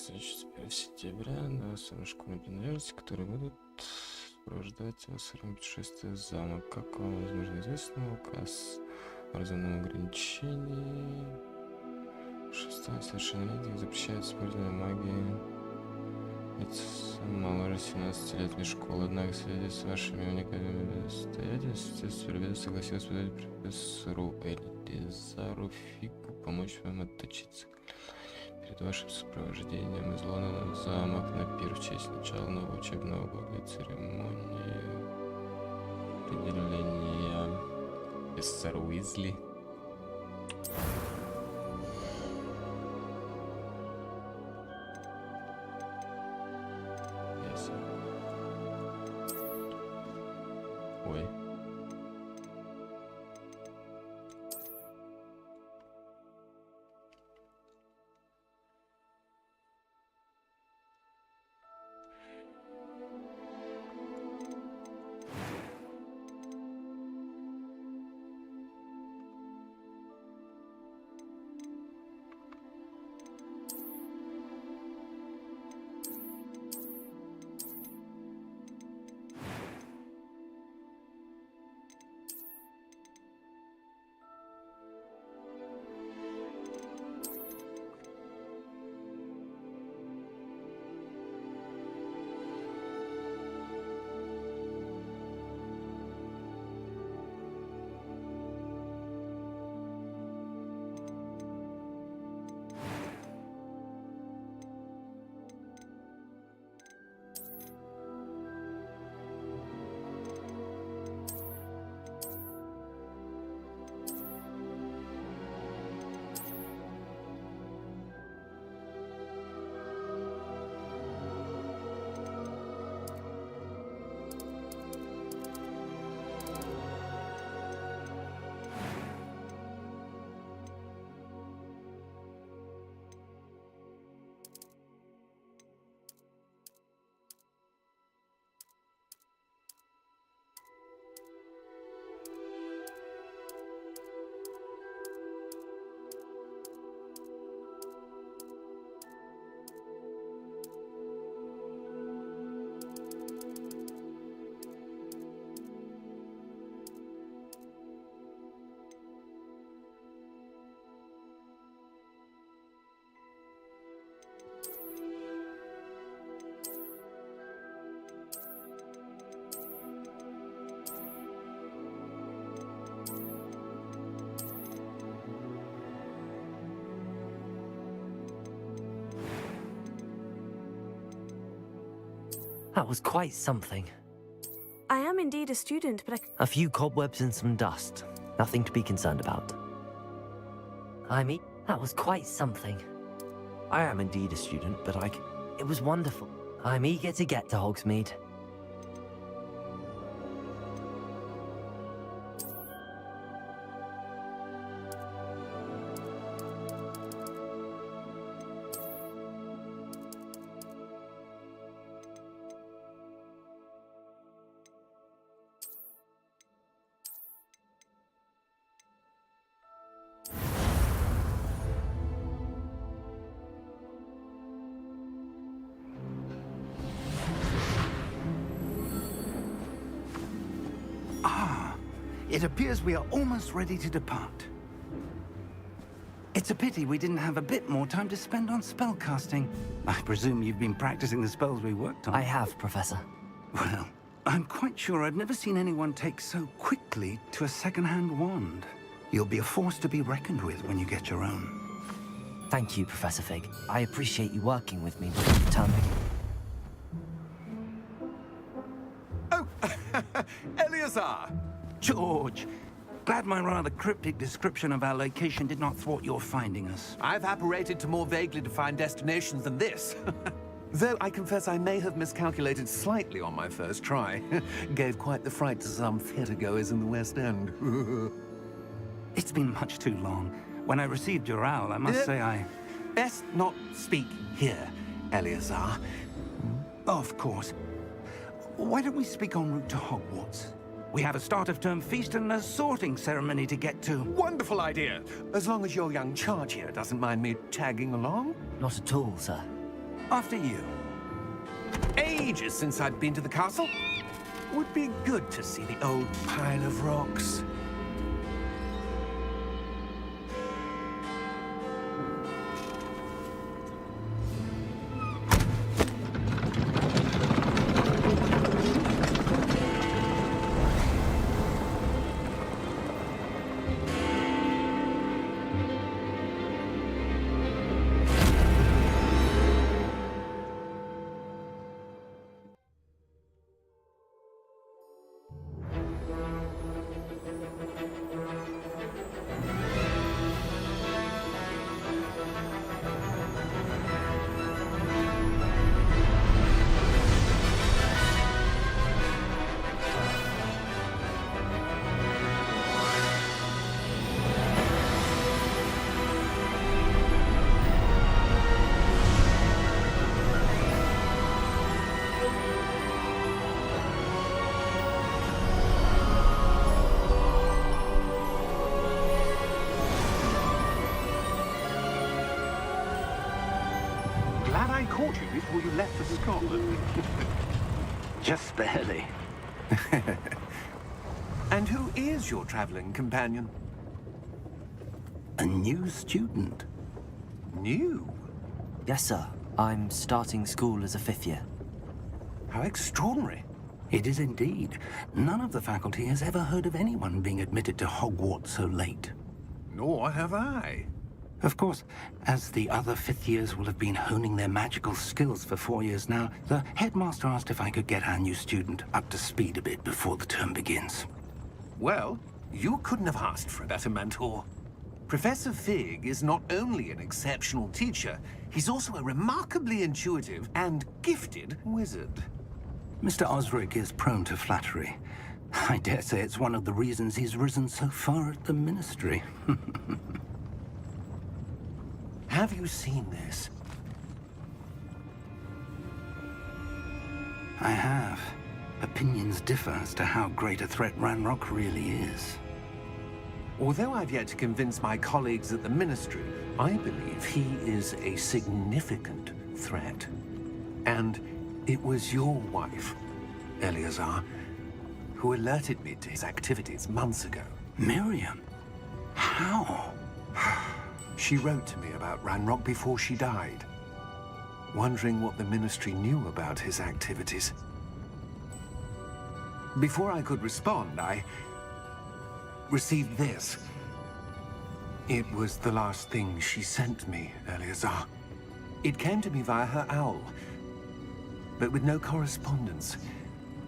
31 сентября на самой школьной принадлежности, которые будут сопровождать вас в путешествие в замок. Как вам, возможно, известно, указ о разумном ограничении 6 совершеннолетних запрещает использование магии моложе 17 лет вне школы. Однако, в связи с вашими уникальными обстоятельствами, Сервер согласился подать профессору Элизару Фику помочь вам отточиться перед вашим сопровождением из Лондона в замок на пир в честь начала нового учебного года и церемонии определения профессора Уизли. Ой. That was quite something. I am indeed a student, but A few cobwebs and some dust. Nothing to be concerned about. That was quite something. I am indeed a student, but it was wonderful. I'm eager to get to Hogsmeade. It appears we are almost ready to depart. It's a pity we didn't have a bit more time to spend on spellcasting. I presume you've been practicing the spells we worked on. I have, Professor. Well, I'm quite sure I've never seen anyone take so quickly to a second-hand wand. You'll be a force to be reckoned with when you get your own. Thank you, Professor Fig. I appreciate you working with me before the term begins. Oh, Eleazar! George, glad my rather cryptic description of our location did not thwart your finding us. I've apparated to more vaguely defined destinations than this. Though I confess I may have miscalculated slightly on my first try. Gave quite the fright to some theatre-goers in the West End. It's been much too long. When I received your owl, I must say I... Best not speak here, Eleazar. Of course. Why don't we speak en route to Hogwarts? We have a start-of-term feast and a sorting ceremony to get to. Wonderful idea! As long as your young charge here doesn't mind me tagging along. Not at all, sir. After you. Ages since I'd been to the castle. Would be good to see the old pile of rocks. Glad I caught you before you left for Scotland. Just barely. And who is your traveling companion? A new student. New? Yes, sir. I'm starting school as a 5th year. How extraordinary. It is indeed. None of the faculty has ever heard of anyone being admitted to Hogwarts so late. Nor have I. Of course, as the other 5th years will have been honing their magical skills for 4 years now, the headmaster asked if I could get our new student up to speed a bit before the term begins. Well, you couldn't have asked for a better mentor. Professor Fig is not only an exceptional teacher, he's also a remarkably intuitive and gifted wizard. Mr. Osric is prone to flattery. I dare say it's one of the reasons he's risen so far at the Ministry. Have you seen this? I have. Opinions differ as to how great a threat Ranrock really is. Although I've yet to convince my colleagues at the Ministry, I believe he is a significant threat. And it was your wife, Eleazar, who alerted me to his activities months ago. Miriam? How? She wrote to me about Ranrock before she died, wondering what the Ministry knew about his activities. Before I could respond, I received this. It was the last thing she sent me, Eleazar. It came to me via her owl, but with no correspondence.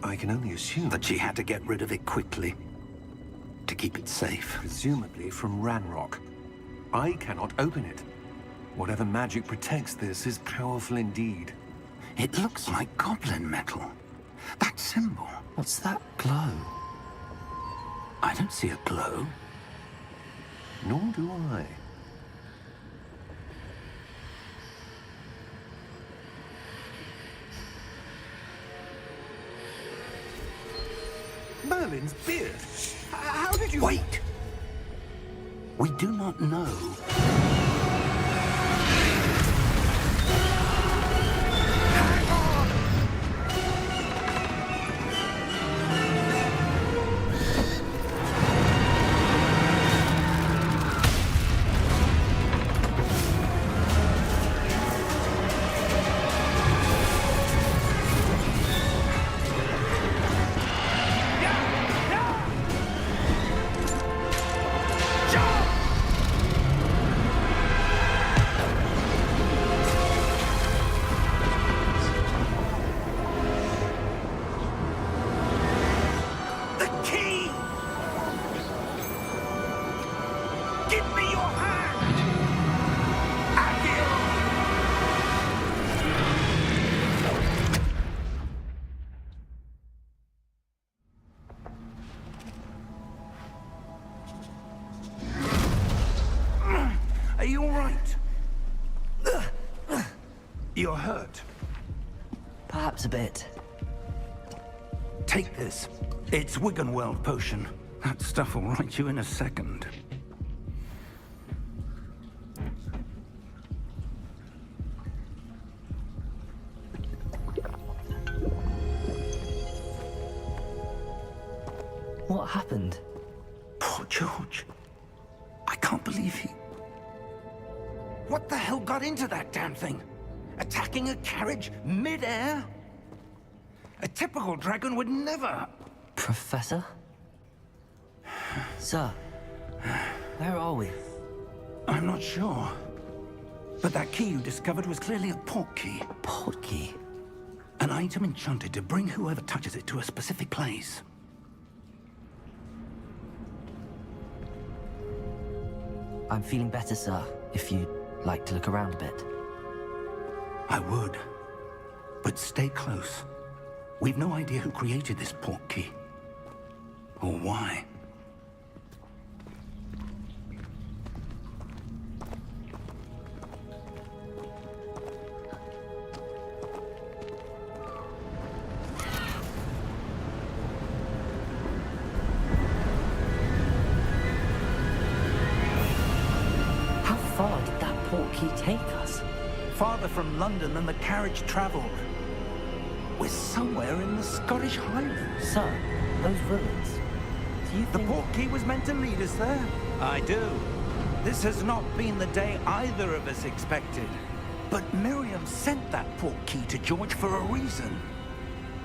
I can only assume That she had to get rid of it quickly, to keep it safe. presumably from Ranrock. I cannot open it. Whatever magic protects this is powerful indeed. It looks like goblin metal. That symbol. What's that glow? I don't see a glow. Nor do I. Merlin's beard. How did you... Wait! We do not know. Are you all right? You're hurt. Perhaps a bit. Take this. It's Wiggenweld potion. That stuff will right you in a second. What happened? Poor George. I can't believe he... What the hell got into that damn thing? Attacking a carriage mid-air? A typical dragon would never... Professor? Sir, where are we? I'm not sure. But that key you discovered was clearly a port key. Port key? An item enchanted to bring whoever touches it to a specific place. I'm feeling better, sir, if you'd like to look around a bit. I would. But stay close. We've no idea who created this port key. Or why. How far did that port key take us? Farther from London than the carriage travelled. We're somewhere in the Scottish Highlands. Sir, those ruins. Do you The think... port key was meant to lead us there? I do. This has not been the day either of us expected. But Miriam sent that port key to George for a reason.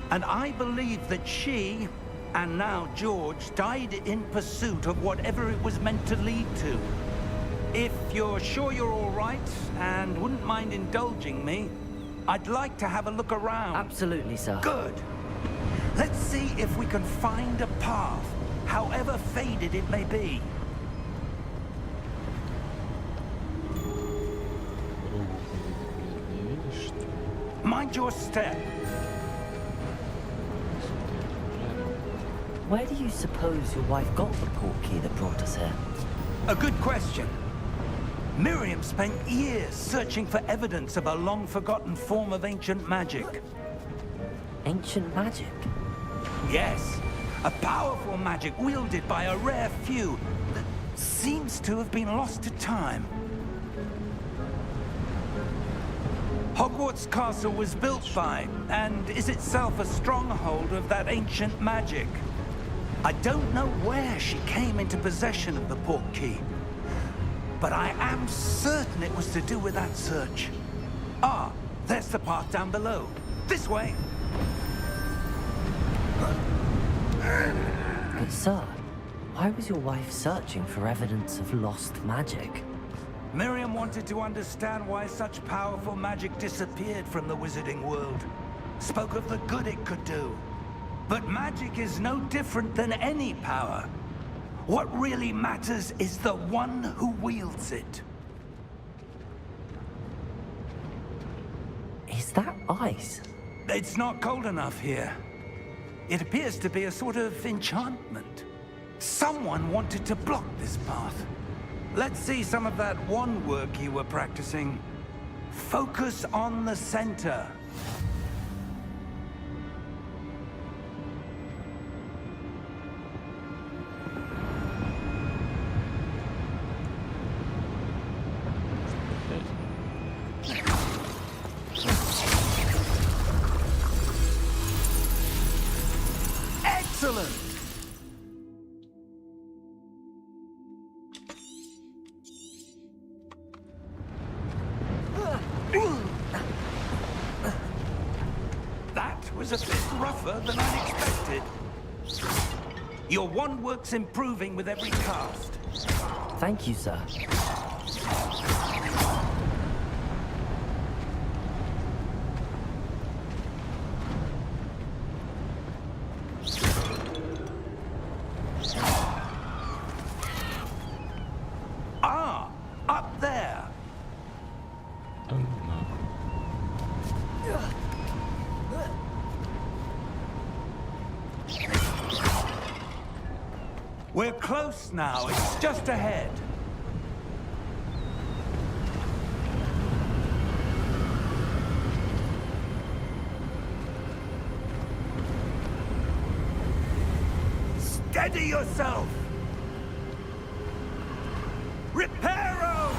And I believe that she, and now George, died in pursuit of whatever it was meant to lead to. If you're sure you're all right, and wouldn't mind indulging me, I'd like to have a look around. Absolutely, sir. Good. Let's see if we can find a path, however faded it may be. Mind your step. Where do you suppose your wife got the port key that brought us here? A good question. Miriam spent years searching for evidence of a long-forgotten form of ancient magic. Ancient magic? Yes, a powerful magic wielded by a rare few that seems to have been lost to time. Hogwarts Castle was built by, and is itself a stronghold of that ancient magic. I don't know where she came into possession of the port key, but I am certain it was to do with that search. Ah, there's the path down below. This way. But sir, why was your wife searching for evidence of lost magic? Miriam wanted to understand why such powerful magic disappeared from the wizarding world. Spoke of the good it could do. But magic is no different than any power. What really matters is the one who wields it. Is that ice? It's not cold enough here. It appears to be a sort of enchantment. Someone wanted to block this path. Let's see some of that wand work you were practicing. Focus on the center. Excellent! That was a bit rougher than I'd expected. Your wand work's improving with every cast. Thank you, sir. Ah, up there. We're close now. It's just ahead. Steady yourself. Reparo!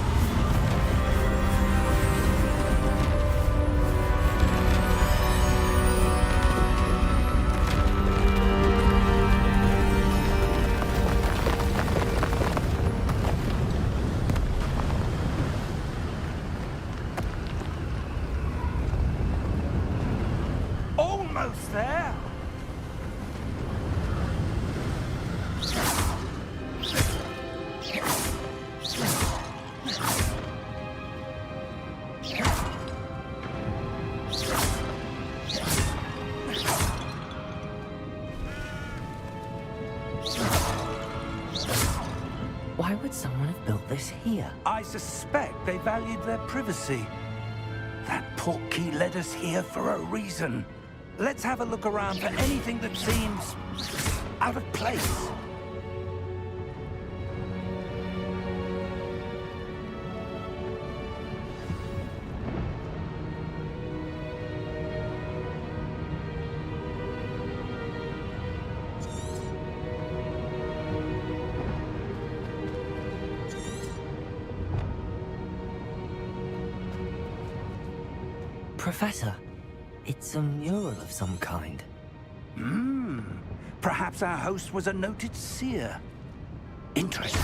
Almost there. Why would someone have built this here? I suspect they valued their privacy. That portkey led us here for a reason. Let's have a look around for anything that seems out of place. Professor, it's a mural of some kind. Perhaps our host was a noted seer. Interesting.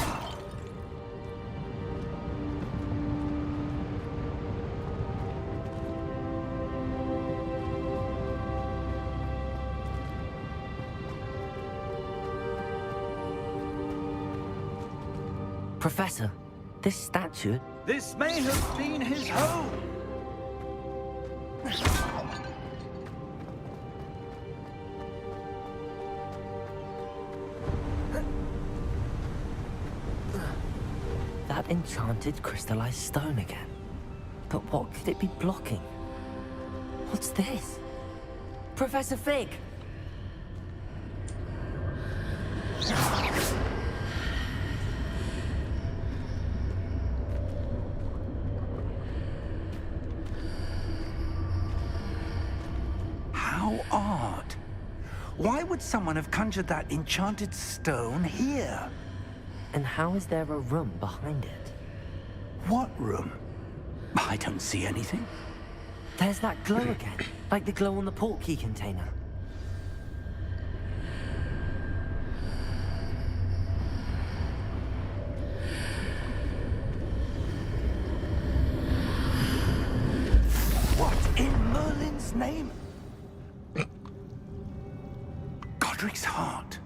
Professor, this statue... This may have been his home. That enchanted crystallized stone again. But what could it be blocking? What's this? Professor Fig! How odd. Why would someone have conjured that enchanted stone here? And how is there a room behind it? What room? I don't see anything. There's that glow again, like the glow on the portkey container. What in Merlin's name? Godric's heart.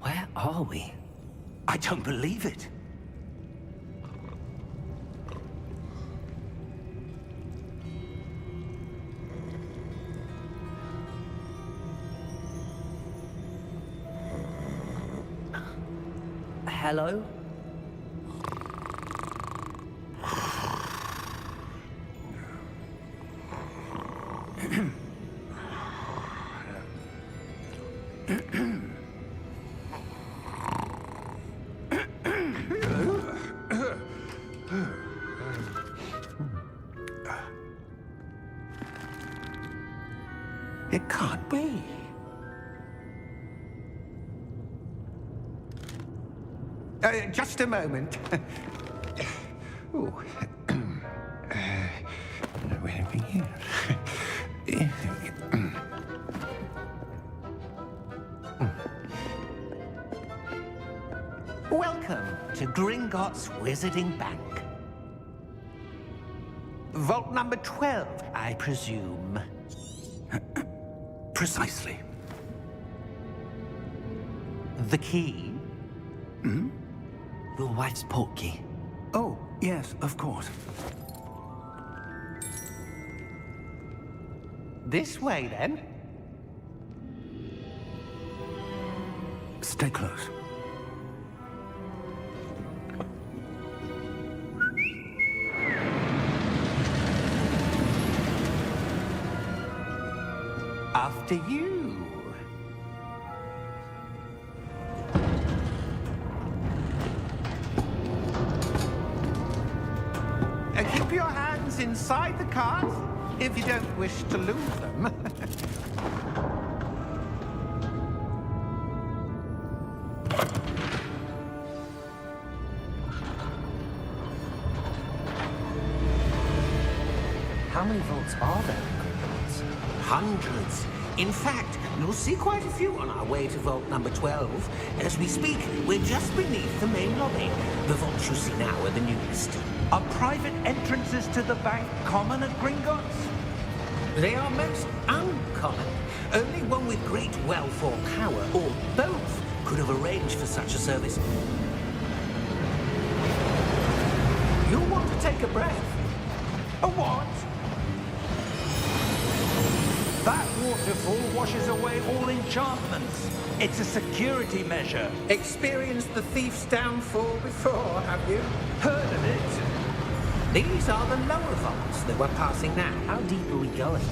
Where are we? I don't believe it. Hello? It can't be. Just a moment. Oh. No anything here. Welcome to Gringotts Wizarding Bank. Vault number 12, I presume. Precisely. The key? Your wife's portkey. Oh, yes, of course. This way, then. Stay close. After you. Keep your hands inside the cart if you don't wish to lose them. How many vaults are there in Gringotts? Hundreds. In fact, you'll see quite a few on our way to vault number 12. As we speak, we're just beneath the main lobby. The vaults you see now are the newest. Are private entrances to the bank common at Gringotts? They are most uncommon. Only one with great wealth or power, or both, could have arranged for such a service. You'll want to take a breath. A what? That waterfall washes away all enchantments. It's a security measure. Experienced the thief's downfall before, have you? Heard of it? These are the lower vaults that we're passing now. How deep are we going?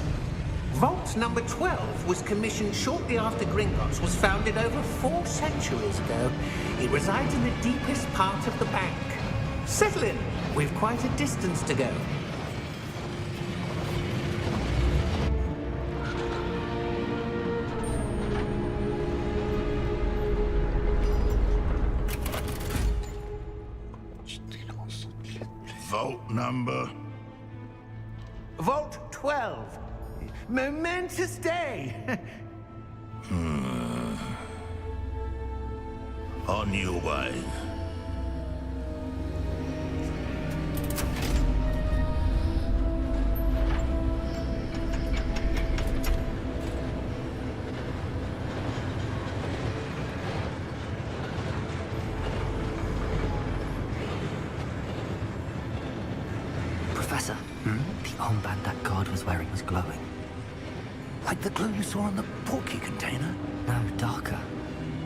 Vault number 12 was commissioned shortly after Gringotts was founded over 4 centuries ago. It resides in the deepest part of the bank. Settle in. We've quite a distance to go. Vault number. Vault 12. Momentous day. On your way. Professor, the armband that guard was wearing was glowing. Like the glow you saw on the porky container? No, darker.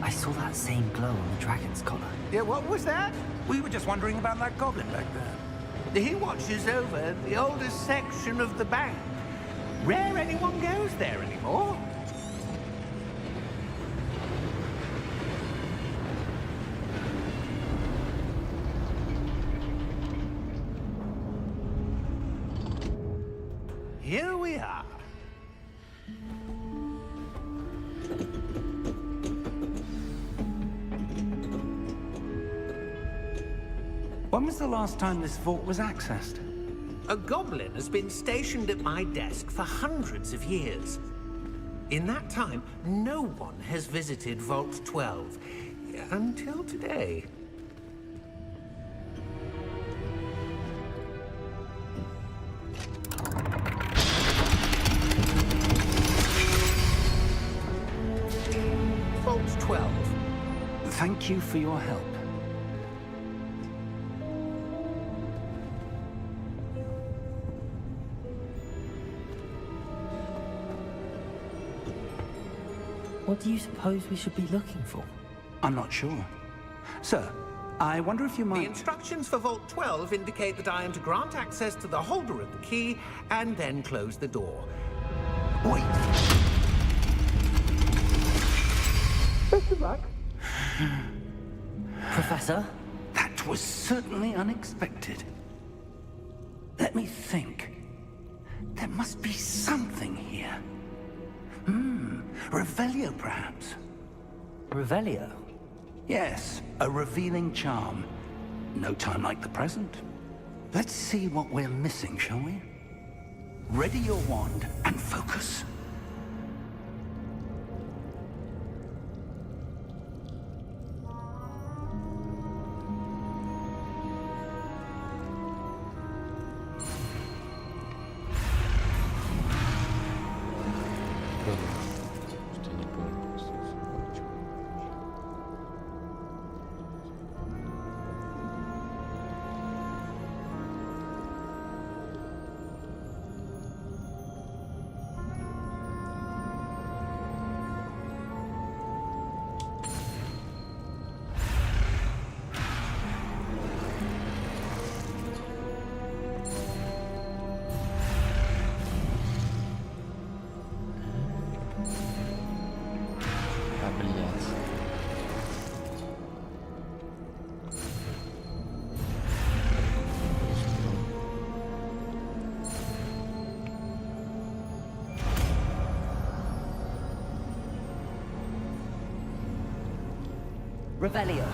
I saw that same glow on the dragon's collar. Yeah, what was that? We were just wondering about that goblin back there. He watches over the oldest section of the bank. Rare anyone goes there anymore. Here we are. When was the last time this vault was accessed? A goblin has been stationed at my desk for hundreds of years. In that time, no one has visited Vault 12. Until today. Vault 12. Thank you for your help. What do you suppose we should be looking for? I'm not sure. Sir, I wonder if you The might... instructions for Vault 12 indicate that I am to grant access to the holder of the key and then close the door. Wait! Best of luck. Professor? That was certainly unexpected. Let me think. There must be something here. Revelio, perhaps? Revelio? Yes, a revealing charm. No time like the present. Let's see what we're missing, shall we? Ready your wand and focus. Что я не помню просто эту палочку. А, блядь. Revelio.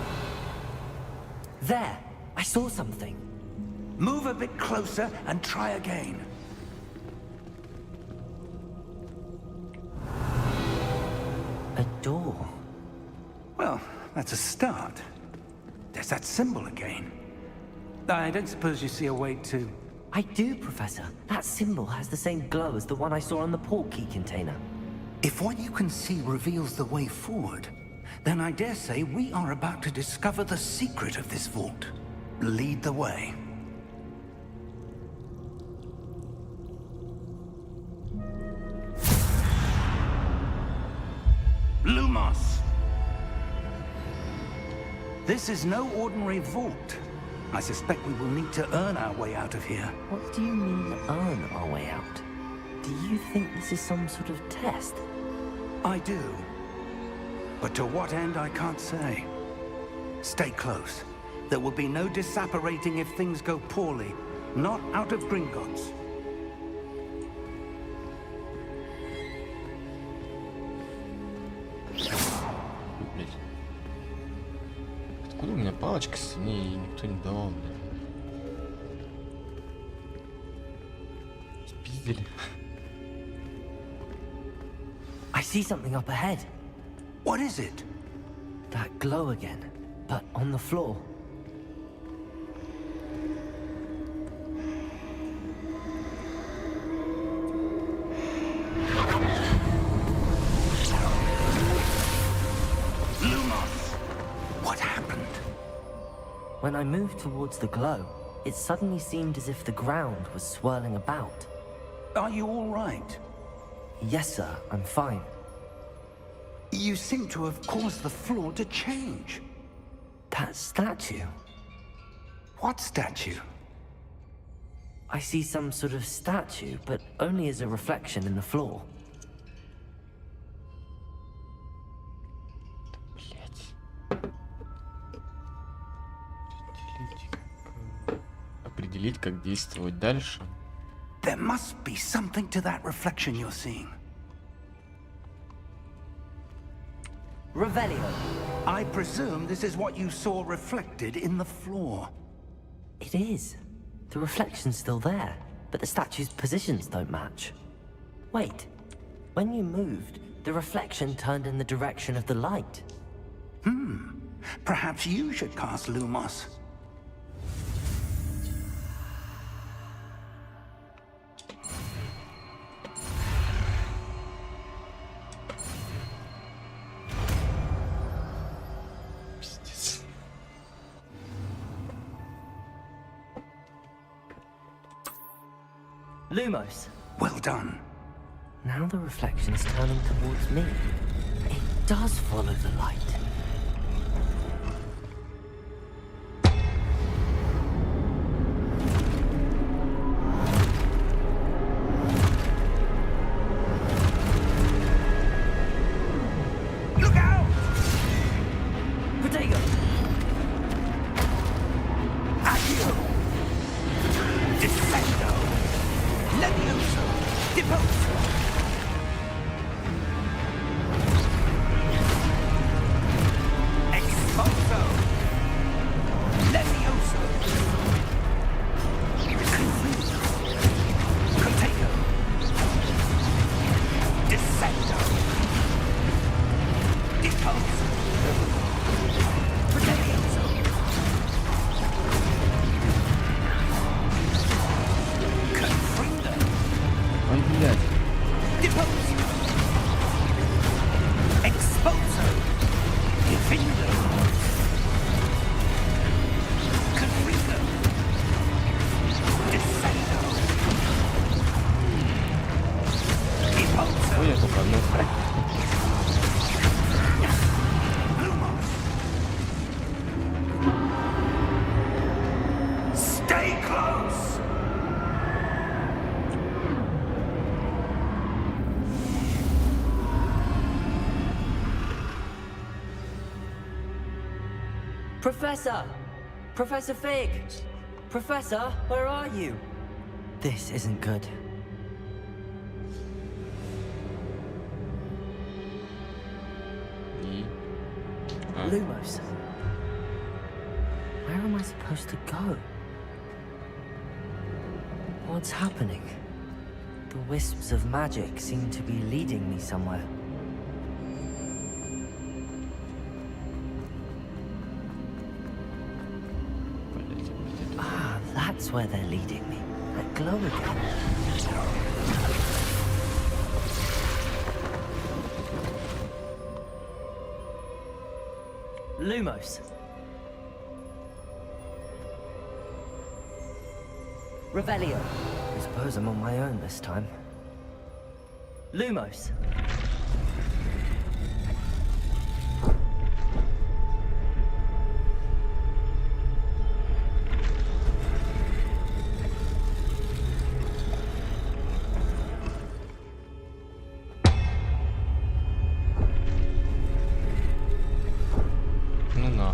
There! I saw something. Move a bit closer and try again. A door. Well, that's a start. There's that symbol again. I don't suppose you see a way to... I do, Professor. That symbol has the same glow as the one I saw on the port key container. If what you can see reveals the way forward, then I dare say we are about to discover the secret of this vault. Lead the way. Lumos! This is no ordinary vault. I suspect we will need to earn our way out of here. What do you mean, earn our way out? Do you think this is some sort of test? I do. But to what end, I can't say. Stay close. There will be no disapparating if things go poorly. Not out of Gringotts. Блядь. Откуда у меня палочка с ней никто не давал, блядь? Спиздили. I see something up ahead. What is it? That glow again, but on the floor. Lumos! What happened? When I moved towards the glow, it suddenly seemed as if the ground was swirling about. Are you all right? Yes, sir, I'm fine. You seem to have caused the floor to change. That statue. What statue? I see some sort of statue, but only as a reflection in the floor. Блядь. Определить, как действовать дальше. There must be something to that reflection you're seeing. Revelio. I presume this is what you saw reflected in the floor. It is. The reflection's still there, but the statue's positions don't match. Wait. When you moved, the reflection turned in the direction of the light. Perhaps you should cast Lumos. Пиздец. Lumos. Well done. Now the reflection's turning towards me. It does follow the light. Look out! Potato! Accio! Descendo! Levioso! Deposo! Exposo! Levioso! Confuso! Potato! Descendo! Deposo! Levioso! Confringo! Ой, блядь. Deposo! Exposo! Defendo! Confringo! Descendo! Deposo! Ой, я только одну хрень. Lumos! Stay close! Professor! Professor Fig! Professor, where are you? This isn't good. И... Lumos. Where am I supposed to go? What's happening? The wisps of magic seem to be leading me somewhere. Блядь, блядь. Ah, that's where they're leading me. That glow again. Lumos. Revelio. I suppose I'm on my own this time. Lumos. Ну на.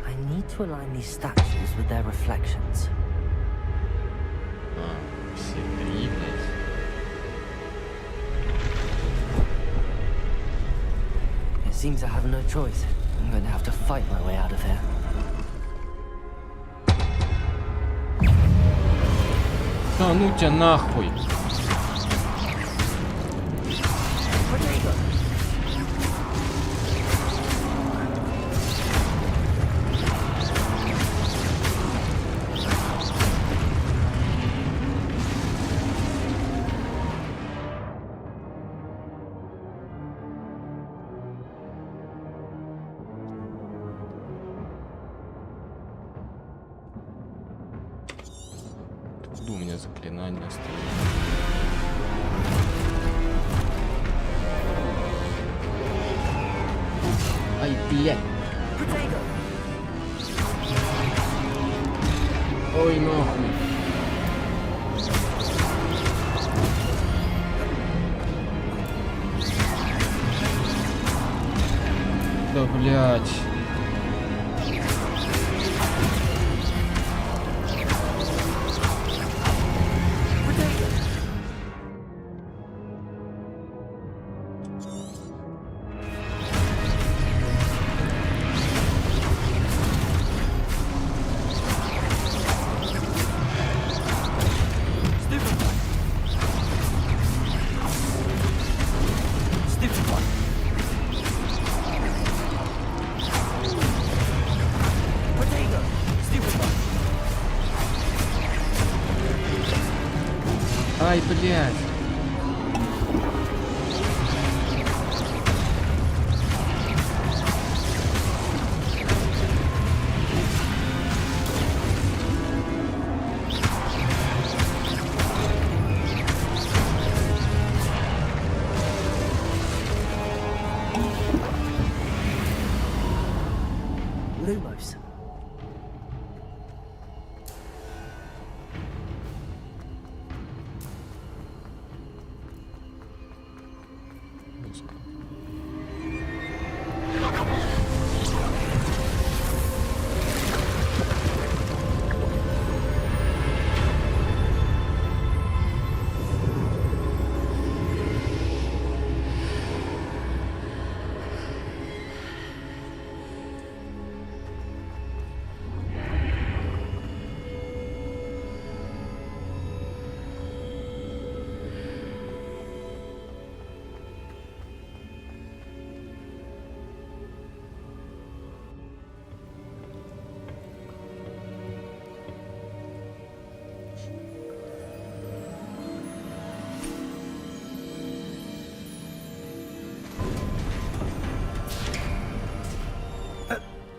I need to align these statues with their reflections. Все три, блядь. It seems I have no choice. I'm going to have to fight my way out of here. Да ну тебя нахуй. Откуда у меня заклинание стоит? Ай, блядь. Ой, нахуй. Да, блядь. Ай, блядь. Lumos.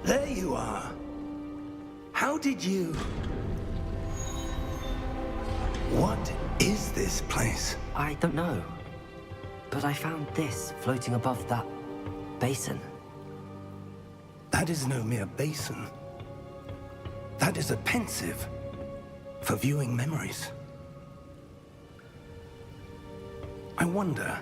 There you are. How did you... What is this place? I don't know. But I found this floating above that basin. That is no mere basin. That is a pensive for viewing memories. I wonder...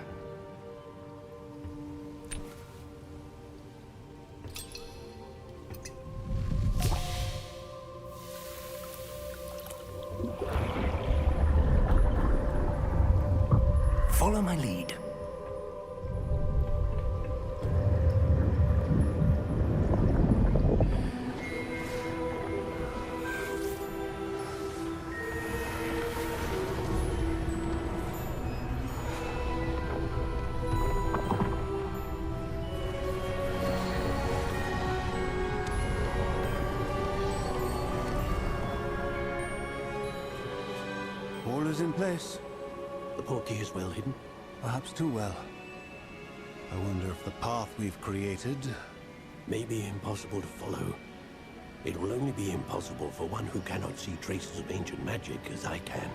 Follow my lead. All is in place. The portkey is well hidden. Perhaps too well. I wonder if the path we've created... May be impossible to follow. It will only be impossible for one who cannot see traces of ancient magic as I can.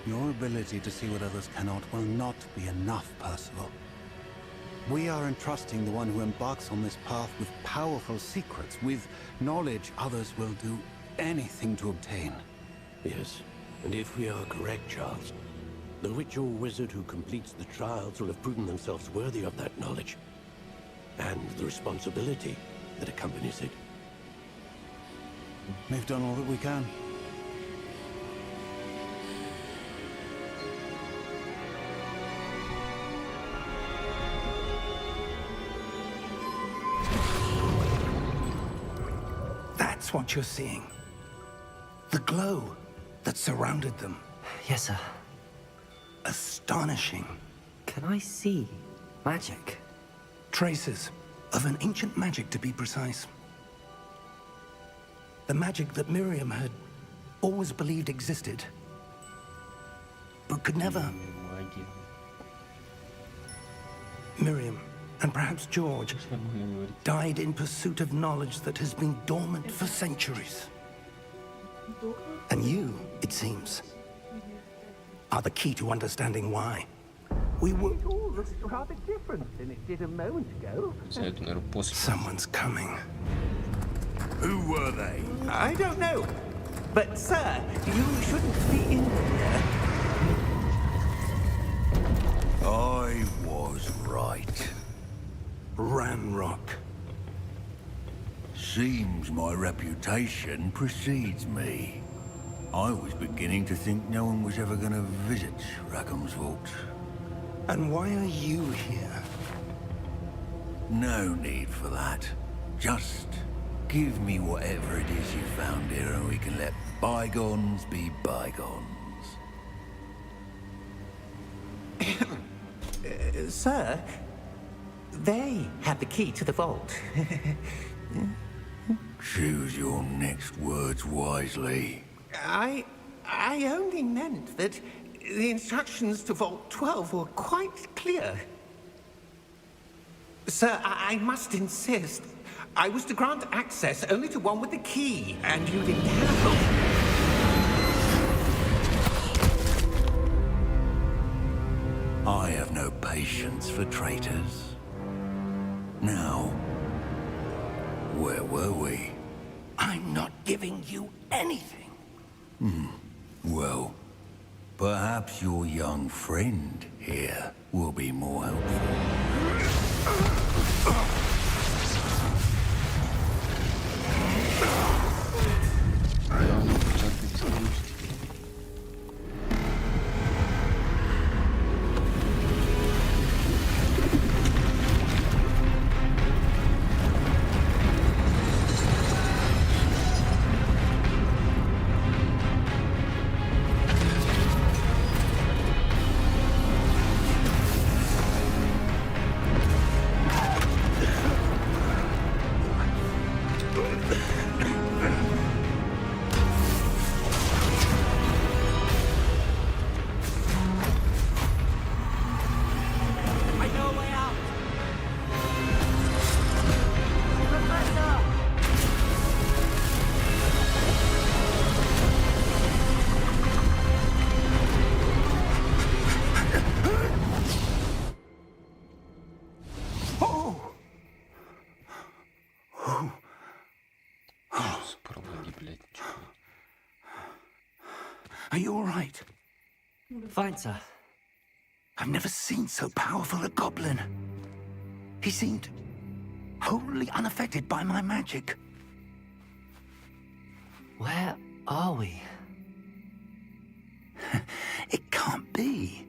Your ability to see what others cannot will not be enough, Percival. We are entrusting the one who embarks on this path with powerful secrets, with knowledge others will do anything to obtain. Yes, and if we are correct, Charles, the witch or wizard who completes the trials will have proven themselves worthy of that knowledge, and the responsibility that accompanies it. We've done all that we can. That's what you're seeing. The glow that surrounded them. Yes, sir. Astonishing. Can I see magic? Traces of an ancient magic, to be precise. The magic that Miriam had always believed existed, but could never. Miriam, and perhaps George, died in pursuit of knowledge that has been dormant for centuries. And you, it seems, are the key to understanding why. We were... It all looks rather different than it did a moment ago. Это, наверное, после. Someone's coming. Who were they? I don't know. But, sir, you shouldn't be in here. I was right. Ramrock. Seems my reputation precedes me. I was beginning to think no one was ever going to visit Rackham's Vault. And why are you here? No need for that. Just give me whatever it is you found here and we can let bygones be bygones. Sir, they have the key to the vault. Choose your next words wisely. I only meant that the instructions to Vault 12 were quite clear. Sir, I must insist. I was to grant access only to one with the key, and you didn't have. I have no patience for traitors. Now, where were we? I'm not giving you anything. Well, perhaps your young friend here will be more helpful. Are you all right? Fine, sir. I've never seen so powerful a goblin. He seemed wholly unaffected by my magic. Where are we? It can't be.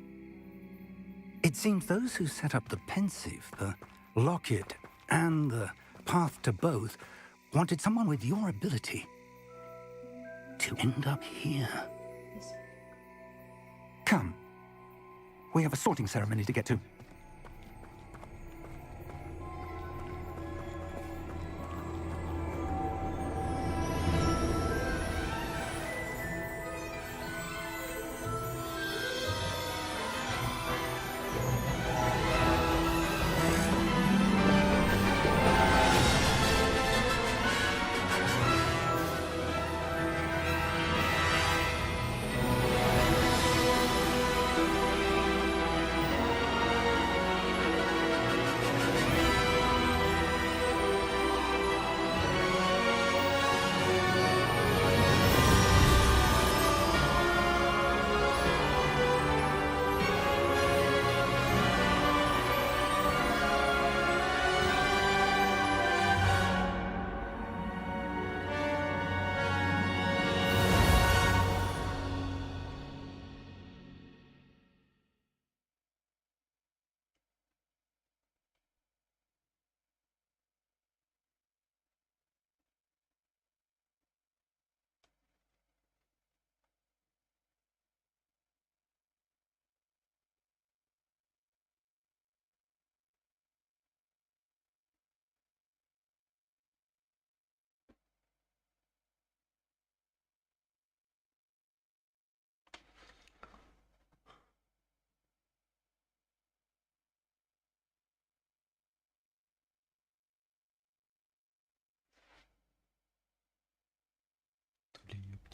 It seems those who set up the pensive, the locket, and the path to both wanted someone with your ability to end up here. Come. We have a sorting ceremony to get to.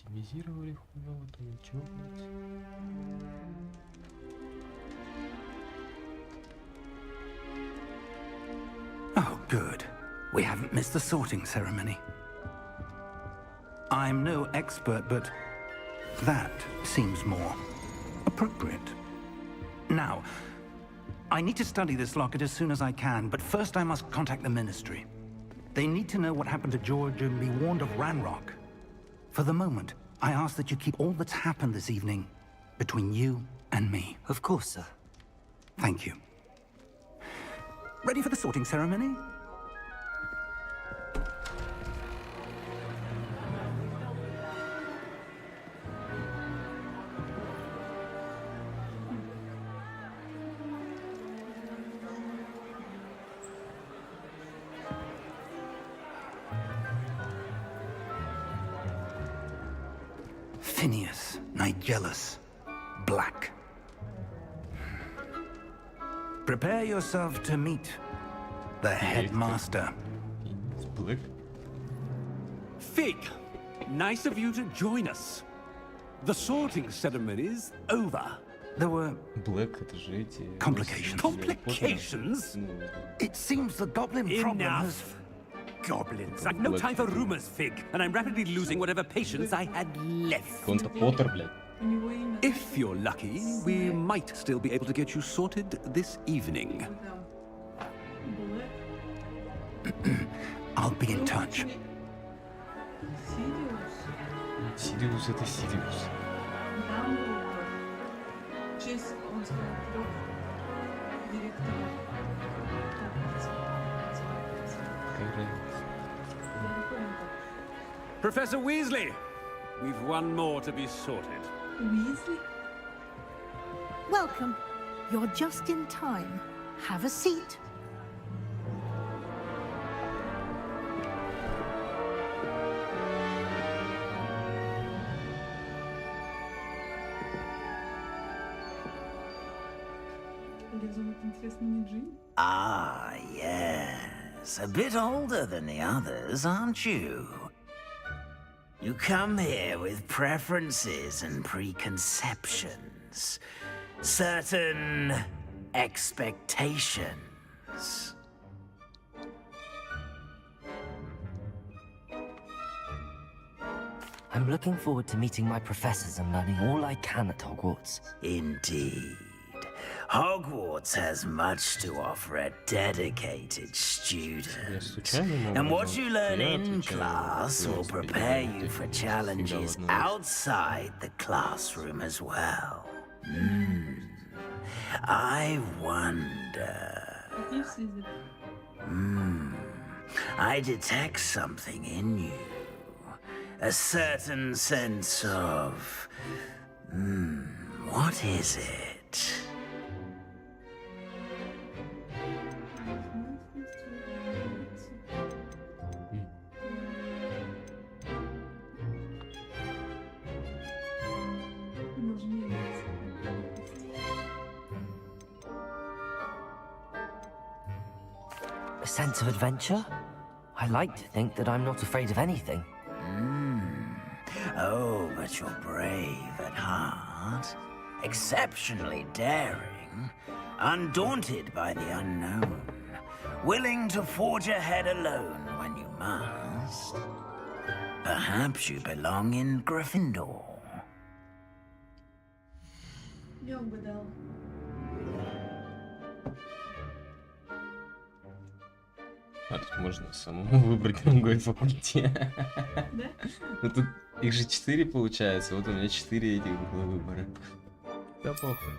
Оптимизировали хуёво, то ничего, блядь. Oh, good. We haven't missed the sorting ceremony. I'm no expert, but that seems more appropriate. Now, I need to study this locket as soon as I can, but first I must contact the Ministry. They need to know what happened to George and be warned of Ranrock. For the moment, I ask that you keep all that's happened this evening between you and me. Of course, sir. Thank you. Ready for the sorting ceremony? Phineas, Nigellus, Black. Prepare yourself to meet the headmaster. Black. Fig, nice of you to join us. The sorting ceremony's over. There were Black, это же эти... complications. Complications? It seems the goblin problem has... Enough. Goblins. I've no time for rumors, Fig, and I'm rapidly losing whatever patience I had left. Он-то Поттер, блядь. If you're lucky, we might still be able to get you sorted this evening. I'll be in touch. Сириус это Сириус. Professor Weasley, we've one more to be sorted. Weasley? Welcome. You're just in time. Have a seat. Ah, yes. A bit older than the others, aren't you? You come here with preferences and preconceptions. Certain expectations. I'm looking forward to meeting my professors and learning all I can at Hogwarts. Indeed. Hogwarts has much to offer a dedicated student. And what you learn in class will prepare you for challenges outside the classroom as well. I wonder... I detect something in you. A certain sense of... what is it? A sense of adventure? I like to think that I'm not afraid of anything. Oh, but you're brave at heart. Exceptionally daring. Undaunted by the unknown. Willing to forge ahead alone when you must. Perhaps you belong in Gryffindor. А тут можно самому выбрать другой факультет. Да? Ну тут их же 4 получается, вот у меня 4 этих было выбора. Да похуй.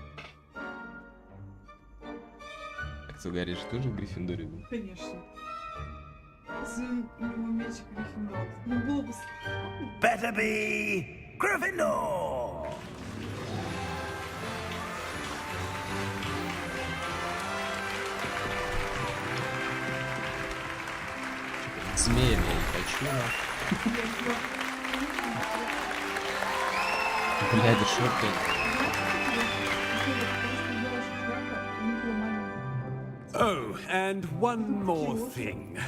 А кто, Гарри же тоже в Гриффиндоре был? Конечно. Сын у него меч Гриффиндор. Ну было бы... Better be Gryffindor! Змеями я не хочу. Блядь, да шо ты? Oh, and one more thing.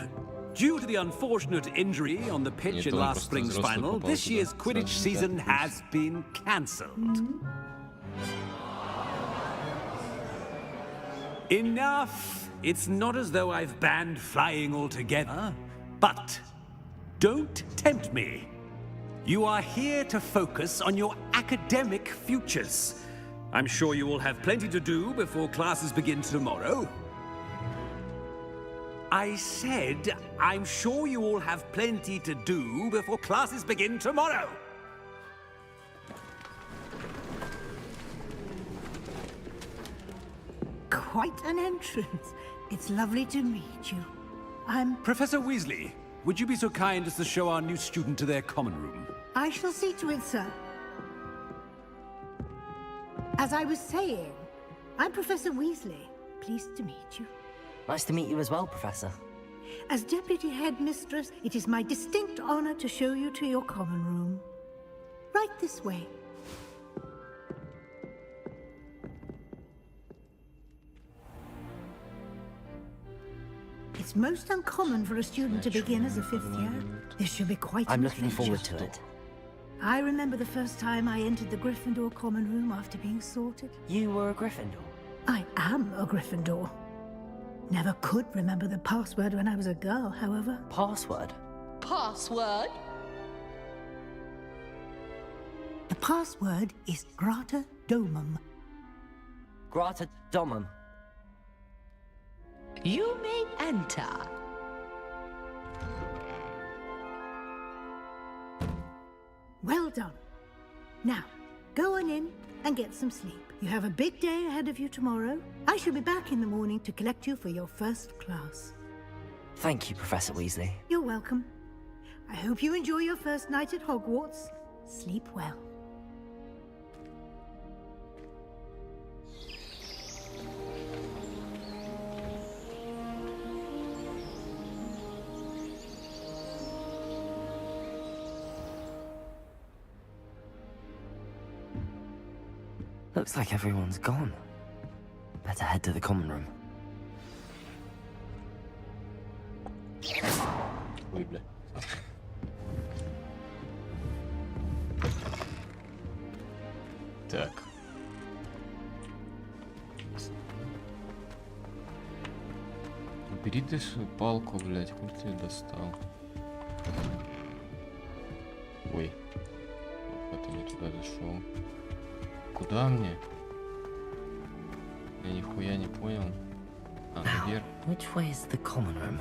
Due to the unfortunate injury on the pitch in last spring's final, this year's Quidditch season has been cancelled. Enough! It's not as though I've banned flying altogether, but don't tempt me. You are here to focus on your academic futures. I'm sure you will have plenty to do before classes begin tomorrow. I said, I'm sure you all have plenty to do before classes begin tomorrow. Quite an entrance. It's lovely to meet you. I'm... Professor Weasley, would you be so kind as to show our new student to their common room? I shall see to it, sir. As I was saying, I'm Professor Weasley. Pleased to meet you. Nice to meet you as well, Professor. As Deputy Headmistress, it is my distinct honor to show you to your common room. Right this way. It's most uncommon for a student to begin as a 5th year. This should be quite I'm an looking adventure. forward to it. I remember the first time I entered the Gryffindor common room after being sorted. You were a Gryffindor? I am a Gryffindor. Never could remember the password when I was a girl, however. Password? Password? The password is Grata Domum. Grata Domum. You may enter. Well done. Now, go on in and get some sleep. You have a big day ahead of you tomorrow. I shall be back in the morning to collect you for your first class. Thank you, Professor Weasley. You're welcome. I hope you enjoy your first night at Hogwarts. Sleep well. Looks like everyone's gone. Better head to the common room. Ой, бля. Так. Бери ты свою палку, блядь, хуй ты её достал. Ой. Это не туда зашел. Куда мне? Я нихуя не понял. А, наверх. Which way is the common room?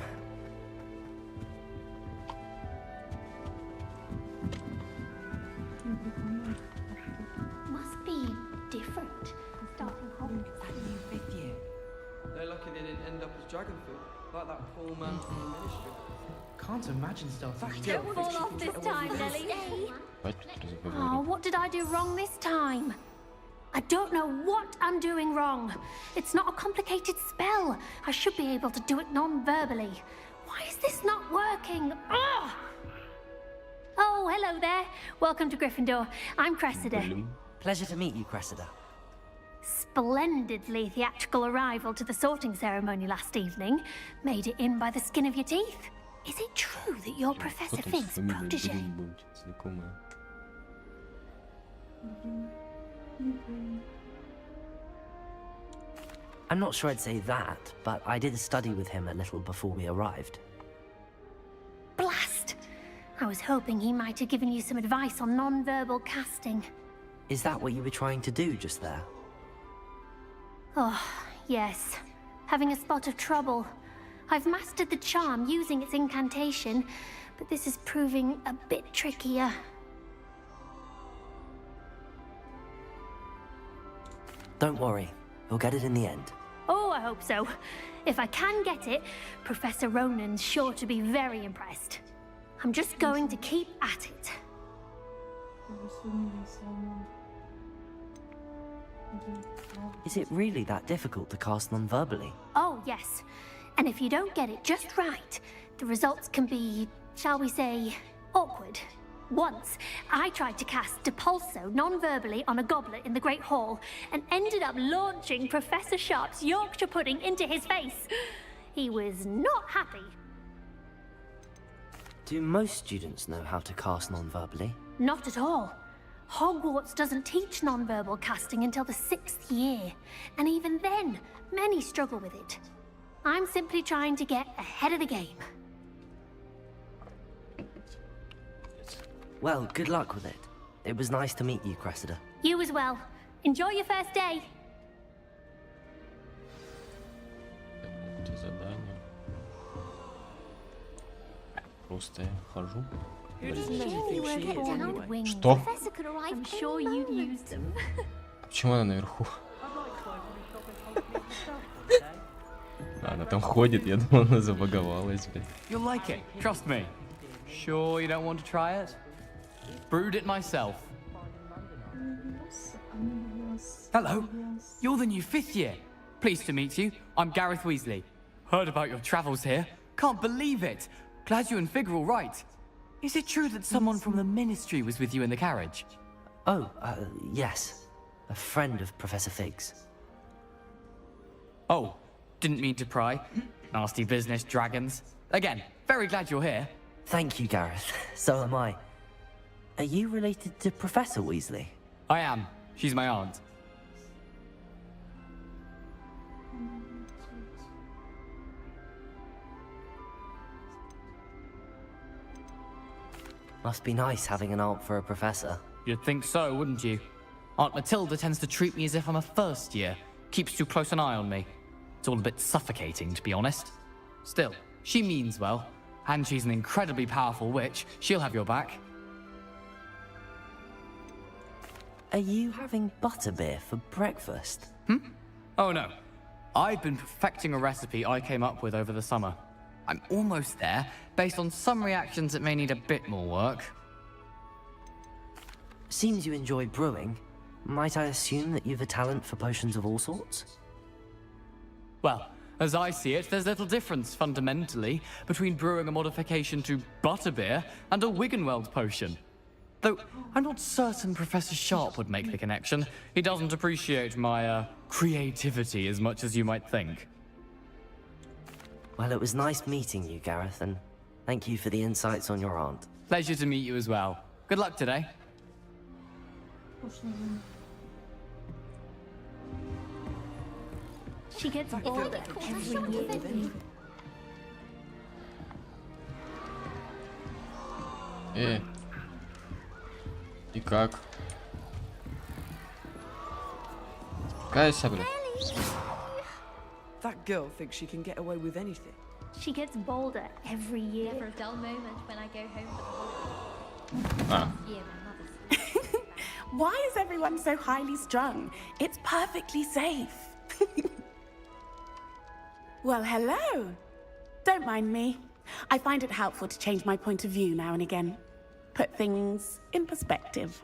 Must be different. Starting Hogwarts. That new 5th year. They're lucky they didn't end up as Dragonfield, like that poor man from the Ministry. Can't imagine starting. Don't fall off this time, Nelly. Хватит разговаривать. Oh, what did I do wrong this time? I don't know what I'm doing wrong. It's not a complicated spell. I should be able to do it non-verbally. Why is this not working? Ugh! Oh, hello there. Welcome to Gryffindor. I'm Cressida. Pleasure to meet you, Cressida. Splendidly theatrical arrival to the sorting ceremony last evening. Made it in by the skin of your teeth. Is it true that you're Professor Fig's protege? I'm not sure I'd say that, but I did study with him a little before we arrived. Blast! I was hoping he might have given you some advice on non-verbal casting. Is that what you were trying to do just there? Oh, yes. Having a spot of trouble. I've mastered the charm using its incantation, but this is proving a bit trickier. Don't worry, you'll get it in the end. Oh, I hope so. If I can get it, Professor Ronan's sure to be very impressed. I'm just going to keep at it. Is it really that difficult to cast non-verbally? Oh, yes. And if you don't get it just right, the results can be, shall we say, awkward. Once, I tried to cast Depulso non-verbally on a goblet in the Great Hall and ended up launching Professor Sharp's Yorkshire pudding into his face. He was not happy. Do most students know how to cast non-verbally? Not at all. Hogwarts doesn't teach non-verbal casting until the 6th year, and even then, many struggle with it. I'm simply trying to get ahead of the game. Well, good luck with it. It was nice to meet you, Cressida. You as well. Enjoy your first day. Где задание? Просто я хожу. Что? I'm sure you'd use them. Почему она наверху? Она там ходит, я думал, она забаговалась, блядь. You'll like it, trust me. Sure you don't want to try it? Brewed it myself. Hello, you're the new 5th year. Pleased to meet you. I'm Gareth Weasley. Heard about your travels here. Can't believe it. Glad you and Fig are all right. Is it true that someone from the Ministry was with you in the carriage? Oh, yes. A friend of Professor Fig's. Oh, didn't mean to pry. Nasty business, dragons. Again, very glad you're here. Thank you, Gareth. So am I. Are you related to Professor Weasley? I am. She's my aunt. Must be nice having an aunt for a professor. You'd think so, wouldn't you? Aunt Matilda tends to treat me as if I'm a first year. Keeps too close an eye on me. It's all a bit suffocating, to be honest. Still, she means well. And she's an incredibly powerful witch. She'll have your back. Are you having butterbeer for breakfast? Oh no. I've been perfecting a recipe I came up with over the summer. I'm almost there, based on some reactions that may need a bit more work. Seems you enjoy brewing. Might I assume that you've a talent for potions of all sorts? Well, as I see it, there's little difference, fundamentally, between brewing a modification to butterbeer and a Wiggenweld potion. Though, I'm not certain Professor Sharp would make the connection. He doesn't appreciate my, creativity as much as you might think. Well, it was nice meeting you, Gareth, and thank you for the insights on your aunt. Pleasure to meet you as well. Good luck today. She gets bored every year. И как? Кайся, бля. That girl thinks she can get away with anything. She gets bolder every year. Never a dull moment when I go home for the Ah. year. My mother's Why is everyone so highly strung? It's perfectly safe. Well, hello. Don't mind me. I find it helpful to change my point of view now and again. Put things in perspective.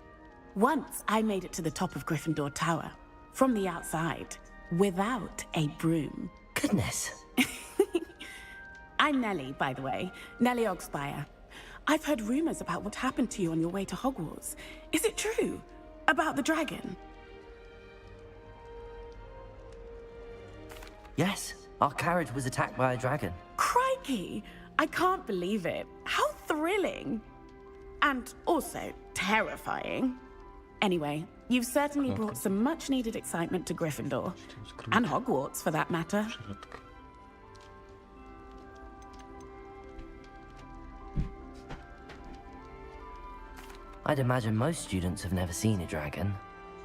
Once I made it to the top of Gryffindor Tower, from the outside, without a broom. Goodness. I'm Nellie, by the way. Nellie Ogspire. I've heard rumors about what happened to you on your way to Hogwarts. Is it true? About the dragon? Yes, our carriage was attacked by a dragon. Crikey! I can't believe it. How thrilling! And also terrifying. Anyway, you've certainly brought some much-needed excitement to Gryffindor. And Hogwarts, for that matter. I'd imagine most students have never seen a dragon.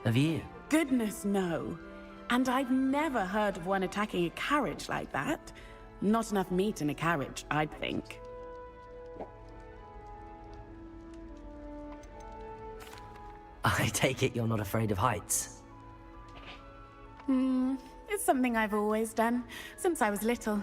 Have you? Goodness, no. And I've never heard of one attacking a carriage like that. Not enough meat in a carriage, I'd think. I take it you're not afraid of heights. It's something I've always done, since I was little.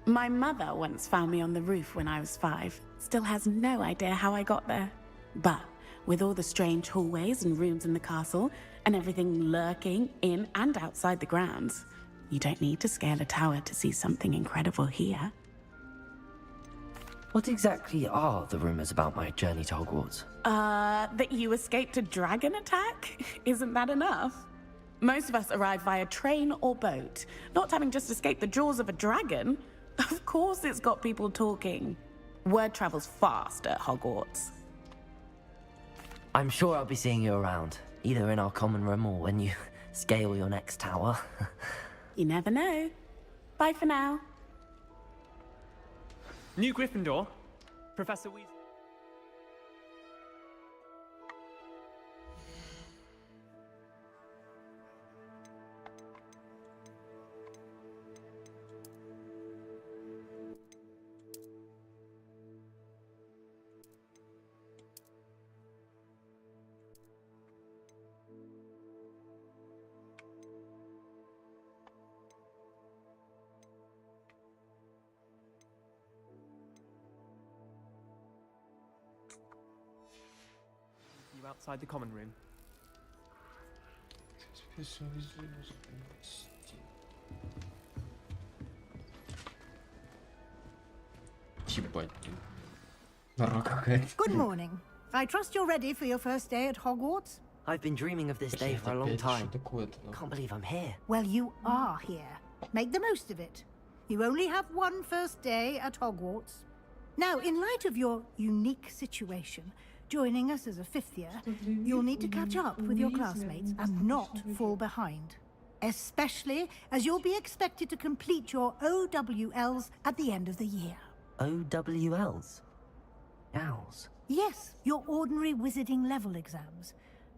My mother once found me on the roof when I was 5. Still has no idea how I got there. But with all the strange hallways and rooms in the castle, and everything lurking in and outside the grounds, you don't need to scale a tower to see something incredible here. What exactly are the rumors about my journey to Hogwarts? That you escaped a dragon attack? Isn't that enough? Most of us arrive via train or boat, not having just escaped the jaws of a dragon. Of course it's got people talking. Word travels fast at Hogwarts. I'm sure I'll be seeing you around, either in our common room or when you scale your next tower. You never know. Bye for now. New Gryffindor, Professor Weasley. You outside the common room. Good morning. I trust you're ready for your first day at Hogwarts? I've been dreaming of this day for a long time. Can't believe I'm here. Well, you are here. Make the most of it. You only have one first day at Hogwarts. Now, in light of your unique situation, joining us as a fifth year, you'll need to catch up with your classmates and not fall behind. Especially as you'll be expected to complete your OWLs at the end of the year. OWLs? Owls? Yes, your ordinary wizarding level exams.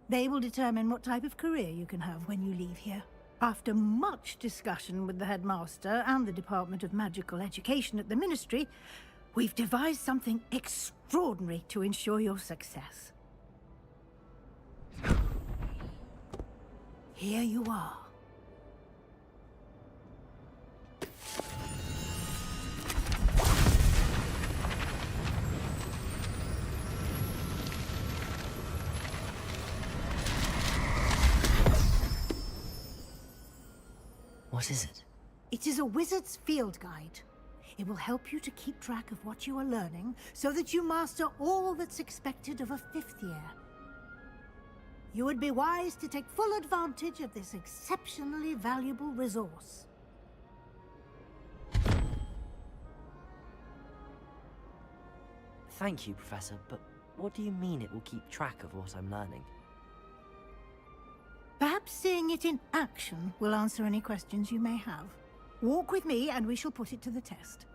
They will determine what type of career you can have when you leave here. After much discussion with the headmaster and the Department of Magical Education at the Ministry, we've devised something extraordinary to ensure your success. Here you are. What is it? It is a wizard's field guide. It will help you to keep track of what you are learning so that you master all that's expected of a fifth year. You would be wise to take full advantage of this exceptionally valuable resource. Thank you, Professor, but what do you mean it will keep track of what I'm learning? Perhaps seeing it in action will answer any questions you may have. Walk with me and we shall put it to the test.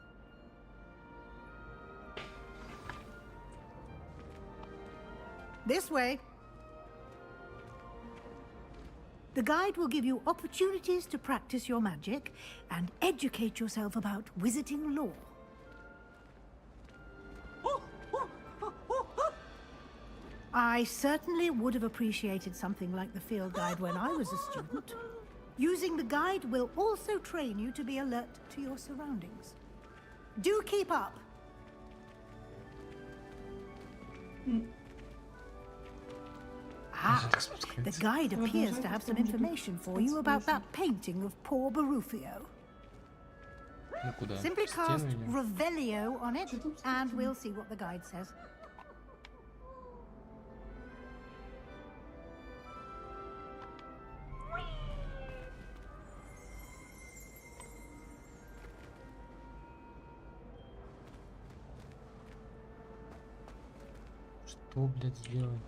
This way. The guide will give you opportunities to practice your magic and educate yourself about wizarding lore. I certainly would have appreciated something like the field guide when I was a student. Using the guide will also train you to be alert to your surroundings. Do keep up! Ah, the guide appears to have some information for you about that painting of poor Barufio. Simply cast Revelio on it, and we'll see what the guide says. Что, блядь, сделать?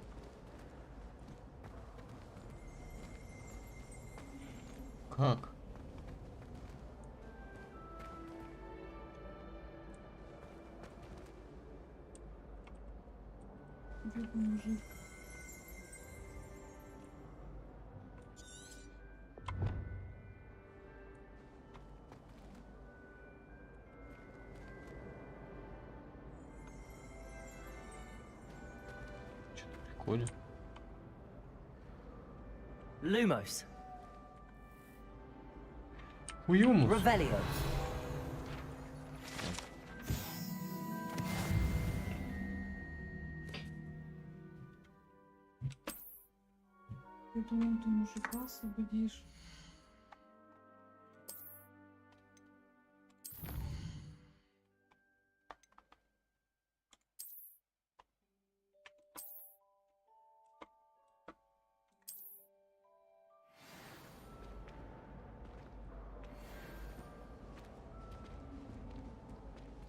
Как? Мужик. Что-то прикольно. Lumos. Уюмус. Revelio. Я думал, ты мужика освободишь.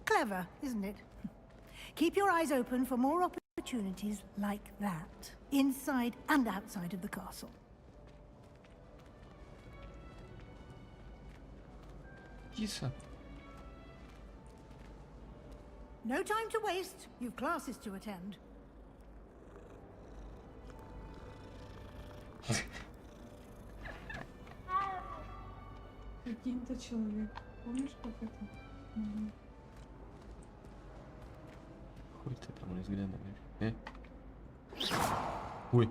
Clever, isn't it? Keep your eyes open for more opportunities like that, inside and outside of the castle. Киса. No time to waste. You've classes to attend. Каким-то человек. Помнишь, как это? Хуй ты там разглядываешь. Ой.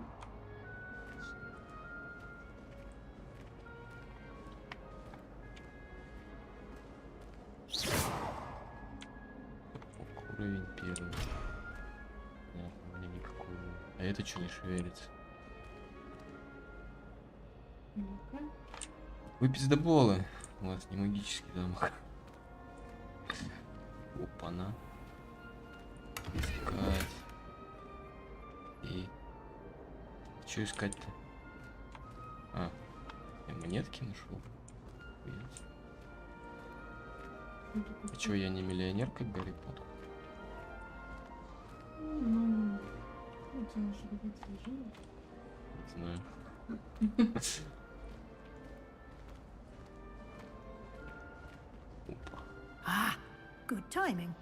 Уровень первый. Нет, у меня никакого. А это что не шевелится? Вы пиздоболы. У вас не магический замок. Опа-на. Искать. И... Что искать-то? А, я монетки нашел. А чё, я не миллионер, как Гарри Поттер? Ну, у тебя же родители живут. Не знаю. Ah, good timing.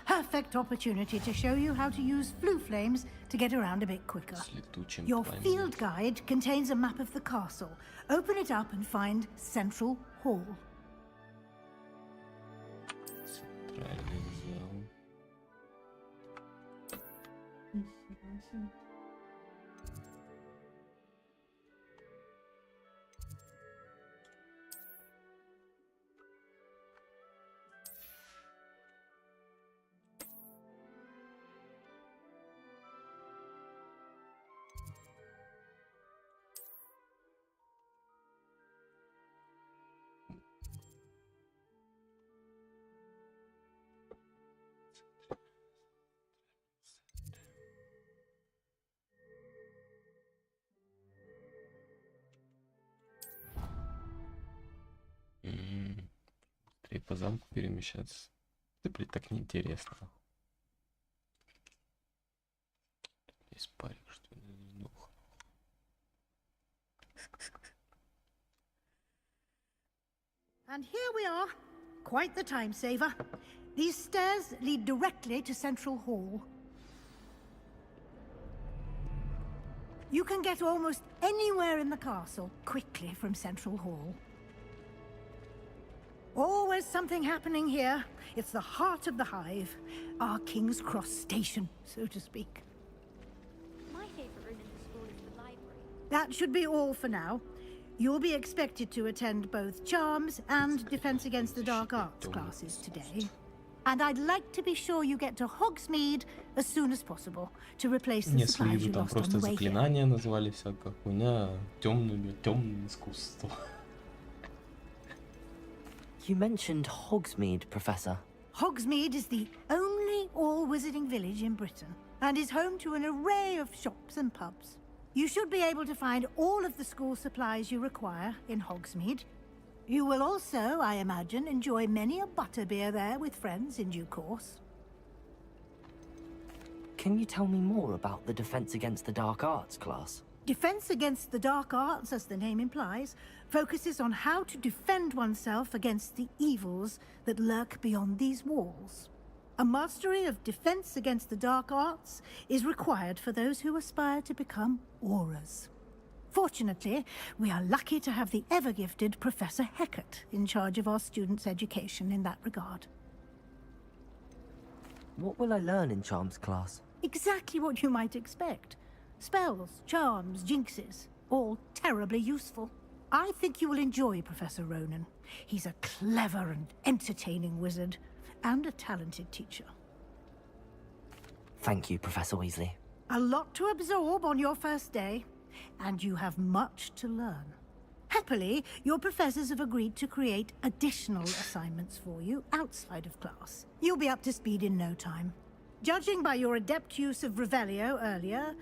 Perfect opportunity to show you how to use flue flames to get around a bit quicker. Your field guide contains a map of the castle. Open it up and find Central Hall. Центральный зал. Быстрее по замку перемещаться. Да, блин, так неинтересно. Есть парень, что ли, сдох. And here we are. Quite the time saver. These stairs lead directly to Central Hall. You can get almost anywhere in the castle quickly from Central Hall. Always something happening here. It's the heart of the hive. Our King's Cross station, so to speak. My favorite room in the school is the library. That should be all for now. You'll be expected to attend both Charms and Defense Against the Dark Arts classes today. And I'd like to be sure you get to Hogsmeade as soon as possible to replace the supplies you lost on the way here. Заклинания назвали всякая хуйня, темное искусство. You mentioned Hogsmeade, Professor. Hogsmeade is the only all-wizarding village in Britain and is home to an array of shops and pubs. You should be able to find all of the school supplies you require in Hogsmeade. You will also, I imagine, enjoy many a butterbeer there with friends in due course. Can you tell me more about the Defense Against the Dark Arts class? Defense Against the Dark Arts, as the name implies, focuses on how to defend oneself against the evils that lurk beyond these walls. A mastery of Defense Against the Dark Arts is required for those who aspire to become Aurors. Fortunately, we are lucky to have the ever-gifted Professor Hecat in charge of our students' education in that regard. What will I learn in Charms class? Exactly what you might expect. Spells, charms, jinxes, all terribly useful. I think you will enjoy Professor Ronan. He's a clever and entertaining wizard, and a talented teacher. Thank you, Professor Weasley. A lot to absorb on your first day, and you have much to learn. Happily, your professors have agreed to create additional assignments for you outside of class. You'll be up to speed in no time. Judging by your adept use of Revelio earlier,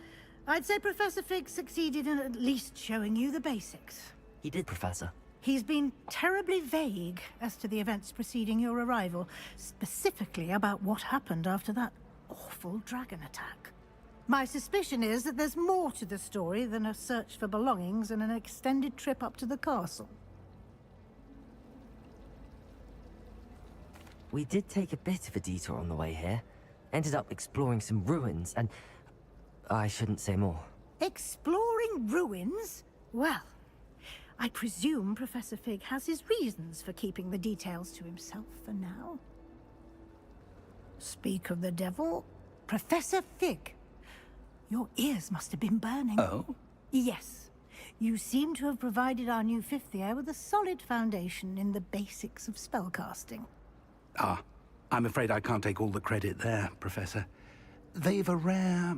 I'd say Professor Fig succeeded in at least showing you the basics. He did, Professor. He's been terribly vague as to the events preceding your arrival, specifically about what happened after that awful dragon attack. My suspicion is that there's more to the story than a search for belongings and an extended trip up to the castle. We did take a bit of a detour on the way here. Ended up exploring some ruins and... I shouldn't say more. Exploring ruins? Well, I presume Professor Fig has his reasons for keeping the details to himself for now. Speak of the devil, Professor Fig. Your ears must have been burning. Oh? Yes. You seem to have provided our new fifth year with a solid foundation in the basics of spellcasting. Ah, I'm afraid I can't take all the credit there, Professor. They've a rare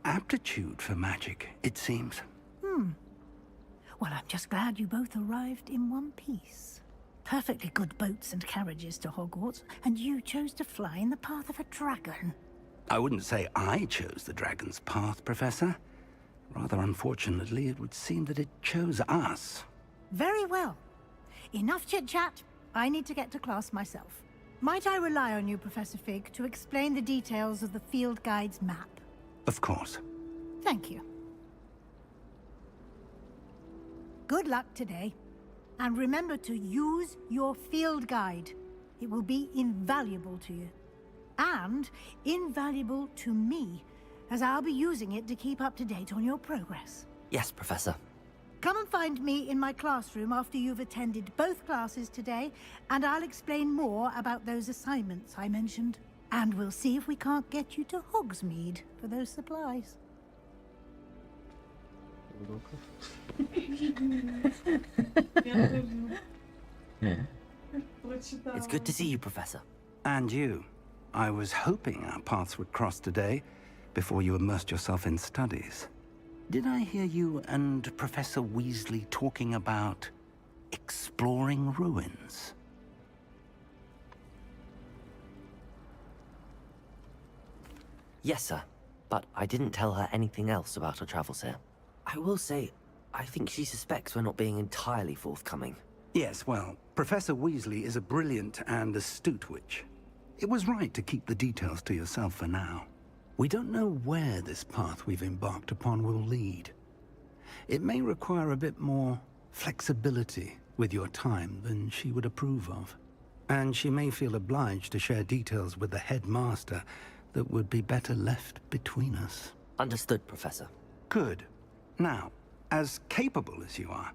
aptitude for magic, it seems. Well, I'm just glad you both arrived in one piece. Perfectly good boats and carriages to Hogwarts, and you chose to fly in the path of a dragon. I wouldn't say I chose the dragon's path, Professor. Rather unfortunately, it would seem that it chose us. Very well. Enough chit-chat. I need to get to class myself. Might I rely on you, Professor Fig, to explain the details of the field guide's map? Of course. Thank you. Good luck today. And remember to use your field guide. It will be invaluable to you. And invaluable to me, as I'll be using it to keep up to date on your progress. Yes, Professor. Come and find me in my classroom after you've attended both classes today, and I'll explain more about those assignments I mentioned. And we'll see if we can't get you to Hogsmeade for those supplies. It's good to see you, Professor. And you. I was hoping our paths would cross today, before you immersed yourself in studies. Did I hear you and Professor Weasley talking about exploring ruins? Yes, sir. But I didn't tell her anything else about our travels here. I will say, I think she suspects we're not being entirely forthcoming. Yes, well, Professor Weasley is a brilliant and astute witch. It was right to keep the details to yourself for now. We don't know where this path we've embarked upon will lead. It may require a bit more flexibility with your time than she would approve of. And she may feel obliged to share details with the headmaster that would be better left between us. Understood, Professor. Good. Now, as capable as you are,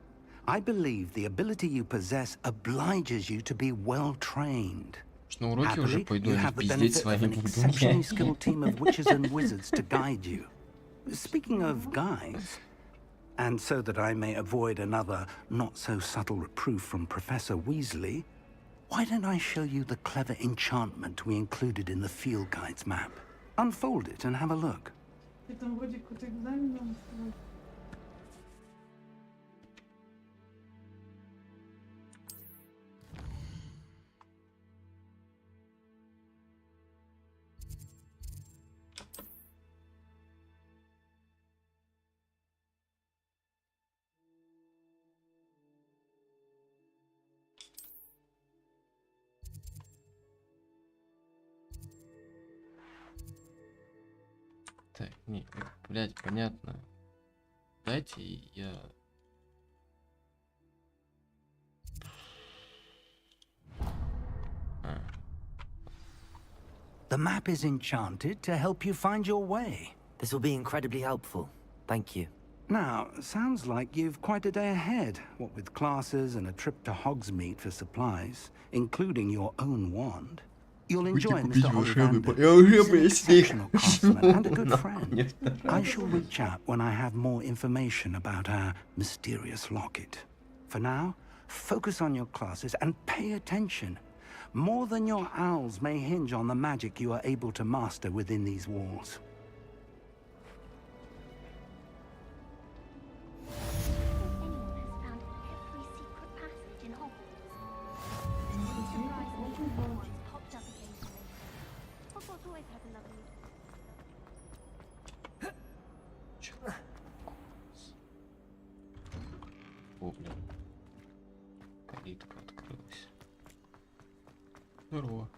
I believe the ability you possess obliges you to be well-trained. Happily, you have the benefit of an exceptionally skilled team of witches and wizards to guide you. Speaking of guides, and so that I may avoid another not-so-subtle reproof from Professor Weasley, why don't I show you the clever enchantment we included in the field guide's map? Unfold it and have a look. Так, не, блядь, понятно. Дайте я... The map is enchanted to help you find your way. This will be incredibly helpful. Thank you. Now, sounds like you've quite a day ahead, what with classes and a trip to Hogsmeade for supplies, including your own wand. You'll enjoy Mr. Ollivander. He's an exceptional craftsman and a good friend. I shall reach out when I have more information about our mysterious locket. For now, focus on your classes and pay attention. More than your owls may hinge on the magic you are able to master within these walls. О, блин. Калитка открылась. Здорово.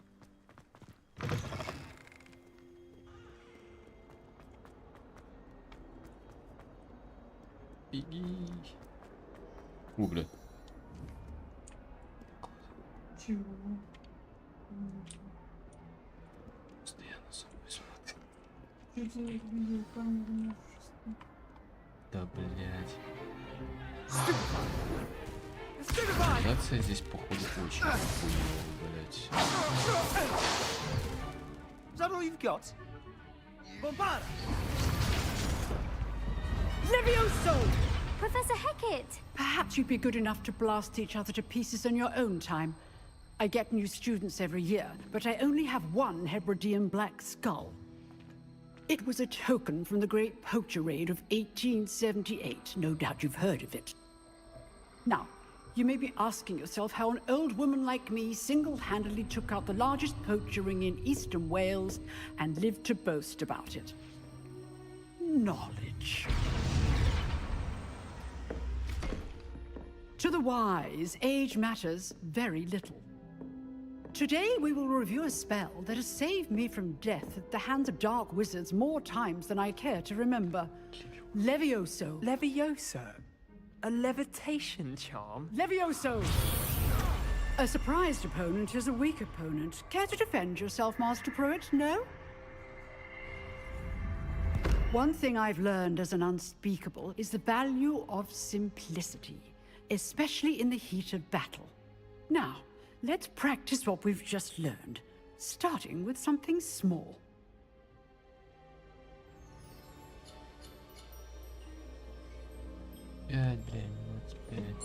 Беги. Бля. Чего? Постоянно за мной смотрит. Что за видеокамера можешь? Да, блядь. Реализация здесь, походу, очень хуёвая, блядь. Is that all you've got? Bombard! Levioso! Professor Hecat! Perhaps you'd be good enough to blast each other to pieces in your own time. I get new students every year, but I only have one Hebridean black skull. It was a token from the Great Poacher Raid of 1878. No doubt you've heard of it. Now, you may be asking yourself how an old woman like me single-handedly took out the largest poacher ring in eastern Wales and lived to boast about it. Knowledge. To the wise, age matters very little. Today we will review a spell that has saved me from death at the hands of dark wizards more times than I care to remember. Levioso. Levioso? A levitation charm? Levioso! A surprised opponent is a weak opponent. Care to defend yourself, Master Pruitt? No? One thing I've learned as an unspeakable is the value of simplicity, especially in the heat of battle. Now, let's practice what we've just learned, starting with something small. Пять, блин, 25.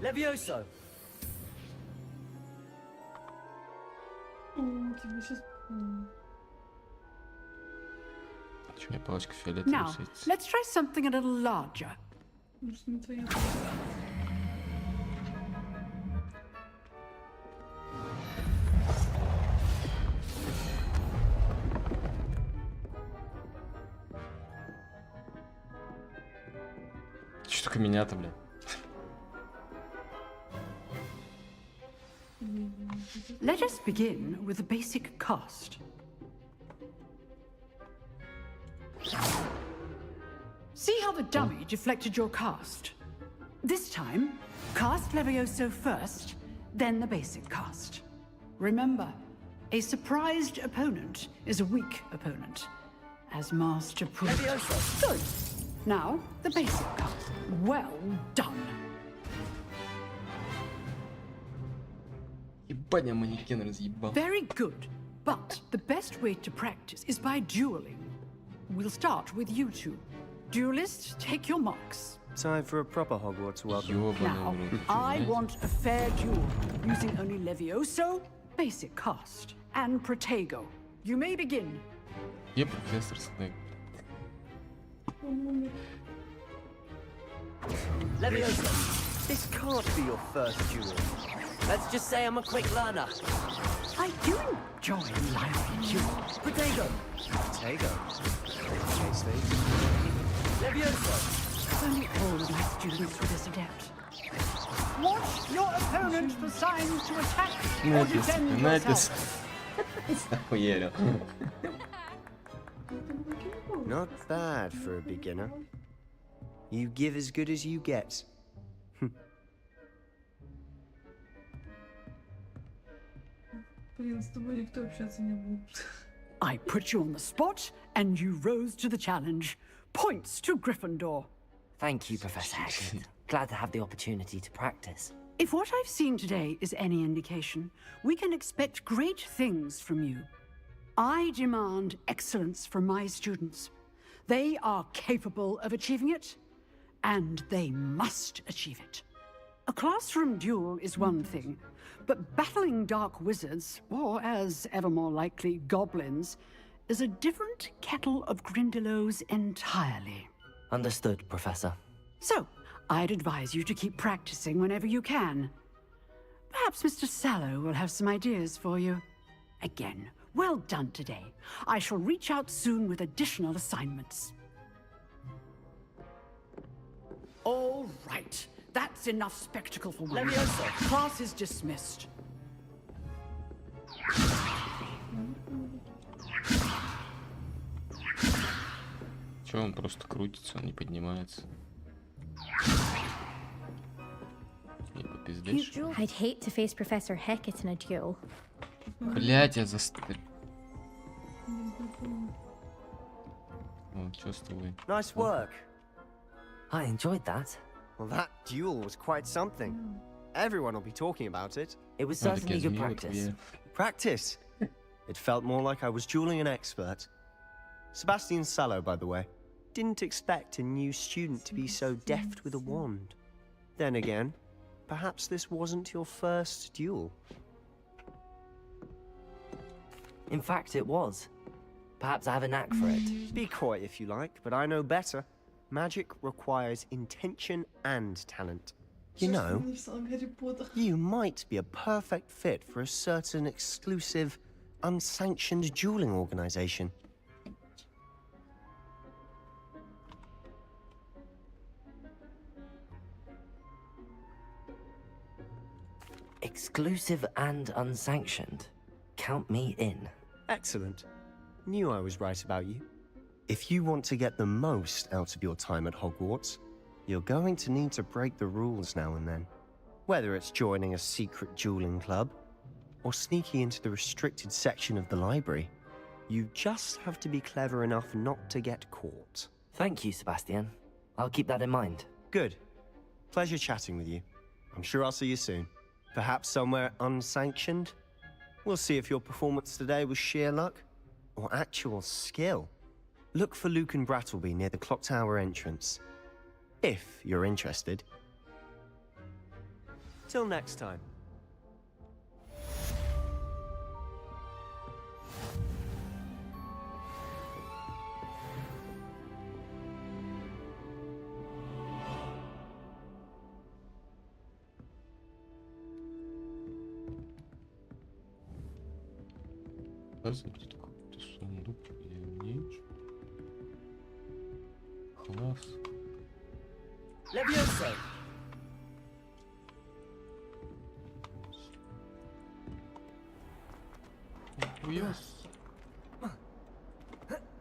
Levioso! О, тебе сейчас... Почему у меня палочка фиолетовая Now, светится? let's try something a little larger. Может, не твоя. Что только меня-то, бля? Let us begin with the basic cast. See how the dummy deflected your cast? This time, cast Levioso first, then the basic cast. Remember, a surprised opponent is a weak opponent, as Master Pruitt. Good. Now, the basic cast. Well done. Ебать, я манекен разъебал. Very good. But the best way to practice is by dueling. We'll start with you two. Duelists, take your marks. Time for a proper Hogwarts welcome. Now, I want a fair duel, using only Levioso, basic cast, and Protego. You may begin. Я профессор Снег. Levioso, this can't be your first duel. Let's just say I'm a quick learner. I do enjoy lively duels. Protego. Protego. Okay, Steve. Levioso. Only all of my students were this adept. Watch your opponent for signs to attack or defend yourself. Охуели. Not bad for a beginner. You give as good as you get. Блин, с тобой никто общаться не будет. I put you on the spot, and you rose to the challenge. Points to Gryffindor. Thank you, Professor Hecat. Glad to have the opportunity to practice. If what I've seen today is any indication, we can expect great things from you. I demand excellence from my students. They are capable of achieving it, and they must achieve it. A classroom duel is one thing, but battling dark wizards, or as ever more likely, goblins, is a different kettle of Grindylows entirely. Understood, Professor. So, I'd advise you to keep practicing whenever you can. Perhaps Mr. Sallow will have some ideas for you. Again, well done today. I shall reach out soon with additional assignments. All right. That's enough spectacle for one. Class is dismissed. Че он просто крутится, он не поднимается? Не попиздишь? I'd hate to face Professor Hecat in a duel. Блять, я застрял. Чё с тобой? Nice work. I enjoyed that. Well, that duel was quite something. Everyone will be talking about it. It was certainly good practice. Practice? It felt more like I was dueling an expert. Sebastian Sallow, by the way. Didn't expect a new student to be so deft with a wand. Then again, perhaps this wasn't your first duel. In fact, it was. Perhaps I have a knack for it. Be coy if you like, but I know better. Magic requires intention and talent. You know, you might be a perfect fit for a certain exclusive, unsanctioned dueling organization. Exclusive and unsanctioned. Count me in. Excellent. Knew I was right about you. If you want to get the most out of your time at Hogwarts, you're going to need to break the rules now and then. Whether it's joining a secret dueling club, or sneaking into the restricted section of the library, you just have to be clever enough not to get caught. Thank you, Sebastian. I'll keep that in mind. Good. Pleasure chatting with you. I'm sure I'll see you soon. Perhaps somewhere unsanctioned? We'll see if your performance today was sheer luck, or actual skill. Look for Luke and Brattleby near the clock tower entrance. If you're interested. Till next time. Показывает какой-то сундук, где ниже. Класс. Levioso!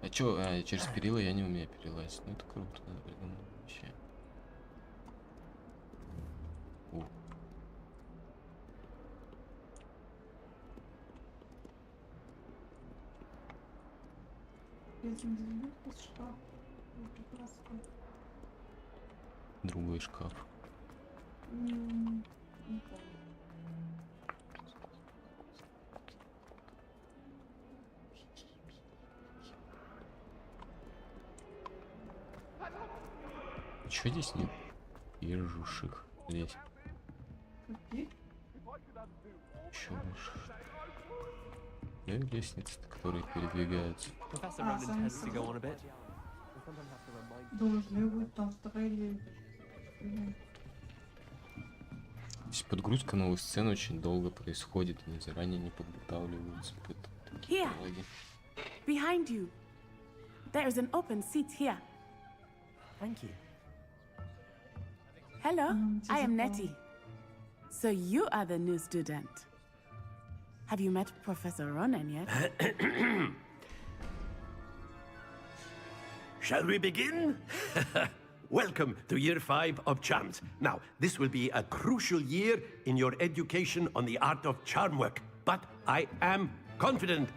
А чё, через перила я не умею перелазить. Ну это круто, да, придумал вообще. Другой шкаф. Чё здесь нет? Ежушек здесь. Еще выше. Лестницы, которые передвигаются. Должны быть там вторые. Здесь подгрузка новых сцен очень долго происходит, они заранее не подготавливаются к Here, behind you. There is an open seat here. Thank you. Hello, I am Nettie. So you are the new student. Have you met Professor Ronan yet? Shall we begin? Welcome to Year 5 of Charms. Now, this will be a crucial year in your education on the art of charm work. But I am confident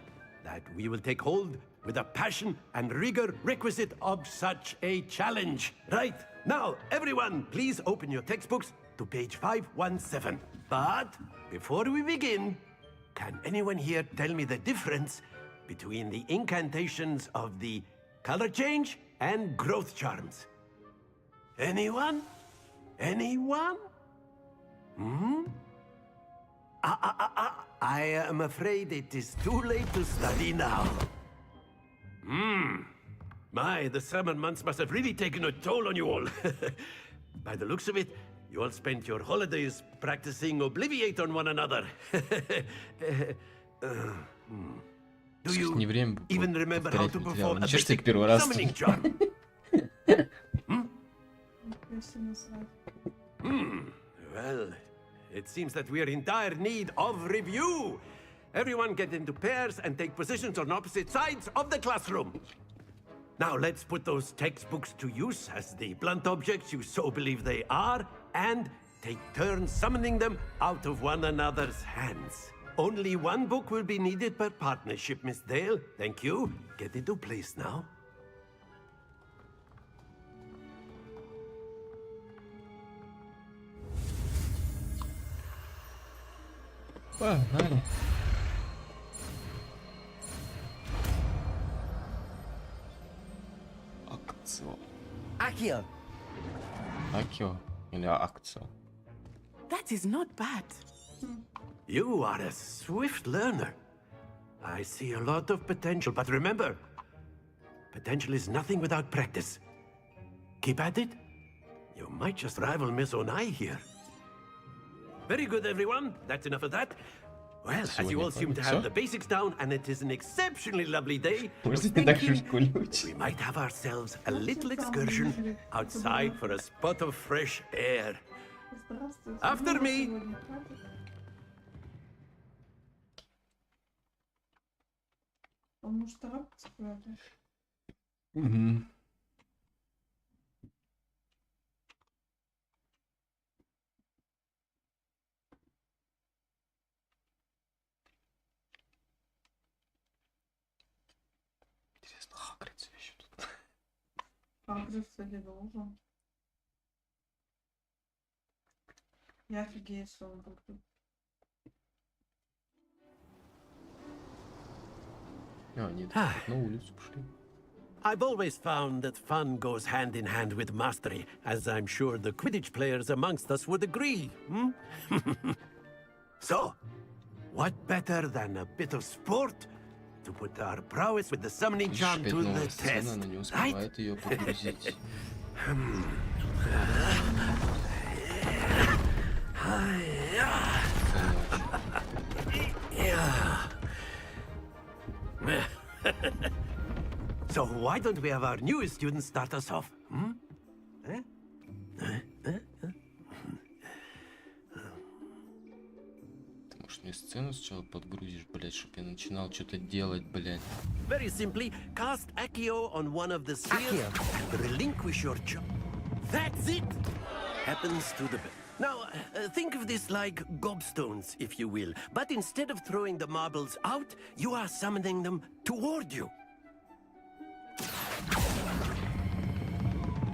that we will take hold with the passion and rigor requisite of such a challenge. Right, now, everyone, please open your textbooks to page 517. But before we begin, can anyone here tell me the difference between the incantations of the color change and growth charms? Anyone? Anyone? Hmm? I am afraid it is too late to study now. My, the summer months must have really taken a toll on you all. By the looks of it, you all spent your holidays practicing Obliviate on one another. Do you even remember how to perform a basic summoning charm? Well, it seems that we are in dire need of review. Everyone get into pairs and take positions on opposite sides of the classroom. Now let's put those textbooks to use as the blunt objects you so believe they are, and take turns summoning them out of one another's hands. Only one book will be needed per partnership, Miss Dale. Thank you. Get into place now. Погнали. Акцио. Accio! Акио или акцио? That is not bad. You are a swift learner. I see a lot of potential, but remember, potential is nothing without practice. Keep at it. You might just rival Miss Onai here. Very good, everyone. That's enough of that. Well, as you all seem to have the basics down, and it is an exceptionally lovely day, we might have ourselves a little excursion outside for a spot of fresh air. After me. Он может торопиться куда-то. Угу. Интересно, Хагрид еще тут. Хагрид, кстати, должен. Я офигею, что он был тут. На улицу пошли. I've always found that fun goes hand in hand with mastery, as I'm sure the Quidditch players amongst us would agree. So, what better than a bit of sport to put our prowess with the summoning charm to the test, Она не right? успевает ее погрузить. So why don't we have our newest student start us off? Ты, может, мне сцену сначала подгрузишь, блядь, чтоб я начинал что-то делать, блядь. Very simply, cast Accio on one of the spheres and relinquish your job. That's it! Happens to the best. Now, think of this like gobstones, if you will. But instead of throwing the marbles out, you are summoning them toward you.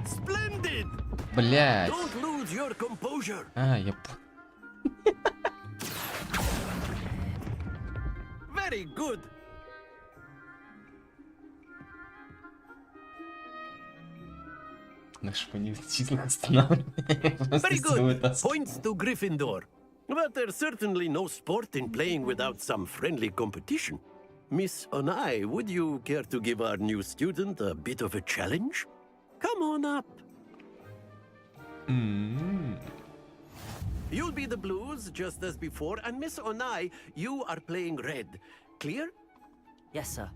Splendid! Блядь. Don't lose your composure. Я Very good. Наш по числах останавливаем. Very good. Points to Gryffindor. But there's certainly no sport in playing without some friendly competition. Miss Onai, would you care to give our new student a bit of a challenge? Come on up. You'll be the blues, just as before, and Miss Onai, you are playing red. Clear? Yes, sir.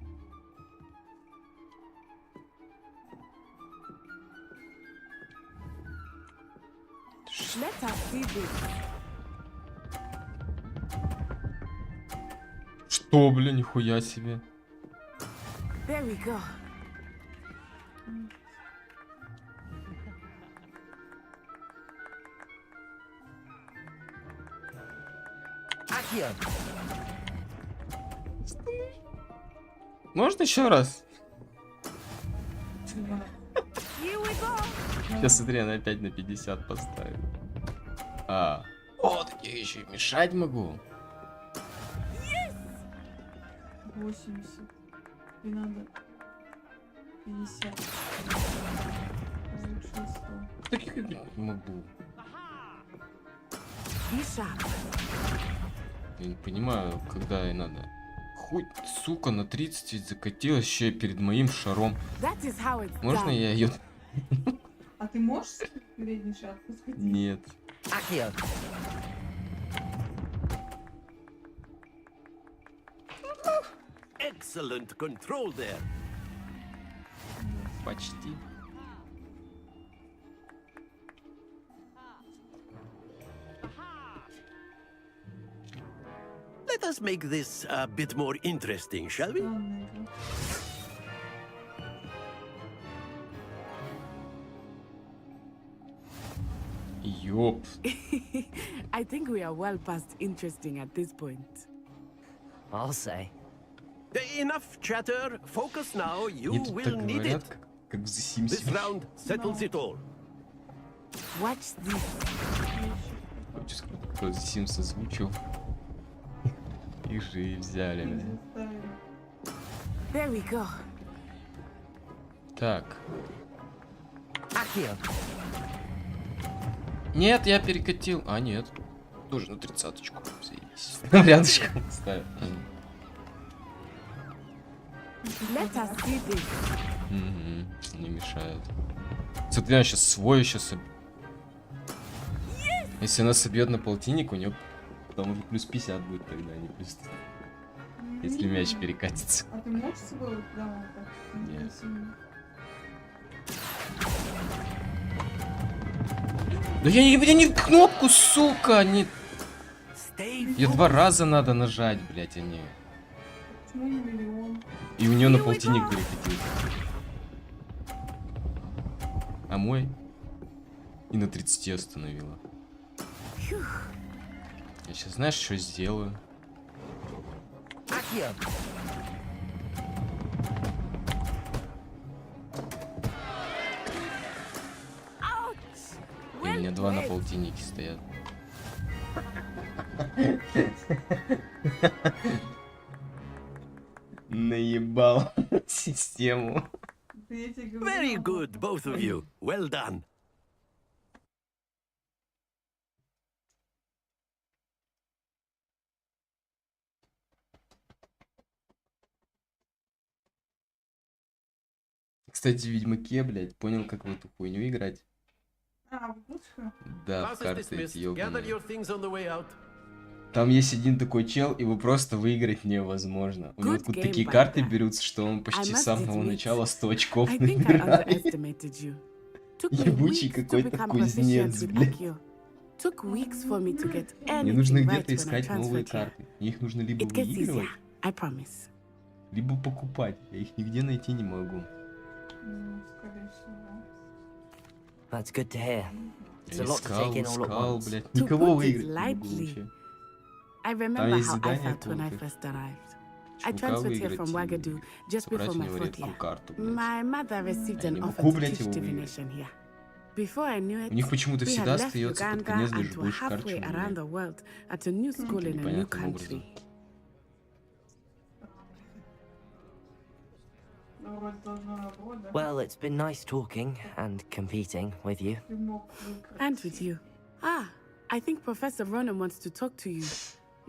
Let us see this. Что, бля, нихуя себе. There we go. Accio! Можно еще раз? Here we go. Сейчас, смотри, она опять на 50 поставит. О, так я еще и мешать могу. 80. И надо 50. Лучше 100. Так я не могу. Я не понимаю, когда ей надо. Хоть, сука, на 30 ведь закатилась еще перед моим шаром. Можно я ее... А ты можешь передний шаг пускать? Нет. Accio! Excellent control there. Почти. Let us make this a bit more interesting, shall we? Ёп. I think we are well past interesting at this point. I'll say. Enough chatter. Focus now. You Мне тут will так need говорят, it. как в The Sims. This round settles it all. Watch this. Кто The Sims озвучил. Их же и взяли, бля. There we go. Так. Accio. Нет, я перекатил. А, нет. Тоже на 30-очку. Заебись. Рядышком ставил. Let us see this. Не мешает. Смотри, она сейчас свой сейчас. Если она собьет на полтинник, у нее потом уже плюс 50 будет тогда, а не плюс 100. Если мяч перекатится. А ты можешь свой? Да, так. Нет. Да я не в кнопку, сука, не... Ее 2 раза надо нажать, блять, а не... Почему не миллион? И у нее на полтинник перекатил. А мой? И на 30 остановила. Я сейчас знаешь, что сделаю? Accio. И у меня 2 на полтиннике стоят. Наебал систему. Very good, both of you. Well done. Кстати, в Ведьмаке, блядь, понял, как в эту хуйню играть. А, в лучше? Да, в карты эти ёбаные. Gather your things on the way out. Там есть один такой чел, его просто выиграть невозможно. У него тут такие карты берутся, что он почти с самого начала 100 очков набирает. Ебучий какой-то кузнец, блядь. Мне нужно где-то искать новые карты. Мне их нужно либо выигрывать, либо покупать. Я их нигде найти не могу. That's good to hear. It's a Я lot to take in all at искал, once. блядь. Никого выиграть не могу вообще. I remember how I felt when I first arrived. I transferred here from Wagadu just before my 4th year. My mother received an offer to teach divination here. Before I knew it, У них почему-то we had всегда left остается под Uganda конец and даже were больше карт, halfway чем у around меня. the world at a new school in a new Непонятным образом. country. Well, it's been nice talking and competing with you. And with you. Ah, I think Professor Ronan wants to talk to you.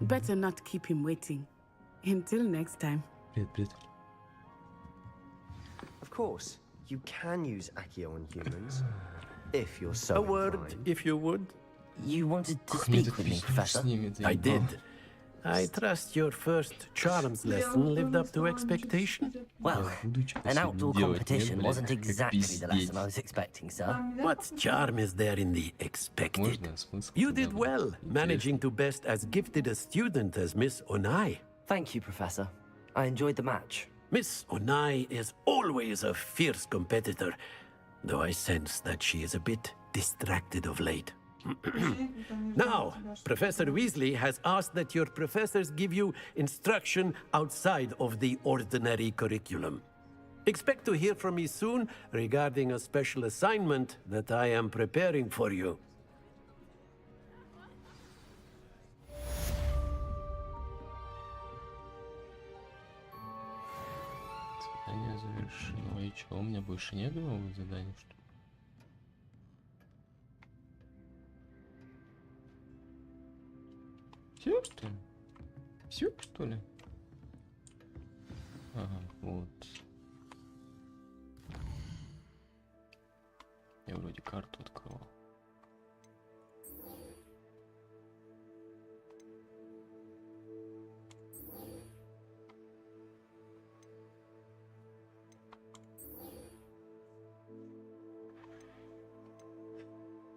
Better not keep him waiting. Until next time. Of course, you can use Accio on humans, if you're so A word, inclined. if you would. You wanted to speak with me, Professor? I did. I trust your first charms lesson lived up to expectation. Well, an outdoor competition wasn't exactly the lesson I was expecting, sir. What charm is there in the expected? You did well, managing to best as gifted a student as Miss Onai. Thank you, Professor. I enjoyed the match. Miss Onai is always a fierce competitor, though I sense that she is a bit distracted of late. Now, Professor Weasley has asked that your professors give you instruction outside of the ordinary curriculum. Expect to hear from me soon regarding a special assignment that I am preparing for you. Задание завершено. И чё, у меня больше нет новых заданий, что ли? Все, что ли? Все, что ли? Ага, вот. Я вроде карту открывал.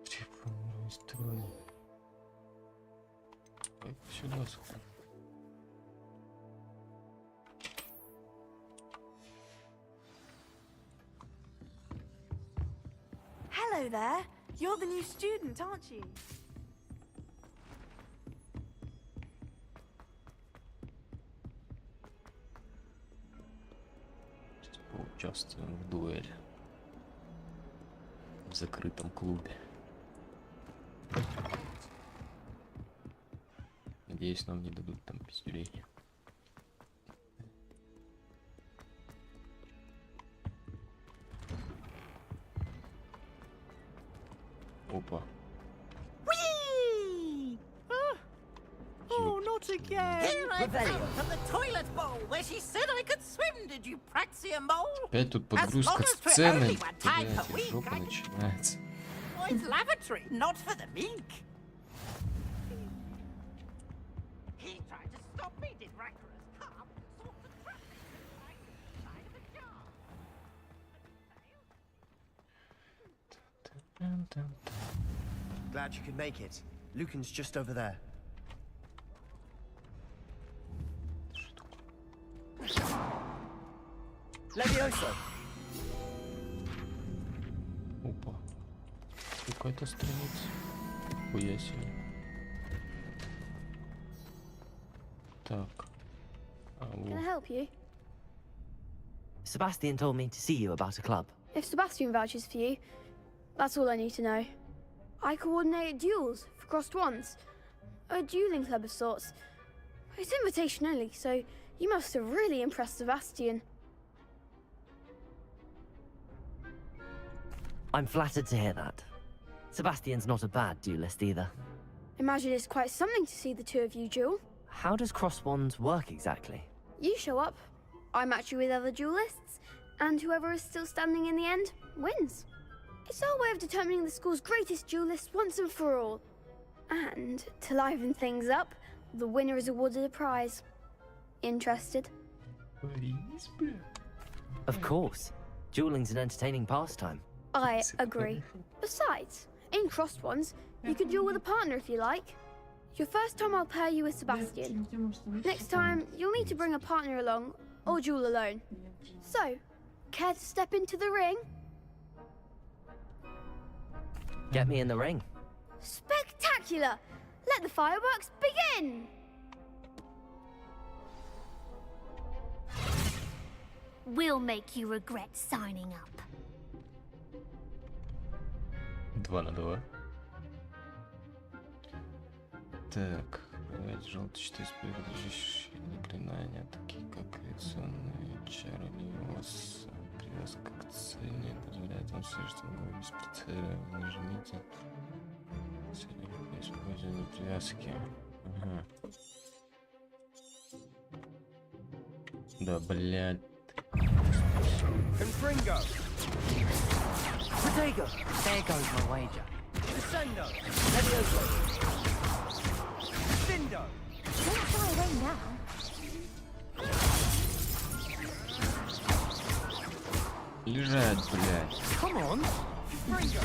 Цифровой строй. Сюда сходу. Hello there. You're the new student, aren't you? Поучаствуем в дуэли в закрытом клубе. Надеюсь, нам не дадут там пиздюлей. Опа. Whee! Oh, not again! Here I come from the toilet bowl where she said I could swim. Did you praxia mole? Опять тут подгрузка сцены. Блядь, жопа начинается. Oh, it's lavatory, not for the meek. He tried to stop me, did Rancorous come? Sought to trap me inside of a jar. Glad you could make it. Lucan's just over there. Levioso! Опа. Какая-то страница. Хуя себе. Так. Can I help you? Sebastian told me to see you about a club. If Sebastian vouches for you, that's all I need to know. I coordinate duels for crossed wands. A dueling club of sorts. It's invitation only, so you must have really impressed Sebastian. I'm flattered to hear that. Sebastian's not a bad duelist either. Imagine it's quite something to see the two of you duel. How does cross wands work exactly? You show up, I match you with other duelists, and whoever is still standing in the end wins. It's our way of determining the school's greatest duelist once and for all. And to liven things up, the winner is awarded a prize. Interested? Of course. Dueling's an entertaining pastime. I agree. Besides, in crossed ones, you can duel with a partner if you like. Your first time I'll pair you with Sebastian. Next time, you'll need to bring a partner along, or duel alone. So, care to step into the ring? Get me in the ring. Spectacular! Let the fireworks begin! We'll make you regret signing up. 2 на 2. Так, проверять желточные использующие заклинания, такие как авиационные чары Левиоса. Привязка к цели позволяет вам слышать его без прицеля. Нажмите. Цель использования привязки. Ага. Да, блядь. Confringo! Protego! There goes my wager. Descendo! Levioso! Findo! Don't fly away now. Лежать, блядь. Come on! Confringo!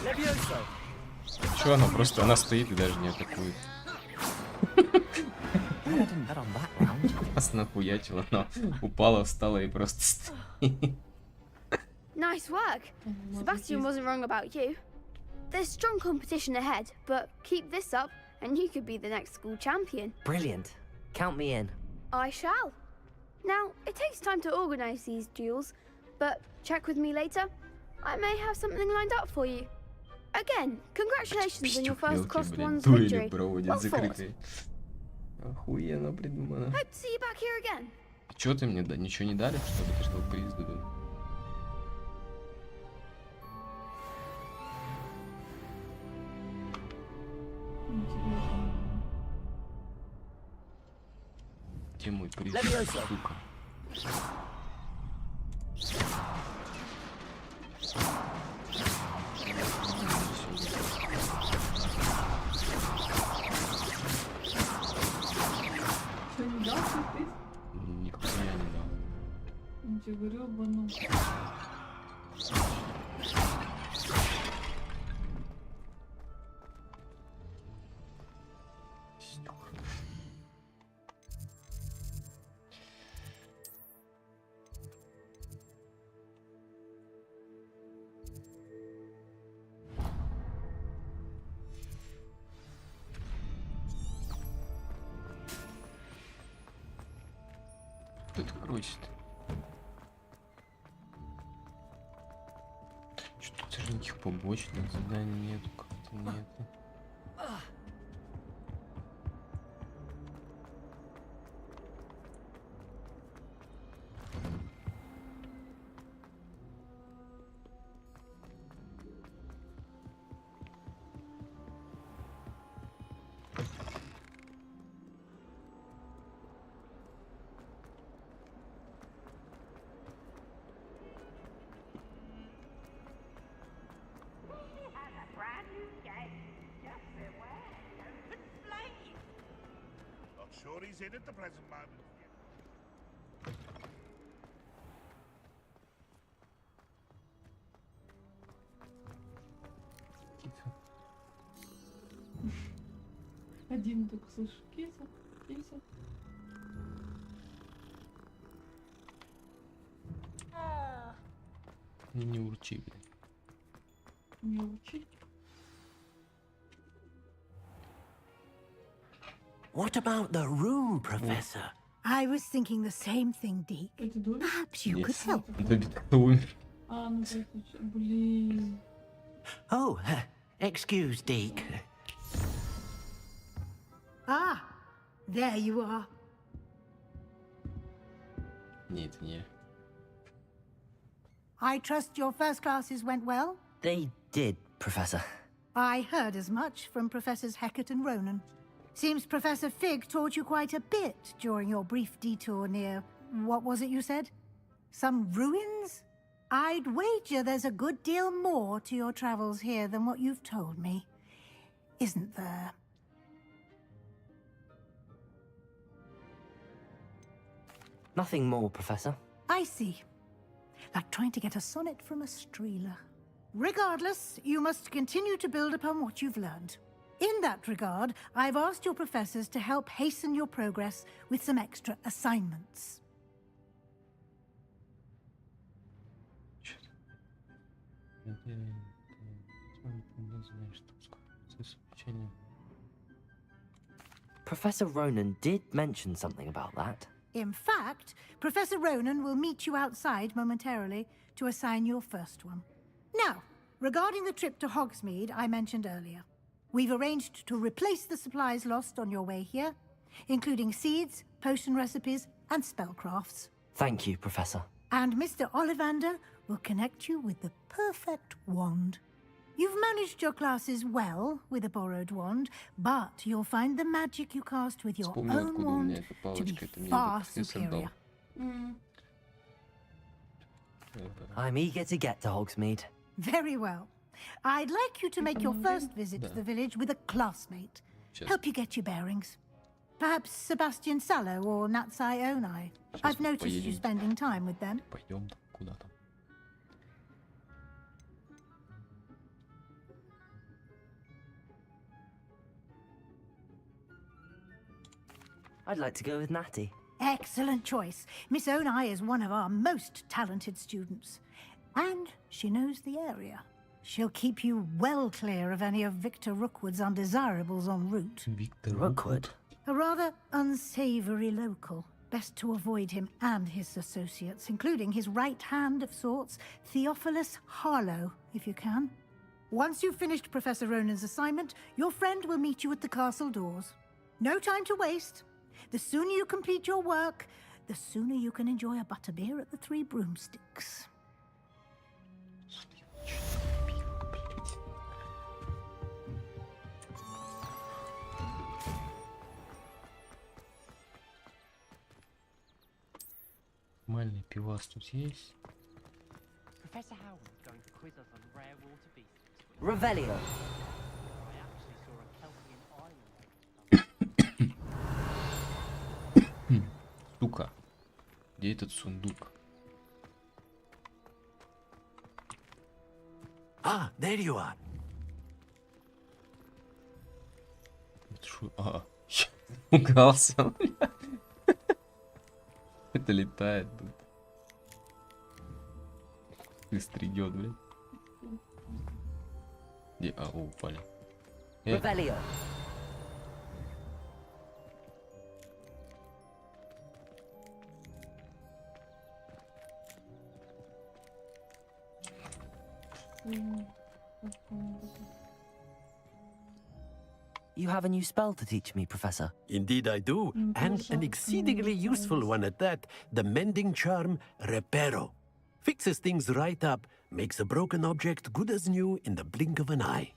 Levioso! Чё она просто, она стоит и даже не атакует. Нас нахуячила, но упала, встала и просто стоит. Nice work. Sebastian wasn't wrong about you. There's strong competition ahead, but keep this up and you could be the next school champion. Brilliant. Count me in. I shall. Now, it takes time to organize these duels, but check with me later. I may have something lined up for you. Again, congratulations on your first crossed ones victory. Well fought. Охуенно придумано. Hope to see you back here again. Чё ты мне, да, ничего не дали, что ли? Ты что, приз дадут? Где мой приз, сука? Что, не дал сюрприз? Нихуя не дал. Он тебе говорил, обманул. Что это хочет? Что-то даже никаких побочных заданий нету, как-то нету. Sure he's in at the present moment. Один только слышишь. Киса, киса. Не урчи, блин. Не урчи. What about the room, Professor? I was thinking the same thing, Deke. Perhaps you could help. А, ну точно. Блин. Oh, excuse, Deke. Ah, there you are. Не, это не я. I trust your first classes went well? They did, Professor. I heard as much from Professors Hecat and Ronan. Seems Professor Fig taught you quite a bit during your brief detour near... what was it you said? Some ruins? I'd wager there's a good deal more to your travels here than what you've told me. Isn't there? Nothing more, Professor. I see. Like trying to get a sonnet from a streeler. Regardless, you must continue to build upon what you've learned. In that regard, I've asked your professors to help hasten your progress with some extra assignments. Professor Ronan did mention something about that. In fact, Professor Ronan will meet you outside momentarily to assign your first one. Now, regarding the trip to Hogsmeade I mentioned earlier, we've arranged to replace the supplies lost on your way here, including seeds, potion recipes, and spellcrafts. Thank you, Professor. And Mr. Ollivander will connect you with the perfect wand. You've managed your classes well with a borrowed wand, but you'll find the magic you cast with your own wand to be far superior. I'm eager to get to Hogsmeade. Very well. I'd like you to make your first visit to the village with a classmate. Help you get your bearings. Perhaps Sebastian Sallow or Natsai Onai. I've noticed you spending time with them. I'd like to go with Natty. Excellent choice. Miss Onai is one of our most talented students. And she knows the area. She'll keep you well clear of any of Victor Rookwood's undesirables en route. Victor Rookwood? A rather unsavory local. Best to avoid him and his associates, including his right hand of sorts, Theophilus Harlow, if you can. Once you've finished Professor Ronan's assignment, your friend will meet you at the castle doors. No time to waste. The sooner you complete your work, the sooner you can enjoy a butterbeer at the Three Broomsticks. Нормальный пивас тут есть. Professor Howard's going to quiz us on rare water beasts. Revelio. I actually saw a Kelpian island. Сука. Где этот сундук? Ah, there you are. Пугался. Это летает, блин. Быстро идет, блин. Где? А, упали. Revelio. You have a new spell to teach me, Professor. Indeed I do, and an exceedingly useful one at that. The mending charm, Reparo. Fixes things right up, makes a broken object good as new in the blink of an eye.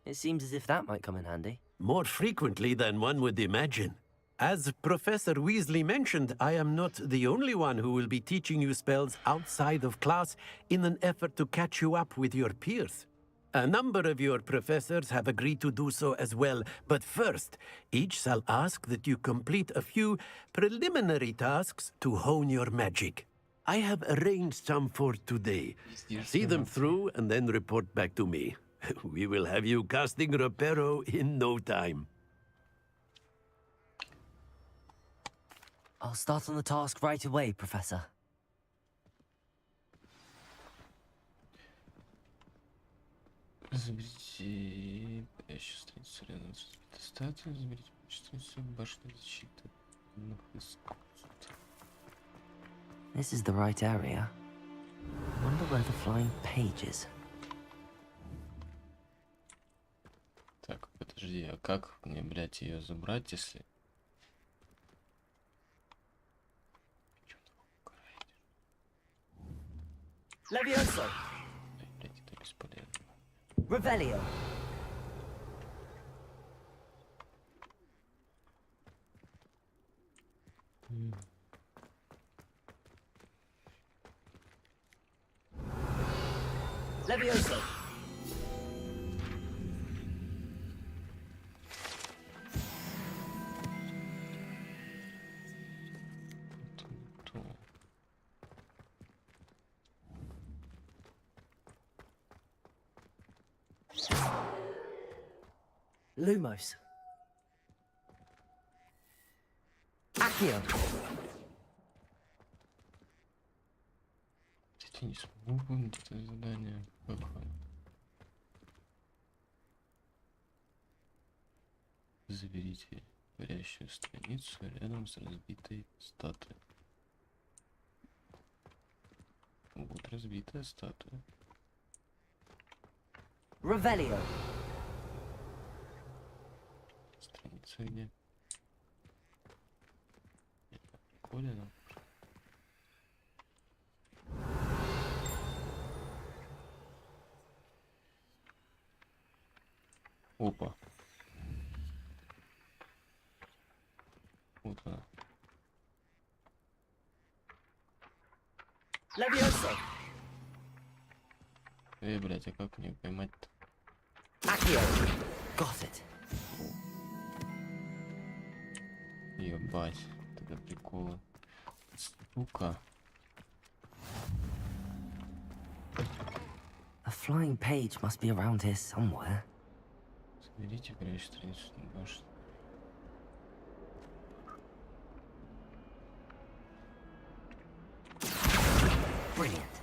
It seems as if that might come in handy. More frequently than one would imagine. As Professor Weasley mentioned, I am not the only one who will be teaching you spells outside of class in an effort to catch you up with your peers. A number of your professors have agreed to do so as well, but first, each shall ask that you complete a few preliminary tasks to hone your magic. I have arranged some for today. See them through and then report back to me. We will have you casting Reparo in no time. I'll start on the task right away, Professor. Заберите прячь страницу рядом с статуей, заберите страницу башни защиты. This is the right area. Wonder where the flying page is. Так, подожди, а как мне, блядь, ее забрать, если... Levioso! Ай, блядь, это бесполезно. Revelio! Levioso! Lumos. Accio. Я не смогу выполнить это задание. Какое? Заберите горящую страницу рядом с разбитой статуей. Вот разбитая статуя. Revelio. Страница где? Прикольно. Опа. Вот она. Levioso. Блять, а как мне поймать-то? Accio. Got it. Ебать, это приколы. Сука. A flying page must be around here somewhere. Соберите горящую страницу на башне. Brilliant.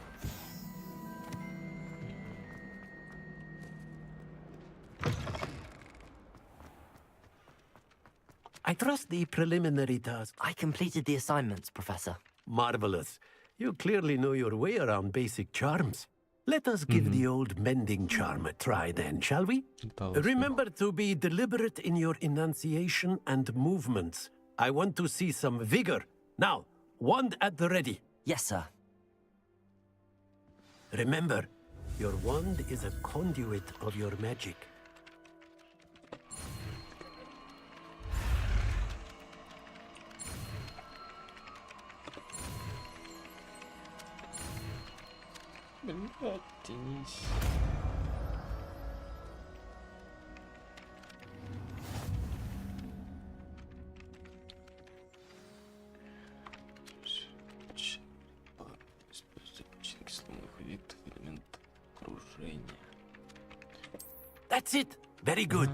I trust the preliminary task. I completed the assignments, Professor. Marvelous. You clearly know your way around basic charms. Let us give the old mending charm a try then, shall we? Remember to be deliberate in your enunciation and movements. I want to see some vigor. Now, wand at the ready. Yes, sir. Remember, your wand is a conduit of your magic. Блядь, тянись. Используйте получении сломанных объектов элементов окружения. That's it. Very good.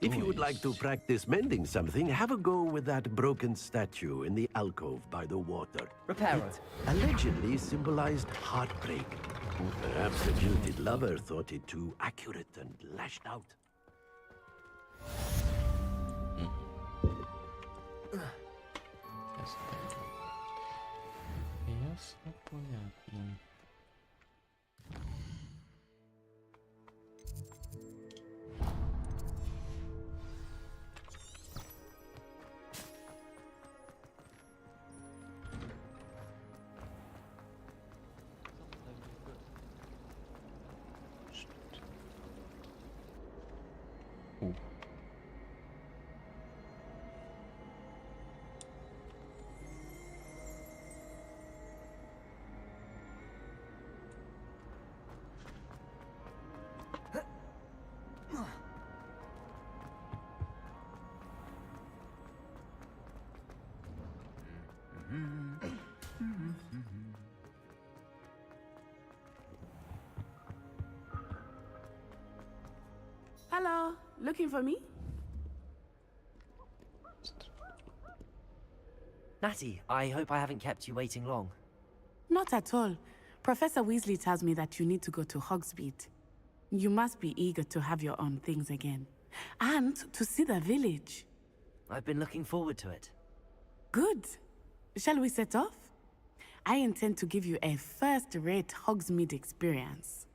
If you would like to practice mending something, have a go with that broken statue in the alcove by the water. Reparo. It allegedly symbolized heartbreak. Perhaps the jilted lover thought it too accurate and lashed out. Ясно, понятно. Hello, looking for me? Natty, I hope I haven't kept you waiting long. Not at all. Professor Weasley tells me that you need to go to Hogsmeade. You must be eager to have your own things again. And to see the village. I've been looking forward to it. Good. Shall we set off? I intend to give you a first-rate Hogsmeade experience.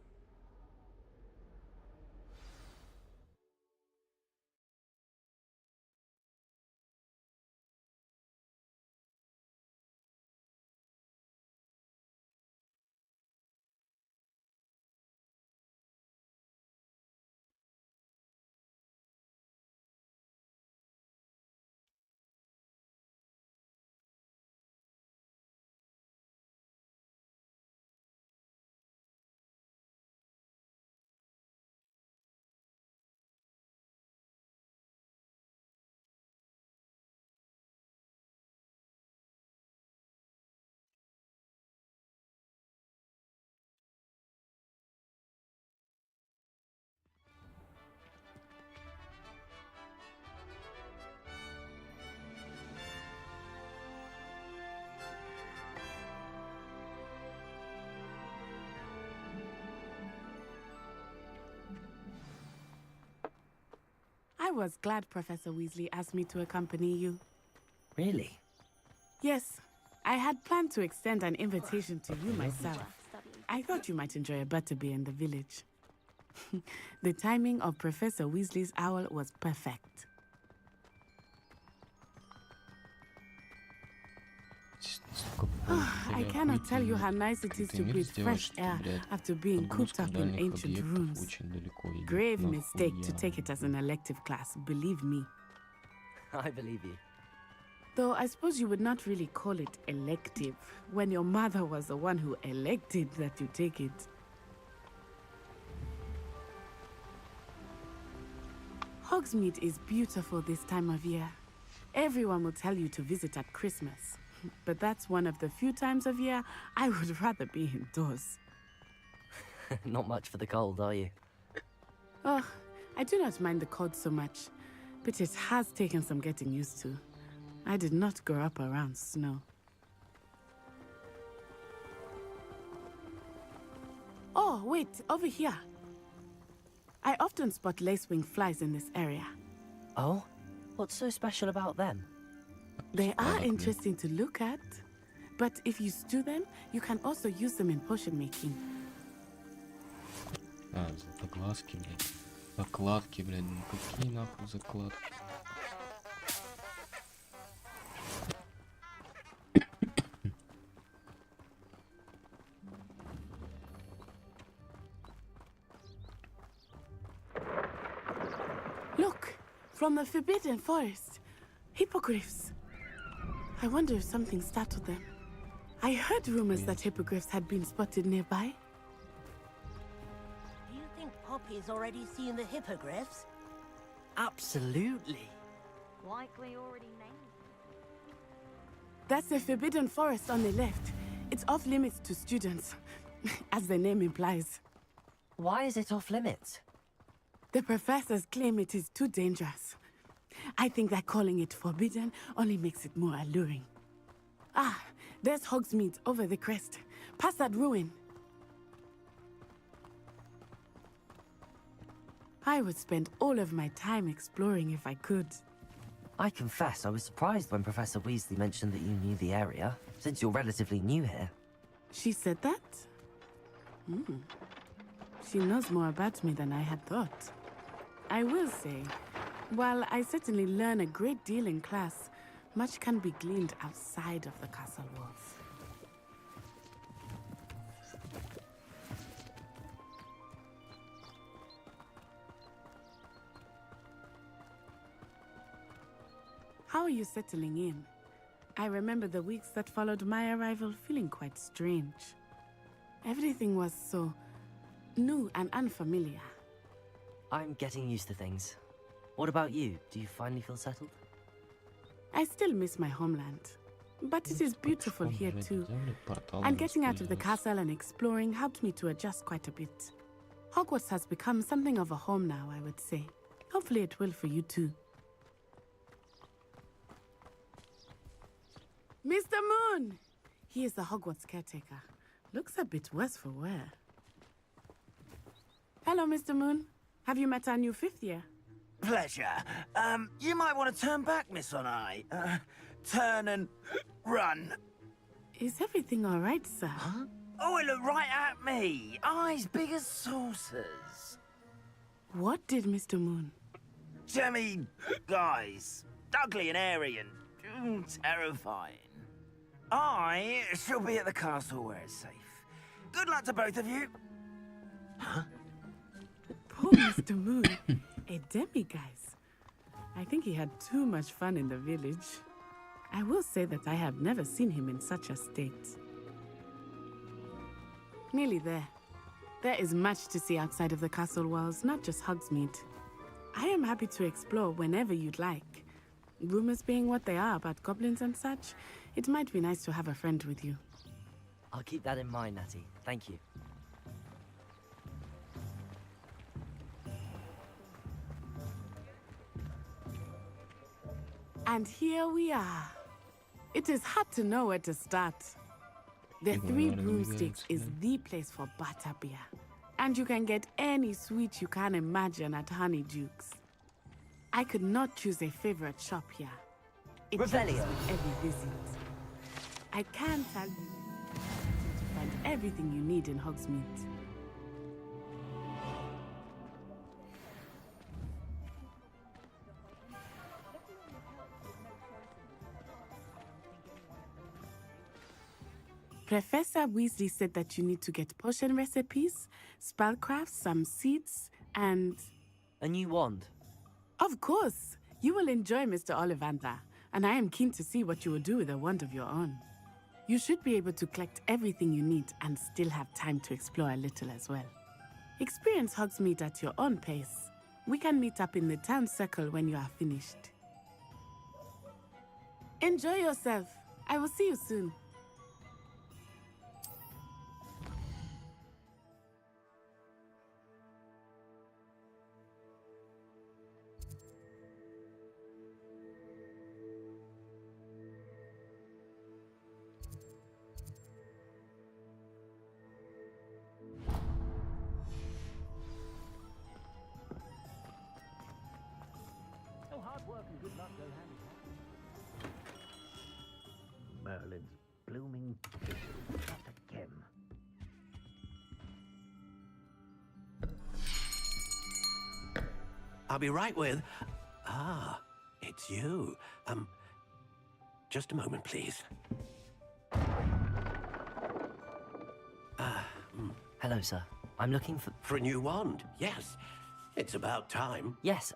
I was glad Professor Weasley asked me to accompany you. Really? Yes, I had planned to extend an invitation to you myself. I thought you might enjoy a butterbeer in the village. The timing of Professor Weasley's owl was perfect. I cannot tell you how nice it is to breathe fresh air after being cooped up in ancient rooms. Grave mistake to take it as an elective class, believe me. I believe you. Though I suppose you would not really call it elective when your mother was the one who elected that you take it. Hogsmeade is beautiful this time of year. Everyone will tell you to visit at Christmas. But that's one of the few times of year I would rather be indoors. Not much for the cold, are you? Oh, I do not mind the cold so much, but it has taken some getting used to. I did not grow up around snow. Oh, wait, over here. I often spot lacewing flies in this area. Oh? What's so special about them? They are interesting to look at, but if you stew them, you can also use them in potion making. А, закладки, блядь. Закладки, блядь. Ну какие нахуй закладки? Look, from the Forbidden Forest, hippogriffs. I wonder if something startled them. I heard rumors that hippogriffs had been spotted nearby. Do you think Poppy's already seen the hippogriffs? Absolutely. Likely already named. That's the Forbidden Forest on the left. It's off limits to students, as the name implies. Why is it off limits? The professors claim it is too dangerous. I think that calling it forbidden only makes it more alluring. Ah, there's Hogsmeade over the crest. Past that ruin. I would spend all of my time exploring if I could. I confess I was surprised when Professor Weasley mentioned that you knew the area, since you're relatively new here. She said that? She knows more about me than I had thought. I will say, while I certainly learn a great deal in class, much can be gleaned outside of the castle walls. How are you settling in? I remember the weeks that followed my arrival feeling quite strange. Everything was so new and unfamiliar. I'm getting used to things. What about you? Do you finally feel settled? I still miss my homeland, but it is beautiful here too. And getting out of the castle and exploring helped me to adjust quite a bit. Hogwarts has become something of a home now, I would say. Hopefully it will for you too. Mr. Moon! He is the Hogwarts caretaker. Looks a bit worse for wear. Hello, Mr. Moon. Have you met our new 5th year? Pleasure. You might want to turn back, Miss Onai. Turn and run. Is everything all right, sir? Huh? Oh, it looked right at me. Eyes big as saucers. What did Mr. Moon? Jemmy, guys. Ugly and airy and terrifying. I shall be at the castle where it's safe. Good luck to both of you. Huh? Poor Mr. Moon. A demi-guise. I think he had too much fun in the village. I will say that I have never seen him in such a state. Nearly there. There is much to see outside of the castle walls, not just Hogsmeade. I am happy to explore whenever you'd like. Rumors being what they are about goblins and such, it might be nice to have a friend with you. I'll keep that in mind, Natty. Thank you. And here we are. It is hard to know where to start. The Three Broomsticks is the place for butterbeer. And you can get any sweet you can imagine at Honeydukes. I could not choose a favorite shop here. It changes with every visit. I can tell you to find everything you need in Hogsmeade. Professor Weasley said that you need to get potion recipes, spellcrafts, some seeds, and... a new wand. Of course! You will enjoy Mr. Ollivander, and I am keen to see what you will do with a wand of your own. You should be able to collect everything you need and still have time to explore a little as well. Experience Hogsmeade at your own pace. We can meet up in the town circle when you are finished. Enjoy yourself. I will see you soon. Merlin's blooming vision, not again. I'll be right with... Ah, it's you. Just a moment, please. Hello, sir. I'm looking for... For a new wand, yes. It's about time. Yes,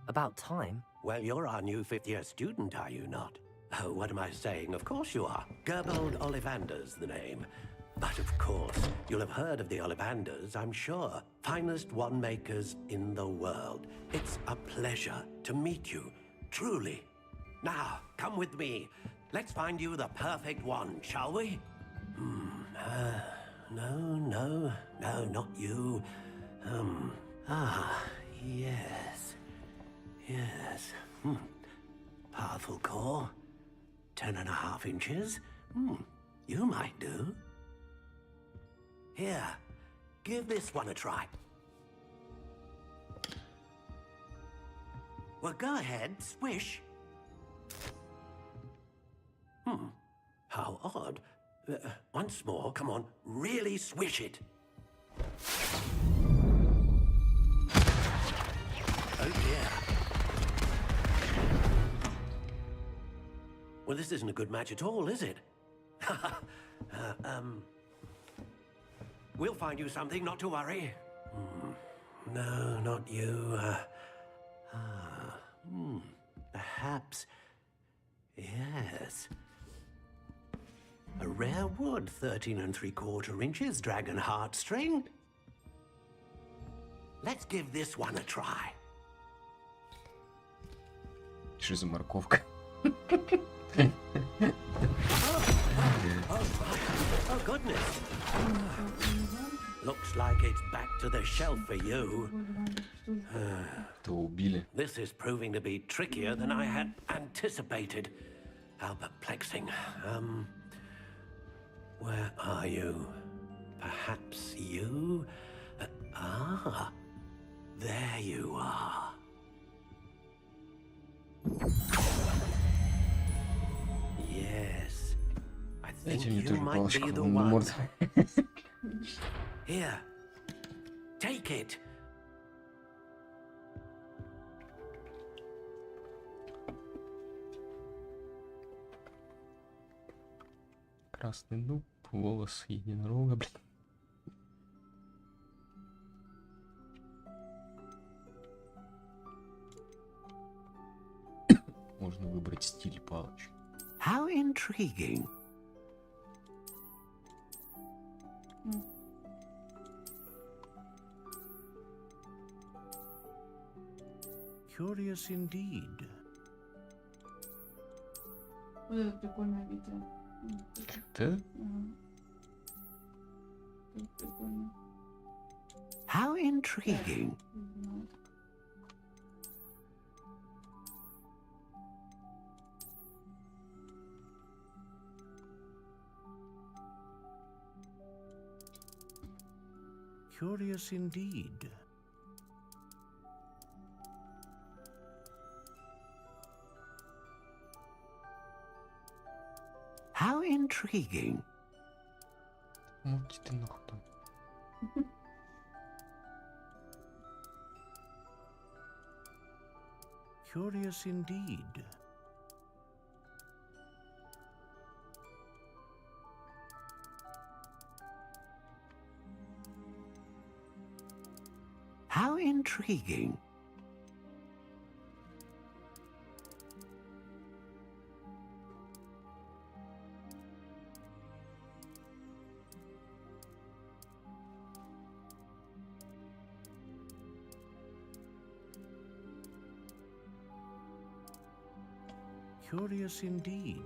about time? Well, you're our new 5th year student, are you not? Oh, what am I saying? Of course you are. Gerbold Ollivander's the name. But of course, you'll have heard of the Ollivanders, I'm sure. Finest wand makers in the world. It's a pleasure to meet you, truly. Now, come with me. Let's find you the perfect wand, shall we? No, not you. Yes. Powerful core. 10.5 inches. You might do. Here, give this one a try. Well, go ahead, swish. How odd. Once more, come on, really swish it. Oh dear. Well, this isn't a good match at all, is it? We'll find you something, not to worry. No, not you. Perhaps. Yes. A rare wood, 13 3/4 inches, dragon heartstring. Let's give this one a try. Что за морковка? Oh goodness. Looks like it's back to the shelf for you. This is proving to be trickier than I had anticipated. How perplexing. Where are you? Perhaps you? There you are. Yes. I think you might be the one. Here. Take it. Красный дуб, волосы единорога, блин. Можно выбрать стиль палочки. How intriguing. Curious indeed. Вот это прикольное видео. Да? Прикольно. How intriguing. Curious indeed. How intriguing. Мути ты нахуй там. Curious indeed. How intriguing. Curious indeed.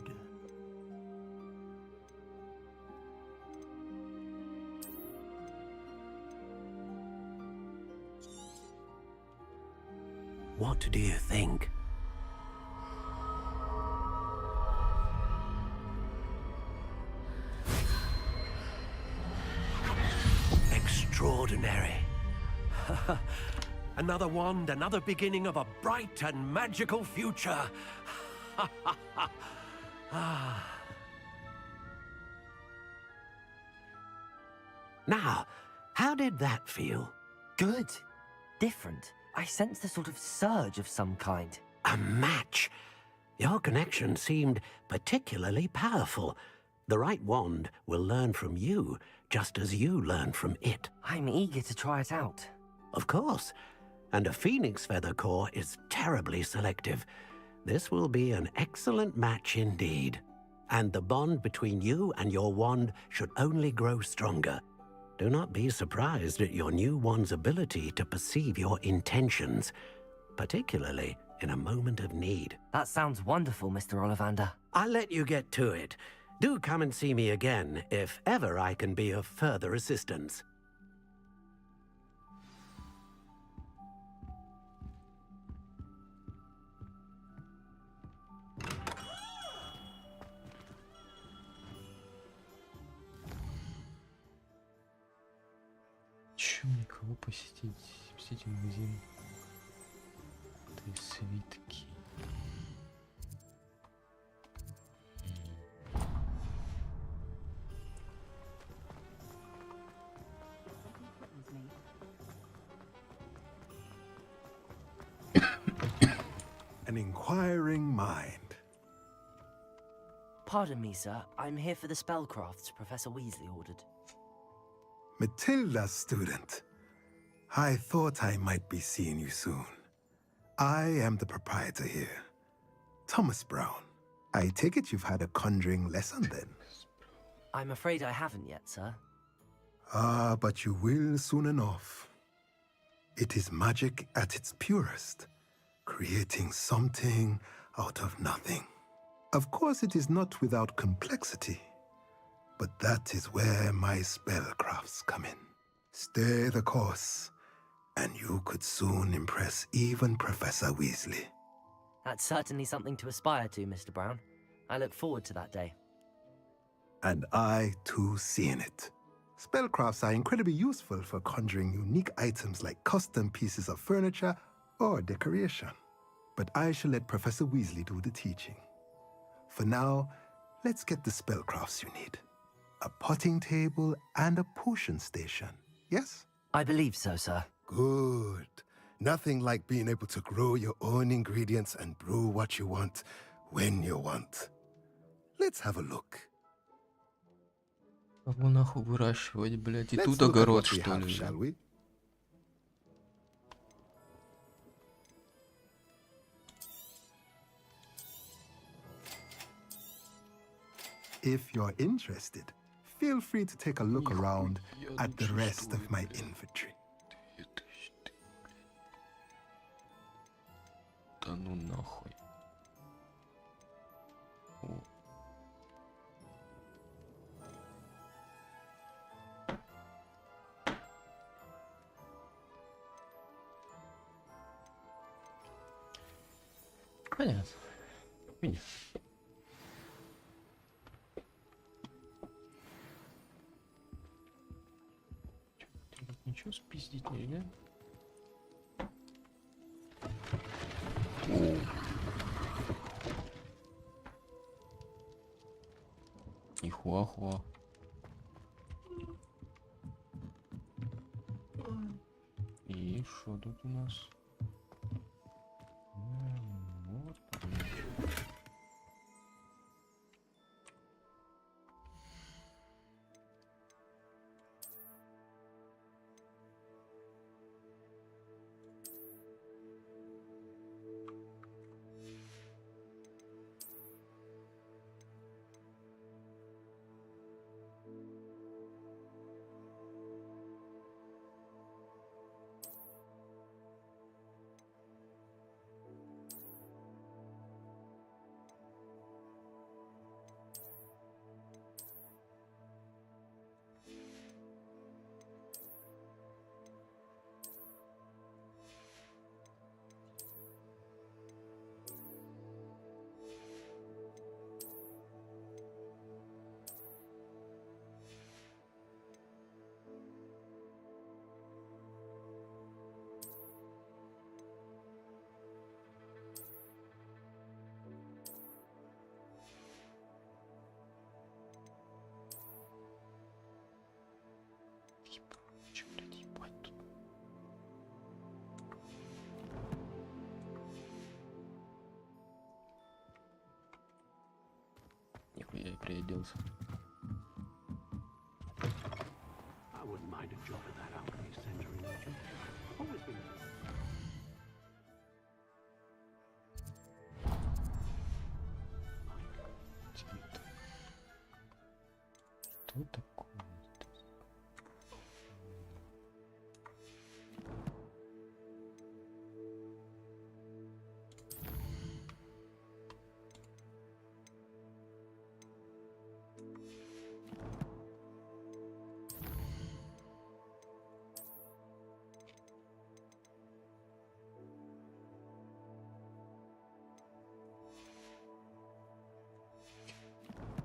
What do you think? Extraordinary. Another wand, another beginning of a bright and magical future. Now, how did that feel? Good. Different. I sensed a sort of surge of some kind. A match. Your connection seemed particularly powerful. The right wand will learn from you, just as you learn from it. I'm eager to try it out. Of course. And a phoenix feather core is terribly selective. This will be an excellent match indeed. And the bond between you and your wand should only grow stronger. Do not be surprised at your new wand's ability to perceive your intentions, particularly in a moment of need. That sounds wonderful, Mr. Ollivander. I'll let you get to it. Do come and see me again if ever I can be of further assistance. Чё мне кого посетить? Посетить магазин. Ты свитки. An inquiring mind. Pardon me, sir. I'm here for the spellcrafts Professor Weasley ordered. Matilda's student. I thought I might be seeing you soon. I am the proprietor here, Thomas Brown. I take it you've had a conjuring lesson then? I'm afraid I haven't yet, sir. Ah, but you will soon enough. It is magic at its purest, creating something out of nothing. Of course, it is not without complexity, but that is where my spellcrafts come in. Stay the course, and you could soon impress even Professor Weasley. That's certainly something to aspire to, Mr. Brown. I look forward to that day. And I, too, see in it. Spellcrafts are incredibly useful for conjuring unique items like custom pieces of furniture or decoration. But I shall let Professor Weasley do the teaching. For now, let's get the spellcrafts you need. A potting table and a potion station, yes? I believe so, sir. Good. Nothing like being able to grow your own ingredients and brew what you want when you want. Let's have a look. Кого нахуй выращивать, блядь? И Let's тут look at огород, what we что have, ли? shall we? If you're interested, feel free to take a look around at the rest of my inventory. Да ну нахуй. О. Понятно. Понятно. Ничего спиздить нельзя. И хуа-хуа. И что тут у нас? Вот. Нихуя я приоделся. I wouldn't mind a job at that outreach center in Richman. Always been. Что такое?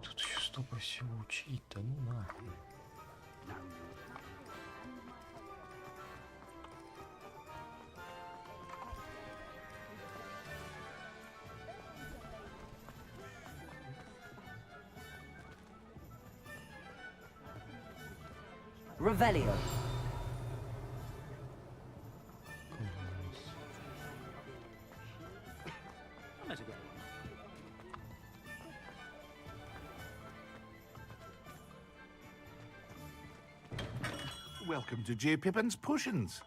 Тут еще столько всего учить, да ну нахуй. Revelio. Welcome to J. Pippin's Potions.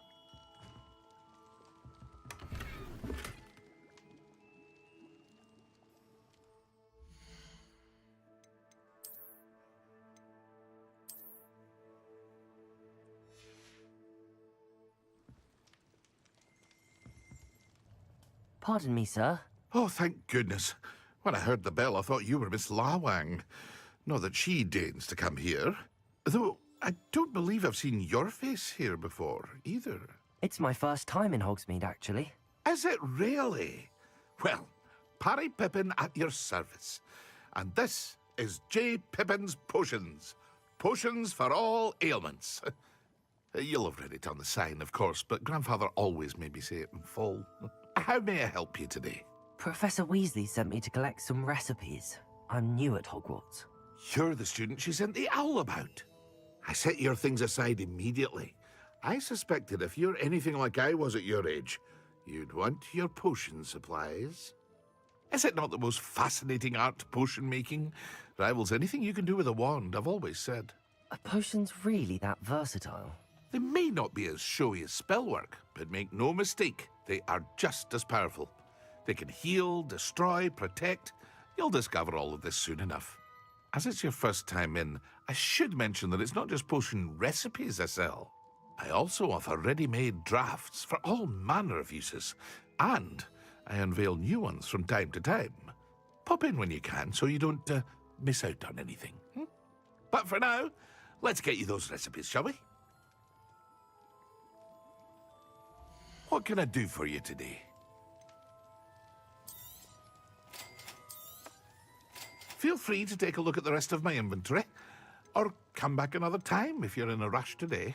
Pardon me, sir. Oh, thank goodness. When I heard the bell, I thought you were Miss Lawang. Not that she deigns to come here. Though, I don't believe I've seen your face here before, either. It's my first time in Hogsmeade, actually. Is it really? Well, Parry Pippin at your service. And this is J. Pippin's Potions. Potions for all ailments. You'll have read it on the sign, of course, but Grandfather always made me say it in full. How may I help you today? Professor Weasley sent me to collect some recipes. I'm new at Hogwarts. You're the student she sent the owl about. I set your things aside immediately. I suspected if you're anything like I was at your age, you'd want your potion supplies. Is it not the most fascinating art, potion making? Rivals anything you can do with a wand, I've always said. Are potions really that versatile? They may not be as showy as spellwork, but make no mistake, they are just as powerful. They can heal, destroy, protect. You'll discover all of this soon enough. As it's your first time in, I should mention that it's not just potion recipes I sell. I also offer ready-made drafts for all manner of uses, and I unveil new ones from time to time. Pop in when you can so you don't miss out on anything. But for now, let's get you those recipes, shall we? What can I do for you today? Feel free to take a look at the rest of my inventory, or come back another time if you're in a rush today.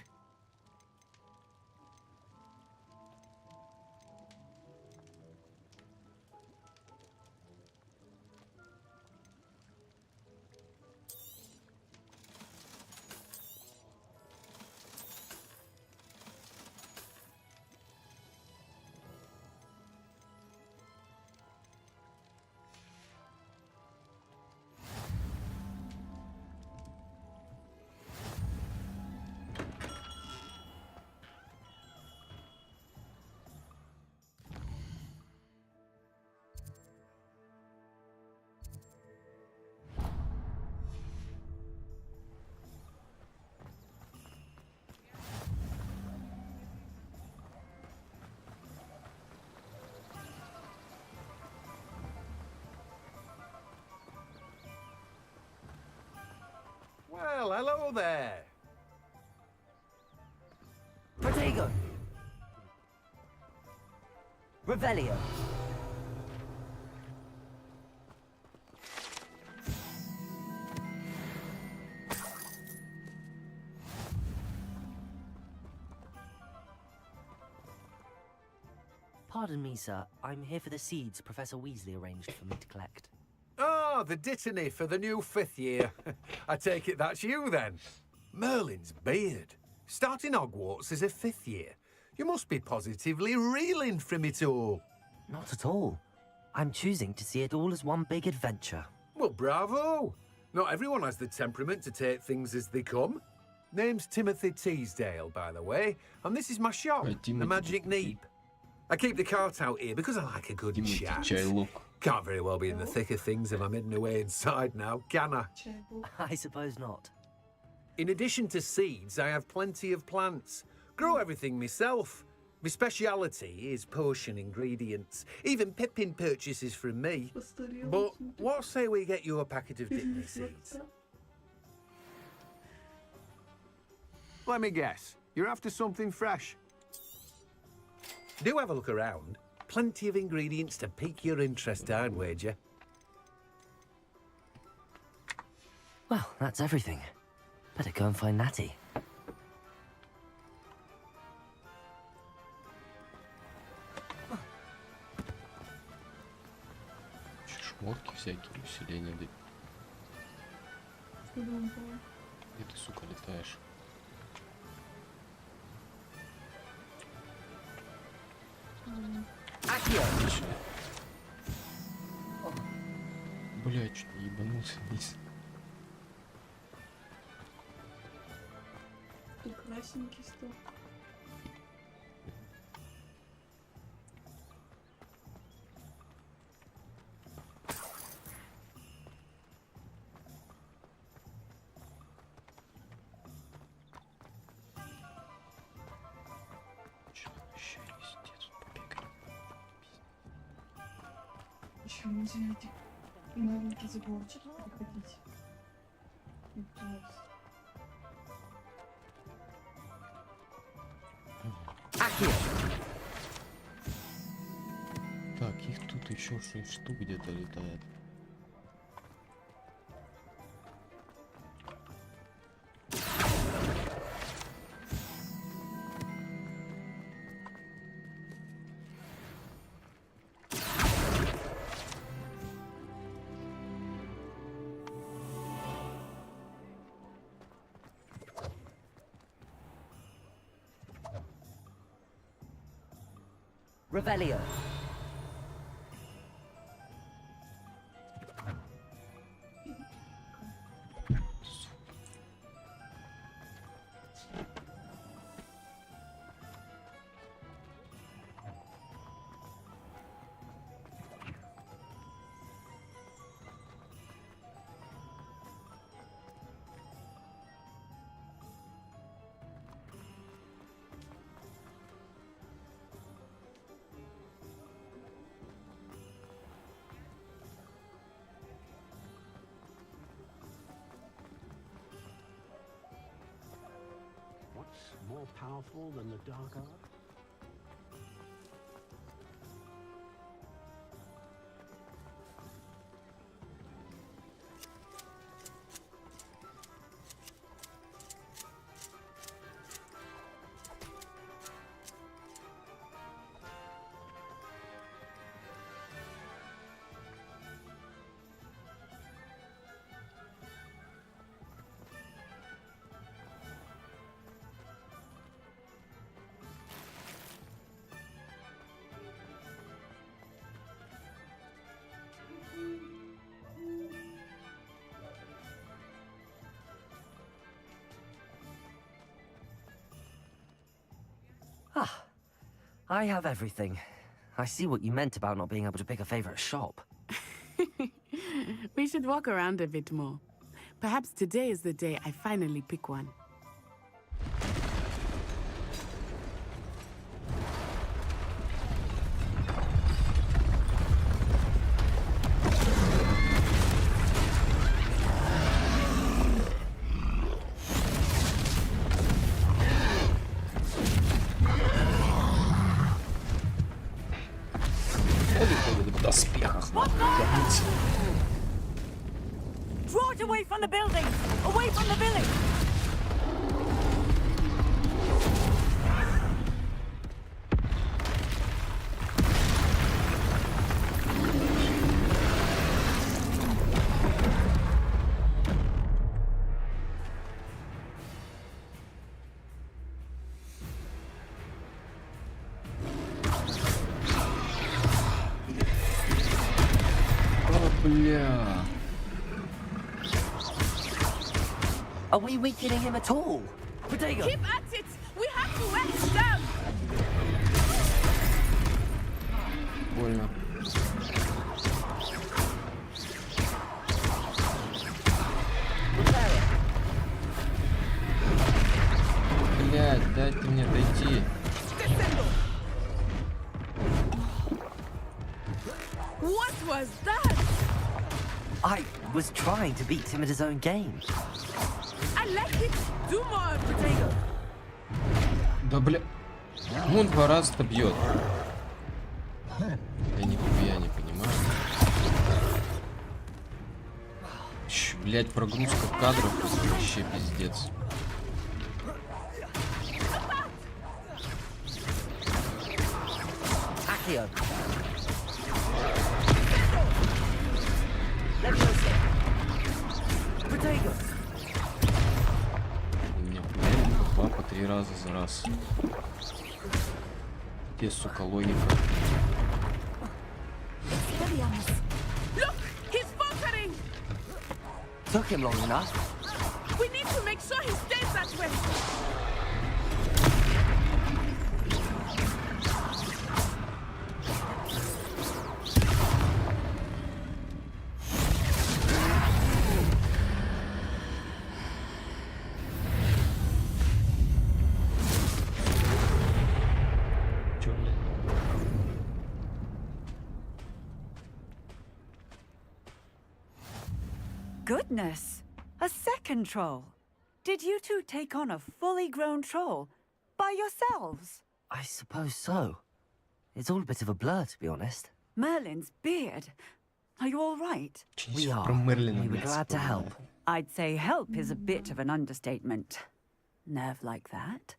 Well, hello there. Protego! Revelio! Pardon me, sir. I'm here for the seeds Professor Weasley arranged for me to collect. Oh, the dittany for the new 5th year. I take it that's you, then. Merlin's beard. Starting Hogwarts as a 5th year. You must be positively reeling from it all. Not at all. I'm choosing to see it all as one big adventure. Well, bravo. Not everyone has the temperament to take things as they come. Name's Timothy Teasdale, by the way, and this is my shop, the Magic Neep. I keep the cart out here because I like a good chat. Can't very well be in the thick of things if I'm hidden away inside now, can I? I suppose not. In addition to seeds, I have plenty of plants. Grow everything myself. My speciality is potion ingredients. Even Pippin purchases from me. But what say we get you a packet of dittany seeds? Let me guess. You're after something fresh. Do have a look around. Plenty of ingredients to pique your interest, I'd wager. Well, that's everything. Better go and find Natty. Шмотки всякие, усиления. Где ты, сука, летаешь? Бля, чуть не ебанулся вниз. Ты красненький стал. Еще нельзя эти маленькие заборчики приходить. тут еще 6 штук где-то летает. Revelio. What's more powerful than the dark art? Ah, I have everything. I see what you meant about not being able to pick a favorite shop. We should walk around a bit more. Perhaps today is the day I finally pick one. Draw it away from the building! Away from the village! Бля. Are we weakening him at all? Podego! Keep at it! We have to wear it down! Больно. Блядь, дайте мне дойти. What was that? I was trying to beat him at his own game. I like it. Do more, Podego. Да бля. Он 2 раза-то бьет. Я нихуя не понимаю. Блять, прогрузка кадров вообще пиздец. Accio. Podego. У меня реально 2 по 3 раза за раз. Где, сука, логика? Look, he's faltering. Took him long enough. We need to make sure he stays that way. Goodness! A second troll! Did you two take on a fully grown troll by yourselves? I suppose so. It's all a bit of a blur, to be honest. Merlin's beard. Are you all right? We are. We were glad to help. I'd say help is a bit of an understatement. Nerve like that.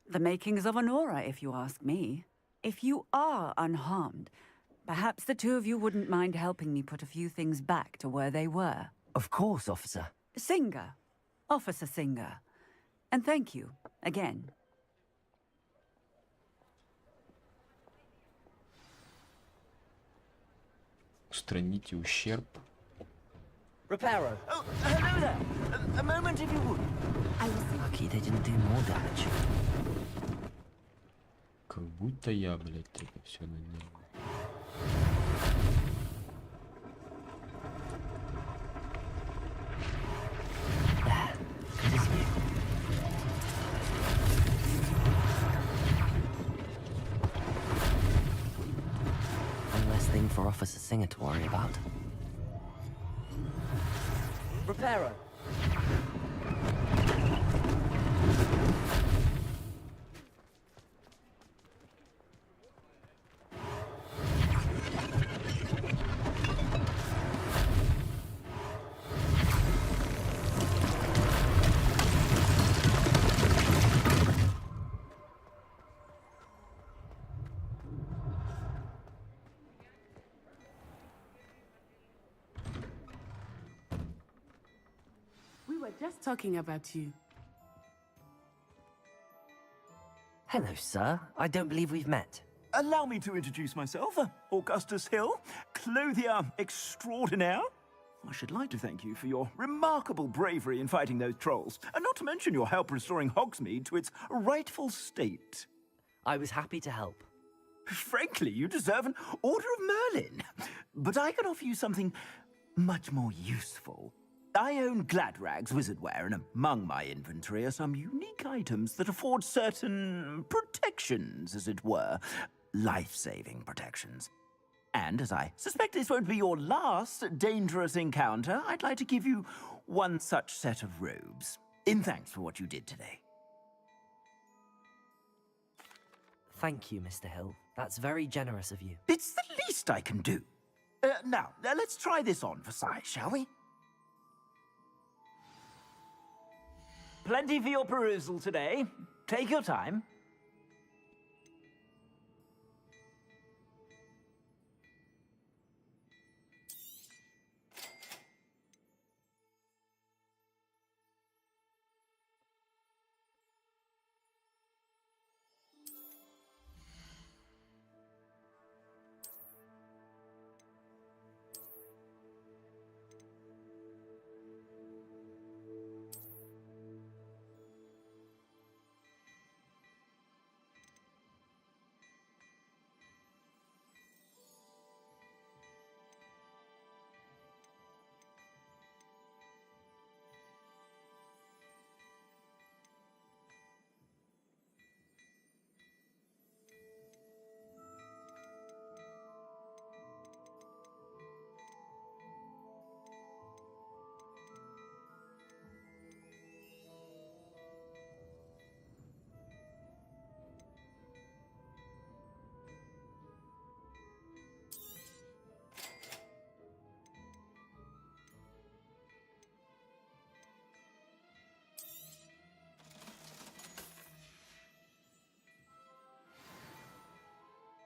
The makings of an aura, if you ask me. If you are unharmed, perhaps the two of you wouldn't mind helping me put a few things back to where they were. Of course, officer. Singer. Officer Singer. And thank you, again. Устраните ущерб. Reparo. Oh, hello there. A moment if you would. I was lucky they didn't do more damage. Как будто я, блядь, это все наделал. One less thing for Officer Singer to worry about. Reparo. Just talking about you. Hello, sir. I don't believe we've met. Allow me to introduce myself, Augustus Hill, clothier extraordinaire. I should like to thank you for your remarkable bravery in fighting those trolls, and not to mention your help restoring Hogsmeade to its rightful state. I was happy to help. Frankly, you deserve an Order of Merlin. But I can offer you something much more useful. I own Gladrag's wizardware, and among my inventory are some unique items that afford certain protections, as it were. Life-saving protections. And as I suspect this won't be your last dangerous encounter, I'd like to give you one such set of robes, in thanks for what you did today. Thank you, Mr. Hill. That's very generous of you. It's the least I can do. Now, let's try this on for size, shall we? Plenty for your perusal today. Take your time.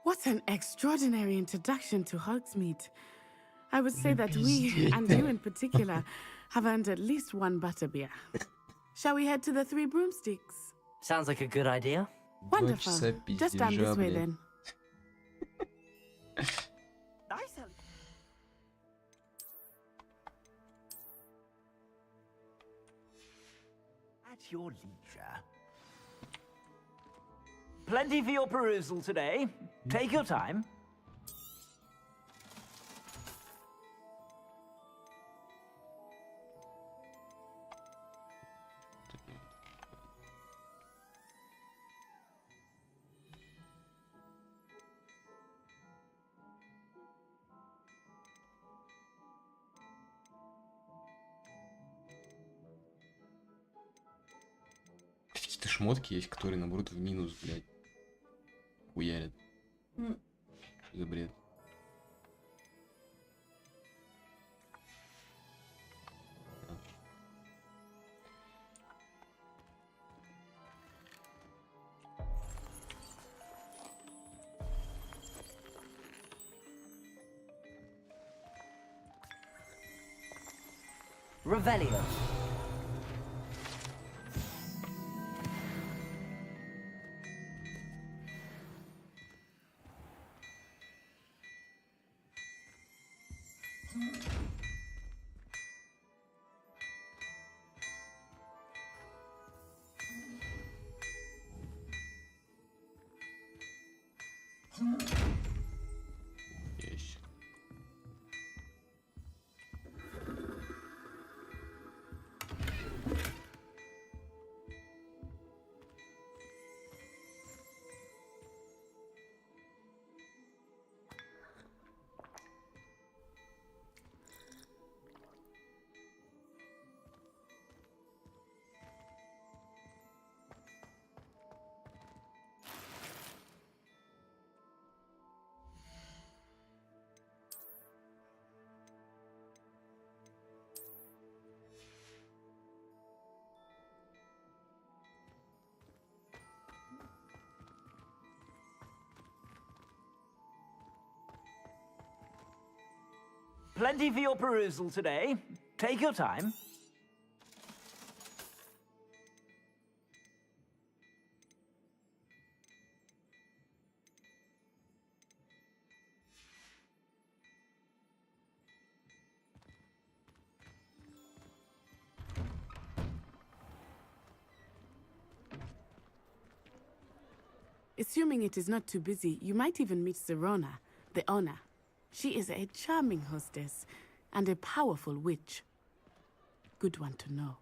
What an extraordinary introduction to Hogsmeade. I would say that we, and you in particular, have earned at least one butterbeer. Shall we head to the Three Broomsticks? Sounds like a good idea. Wonderful. Just down this way then. At your leisure. Plenty for your perusal today. Take your time. Какие-то шмотки есть, которые, наоборот, в минус, блядь, хуярят. За бред. Revelio. Есть. Plenty for your perusal today. Take your time. Assuming it is not too busy, you might even meet Serona, the owner. She is a charming hostess and a powerful witch. Good one to know.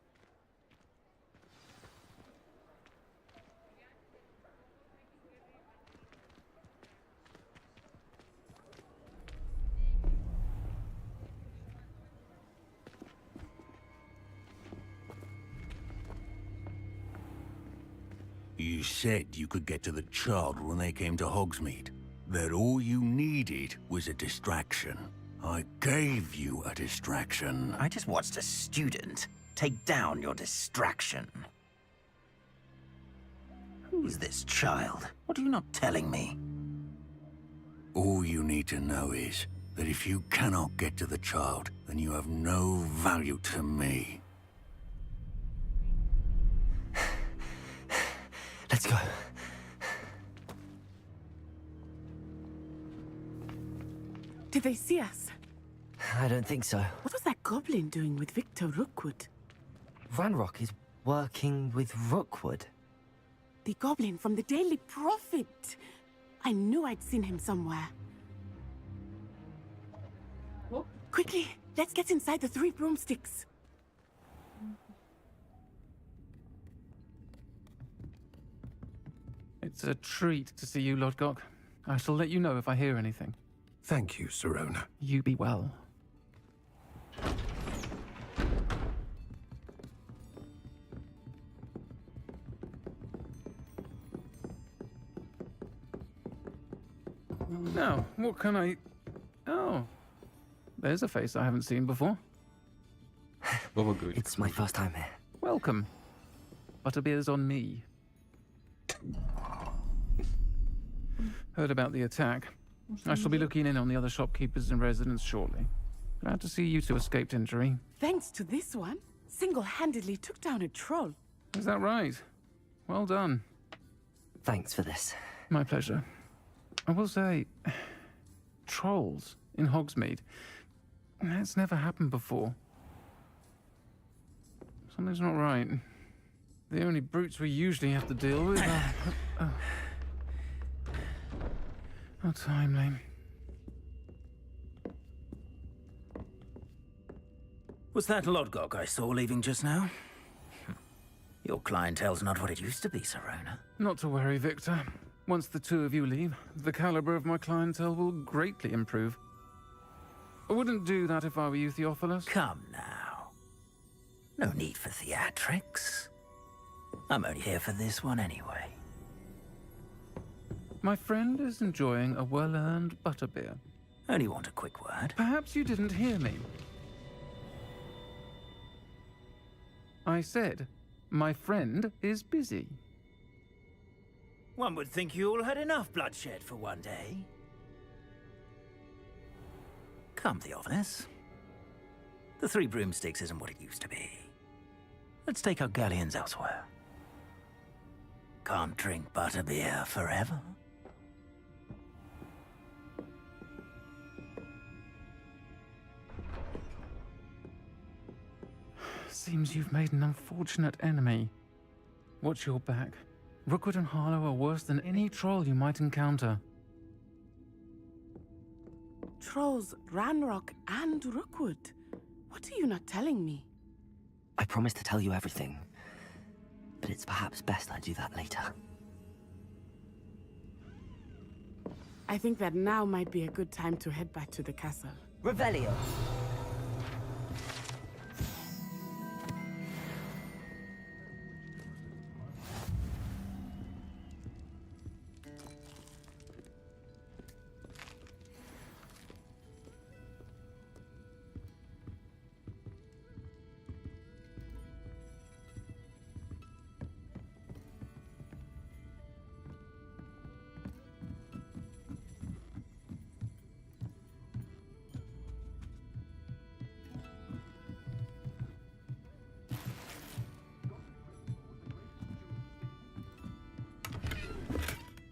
You said you could get to the child when they came to Hogsmeade. That all you needed was a distraction. I gave you a distraction. I just watched a student take down your distraction. Who's this child? What are you not telling me? All you need to know is that if you cannot get to the child, then you have no value to me. Let's go. Did they see us? I don't think so. What was that goblin doing with Victor Rookwood? Ranrock is working with Rookwood. The goblin from the Daily Prophet. I knew I'd seen him somewhere. What? Quickly, let's get inside the 3 broomsticks. It's a treat to see you, Lodgok. I shall let you know if I hear anything. Thank you, Serona. You be well. Now, what can I... Oh, there's a face I haven't seen before. It's my first time here. Welcome. Butterbeer's on me. Heard about the attack. I shall be looking in on the other shopkeepers and residents shortly. Glad to see you two escaped injury. Thanks to this one, single-handedly took down a troll. Is that right? Well done. Thanks for this. My pleasure. I will say, trolls in Hogsmeade. That's never happened before. Something's not right. The only brutes we usually have to deal with are... How timely. Was that Lodgok I saw leaving just now? Your clientele's not what it used to be, Serona. Not to worry, Victor. Once the two of you leave, the caliber of my clientele will greatly improve. I wouldn't do that if I were you, Theophilus. Come now. No need for theatrics. I'm only here for this one anyway. My friend is enjoying a well-earned butterbeer. Only want a quick word. Perhaps you didn't hear me. I said, my friend is busy. One would think you all had enough bloodshed for one day. Come, Theophilus. The Three Broomsticks isn't what it used to be. Let's take our galleons elsewhere. Can't drink butterbeer forever. Seems you've made an unfortunate enemy. Watch your back. Rookwood and Harlow are worse than any troll you might encounter. Trolls, Ranrock, and Rookwood. What are you not telling me? I promise to tell you everything, but it's perhaps best I do that later. I think that now might be a good time to head back to the castle. Revelio!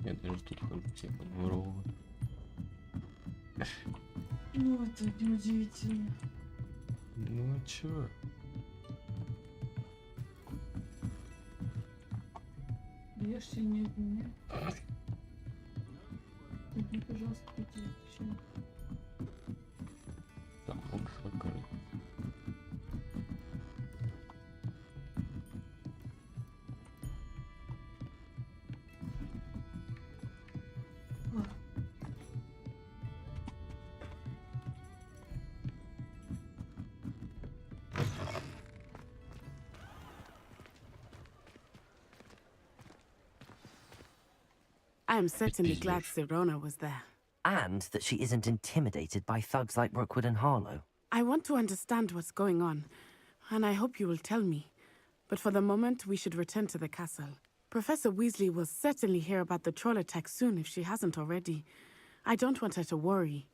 Я даже тут хожу, типа, воровываю. Ну, это неудивительно. Ну, а чё? Ешьте не от меня. Купи, пожалуйста, такие вещи. Там бокс вокруг. I am certainly glad Sirona was there. And that she isn't intimidated by thugs like Rookwood and Harlow. I want to understand what's going on, and I hope you will tell me. But for the moment, we should return to the castle. Professor Weasley will certainly hear about the troll attack soon if she hasn't already. I don't want her to worry.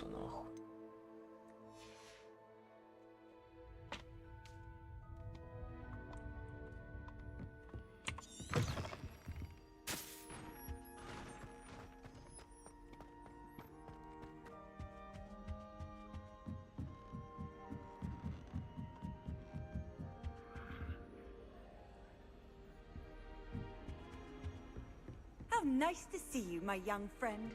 ебаться нахуй. How nice to see you, my young friend.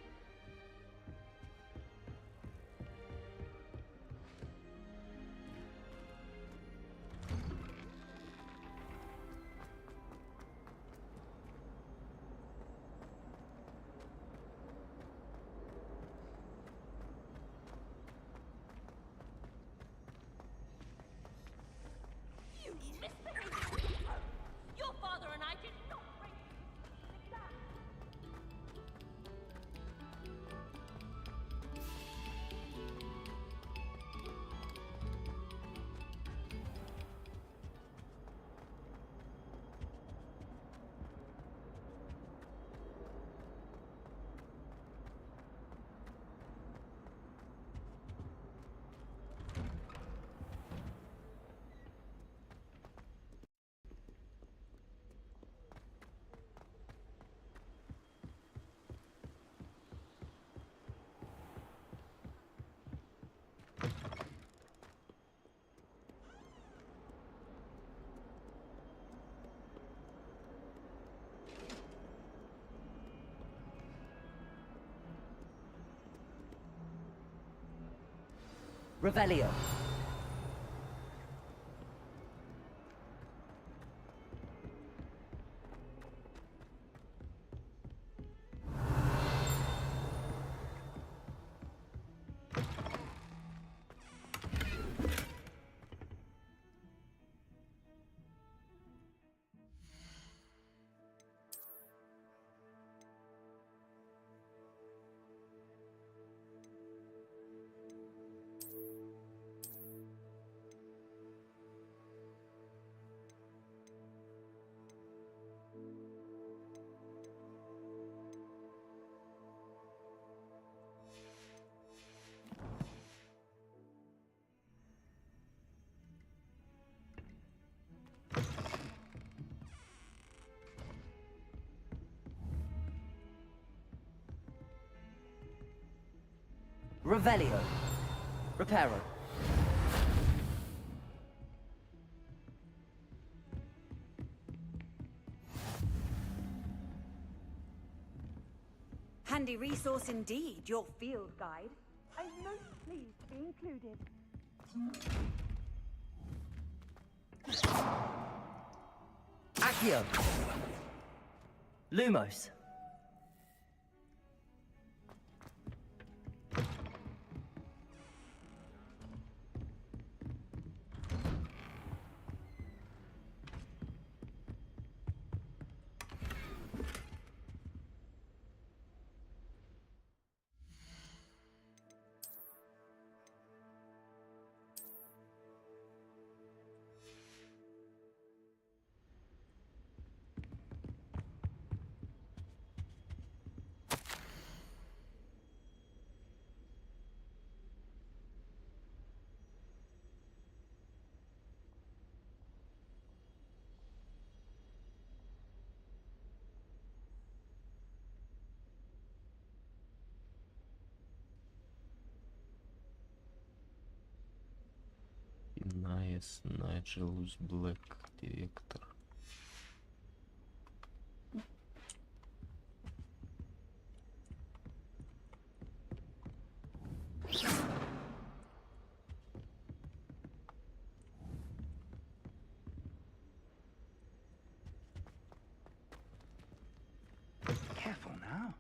You misbehaved! Your father and I did not bring you that. Revelio. Revelio. Reparo. Handy resource indeed, your field guide. I'm most pleased to be included. Accio. Lumos. Nice, Nigelus Black Director. Careful now.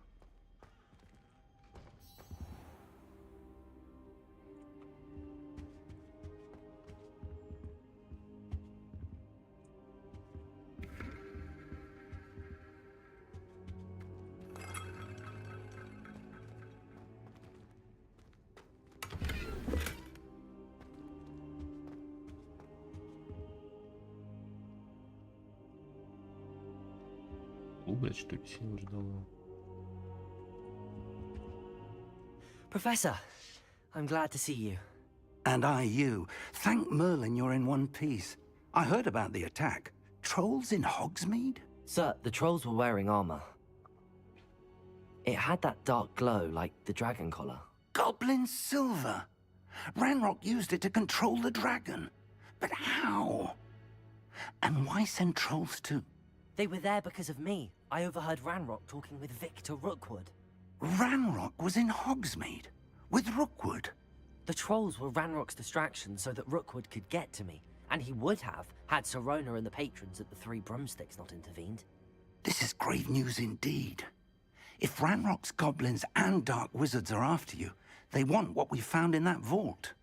Блять, что ли, сильно ждала? Professor, I'm glad to see you. And I you. Thank Merlin you're in one piece. I heard about the attack. Trolls in Hogsmeade? Sir, the trolls were wearing armor. It had that dark glow like the dragon collar. Goblin silver. Ranrock used it to control the dragon. But how? And why send trolls to... They were there because of me. I overheard Ranrock talking with Victor Rookwood. Ranrock was in Hogsmeade? With Rookwood? The trolls were Ranrock's distraction so that Rookwood could get to me. And he would have, had Sirona and the patrons at the Three Broomsticks not intervened. This is grave news indeed. If Ranrock's goblins and dark wizards are after you, they want what we found in that vault.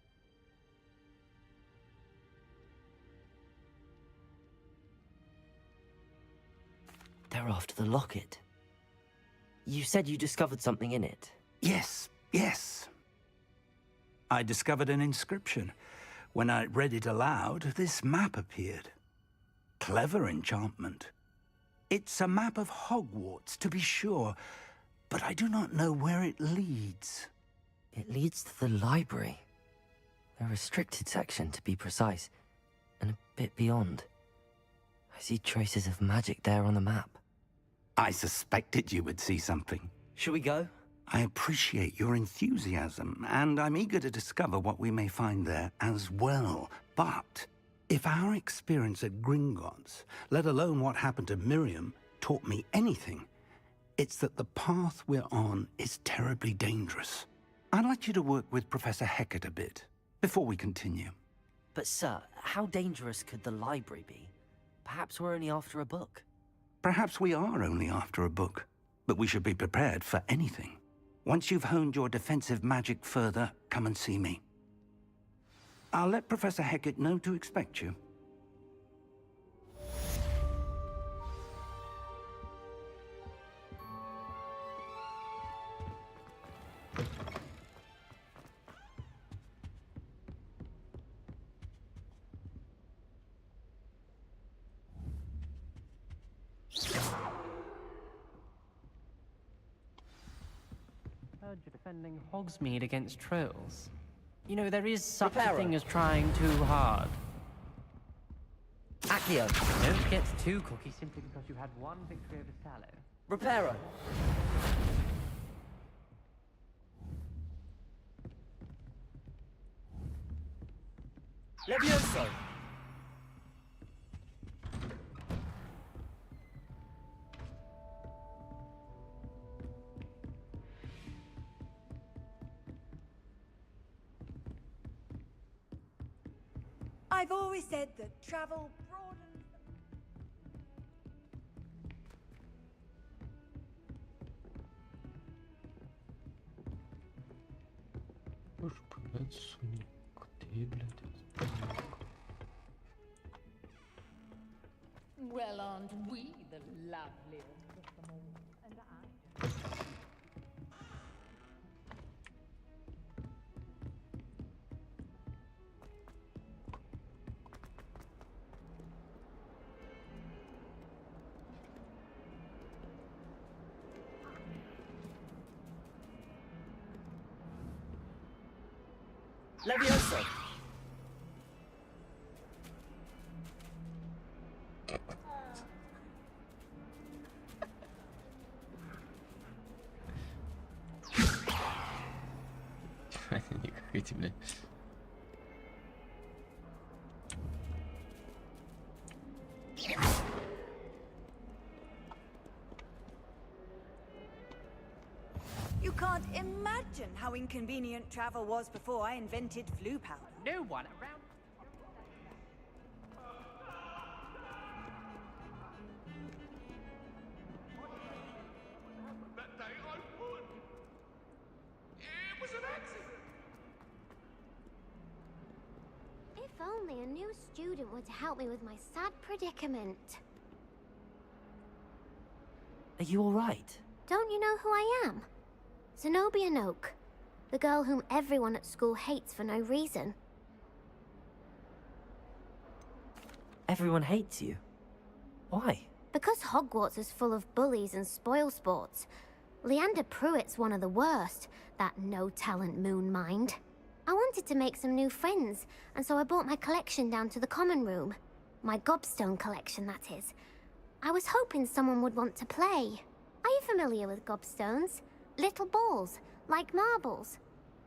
They're after the locket. You said you discovered something in it. Yes, yes. I discovered an inscription. When I read it aloud, this map appeared. Clever enchantment. It's a map of Hogwarts, to be sure, but I do not know where it leads. It leads to the library. A restricted section, to be precise, and a bit beyond. I see traces of magic there on the map. I suspected you would see something. Shall we go? I appreciate your enthusiasm, and I'm eager to discover what we may find there as well. But if our experience at Gringotts, let alone what happened to Miriam, taught me anything, it's that the path we're on is terribly dangerous. I'd like you to work with Professor Hecat a bit, before we continue. But sir, how dangerous could the library be? Perhaps we're only after a book. Perhaps we are only after a book, but we should be prepared for anything. Once you've honed your defensive magic further, come and see me. I'll let Professor Hecat know to expect you. Heard you're defending Hogsmeade against trolls. You know, there is such a thing as trying too hard. Accio. Don't get too cocky simply because you had one victory over Sallow. Reparo. Levioso. I've always said that travel broadens. Well, aren't we the loveliest of them all? And I... Levioso. Никак эти, блядь. You can't imagine how inconvenient travel was before I invented flu powder. No one around. That day I would. It was an accident. If only a new student were to help me with my sad predicament. Are you all right? Don't you know who I am? Zenobia Noak, the girl whom everyone at school hates for no reason. Everyone hates you. Why? Because Hogwarts is full of bullies and spoilsports. Leander Pruitt's one of the worst, that no-talent moon mind. wanted to make some new friends, and so I brought my collection down to the common room. My gobstone collection, that is. I was hoping someone would want to play. Are you familiar with gobstones? Little balls, like marbles.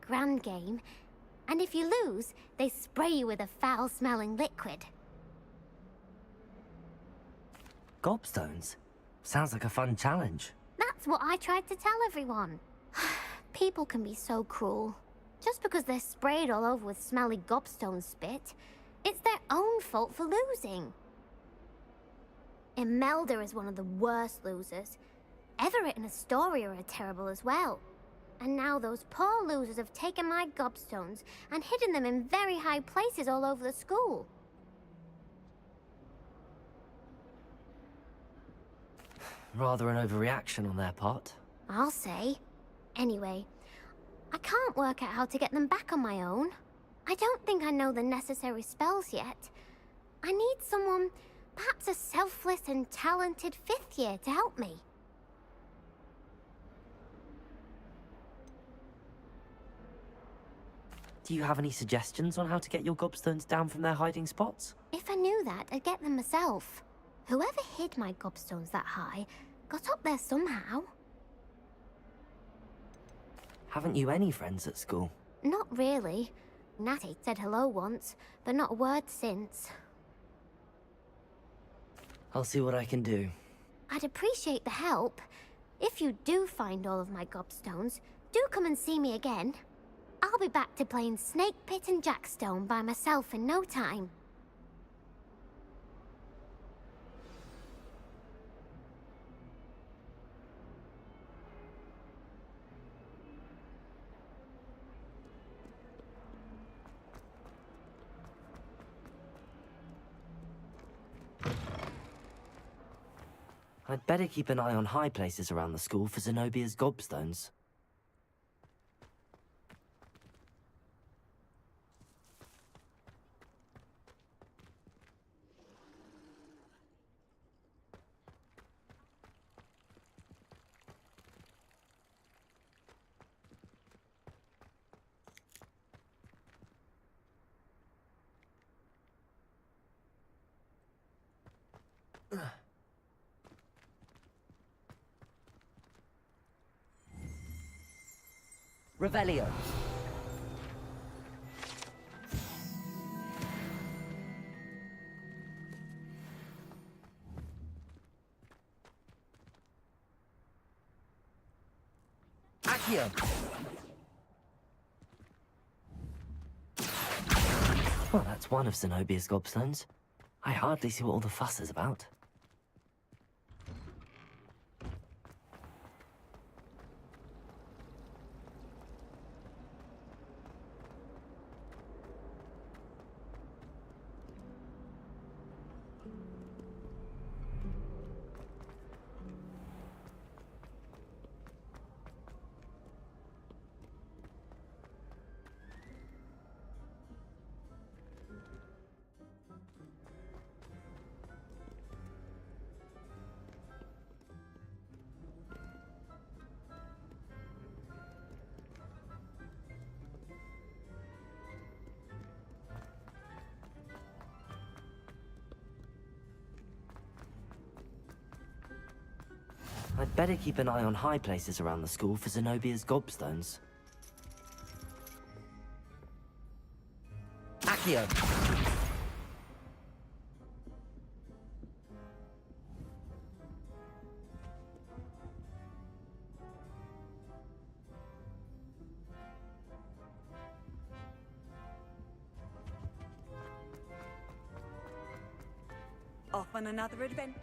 Grand game. And if you lose, they spray you with a foul-smelling liquid. Gobstones? Sounds like a fun challenge. That's what I tried to tell everyone. People can be so cruel. Just because they're sprayed all over with smelly gobstone spit, it's their own fault for losing. Imelda is one of the worst losers. Everett and Astoria are terrible as well. And now those poor losers have taken my gobstones and hidden them in very high places all over the school. Rather an overreaction on their part. I'll say. Anyway, I can't work out how to get them back on my own. I don't think I know the necessary spells yet. I need someone, perhaps a selfless and talented 5th year to help me. Do you have any suggestions on how to get your gobstones down from their hiding spots? If I knew that, I'd get them myself. Whoever hid my gobstones that high got up there somehow. Haven't you any friends at school? Not really. Natty said hello once, but not a word since. I'll see what I can do. I'd appreciate the help. If you do find all of my gobstones, do come and see me again. I'll be back to playing Snake Pit and Jackstone by myself in no time. I'd better keep an eye on high places around the school for Zenobia's gobstones. Revelio. Accio. Well, that's one of Zenobia's gobstones. I hardly see what all the fuss is about. I'd better keep an eye on high places around the school for Zenobia's gobstones. Accio! Off on another adventure.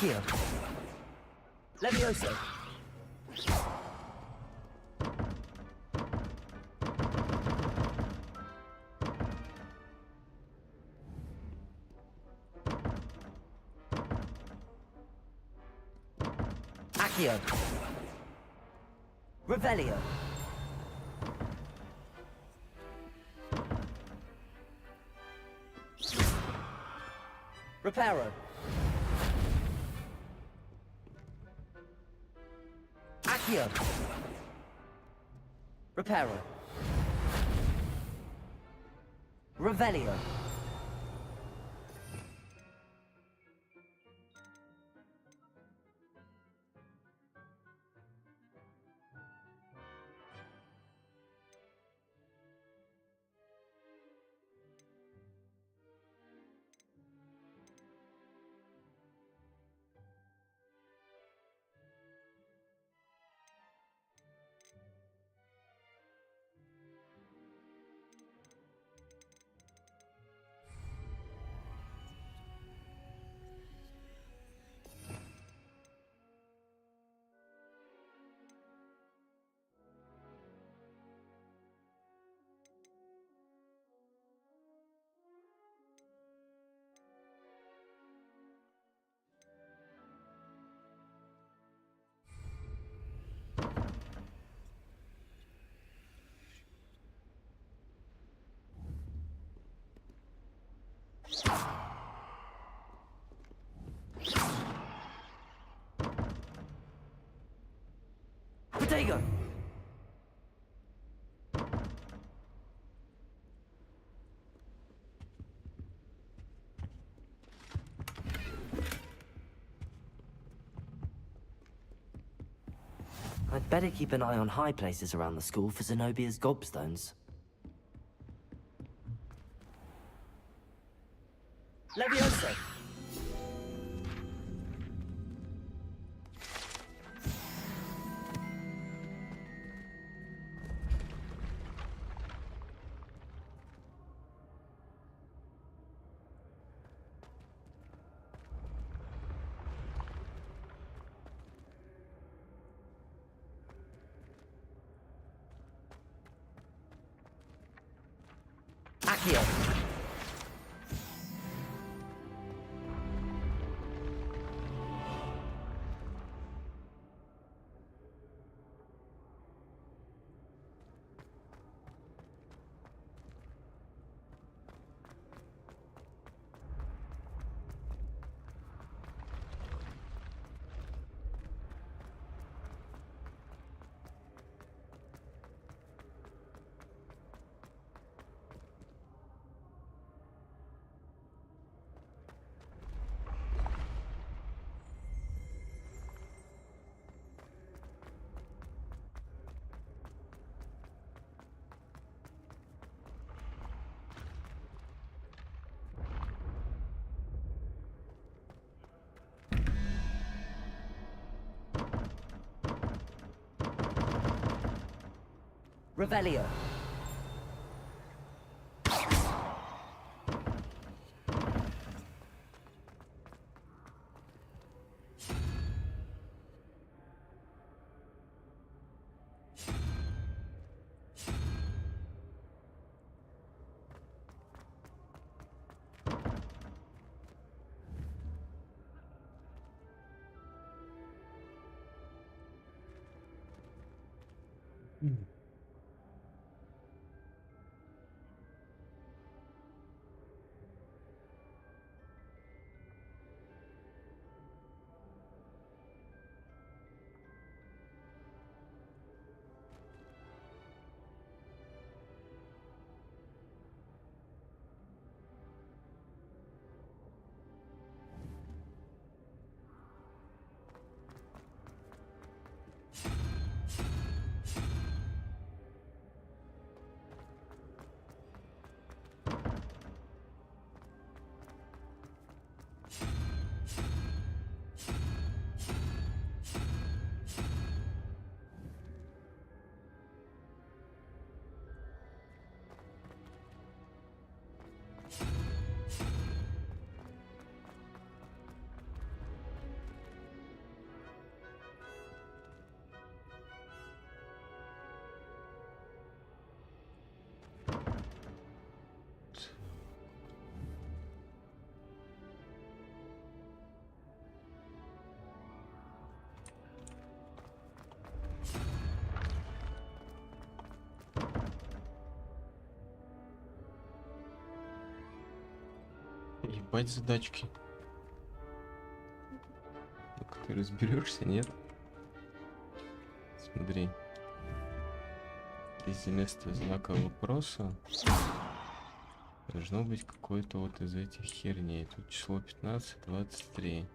Accio. Levioso. Accio. Revelio. Reparo. Accio. Reparo. Revelio. Potato. I'd better keep an eye on high places around the school for Zenobia's gobstones. Levioso. Accio. Revelio. ебать задачки. Ну-ка ты разберешься, нет? Смотри. Здесь вместо знака вопроса должно быть какое-то вот из этих херней. Тут число 15, 23.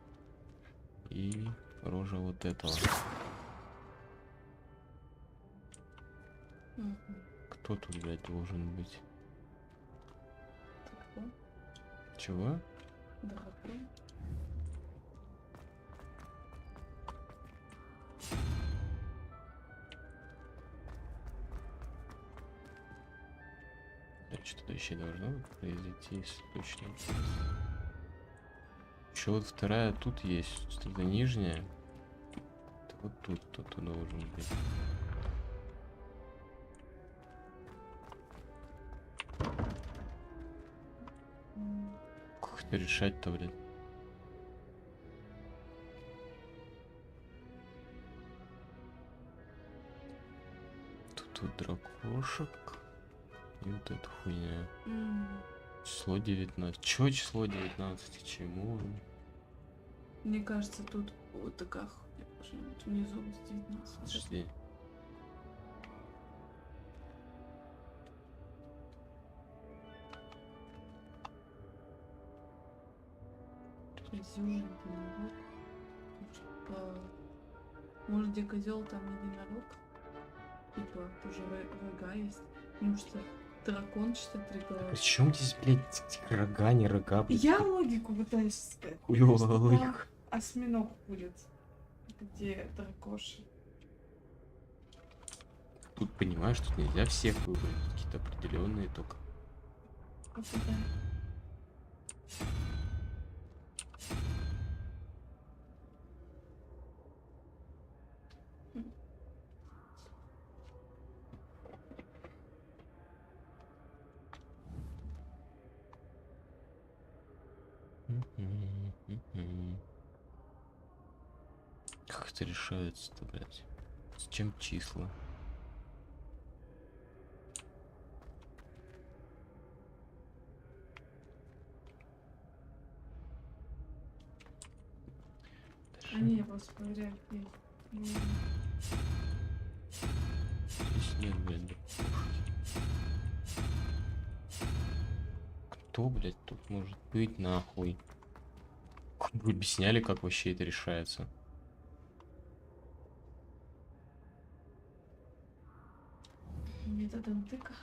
И рожа вот этого. Кто тут, блядь, должен быть? Чего? Что-то еще должно произойти, если точно. Еще вот вторая тут есть. Что-то нижняя. Это вот тут кто-то должен быть. Как это решать-то, блядь? Тут вот дракошек. И вот эта хуйня. Число 19. Чё число 19? Чему? Мне кажется, тут вот такая внизу 19. Подожди. Изюжин, единорог. Может, где козел, там единорог? Типа, тоже рога есть. Потому что дракон, что 3 головы. Причем здесь, блядь, рога, не рога, блядь? Я логику пытаюсь сказать. Хуёвая логика. Осьминог будет. Где дракоши? Тут понимаешь, тут нельзя всех выбрать. Какие-то определенные только. Да. Как это решается-то, блядь? С чем числа? Они просто проверяют. Здесь нет, блядь. Кто, блядь, тут может быть, нахуй? Вы объясняли, как вообще это решается? Методом тыка.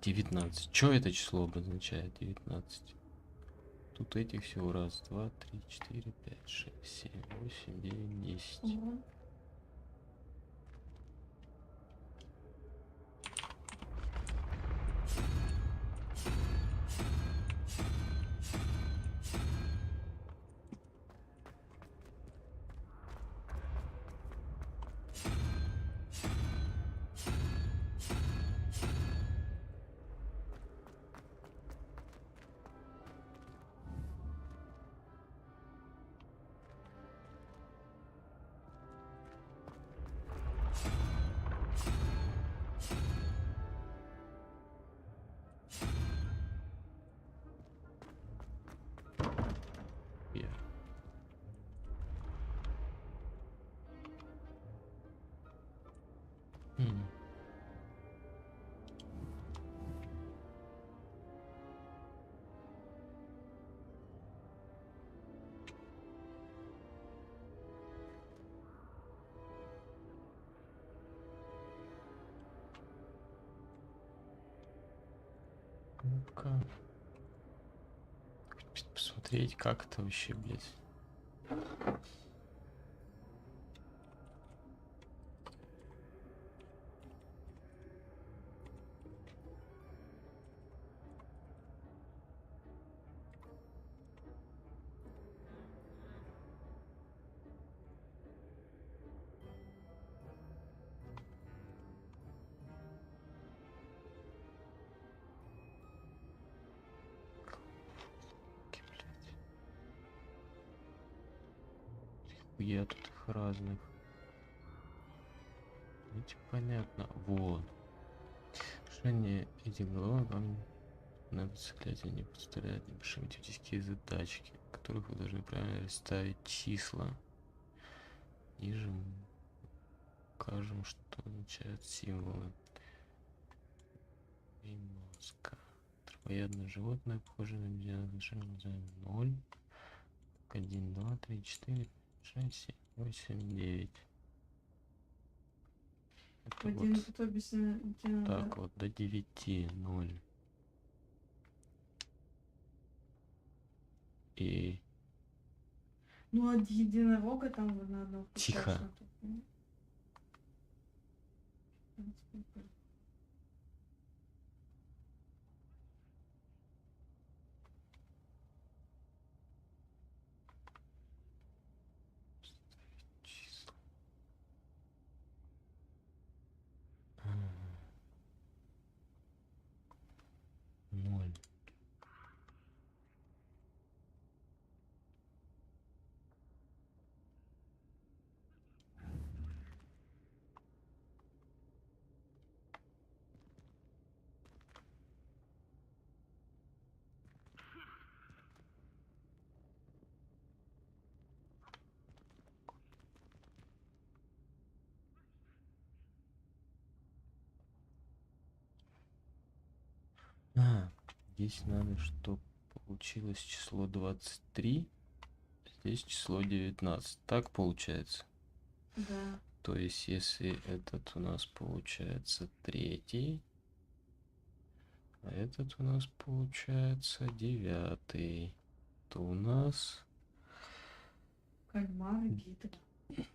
Девятнадцать. Что это число обозначает? 19. Тут этих всего раз, 2, 3, 4, 5, 6, 7, 8, 9, 10. Угу. Ну-ка. Посмотреть, как это вообще, блядь. Я тут их разных. Видите, понятно. Вот. Решение этих головок вам на циклете не подставляет небольшие математические задачки, в которых вы должны правильно расставить числа. Ниже мы покажем, что означают символы. И маска. Травоядное животное, похожее на обезьяну, отношение называем 0. 1, 2, 3, 4, 6, 7, 8, 9. Это Один, вот кто объясняет, где надо? так вот до 9, 0. И Ну, от единорога там вот на одном. тихо. Ноль. Здесь надо, чтобы получилось число 23, здесь число 19. Так получается? Да. То есть, если этот у нас получается 3, а этот у нас получается 9, то у нас... Кальмары, гидра. 3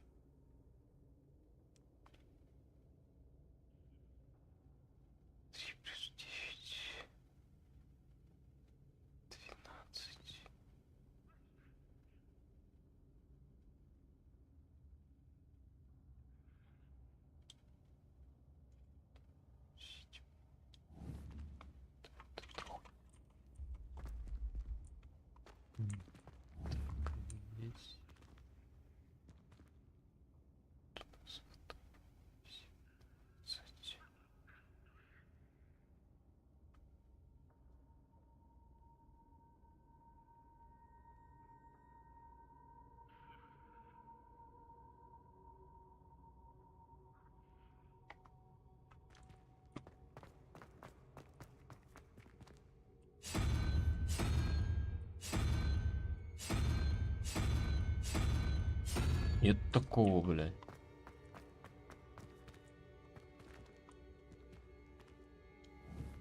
плюс 9, 12. Так, здесь. Тут у нас вот 17. Нет такого, блядь.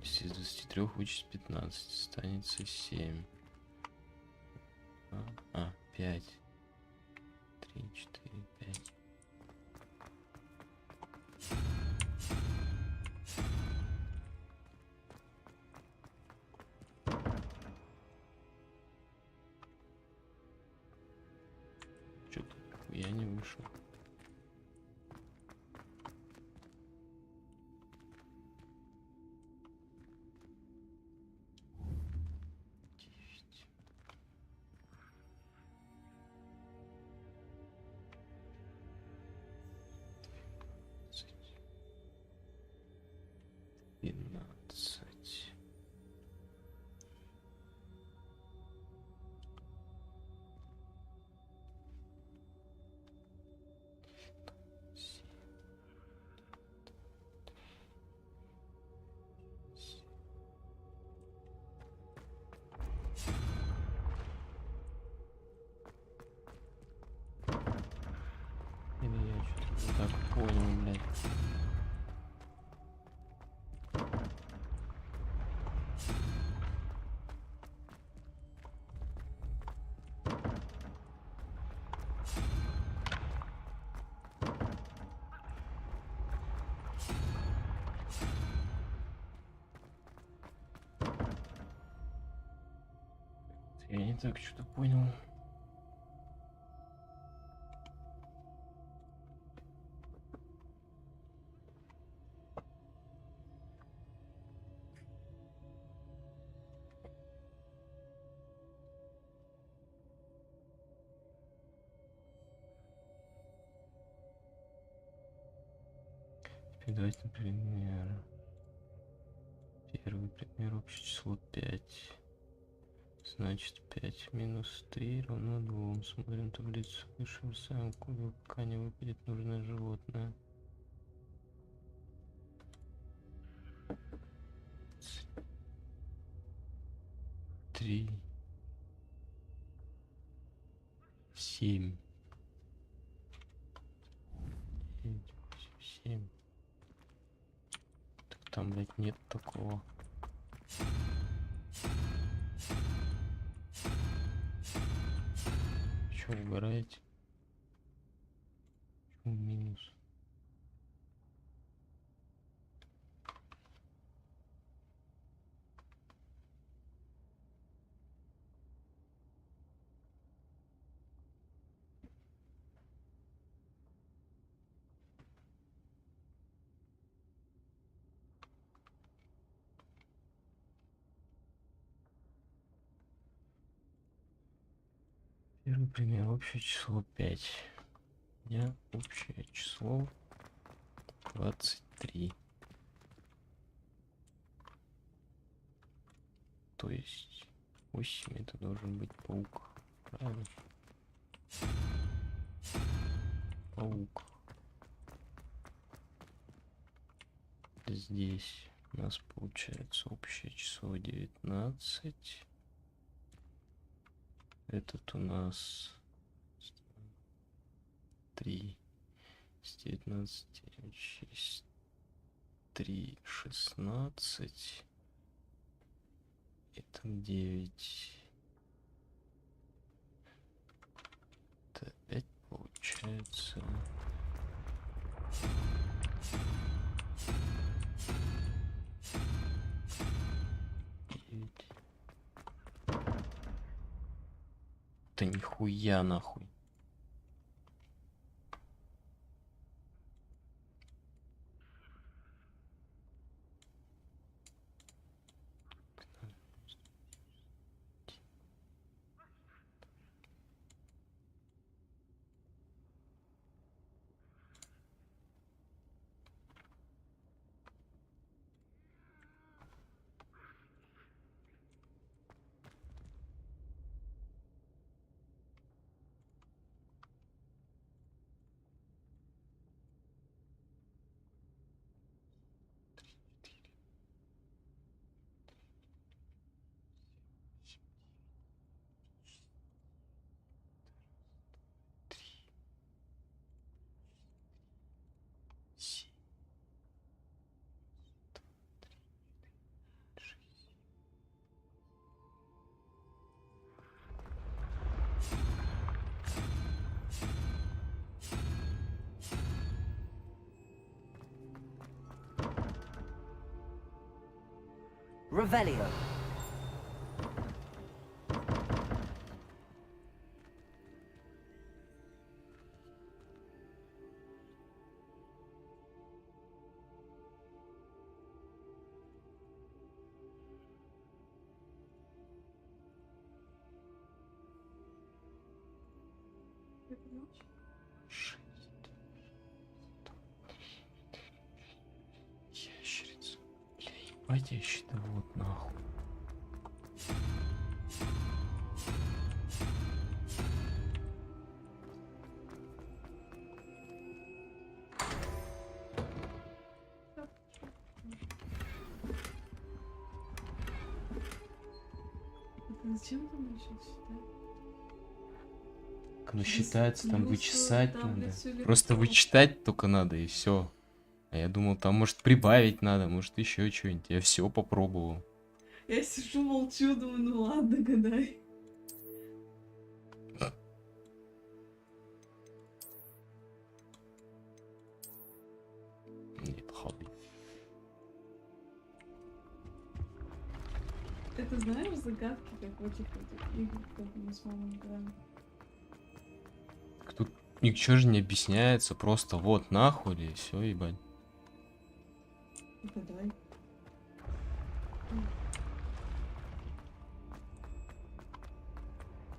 Если из 23 вычесть 15, останется 7. 5. 3, 4, 5. Что-то я не вышел. Или я что-то не так понял, блядь. Я не так что-то понял. Последовательный пример. Первый пример, общее число 5. Значит, 5 минус 3 равно 2. Смотрим таблицу выше, бросаем кубик, пока не выпадет нужное животное. 3, 7, 9, 7. Так там, блядь, нет такого. Что убираете? Почему минус? Первый пример, общее число 5. У меня общее число 23. То есть 8 это должен быть паук. Правильно? Паук. Здесь у нас получается общее число 19. Этот у нас 3 с 19, 6, 3, 16. Это 9. Это 5 получается. Да нихуя нахуй. Revelio. Ящерица. Бля, ебать, я считаю, вот нахуй. Зачем там еще считать? Ну считается, там вычесать там надо. всё легко. Просто вычитать только надо и все. А я думал, там может прибавить надо, может еще что-нибудь. Я все попробовал. Я сижу, молчу, думаю, ну ладно, гадай. Нет, ходи. Это знаешь загадки, как в этих играх, как мы с мамой играем? Тут ничего же не объясняется, просто вот нахуй и все, ебать. Гадай.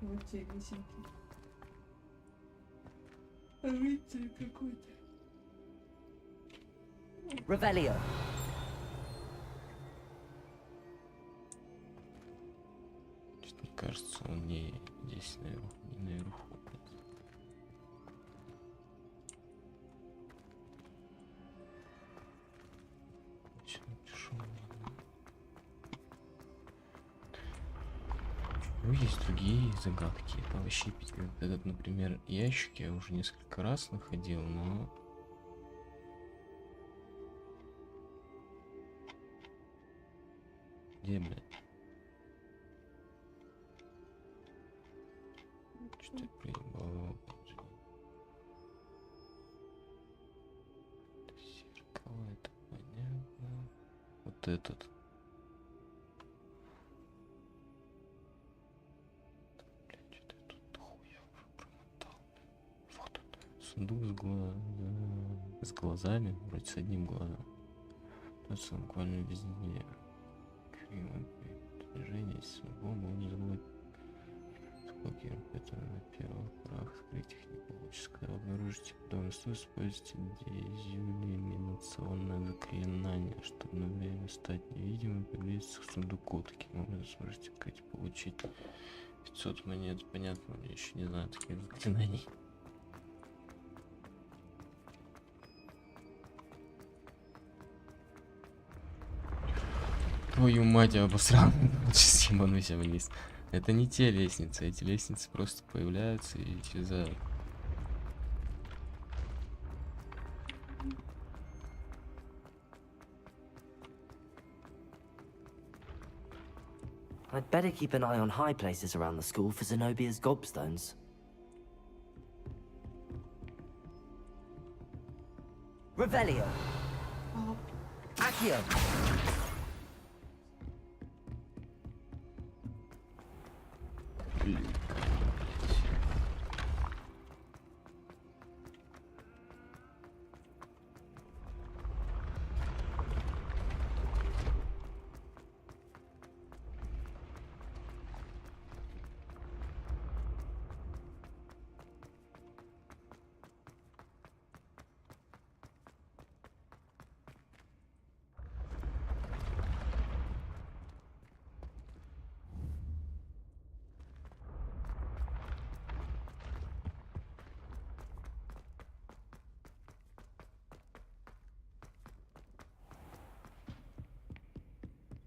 Вот тебе висенький. Рыцарь какой-то. Revelio. Мне кажется, он не здесь наверху, не наверху. Ну, есть другие загадки повощипить. Этот, например, ящик я уже несколько раз находил, но... Где, блядь? Что-то приебало. Зеркало, это понятно. Вот этот. Сундук с глазами, вроде с одним глазом. Тут буквально везде. Движение с бомбой не забудь. Сколько это на первых порах скрыть их не получится. Когда обнаружите достоинство, используйте дезиллюминационное заклинание, чтобы на время стать невидимым, приблизиться к сундуку. Таким образом сможете открыть и получить 500 монет. Понятно, я еще не знаю таких заклинаний. Твою мать, я обосрал. Сейчас ебанусь вниз. Это не те лестницы, эти лестницы просто появляются и исчезают. I'd better keep an eye on high places around the school for Zenobia's gobstones. Revelio. Accio.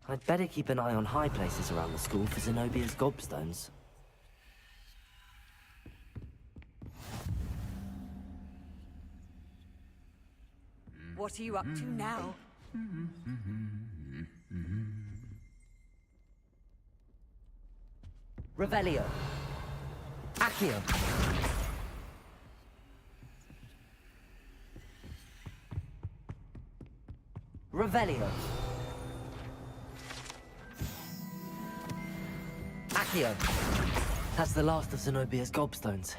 I'd better keep an eye on high places around the school for Zenobia's gobstones. What are you up to now? Revelio. Accio. Revelio. Accio. That's the last of Zenobia's gobstones.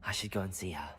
I should go and see her.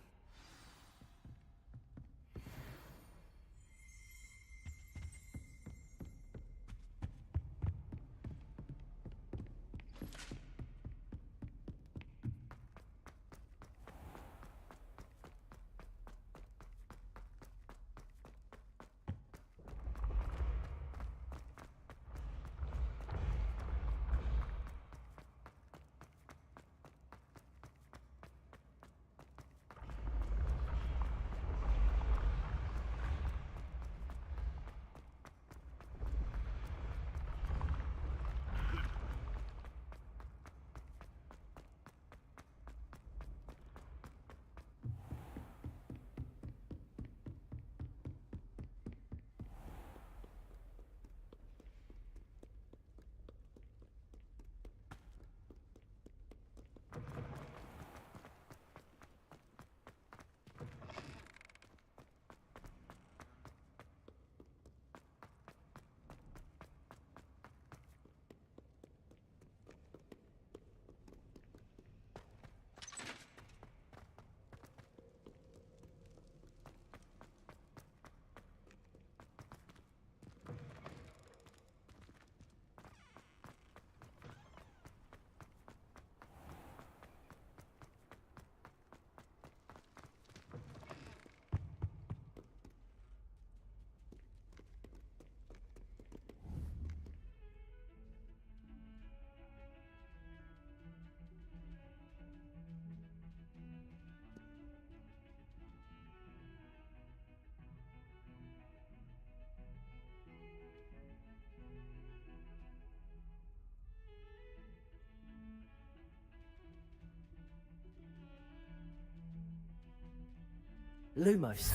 Lumos.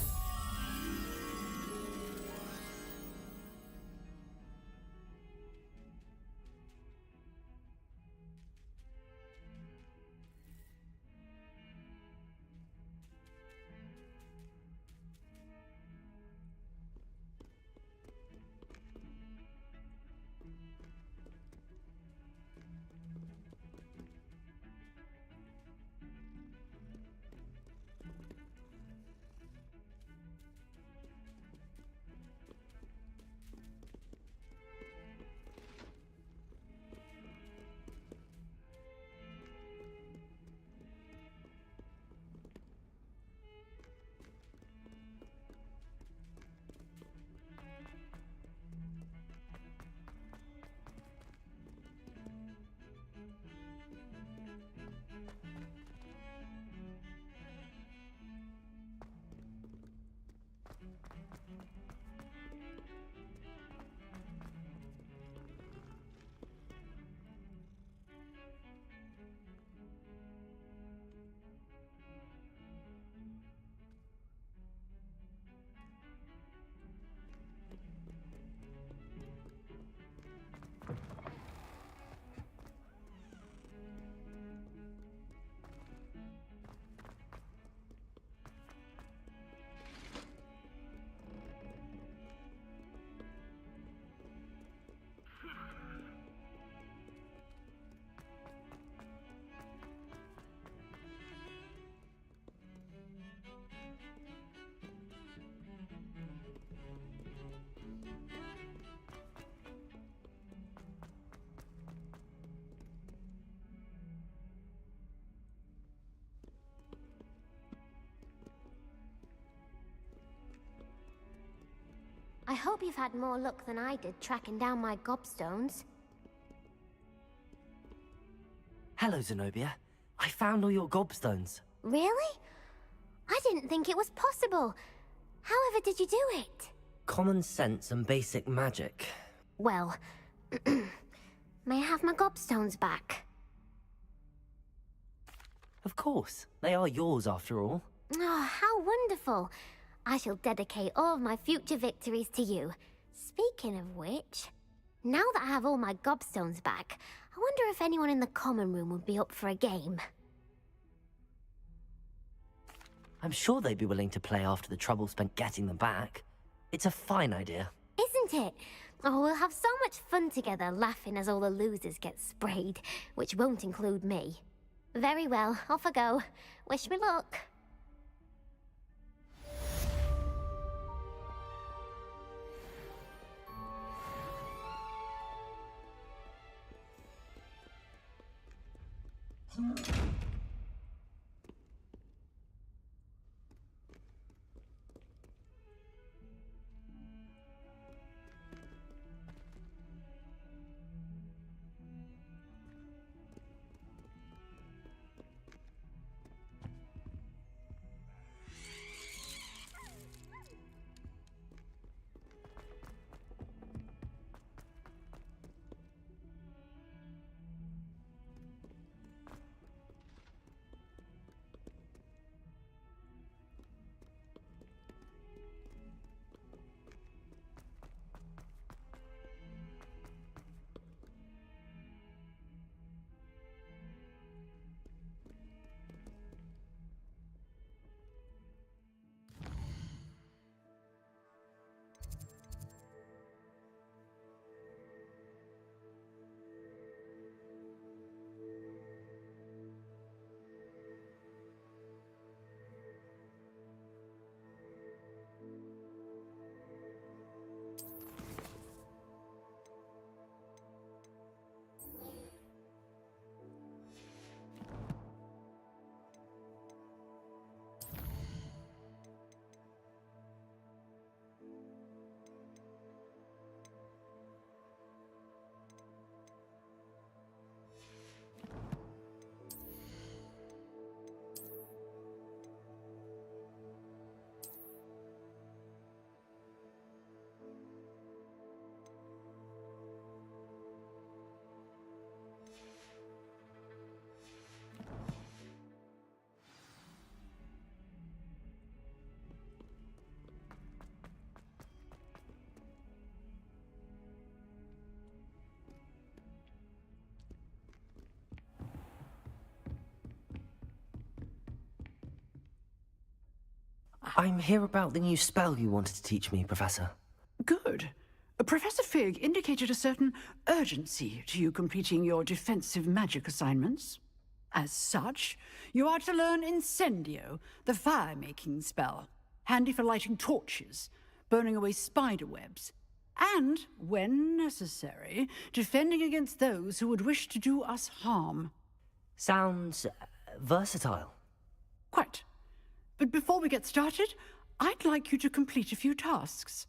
I hope you've had more luck than I did tracking down my gobstones. Hello, Zenobia. I found all your gobstones. Really? I didn't think it was possible. However did you do it? Common sense and basic magic. Well, may I have my gobstones back? Of course. They are yours, after all. Oh, how wonderful. I shall dedicate all of my future victories to you. Speaking of which, now that I have all my gobstones back, I wonder if anyone in the common room would be up for a game. I'm sure they'd be willing to play after the trouble spent getting them back. It's a fine idea. Isn't it? Oh, we'll have so much fun together laughing as all the losers get sprayed, which won't include me. Very well, off I go. Wish me luck. I'm here about the new spell you wanted to teach me, Professor. Good. Professor Fig indicated a certain urgency to you completing your defensive magic assignments. As such, you are to learn Incendio, the fire-making spell, handy for lighting torches, burning away spider webs, and, when necessary, defending against those who would wish to do us harm. Sounds versatile. Quite. But before we get started, I'd like you to complete a few tasks.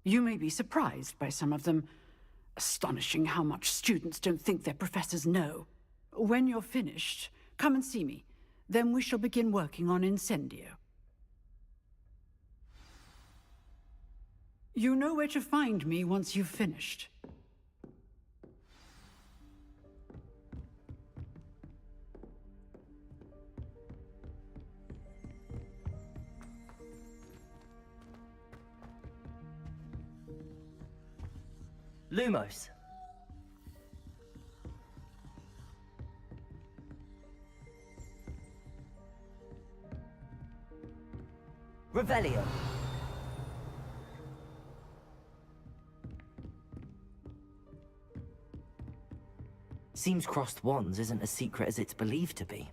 You may be surprised by some of them. Astonishing how much students don't think their professors know. When you're finished, come and see me. Then we shall begin working on Incendio. You know where to find me once you've finished. Lumos. Revelio. Seems crossed wands isn't as secret as it's believed to be.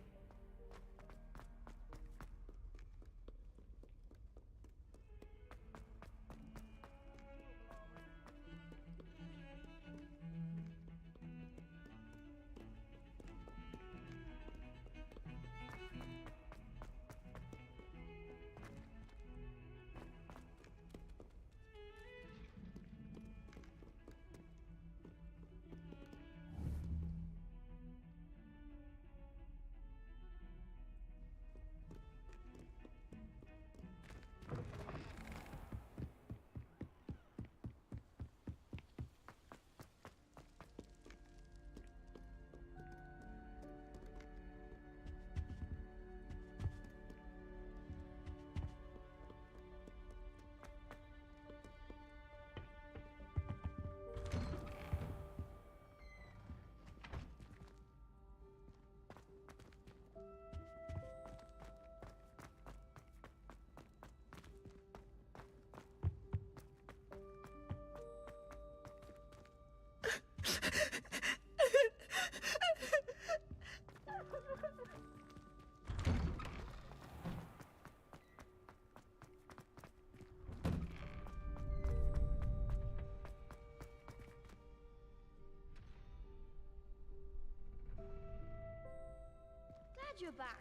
You're back.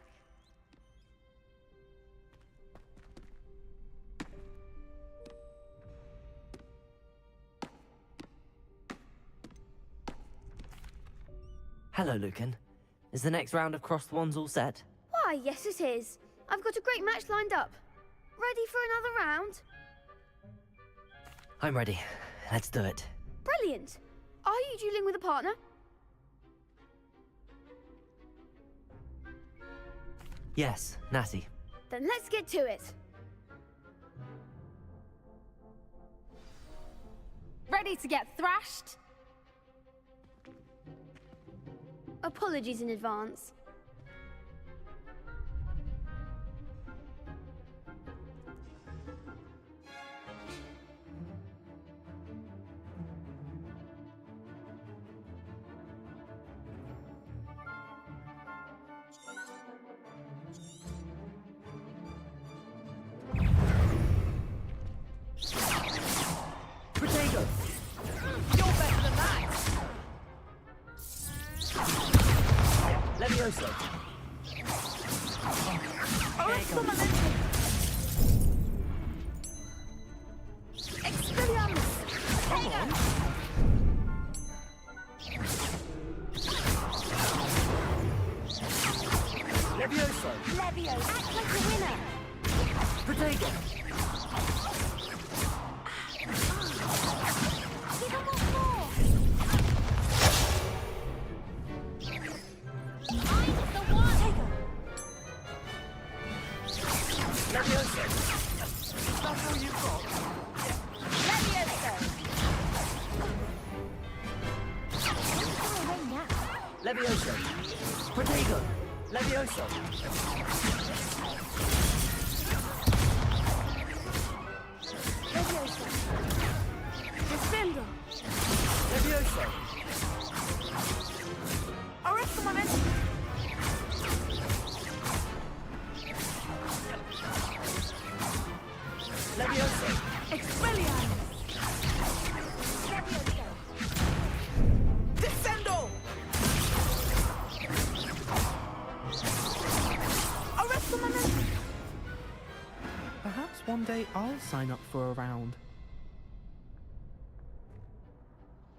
Hello, Lucan. Is the next round of crossed wands all set? Why, yes it is. I've got a great match lined up. Ready for another round? I'm ready. Let's do it. Brilliant. Are you dueling with a partner? Yes, Natty. Then let's get to it. Ready to get thrashed? Apologies in advance. Levioso. Protego. Levioso. Levioso! Arrest the moment! Levioso! Expelliarmus! Descendo! Arrest the moment! Perhaps one day I'll sign up for a round.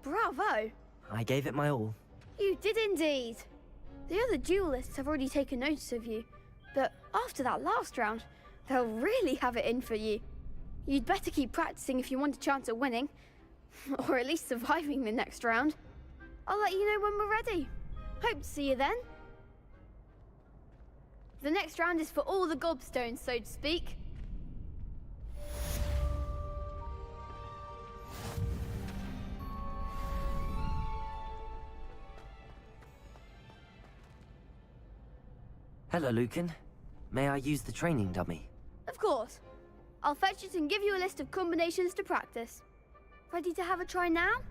Bravo! I gave it my all. You did indeed. The other duelists have already taken notice of you, but after that last round, they'll really have it in for you. You'd better keep practicing if you want a chance at winning, or at least surviving the next round. I'll let you know when we're ready. Hope to see you then. The next round is for all the gobstones, so to speak. Hello, Lucan. May I use the training dummy? Of course. I'll fetch it and give you a list of combinations to practice. Ready to have a try now?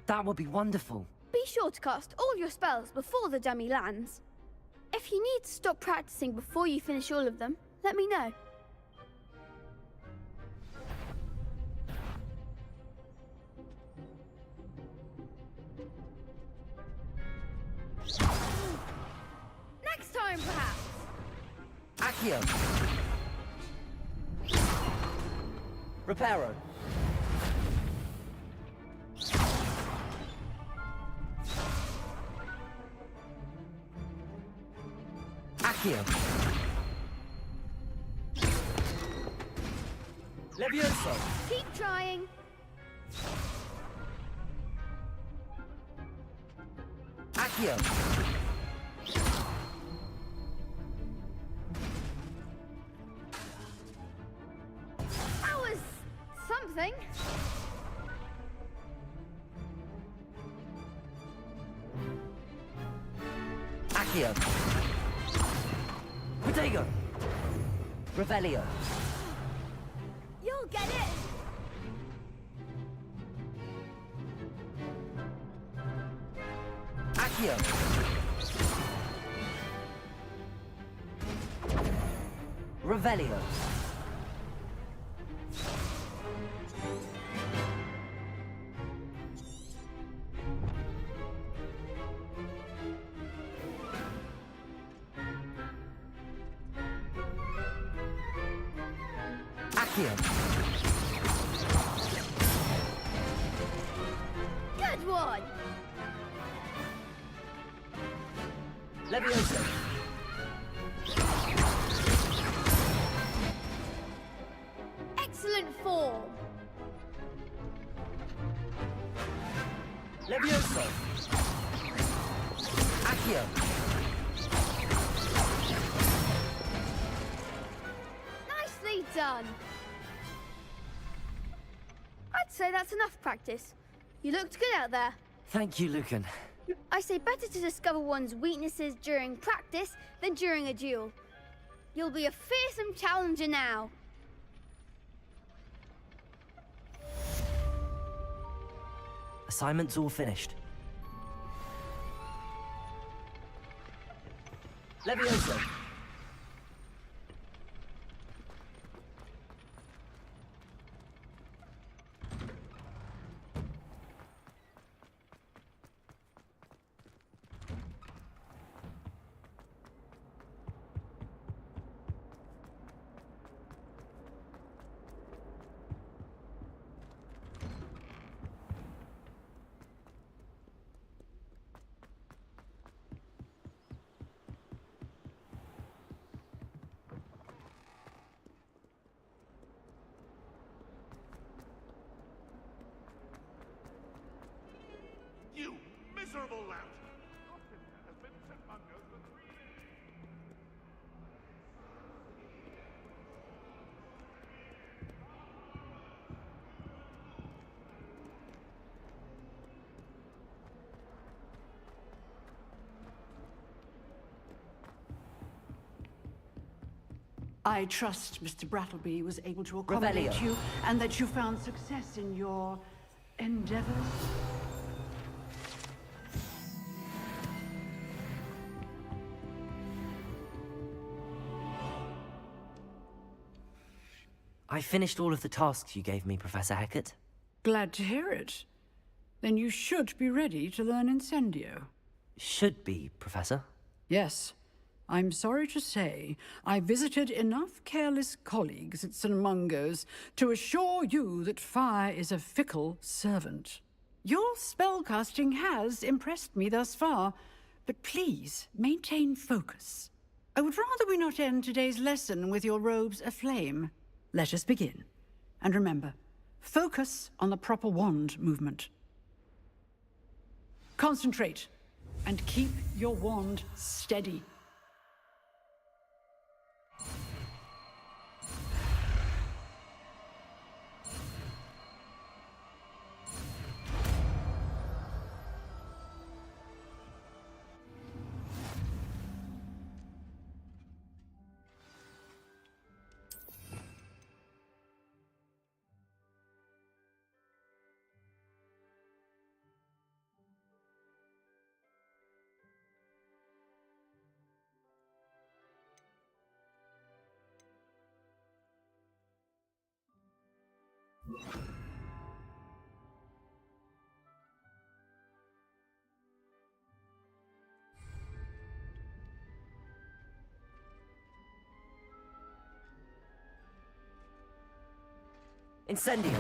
That would be wonderful. Be sure to cast all your spells before the dummy lands. If you need to stop practicing before you finish all of them, let me know. Next time, perhaps. Accio! Reparo! Accio! Levioso! Keep trying. Accio! That was something. Accio! Protego! Revelio! You'll get it. Accio! Revelio! Accio! Good one. Levioso! Excellent form. Levioso! Accio! Nicely done. I'd say that's enough practice. You looked good out there. Thank you, Lucan. I say better to discover one's weaknesses during practice than during a duel. You'll be a fearsome challenger now. Assignment's all finished. Levioso! You miserable lout! Has been sent among us for 3 days. I trust Mr. Brattleby was able to accommodate Revelio. you and that you found success in your endeavors? I finished all of the tasks you gave me, Professor Hecat. Glad to hear it. Then you should be ready to learn Incendio. Should be, Professor. Yes. I'm sorry to say, I visited enough careless colleagues at St. Mungo's to assure you that fire is a fickle servant. Your spellcasting has impressed me thus far, but please maintain focus. I would rather we not end today's lesson with your robes aflame. Let us begin. And remember, focus on the proper wand movement. Concentrate, and keep your wand steady. Incendio!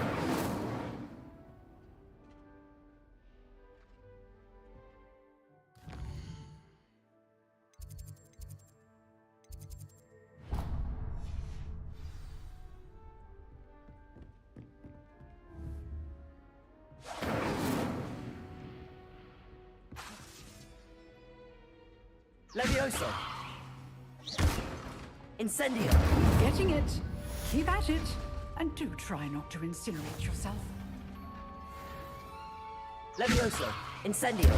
Levioso! Incendio! Getting it. Keep at it. And do try not to incinerate yourself. Levioso! Incendio!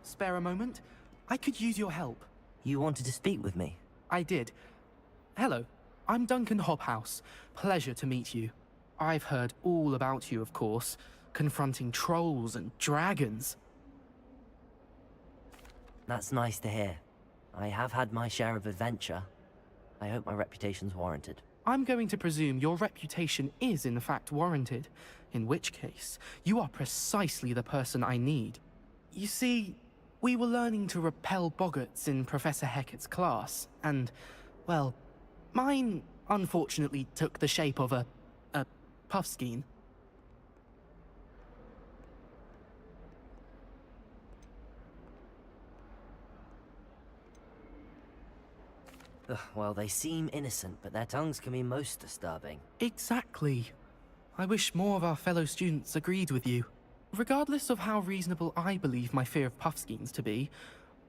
Spare a moment? I could use your help. You wanted to speak with me? I did. Hello, I'm Duncan Hobhouse. Pleasure to meet you. I've heard all about you, of course, confronting trolls and dragons. That's nice to hear. I have had my share of adventure. I hope my reputation's warranted. I'm going to presume your reputation is in fact warranted, in which case, you are precisely the person I need. You see, we were learning to repel boggarts in Professor Hecat's class, and, well, mine unfortunately took the shape of a puffskein. Well, they seem innocent, but their tongues can be most disturbing. Exactly. I wish more of our fellow students agreed with you. Regardless of how reasonable I believe my fear of puffskeins to be,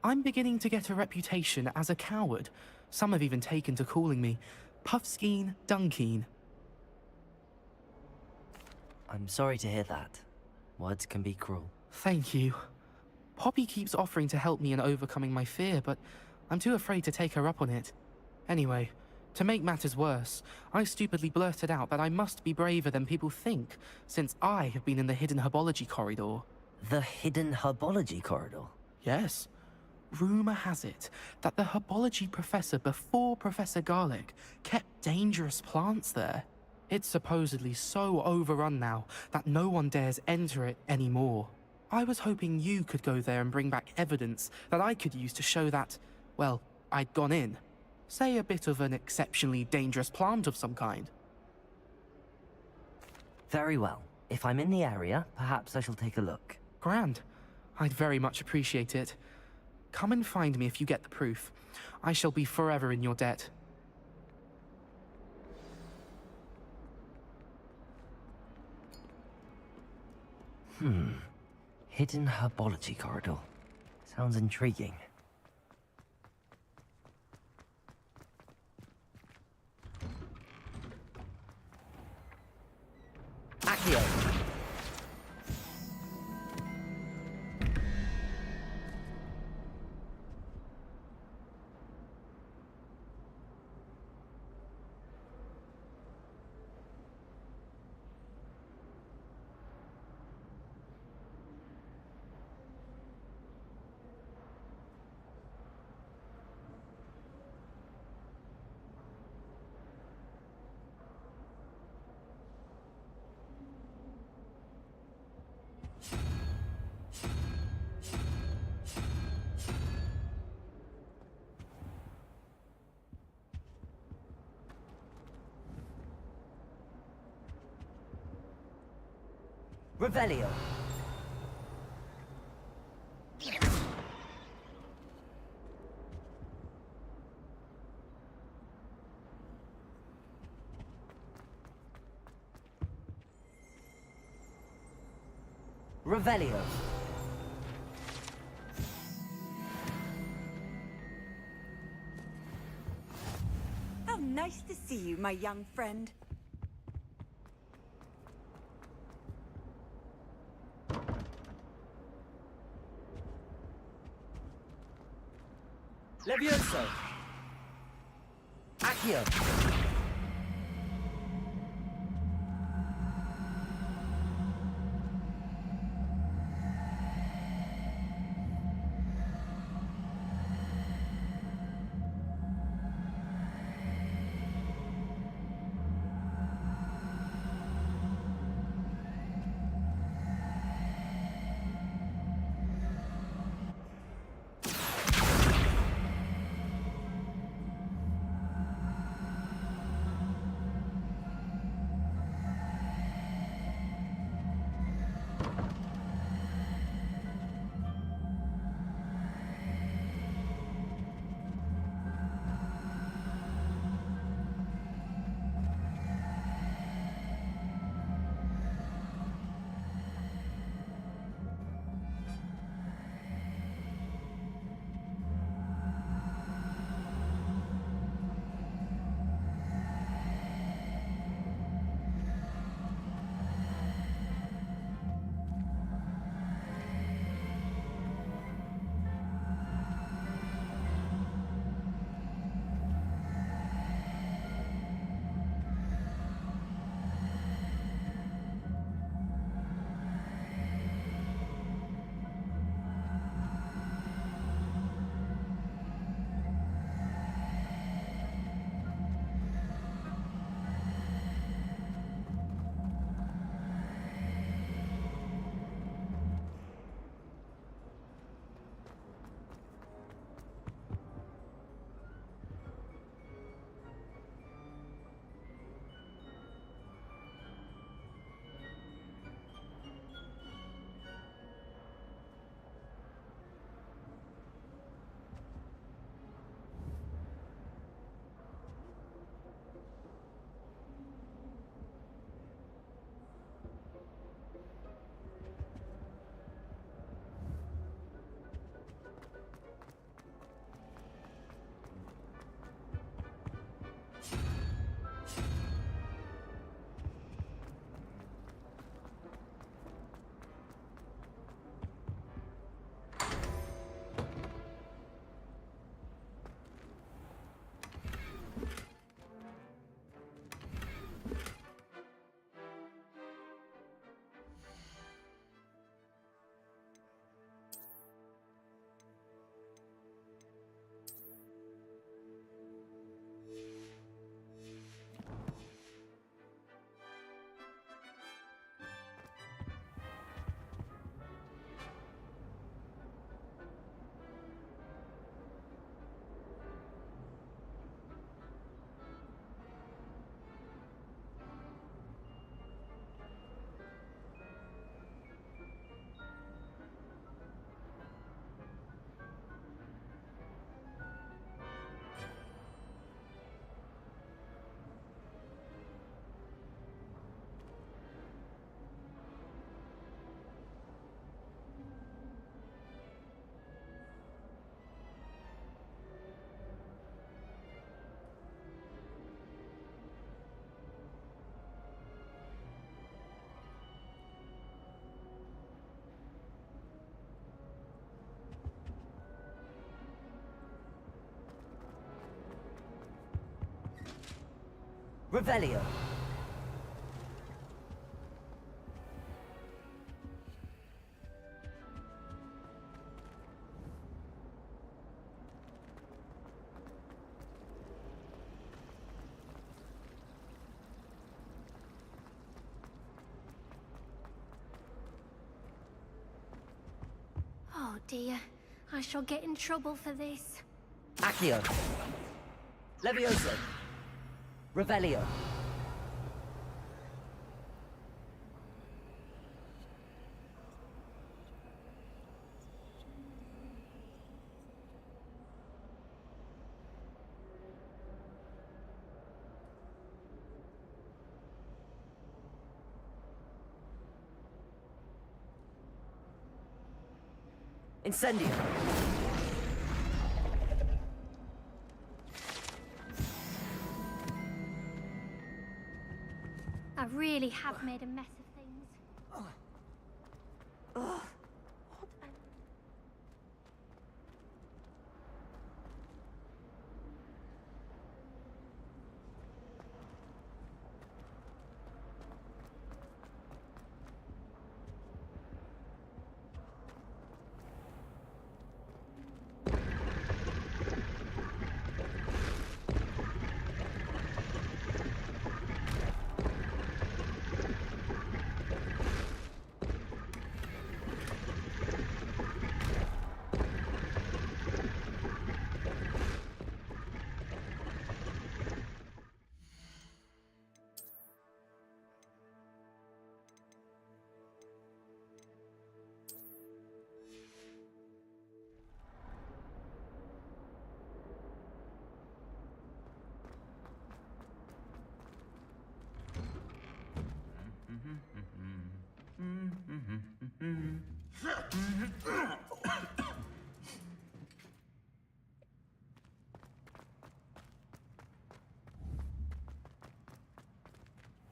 I'm beginning to get a reputation as a coward. Some have even taken to calling me Puffskeen Dunkeen. I'm sorry to hear that. Words can be cruel. Thank you. Poppy keeps offering to help me in overcoming my fear, but I'm too afraid to take her up on it. Anyway, to make matters worse, I stupidly blurted out that I must be braver than people think, since I have been in the hidden herbology corridor. The hidden herbology corridor? Yes. Rumor has it that the herbology professor before Professor Garlic kept dangerous plants there. It's supposedly so overrun now that no one dares enter it anymore. I was hoping you could go there and bring back evidence that I could use to show that, well, I'd gone in. Say a bit of an exceptionally dangerous plant of some kind. Very well. If I'm in the area, perhaps I shall take a look. Grand. I'd very much appreciate it. Come and find me if you get the proof. I shall be forever in your debt. Hidden herbology corridor. Sounds intriguing. Revelio. Revelio. How nice to see you, my young friend. Levioso. Accio. Revelio. Oh dear, I shall get in trouble for this. Accio. Levioso. Revelio. Incendio. I really have made a mess of things. Ugh.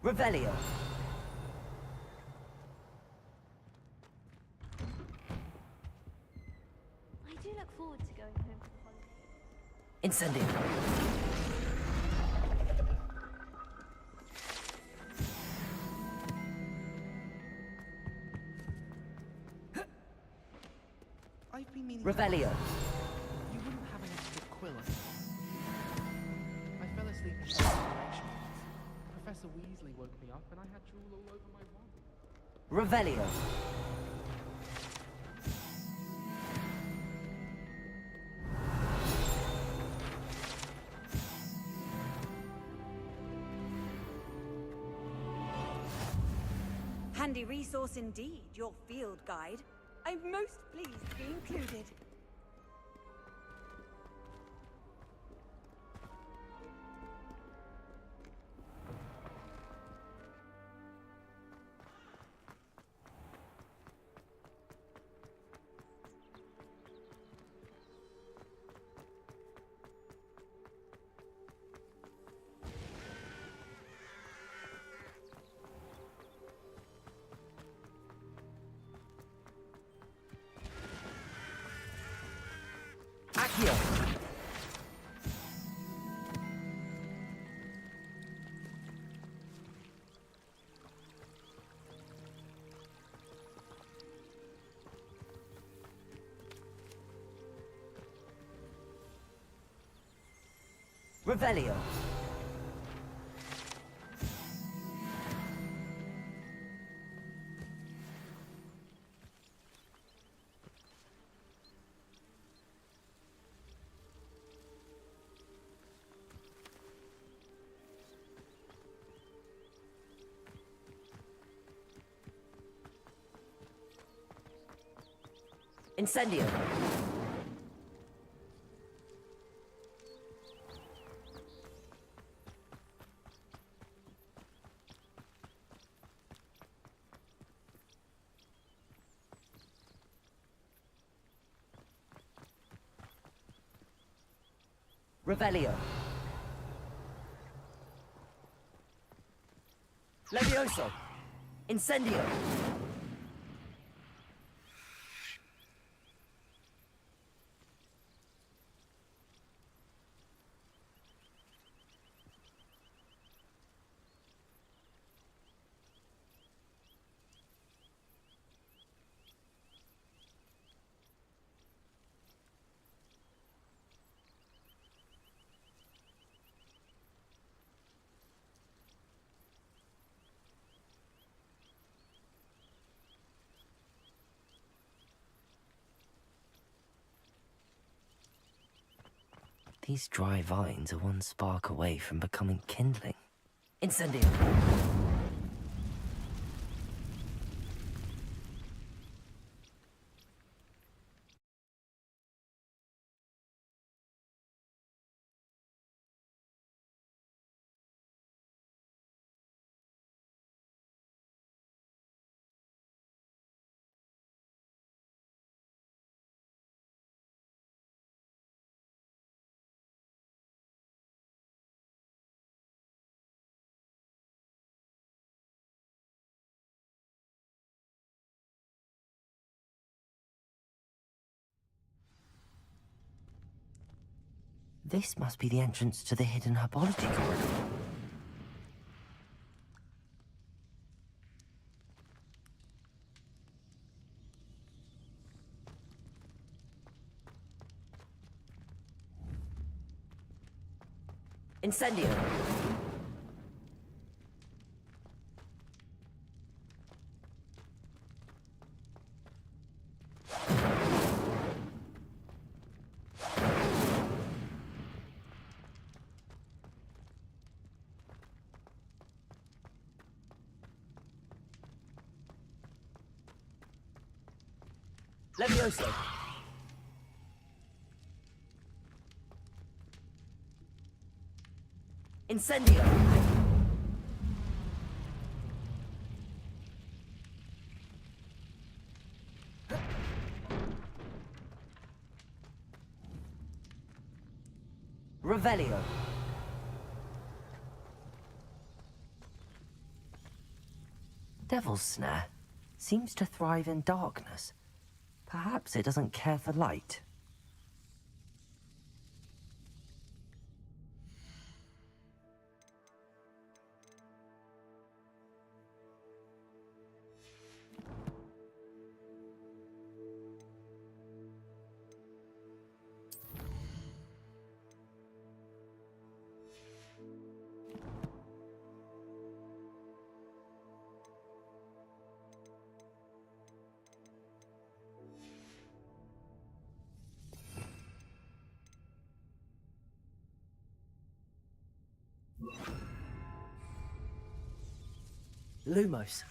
Revelio. I do look forward to going home for the holidays. Incendio. I've been meaning Revelio. You wouldn't have an extra quill. I fell asleep in concentration. Professor Weasley woke me up and I had drool all over my wand. Revelio. Handy resource indeed, your field guide. I'm most pleased to be included. Accio. Revelio. Incendio. Revelio. Levioso. Incendio. These dry vines are one spark away from becoming kindling. Incendio. This must be the entrance to the hidden herbology corridor. Incendio. Levioso. Incendio. Revelio. Devil's Snare seems to thrive in darkness. Perhaps it doesn't care for light. Lumos.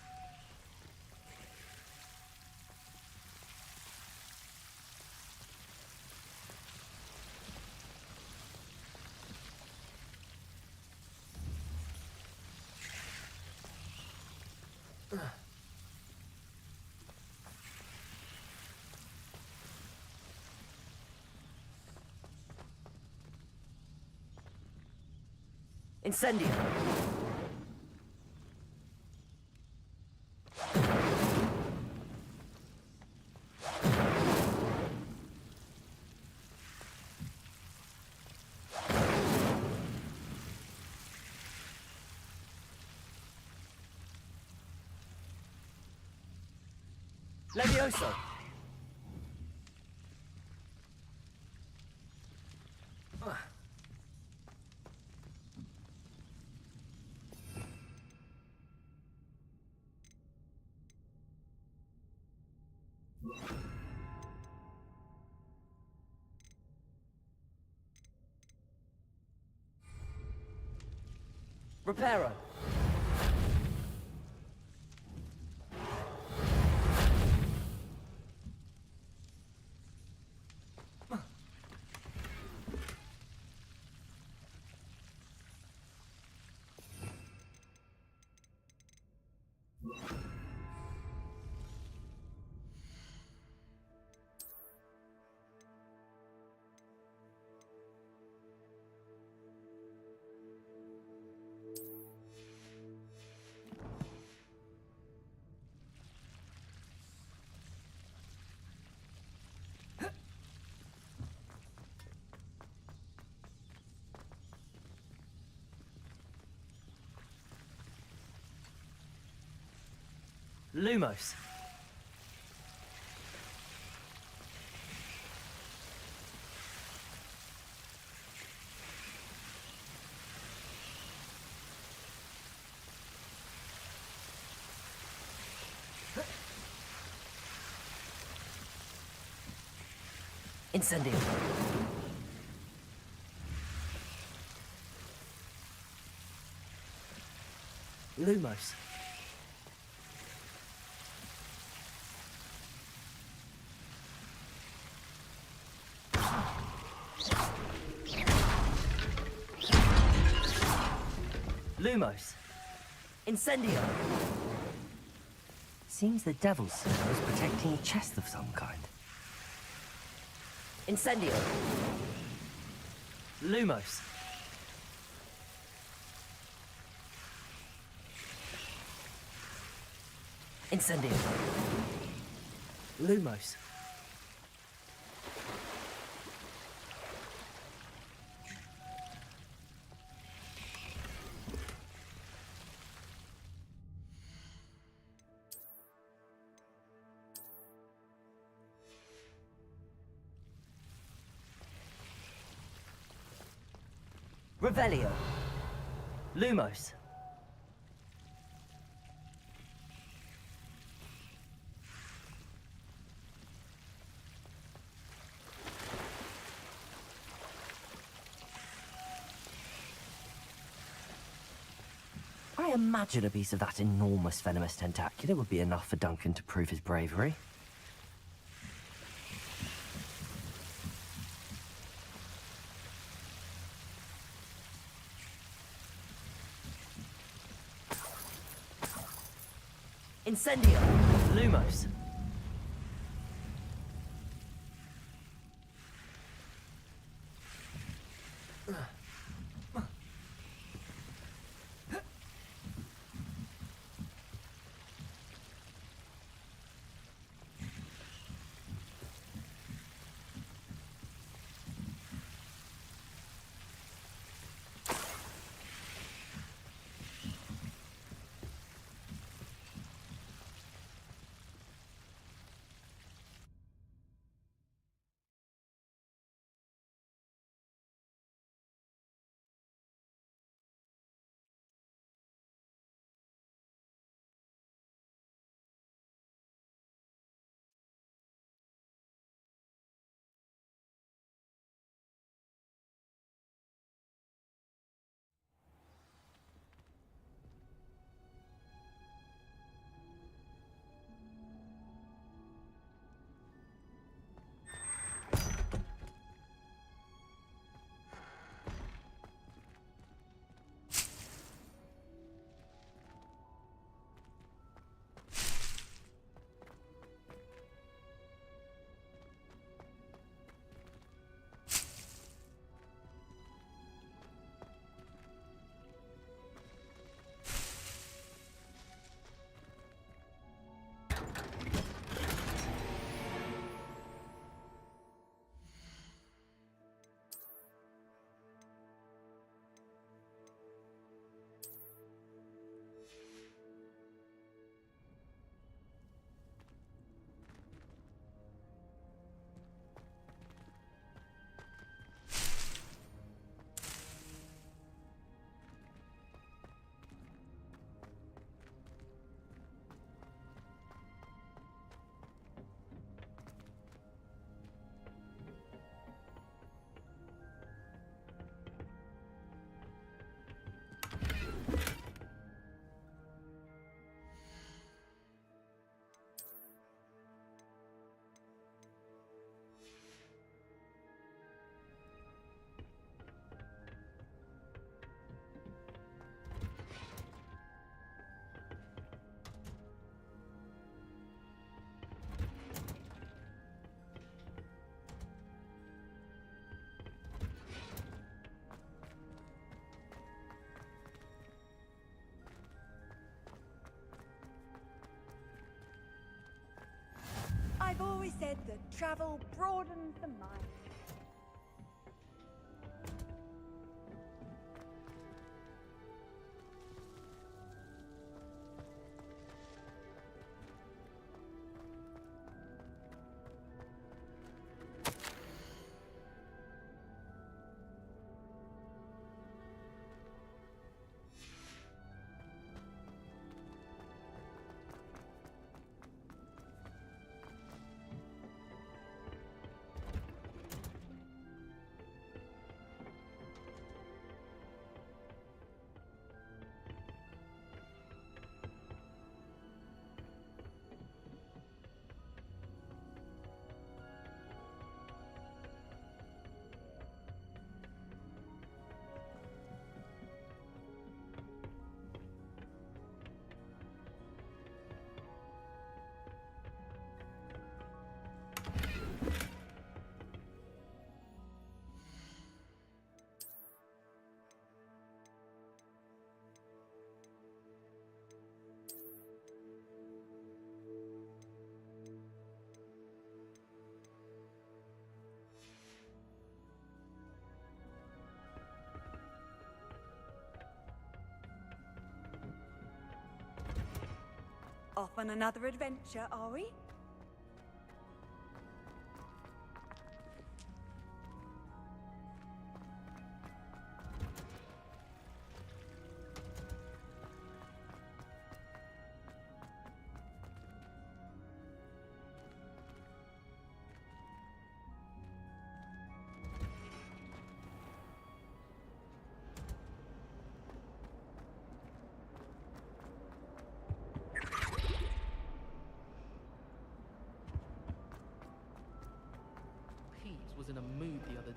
Incendio. Levioso. Reparo. Lumos. Incendio. Lumos. Lumos. Incendio. Seems the Devil's Snare is protecting a chest of some kind. Incendio. Lumos. Incendio. Lumos. Revelio. Lumos. I imagine a piece of that enormous venomous tentacular would be enough for Duncan to prove his bravery. Incendio! Lumos! I've always said that travel broadens the mind. Off on another adventure, are we?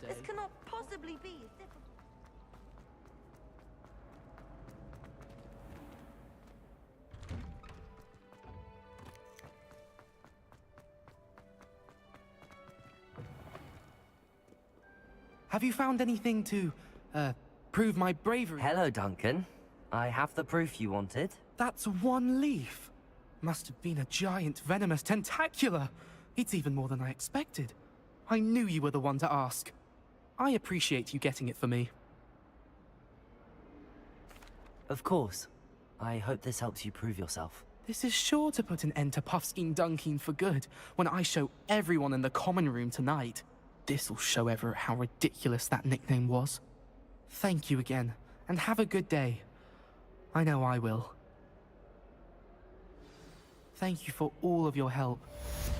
This cannot possibly be as difficult. Have you found anything to, prove my bravery? Hello, Duncan. I have the proof you wanted. That's one leaf. Must have been a giant venomous tentacula. It's even more than I expected. I knew you were the one to ask. I appreciate you getting it for me. Of course. I hope this helps you prove yourself. This is sure to put an end to Puffskein Dunkin for good when I show everyone in the common room tonight. This'll show Everett how ridiculous that nickname was. Thank you again, and have a good day. I know I will. Thank you for all of your help.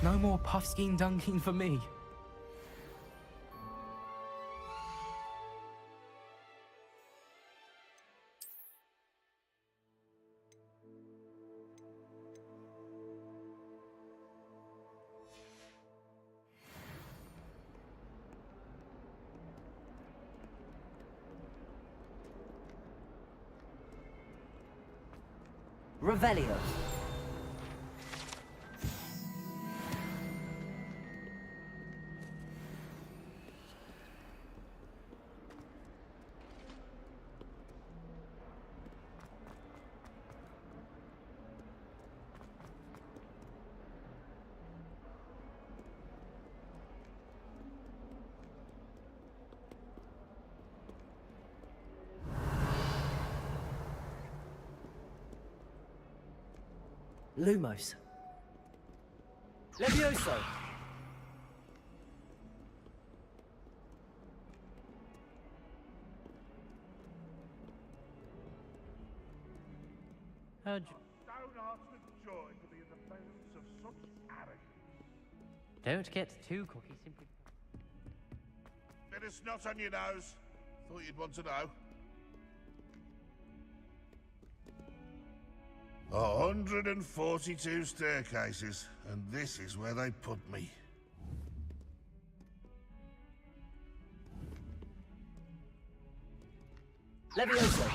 No more Puffskein Dunkin for me. Revelio. Lumos. Levioso. Don't ask with joy to be in the presence of such arrogance. Don't get too cocky simply. Bit of snot on your nose. Thought you'd want to know. 142 staircases, and this is where they put me. Levioso.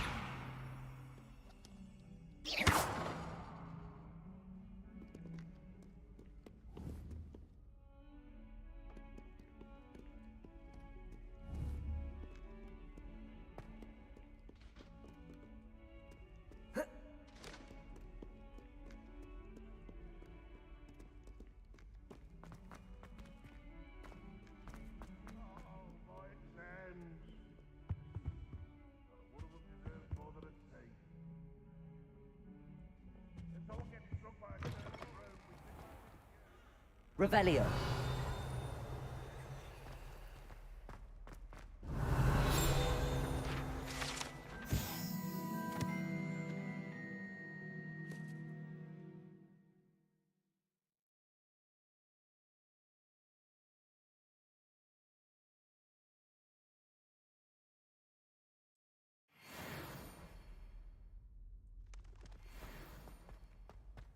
Revelio.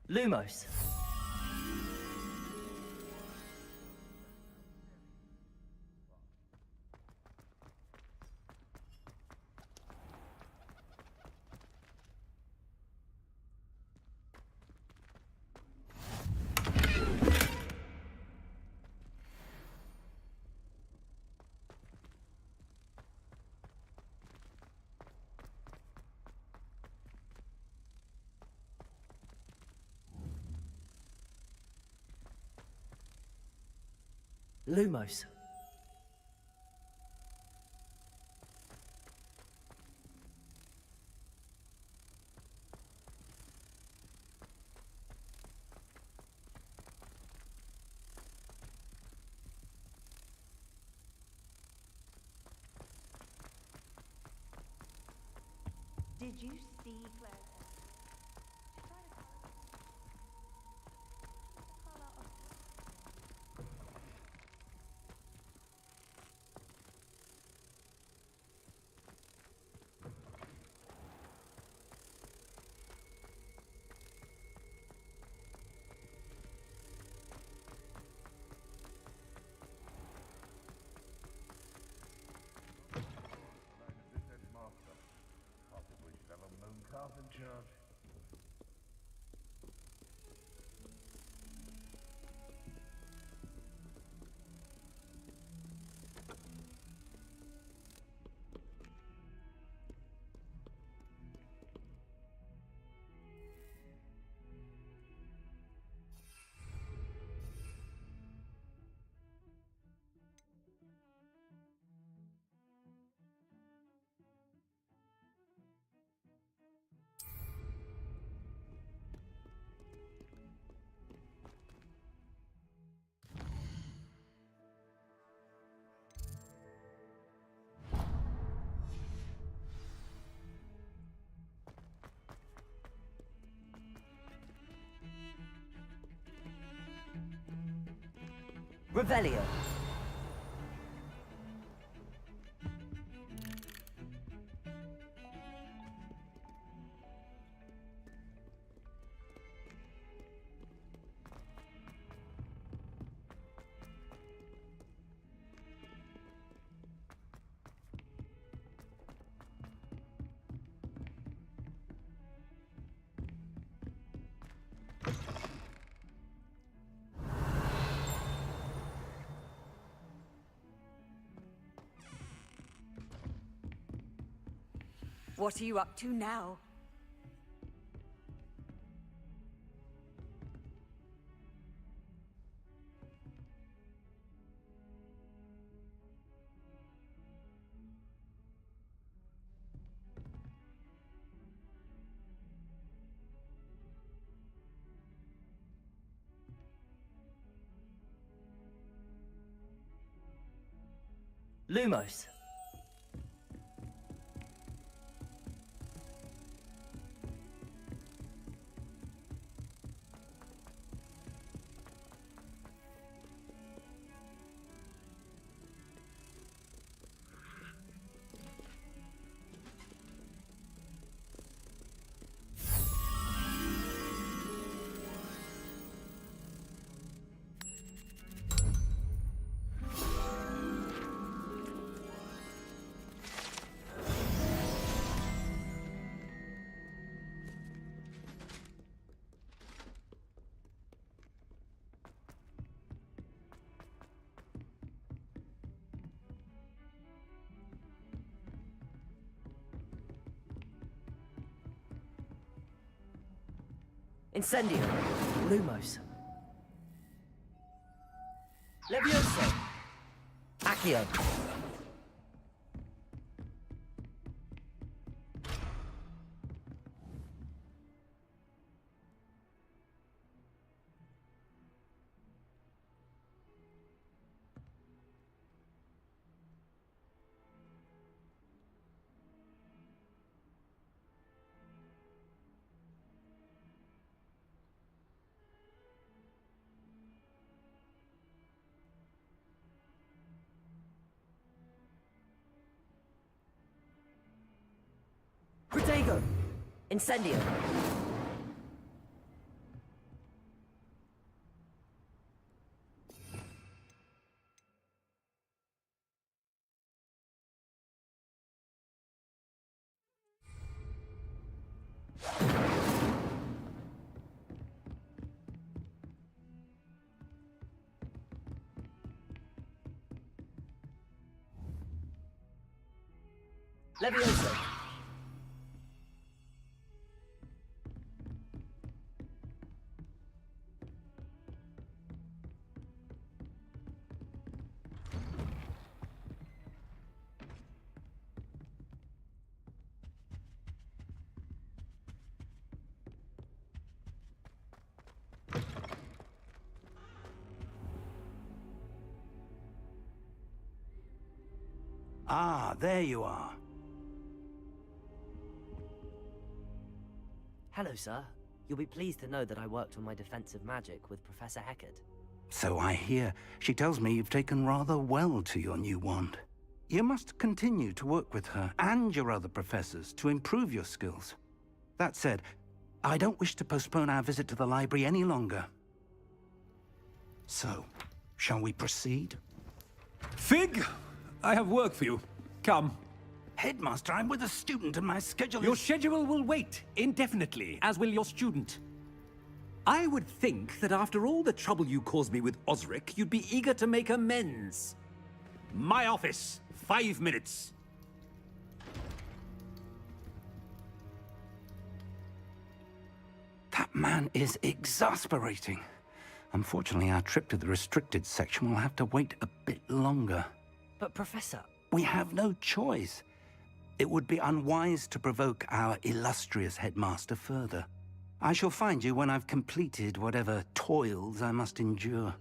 Lumos. Lumos. Did you see Claire? Revelio. What are you up to now? Lumos. Incendio. Lumos. Levioso. Accio. Protego. Incendio. Levioso. Ah, there you are. Hello, sir. You'll be pleased to know that I worked on my defensive magic with Professor Heckard. So I hear. She tells me you've taken rather well to your new wand. You must continue to work with her and your other professors to improve your skills. That said, I don't wish to postpone our visit to the library any longer. So, shall we proceed? Fig, I have work for you. Come. Headmaster, I'm with a student and my schedule Your schedule will wait indefinitely, as will your student. I would think that after all the trouble you caused me with Osric, you'd be eager to make amends. My office, 5 minutes. That man is exasperating. Unfortunately, our trip to the restricted section will have to wait a bit longer. But, Professor... We have no choice. It would be unwise to provoke our illustrious headmaster further. I shall find you when I've completed whatever toils I must endure.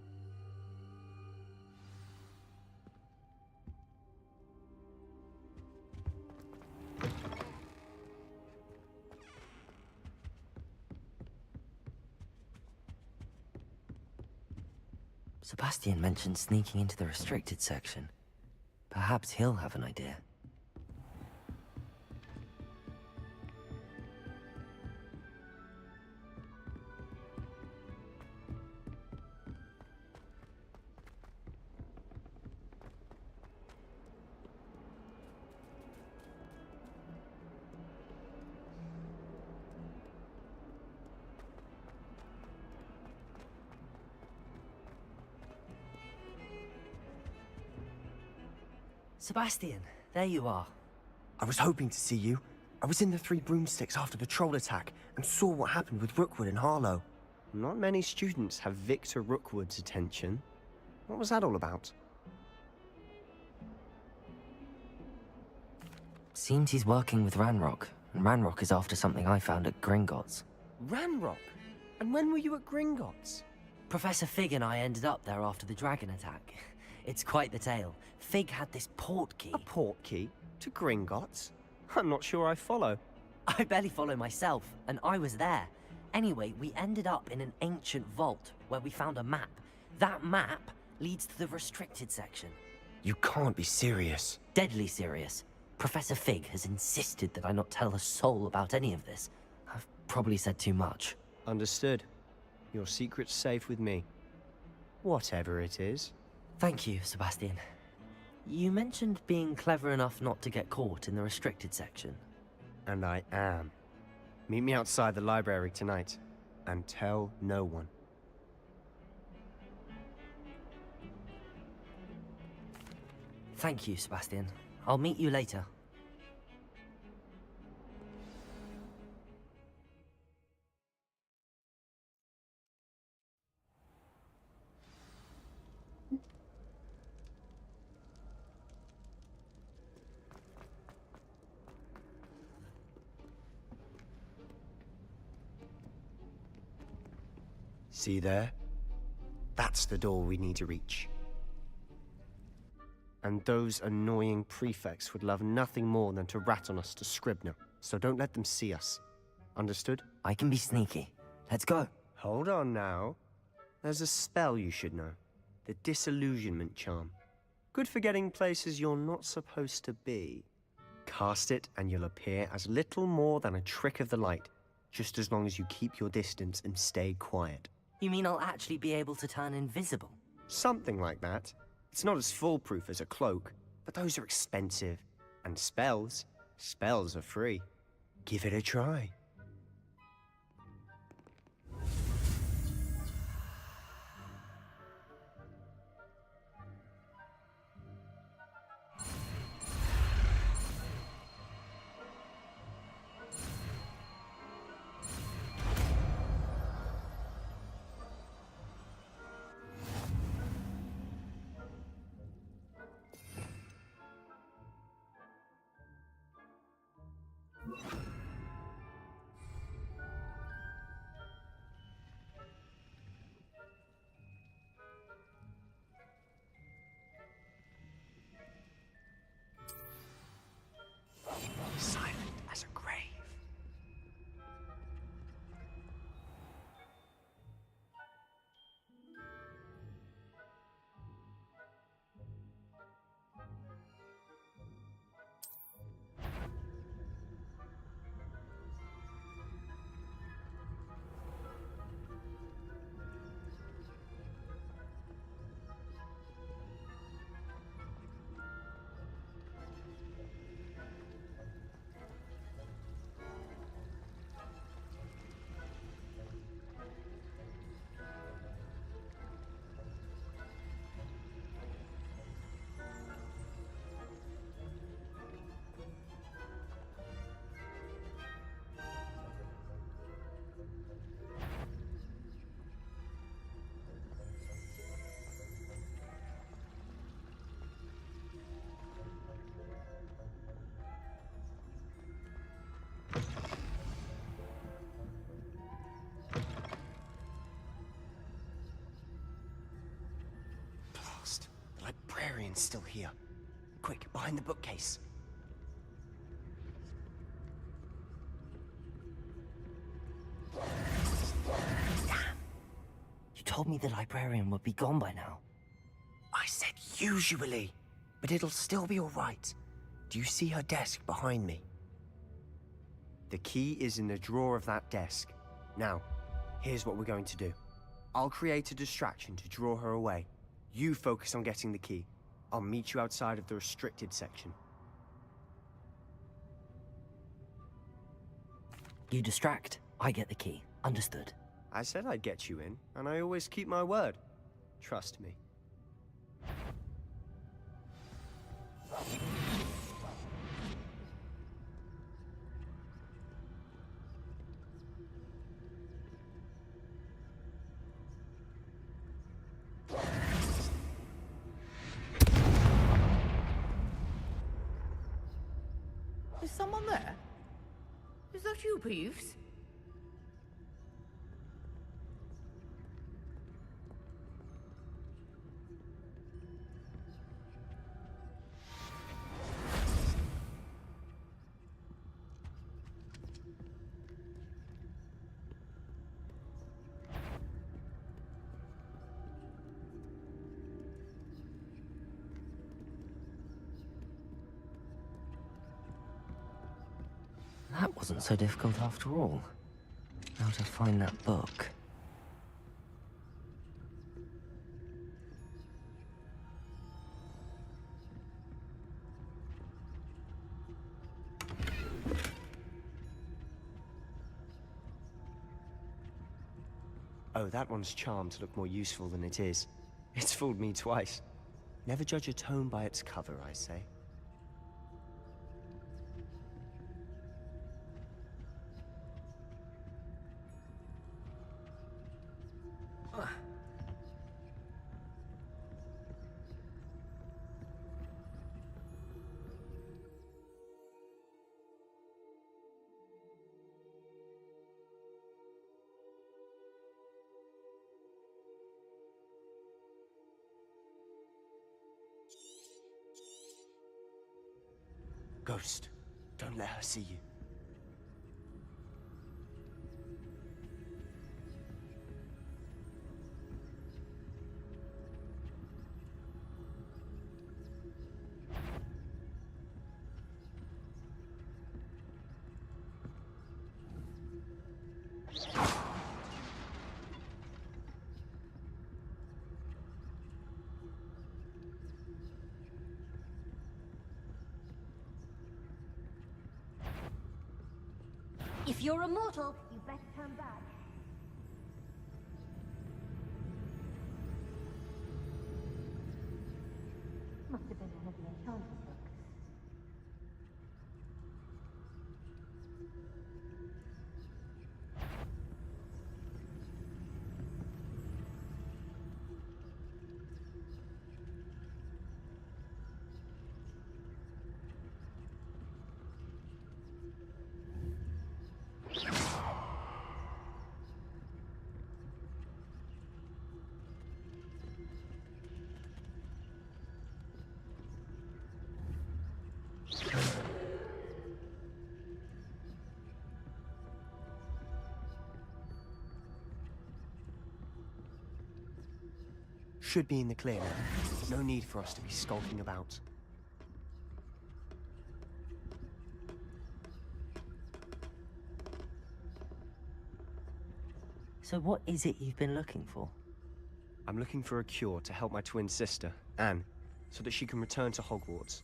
Sebastian mentioned sneaking into the restricted section. Perhaps he'll have an idea. Sebastian, there you are. I was hoping to see you. I was in the Three Broomsticks after the troll attack and saw what happened with Rookwood and Harlow. Not many students have Victor Rookwood's attention. What was that all about? Seems he's working with Ranrock, and Ranrock is after something I found at Gringotts. Ranrock? And when were you at Gringotts? Professor Fig and I ended up there after the dragon attack. It's quite the tale. Fig had this port key. A port key? To Gringotts? I'm not sure I follow. I barely follow myself, and I was there. Anyway, we ended up in an ancient vault where we found a map. That map leads to the restricted section. You can't be serious. Deadly serious. Professor Fig has insisted that I not tell a soul about any of this. I've probably said too much. Understood. Your secret's safe with me. Whatever it is. Thank you, Sebastian. You mentioned being clever enough not to get caught in the restricted section. And I am. Meet me outside the library tonight, and tell no one. Thank you, Sebastian. I'll meet you later. See there? That's the door we need to reach. And those annoying prefects would love nothing more than to rat on us to Scribner, so don't let them see us. Understood? I can be sneaky. Let's go. Hold on now. There's a spell you should know. The Disillusionment Charm. Good for getting places you're not supposed to be. Cast it and you'll appear as little more than a trick of the light, just as long as you keep your distance and stay quiet. You mean I'll actually be able to turn invisible? Something like that. It's not as foolproof as a cloak, but those are expensive. And spells are free. Give it a try. Silent as a grave. The librarian's still here. Quick, behind the bookcase. You told me the librarian would be gone by now. I said usually, but it'll still be all right. Do you see her desk behind me? The key is in the drawer of that desk. Now, here's what we're going to do. I'll create a distraction to draw her away. You focus on getting the key. I'll meet you outside of the restricted section. You distract, I get the key. Understood. I said I'd get you in, and I always keep my word. Trust me. Is someone there? Is that you, Peeves? That wasn't so difficult after all. How to find that book. Oh, that one's charmed to look more useful than it is. It's fooled me twice. Never judge a tome by its cover, I say. Ghost, don't let her see you. If you're immortal, you better turn back. Must have been one of the enchanted books. Should be in the clear now. No need for us to be skulking about. So what is it you've been looking for? I'm looking for a cure to help my twin sister, Anne, so that she can return to Hogwarts.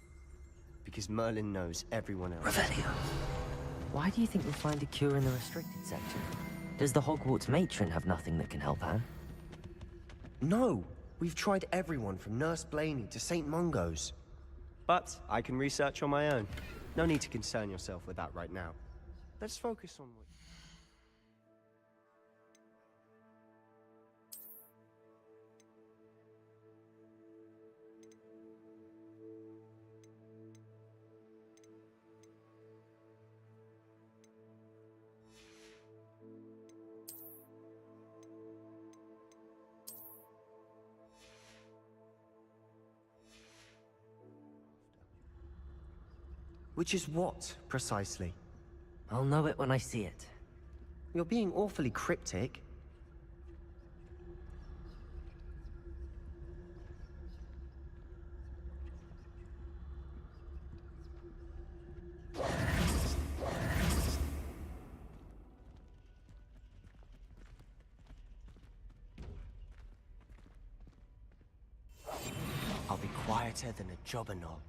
Because Merlin knows everyone else. Revelio. Why do you think we'll find a cure in the restricted section? Does the Hogwarts matron have nothing that can help Anne? No! We've tried everyone from Nurse Blaney to St. Mungo's. But I can research on my own. No need to concern yourself with that right now. Let's focus on what... Which is what, precisely? I'll know it when I see it. You're being awfully cryptic. better than a jobberknoll.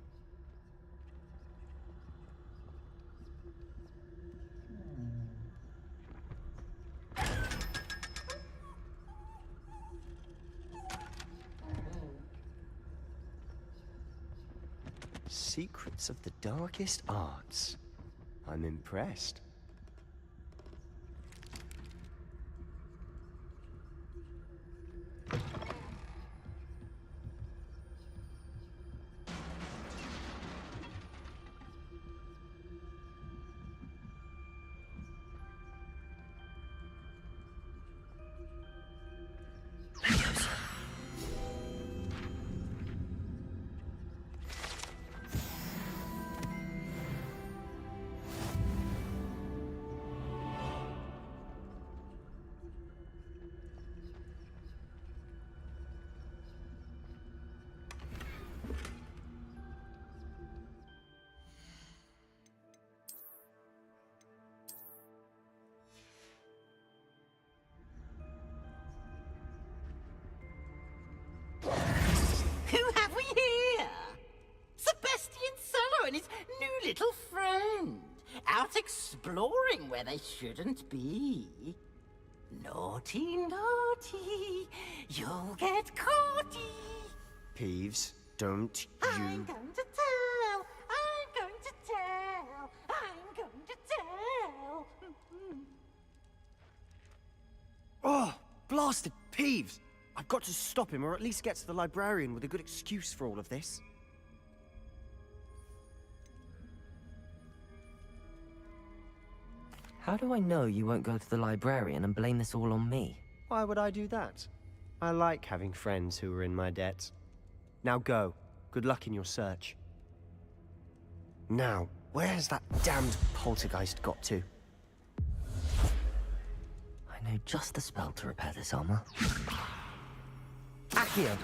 Secrets of the darkest arts. I'm impressed. Who have we here? Sebastian Cello and his new little friend, out exploring where they shouldn't be. Naughty, naughty, you'll get caughty. Peeves, don't I'm you... going to tell, I'm going to tell, I'm going to tell. Oh, blasted Peeves! I've got to stop him, or at least get to the librarian with a good excuse for all of this. How do I know you won't go to the librarian and blame this all on me? Why would I do that? I like having friends who are in my debt. Now go. Good luck in your search. Now, where's that damned poltergeist got to? I know just the spell to repair this armor. Accio!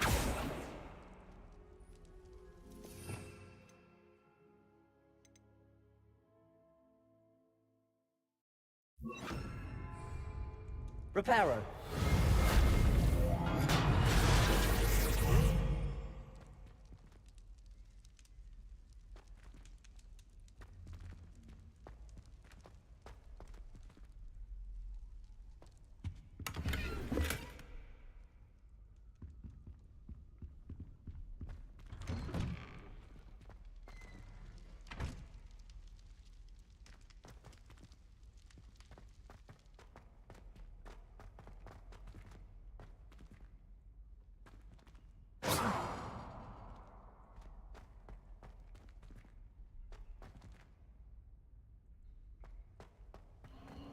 Reparo.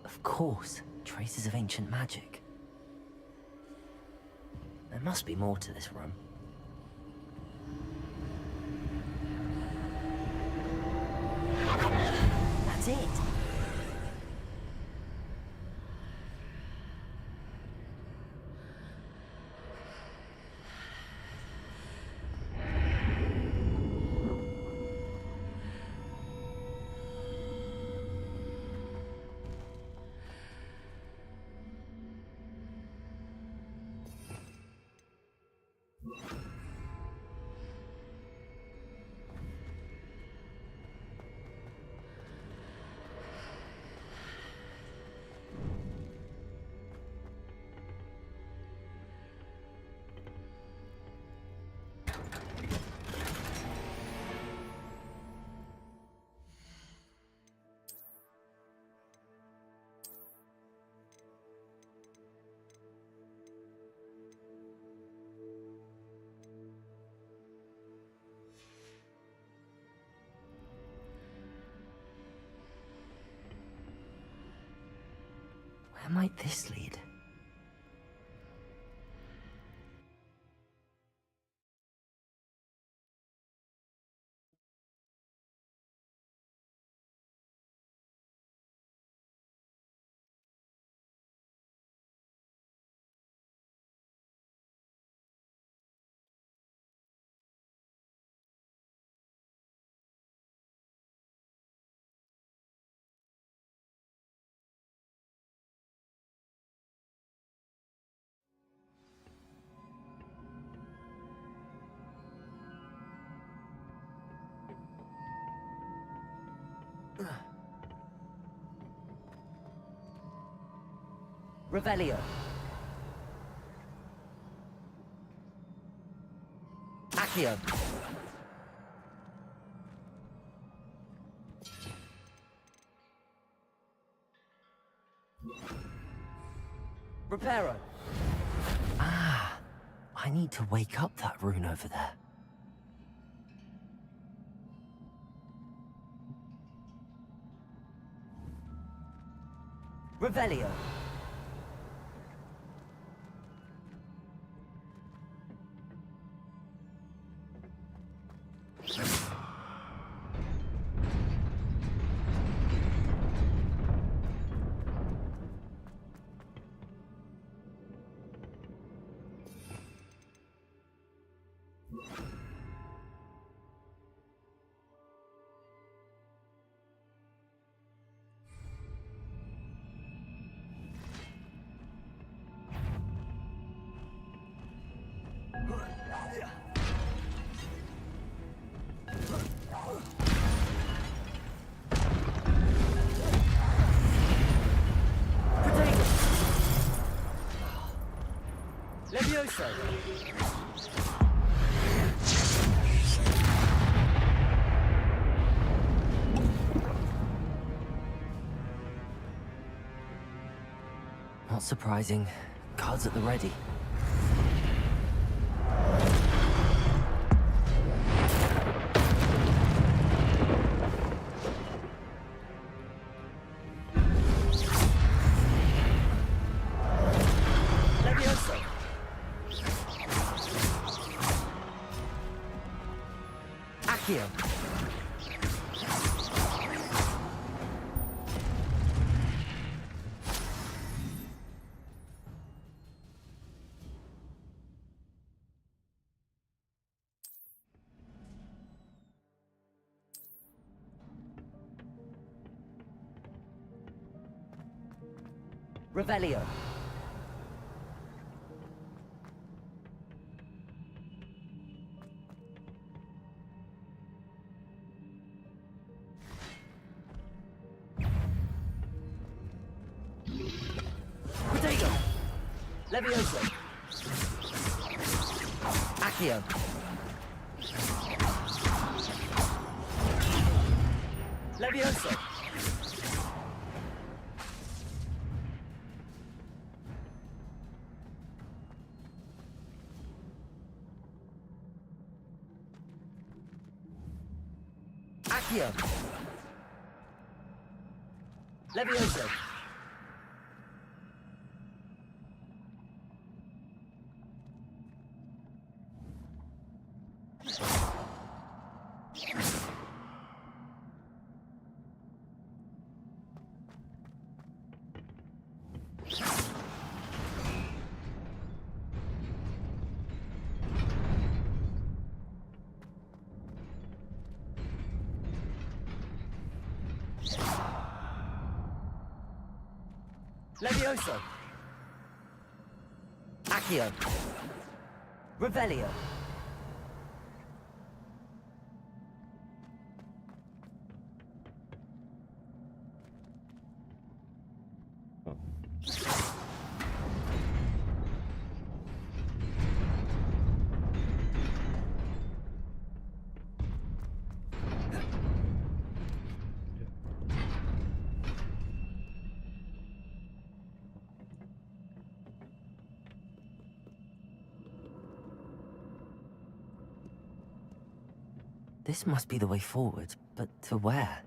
Of course, traces of ancient magic. There must be more to this room. That's it! Where might this lead? Revelio. Accio. Reparo. Ah, I need to wake up that rune over there. Revelio. Levioso. Not surprising. Cards at the ready. Revelio. Potato. Levioso. Accio. Levioso. Accio. Levioso. Levioso. Accio. Revelio. This must be the way forward, but to where?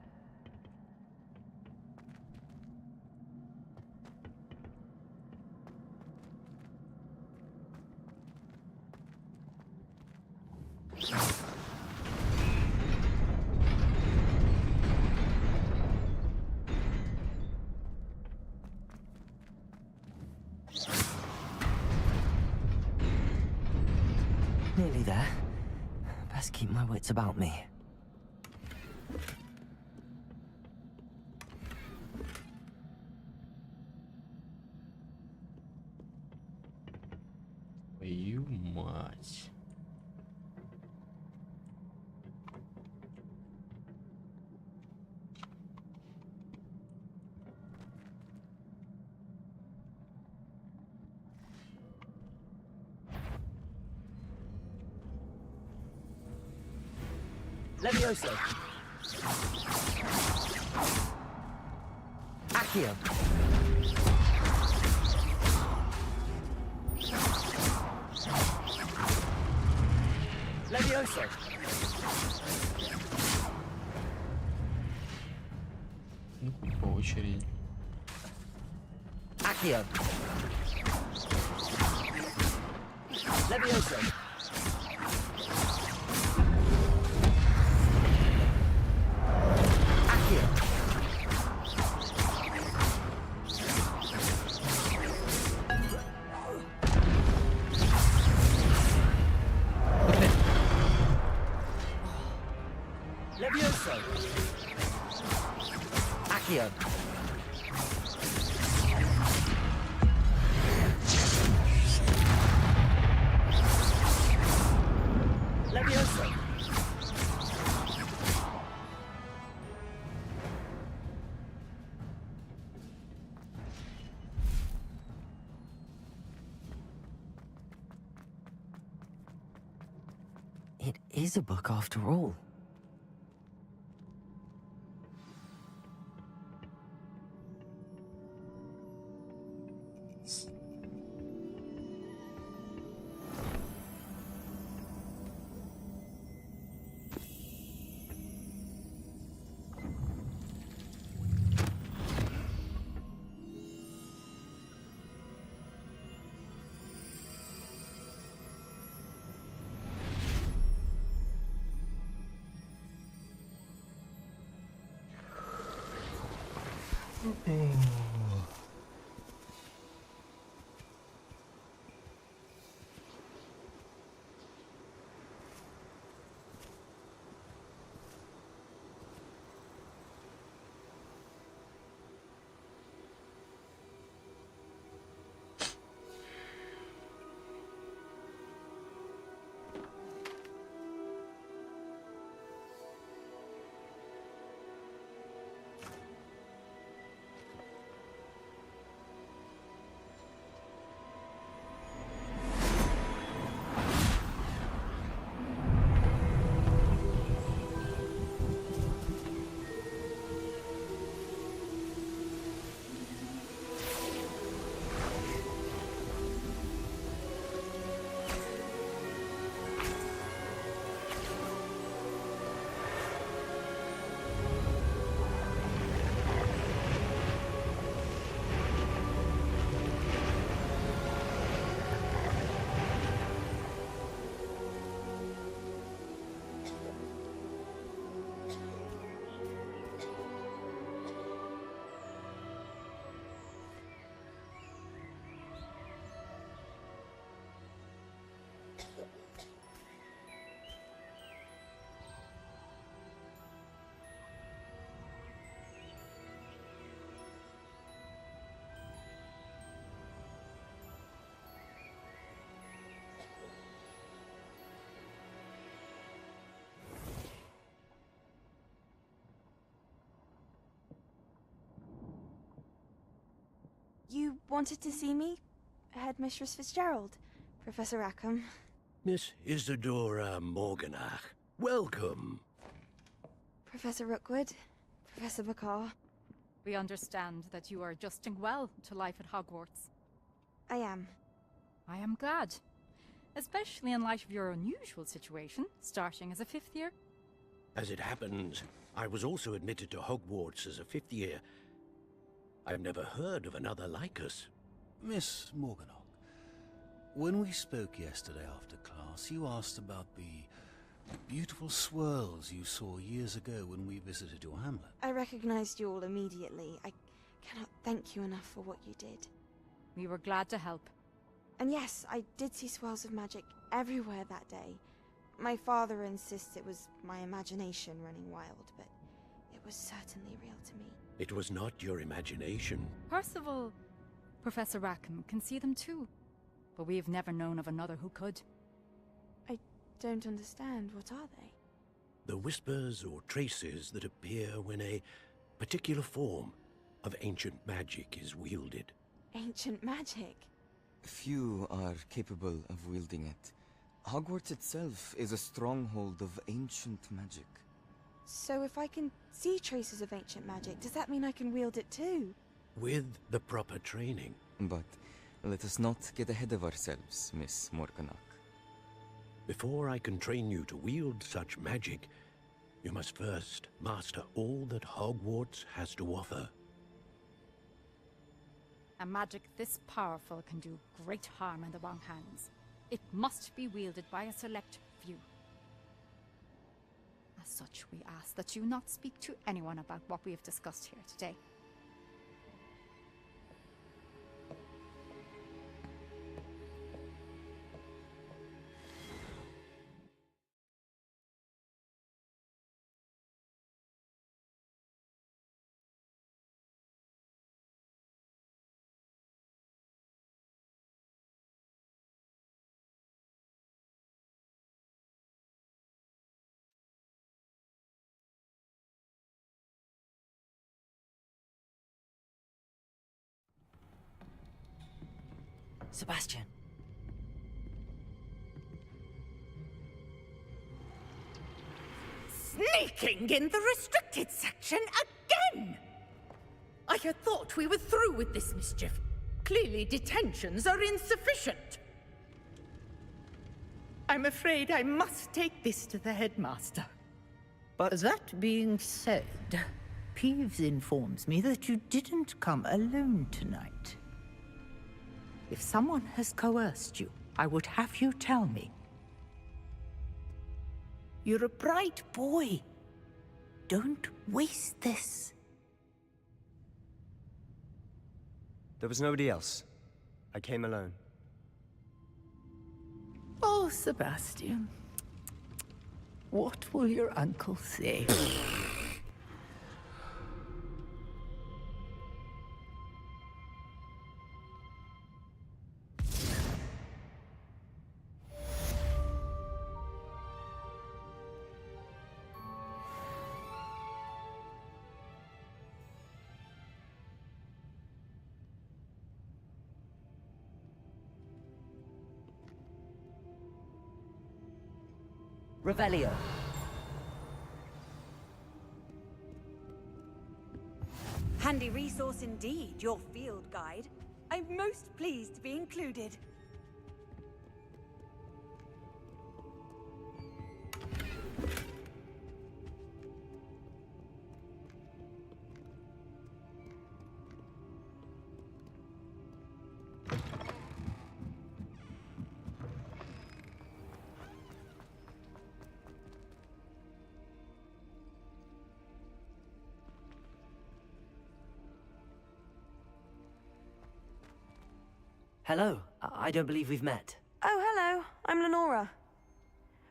Nearly there. Best keep my wits about me. Твою мать. Levioso. Accio. Levioso. Ну, по очереди. Accio. Levioso. Accio. Levioso. Accio. Levioso. It is a book after all. You wanted to see me? Headmistress Fitzgerald, Professor Rackham. Miss Isadora Morganach, welcome. Professor Rookwood, Professor McCaw. We understand that you are adjusting well to life at Hogwarts. I am. I am glad. Especially in light of your unusual situation, starting as a 5th year. As it happens, I was also admitted to Hogwarts as a 5th year. I've never heard of another like us. Miss Morganach, when we spoke yesterday after class, you asked about the beautiful swirls you saw years ago when we visited your hamlet. I recognized you all immediately. I cannot thank you enough for what you did. We were glad to help. And yes, I did see swirls of magic everywhere that day. My father insists it was my imagination running wild, but it was certainly real to me. It was not your imagination. Percival, Professor Rackham can see them too. But we've never known of another who could. I don't understand. What are they? The whispers or traces that appear when a particular form of ancient magic is wielded. Ancient magic? Few are capable of wielding it. Hogwarts itself is a stronghold of ancient magic. So if I can see traces of ancient magic, does that mean I can wield it too? With the proper training. But let us not get ahead of ourselves, Miss Morganach. Before I can train you to wield such magic, you must first master all that Hogwarts has to offer. A magic this powerful can do great harm in the wrong hands. It must be wielded by a select few. As such, we ask that you not speak to anyone about what we have discussed here today. Sebastian. Sneaking in the restricted section again! I had thought we were through with this mischief. Clearly detentions are insufficient. I'm afraid I must take this to the headmaster. But that being said, Peeves informs me that you didn't come alone tonight. If someone has coerced you, I would have you tell me. You're a bright boy. Don't waste this. there was nobody else. I came alone. Oh, Sebastian. What will your uncle say? Revelio. Handy resource indeed, your field guide. I'm most pleased to be included. Hello. I don't believe we've met. Oh, hello. I'm Lenora.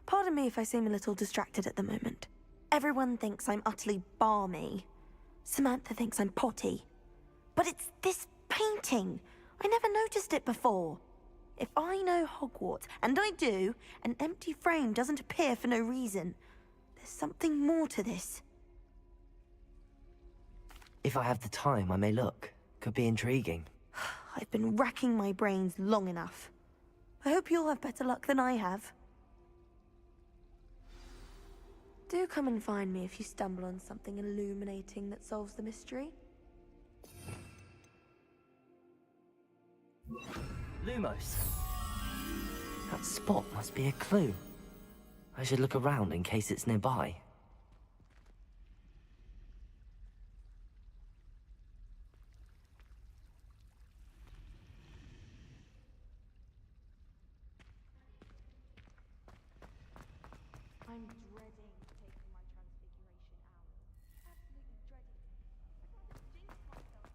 Pardon me if I seem a little distracted at the moment. Everyone thinks I'm utterly balmy. Samantha thinks I'm potty. But it's this painting. I never noticed it before. If I know Hogwarts, and I do, an empty frame doesn't appear for no reason. There's something more to this. If I have the time, I may look. Could be intriguing. I've been racking my brains long enough. I hope you'll have better luck than I have. Do come and find me if you stumble on something illuminating that solves the mystery. Lumos. That spot must be a clue. I should look around in case it's nearby. I'm dreading taking my transfiguration hour. Absolutely dreading it. I can't jinx myself.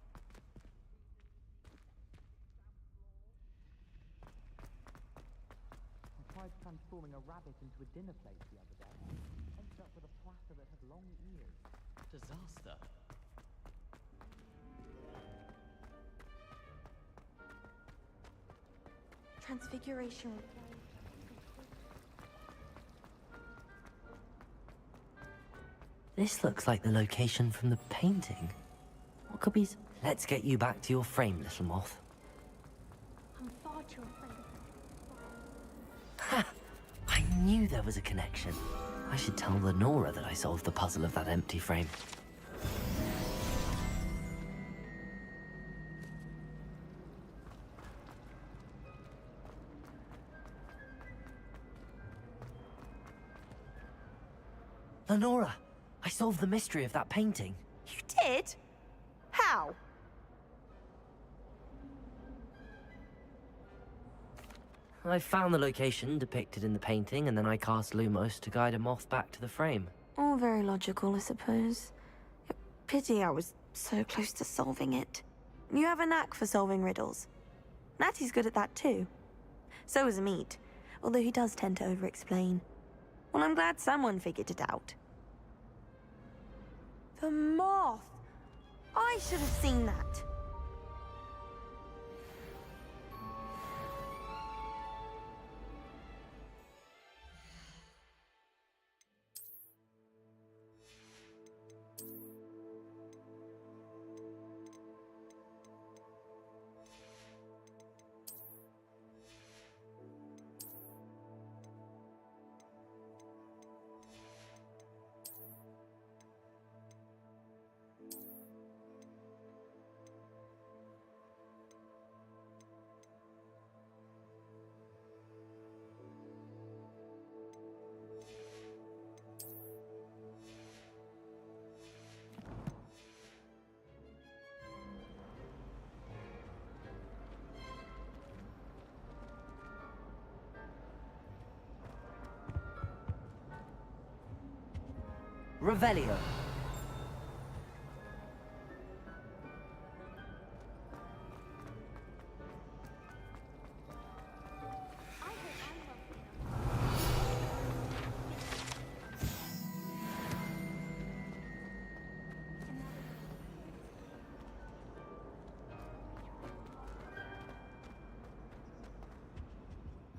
I tried transforming a rabbit into a dinner plate the other day. Ended up with a platter that had long ears. Disaster. Transfiguration. This looks like the location from the painting. What could be... Let's get you back to your frame, little moth. I'm far too afraid of Ha! I knew there was a connection. I should tell Lenora that I solved the puzzle of that empty frame. Lenora, I solved the mystery of that painting. You did? How? I found the location depicted in the painting, and then I cast Lumos to guide a moth back to the frame. All very logical, I suppose. Pity I was so close to solving it. You have a knack for solving riddles. Natty's good at that too. So is Amit, although he does tend to over-explain. Well, I'm glad someone figured it out. The moth! I should have seen that. Revelio.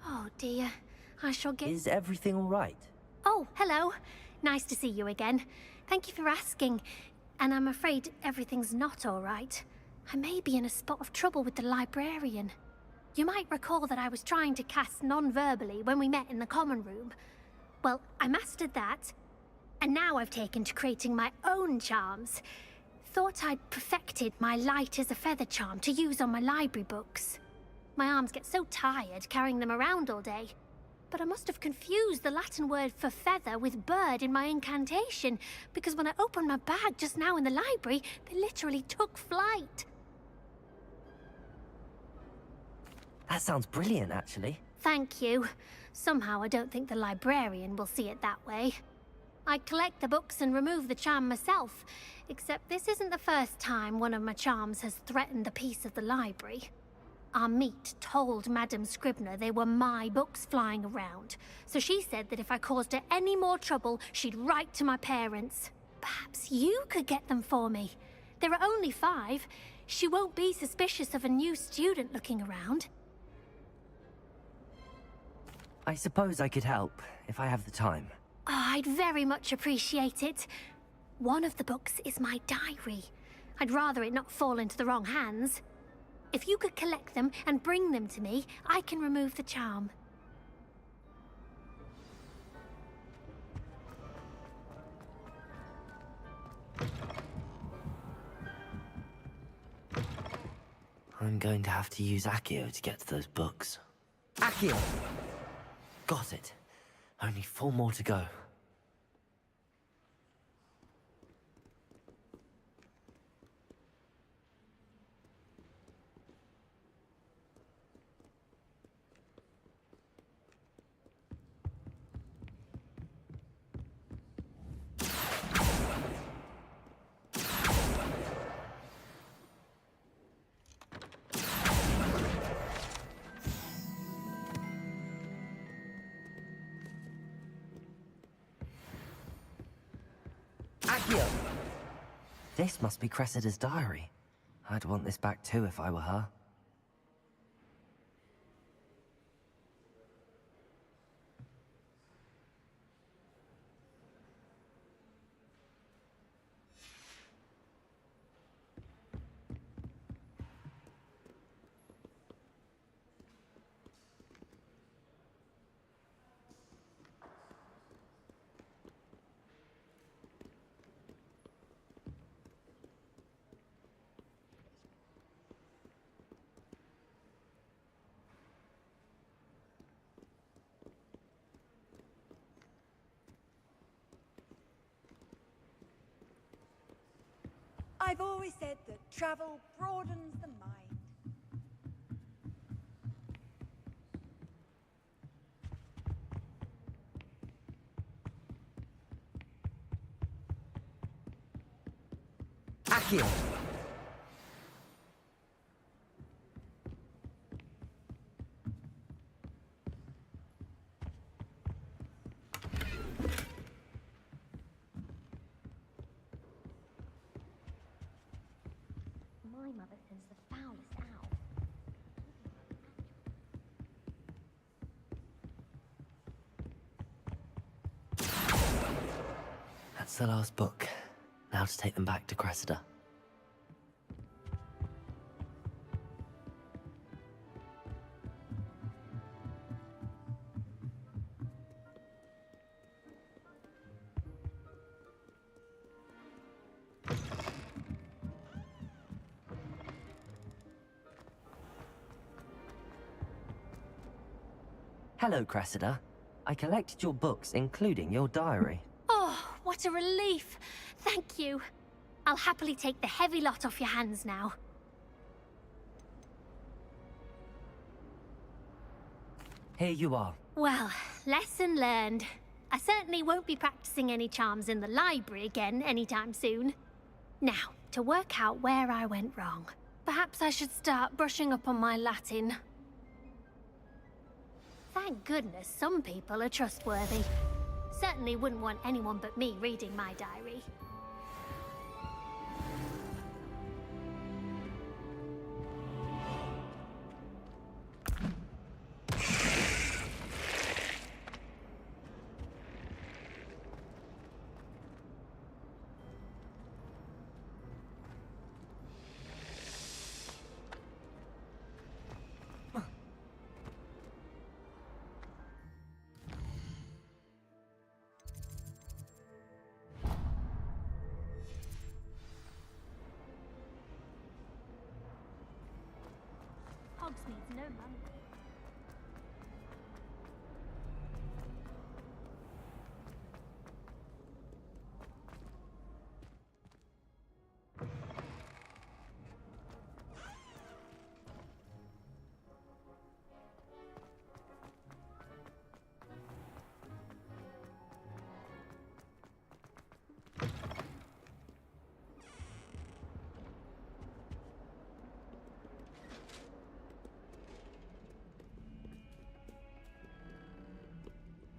Oh dear, I shall get... Is everything all right? Oh, hello. Nice to see you again. Thank you for asking. And I'm afraid everything's not all right. I may be in a spot of trouble with the librarian. You might recall that I was trying to cast non-verbally when we met in the common room. Well, I mastered that, and now I've taken to creating my own charms. Thought I'd perfected my light as a feather charm to use on my library books. My arms get so tired carrying them around all day. But I must have confused the Latin word for feather with bird in my incantation, because when I opened my bag just now in the library, they literally took flight. That sounds brilliant, actually. Thank you. Somehow I don't think the librarian will see it that way. I collect the books and remove the charm myself, except this isn't the first time one of my charms has threatened the peace of the library. Amit told Madame Scribner they were my books flying around, so she said that if I caused her any more trouble, she'd write to my parents. Perhaps you could get them for me. There are only 5. She won't be suspicious of a new student looking around. I suppose I could help, if I have the time. Oh, I'd very much appreciate it. One of the books is my diary. I'd rather it not fall into the wrong hands. If you could collect them and bring them to me, I can remove the charm. I'm going to have to use Accio to get to those books. Accio! Got it. Only 4 more to go. This must be Cressida's diary. I'd want this back too if I were her. I've always said that travel broadens the mind. Accio! My mother sends the foulest owl. That's the last book. Now to take them back to Cressida. Hello, Cressida. I collected your books, including your diary. Oh, what a relief. Thank you. I'll happily take the heavy lot off your hands now. Here you are. Well, lesson learned. I certainly won't be practicing any charms in the library again anytime soon. Now, to work out where I went wrong. Perhaps I should start brushing up on my Latin. Thank goodness some people are trustworthy. Certainly wouldn't want anyone but me reading my diary. Needs no money.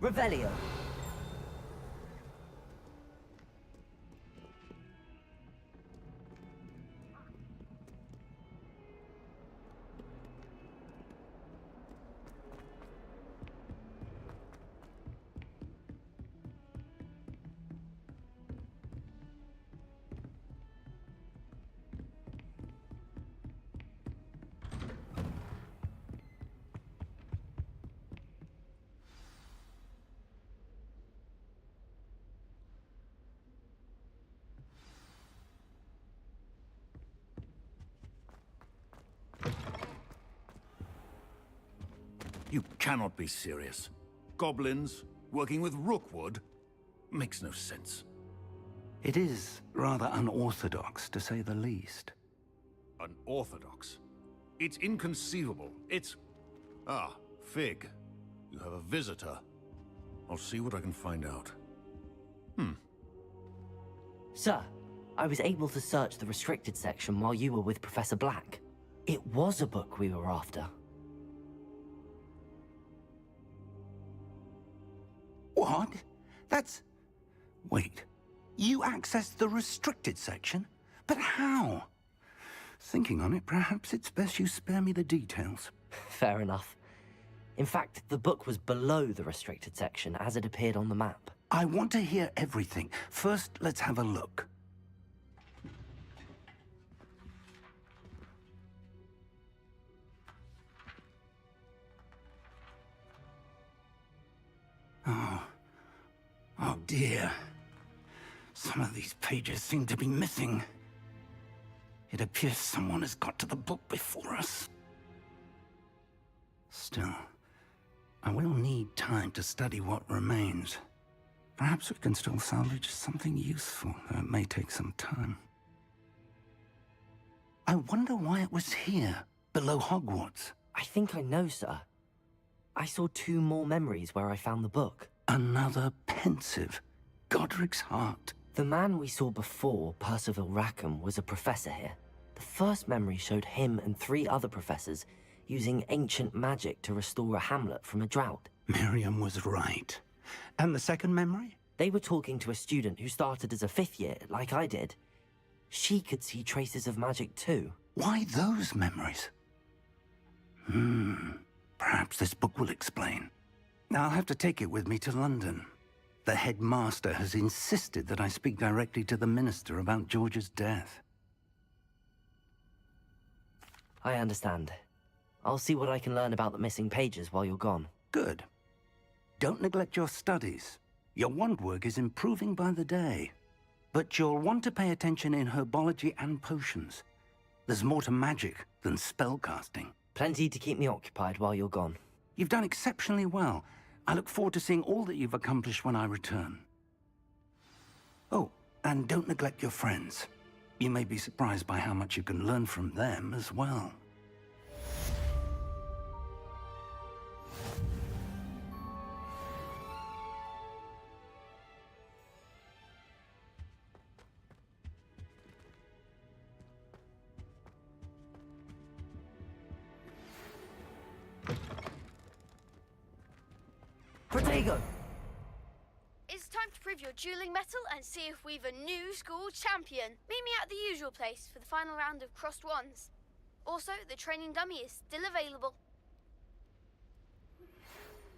Revelio. You cannot be serious. Goblins working with Rookwood makes no sense. It is rather unorthodox, to say the least. Unorthodox? It's inconceivable. It's... Ah, Fig. You have a visitor. I'll see what I can find out. Sir, I was able to search the restricted section while you were with Professor Black. It was a book we were after. What? That's... Wait. You accessed the restricted section? But how? Thinking on it, perhaps it's best you spare me the details. Fair enough. In fact, the book was below the restricted section as it appeared on the map. I want to hear everything. First, let's have a look. Oh dear. Some of these pages seem to be missing. It appears someone has got to the book before us. Still, I will need time to study what remains. Perhaps we can still salvage something useful, though it may take some time. I wonder why it was here, below Hogwarts. I think I know, sir. I saw 2 more memories where I found the book. Another pensive. Godric's heart. The man we saw before, Percival Rackham, was a professor here. The first memory showed him and 3 other professors using ancient magic to restore a hamlet from a drought. Miriam was right. And the second memory? They were talking to a student who started as a 5th year, like I did. She could see traces of magic too. Why those memories? Perhaps this book will explain. I'll have to take it with me to London. The headmaster has insisted that I speak directly to the minister about George's death. I understand. I'll see what I can learn about the missing pages while you're gone. Good. Don't neglect your studies. Your wand work is improving by the day. But you'll want to pay attention in herbology and potions. There's more to magic than spellcasting. Plenty to keep me occupied while you're gone. You've done exceptionally well. I look forward to seeing all that you've accomplished when I return. Oh, and don't neglect your friends. You may be surprised by how much you can learn from them as well. Protego! It's time to prove your dueling mettle and see if we've a new school champion. Meet me at the usual place for the final round of crossed wands. Also, the training dummy is still available.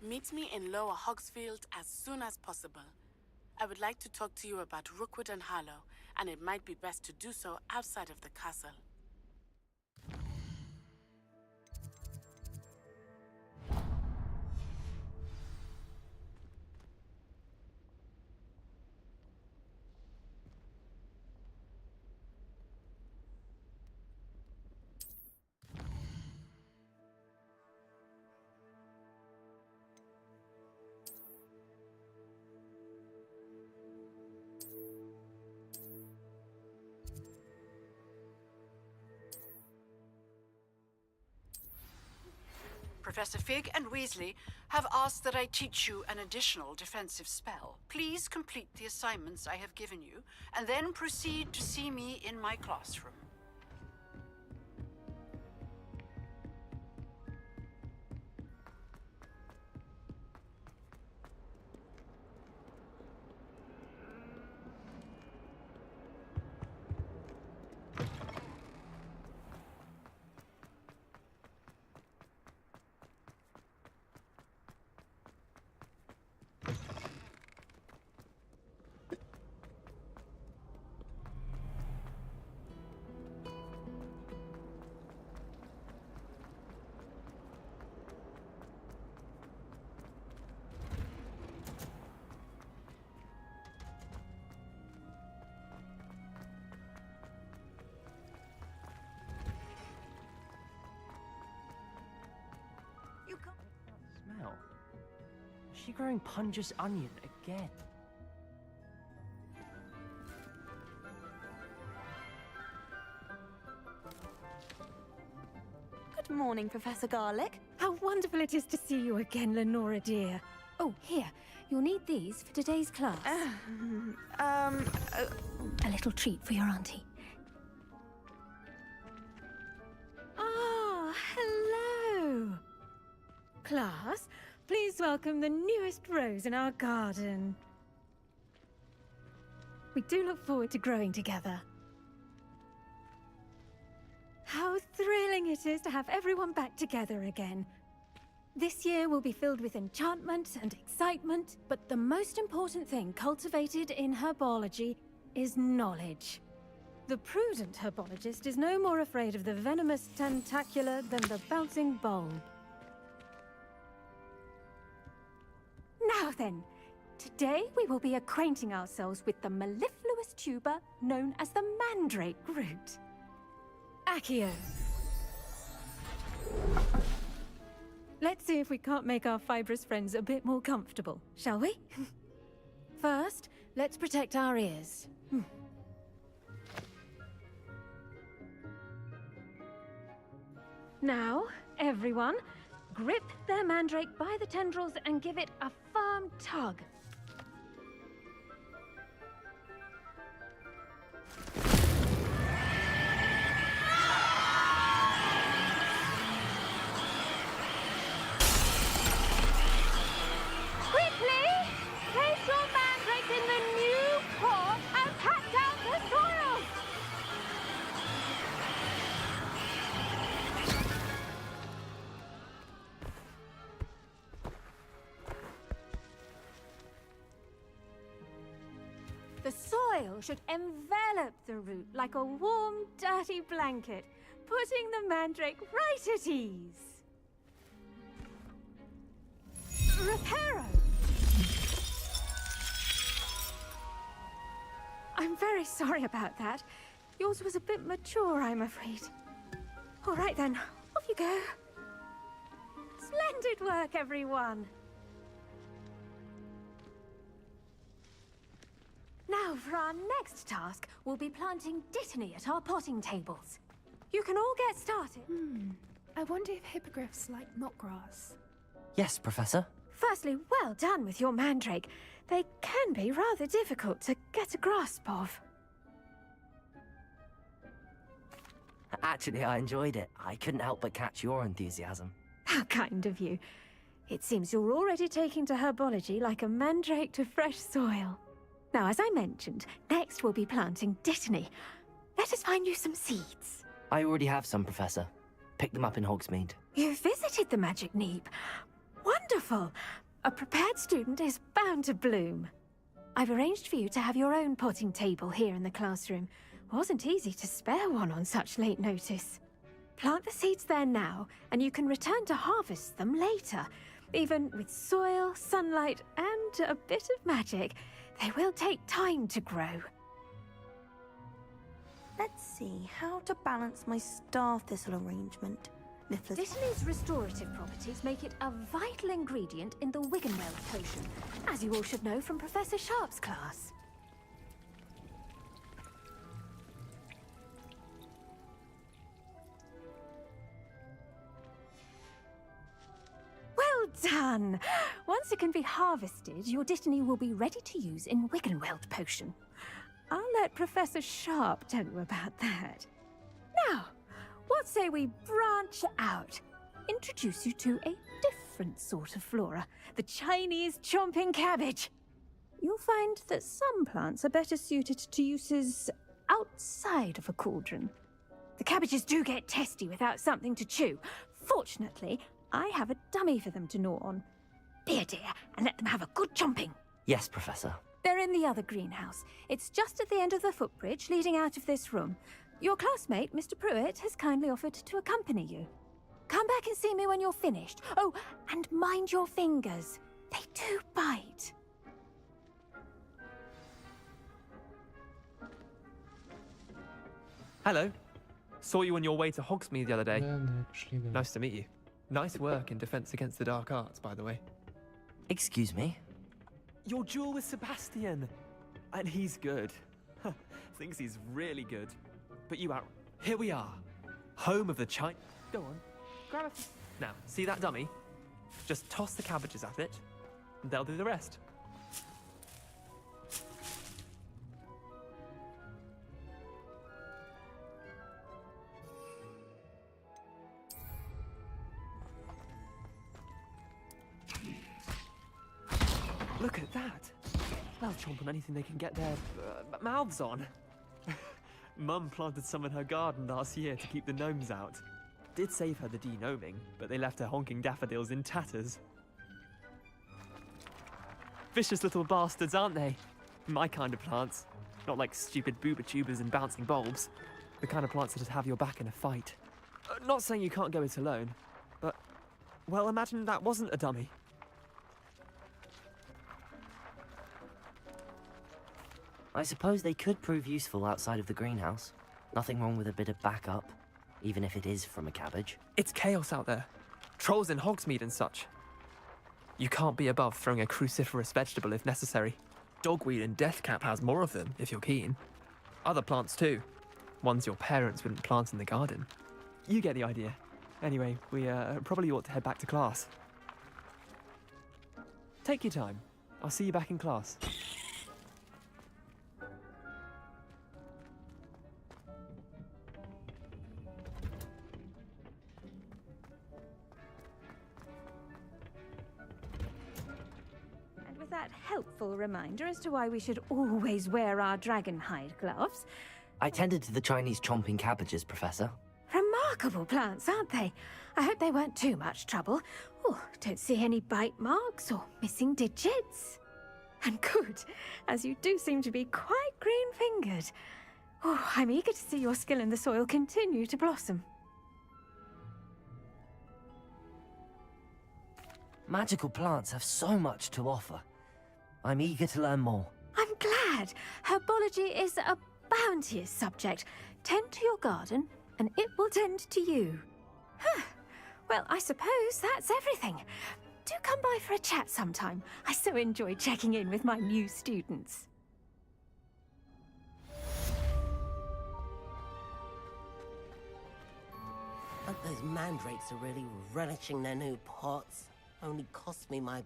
Meet me in Lower Hogsfield as soon as possible. I would like to talk to you about Rookwood and Harlow, and it might be best to do so outside of the castle. Professor Fig and Weasley have asked that I teach you an additional defensive spell. Please complete the assignments I have given you, and then proceed to see me in my classroom. Smell. Is she growing Punja's onion again? Good morning, Professor Garlic. How wonderful it is to see you again, Lenora dear. Oh, here. You'll need these for today's class. A little treat for your auntie. Ah, hello. Class, please welcome the newest rose in our garden. We do look forward to growing together. How thrilling it is to have everyone back together again. This year will be filled with enchantment and excitement, but the most important thing cultivated in herbology is knowledge. The prudent herbologist is no more afraid of the venomous tentacula than the bouncing bulb. Now then, today we will be acquainting ourselves with the mellifluous tuber known as the mandrake root. Accio. Let's see if we can't make our fibrous friends a bit more comfortable, shall we? First, let's protect our ears. Now, everyone, grip their mandrake by the tendrils and give it a firm tug. Quickly, place your mandrake in the new pot and pat down the soil. The soil should envelop the root like a warm, dirty blanket, putting the mandrake right at ease. Reparo! I'm very sorry about that. Yours was a bit mature, I'm afraid. All right then, off you go. Splendid work, everyone. Now, for our next task, we'll be planting dittany at our potting tables. You can all get started. I wonder if hippogriffs like knotgrass. Yes, Professor. Firstly, well done with your mandrake. They can be rather difficult to get a grasp of. Actually, I enjoyed it. I couldn't help but catch your enthusiasm. How kind of you. It seems you're already taking to herbology like a mandrake to fresh soil. Now, as I mentioned, next we'll be planting dittany. Let us find you some seeds. I already have some, Professor. Picked them up in Hogsmeade. You visited the Magic Neep. Wonderful! A prepared student is bound to bloom. I've arranged for you to have your own potting table here in the classroom. Wasn't easy to spare one on such late notice. Plant the seeds there now, and you can return to harvest them later. Even with soil, sunlight, and a bit of magic, they will take time to grow. Let's see how to balance my star thistle arrangement. Dittany's restorative properties make it a vital ingredient in the Wiggenweld potion, as you all should know from Professor Sharp's class. Well done! Once it can be harvested, your dittany will be ready to use in Wiggenweld potion. I'll let Professor Sharp tell you about that. Now, what say we branch out? Introduce you to a different sort of flora, the Chinese chomping cabbage. You'll find that some plants are better suited to uses outside of a cauldron. The cabbages do get testy without something to chew. Fortunately, I have a dummy for them to gnaw on. Be a dear and let them have a good chomping. Yes, Professor. They're in the other greenhouse. It's just at the end of the footbridge leading out of this room. Your classmate, Mr. Pruitt, has kindly offered to accompany you. Come back and see me when you're finished. Oh, and mind your fingers. They do bite. Hello. Saw you on your way to Hogsmeade the other day. Nice to meet you. Nice work in Defense Against the Dark Arts, by the way. Excuse me? Your duel with Sebastian. And he's good. Thinks he's really good. But you out. Here we are. Home of the China. Go on. Grab it. Now, see that dummy? Just toss the cabbages at it, and they'll do the rest. Look at that! They'll chomp on anything they can get their mouths on. Mum planted some in her garden last year to keep the gnomes out. Did save her the de-gnoming, but they left her honking daffodils in tatters. Vicious little bastards, aren't they? My kind of plants. Not like stupid booba tubers and bouncing bulbs. The kind of plants that'd have your back in a fight. Not saying you can't go it alone, but... well, imagine that wasn't a dummy. I suppose they could prove useful outside of the greenhouse. Nothing wrong with a bit of backup, even if it is from a cabbage. It's chaos out there. Trolls in Hogsmeade and such. You can't be above throwing a cruciferous vegetable if necessary. Dogweed and deathcap has more of them, if you're keen. Other plants too. Ones your parents wouldn't plant in the garden. You get the idea. Anyway, we probably ought to head back to class. Take your time. I'll see you back in class. And with that helpful reminder as to why we should always wear our dragon hide gloves. I tended to the Chinese chomping cabbages, Professor. Remarkable plants, aren't they? I hope they weren't too much trouble. Oh, don't see any bite marks or missing digits. And good, as you do seem to be quite green-fingered. Oh, I'm eager to see your skill in the soil continue to blossom. Magical plants have so much to offer. I'm eager to learn more. I'm glad. Herbology is a bounteous subject. Tend to your garden, and it will tend to you. Huh. Well, I suppose that's everything. Do come by for a chat sometime. I so enjoy checking in with my new students. But those mandrakes are really relishing their new pots. Only cost me my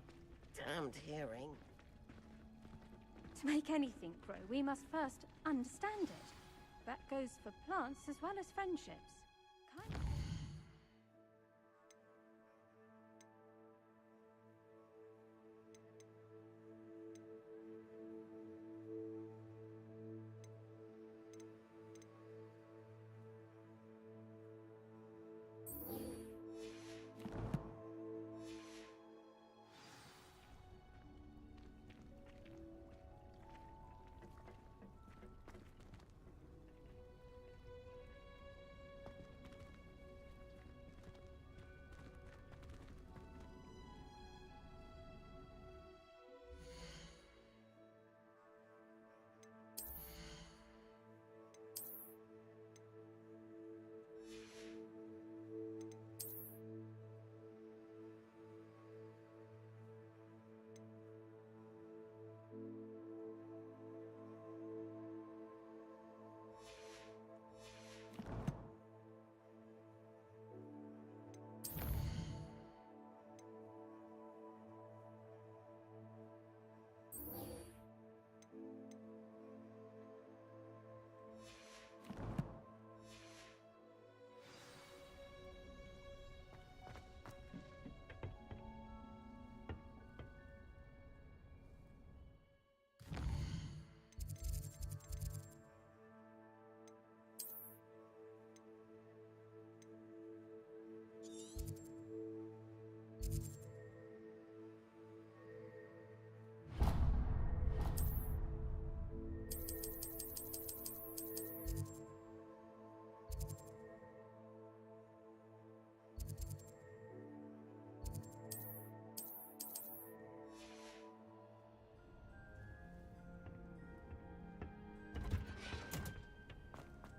damned hearing. To make anything grow, we must first understand it. That goes for plants as well as friendships.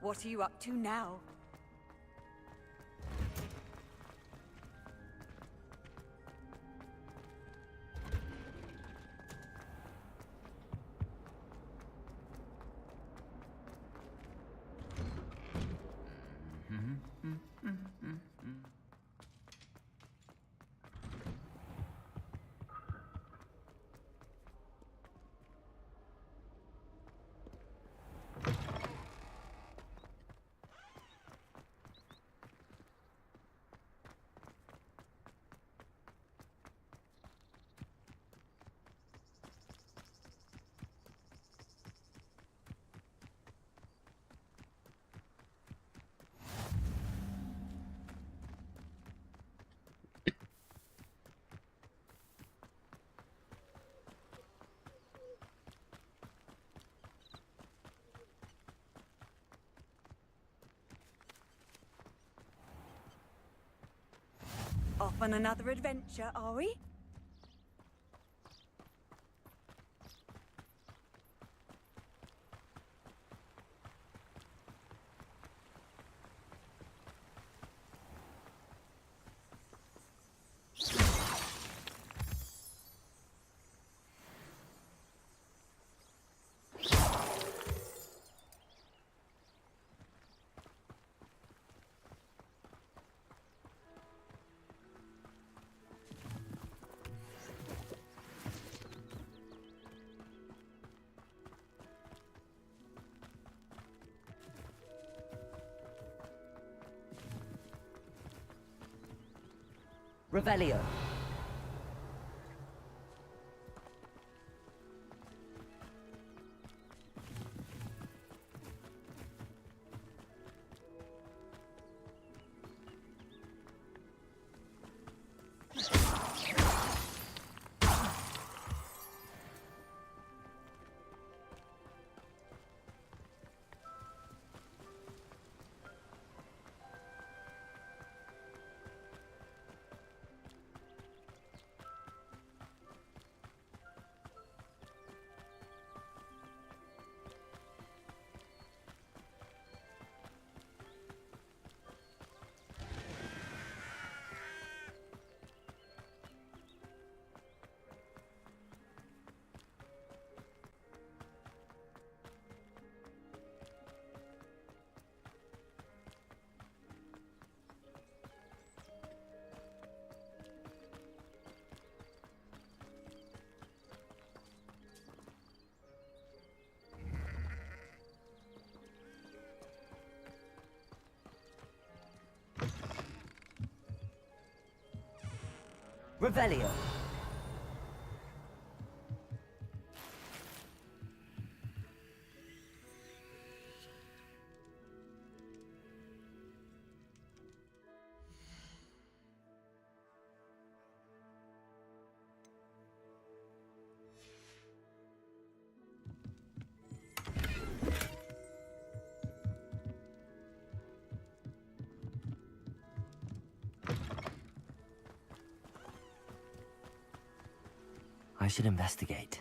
What are you up to now? Off on another adventure, are we? Revelio. Revelio. I should investigate.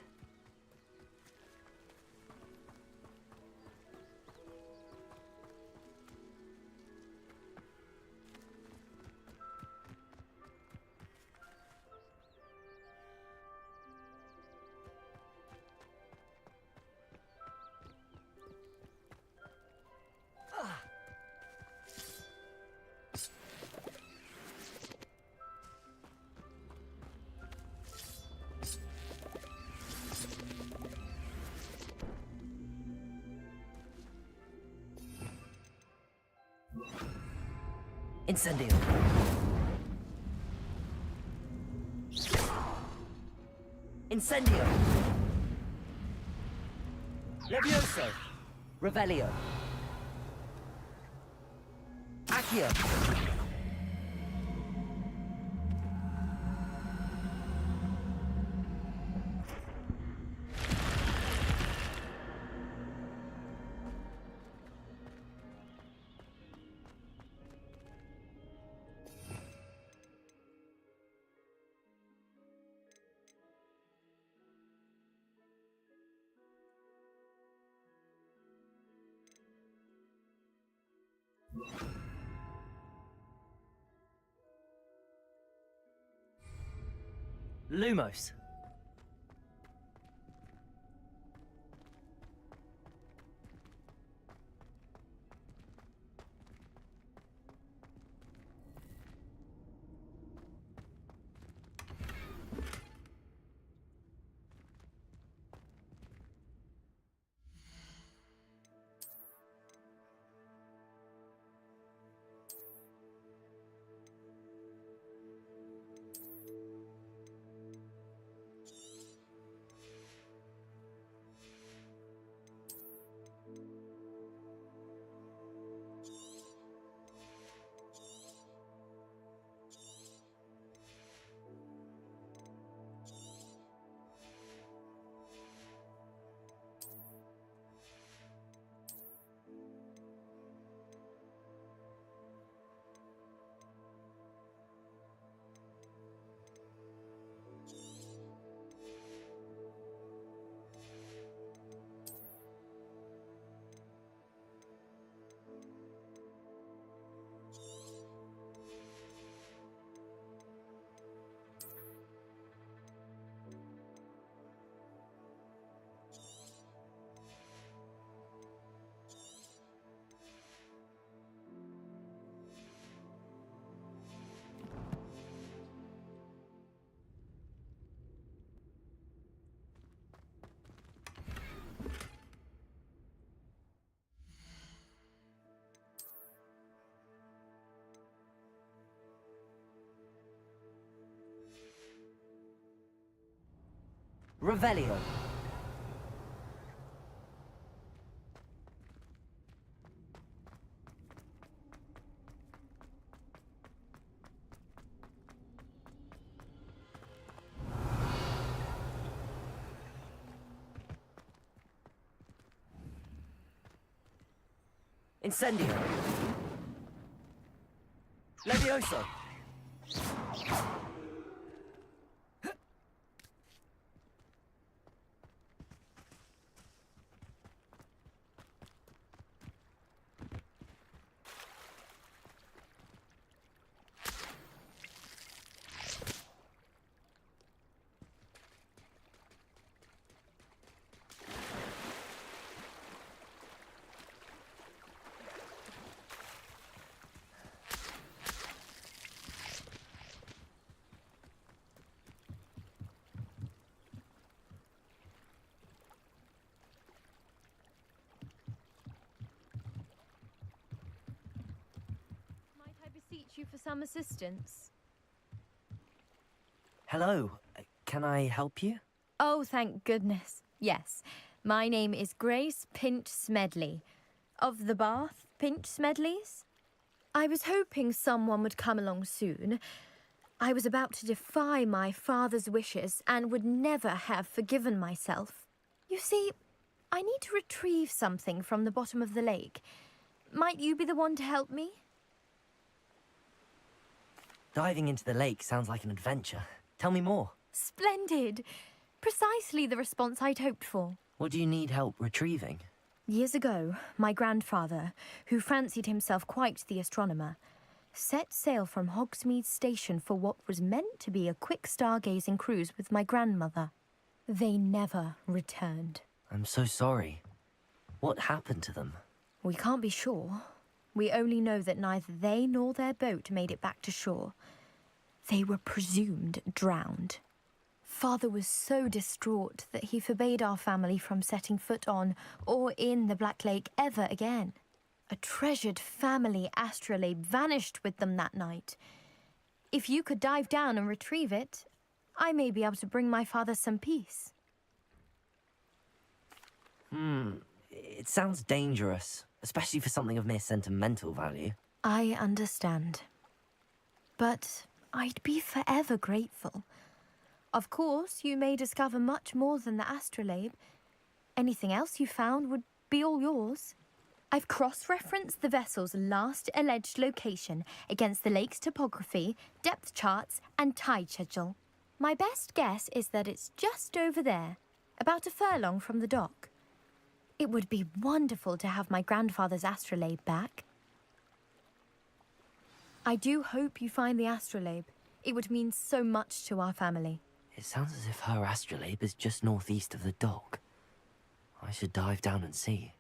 Incendio. Incendio. Levioso. Revelio. Accio. Lumos. Revelio. Incendio. Levioso. Beseech you for some assistance. Hello. Can I help you? Oh, thank goodness. Yes. My name is Grace Pinch Smedley. Of the Bath Pinch Smedleys. I was hoping someone would come along soon. I was about to defy my father's wishes and would never have forgiven myself. You see, I need to retrieve something from the bottom of the lake. Might you be the one to help me? Diving into the lake sounds like an adventure. Tell me more. Splendid! Precisely the response I'd hoped for. What do you need help retrieving? Years ago, my grandfather, who fancied himself quite the astronomer, set sail from Hogsmeade Station for what was meant to be a quick stargazing cruise with my grandmother. They never returned. I'm so sorry. What happened to them? We can't be sure. We only know that neither they nor their boat made it back to shore. They were presumed drowned. Father was so distraught that he forbade our family from setting foot on or in the Black Lake ever again. A treasured family astrolabe vanished with them that night. If you could dive down and retrieve it, I may be able to bring my father some peace. It sounds dangerous, especially for something of mere sentimental value. I understand. But I'd be forever grateful. Of course, you may discover much more than the astrolabe. Anything else you found would be all yours. I've cross-referenced the vessel's last alleged location against the lake's topography, depth charts, and tide schedule. My best guess is that it's just over there, about a furlong from the dock. It would be wonderful to have my grandfather's astrolabe back. I do hope you find the astrolabe. It would mean so much to our family. It sounds as if her astrolabe is just northeast of the dock. I should dive down and see.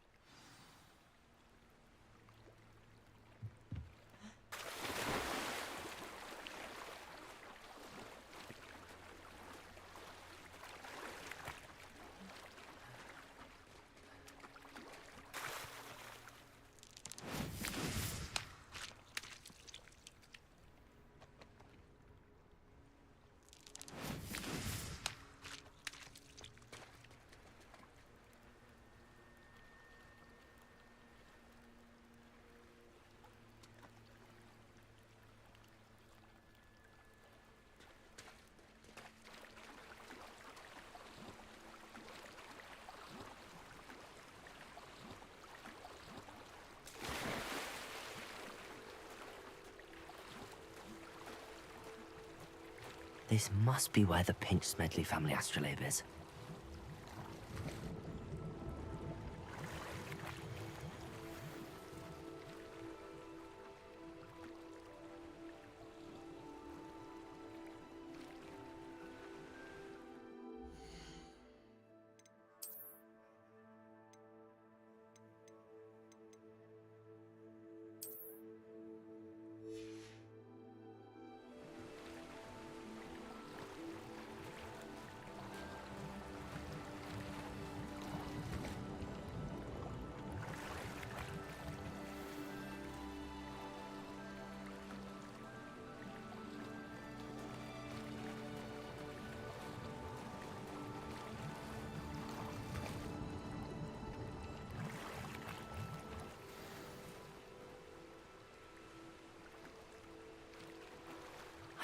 This must be where the Pinch Smedley family astrolabe is.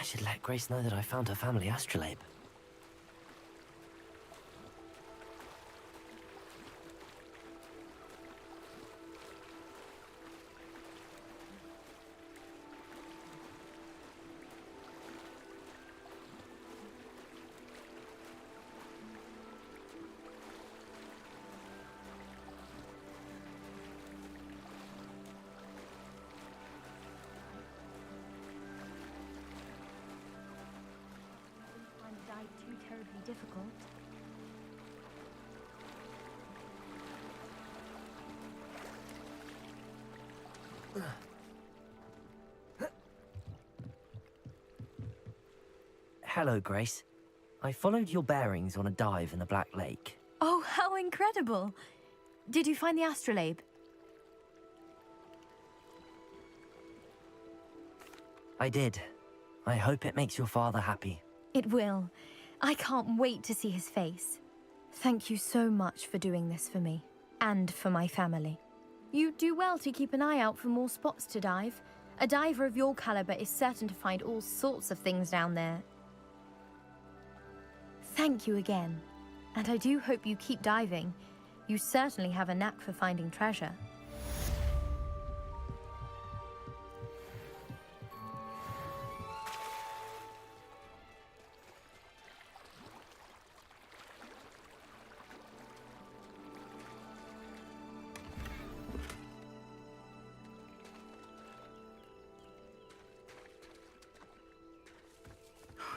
I should let Grace know that I found her family astrolabe. Too terribly difficult. Hello, Grace. I followed your bearings on a dive in the Black Lake. Oh, how incredible! Did you find the astrolabe? I did. I hope it makes your father happy. It will. I can't wait to see his face. Thank you so much for doing this for me, and for my family. You do well to keep an eye out for more spots to dive. A diver of your caliber is certain to find all sorts of things down there. Thank you again, and I do hope you keep diving. You certainly have a knack for finding treasure.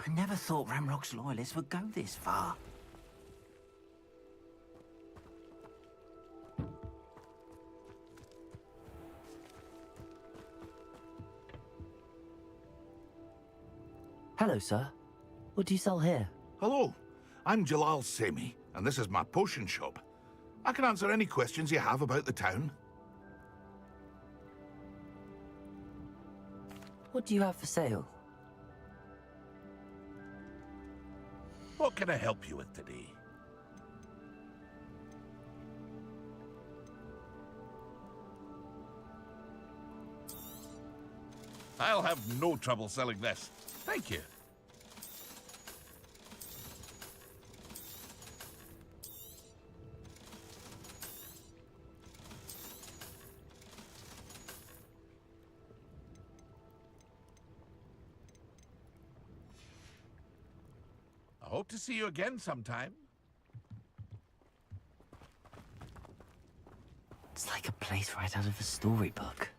I never thought Ranrock's loyalists would go this far. Hello, sir. What do you sell here? Hello, I'm Jalal Semi, and this is my potion shop. I can answer any questions you have about the town. What do you have for sale? What can I help you with today? I'll have no trouble selling this. Thank you. I hope to see you again sometime. It's like a place right out of a storybook.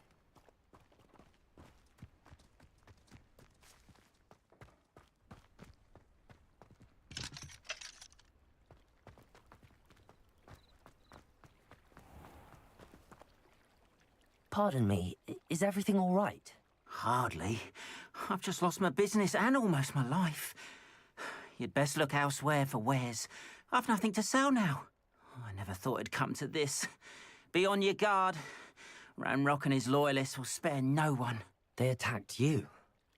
Pardon me, is everything all right? Hardly. I've just lost my business and almost my life. You'd best look elsewhere for wares. I've nothing to sell now. I never thought it'd come to this. Be on your guard. Ranrock and his loyalists will spare no one. They attacked you?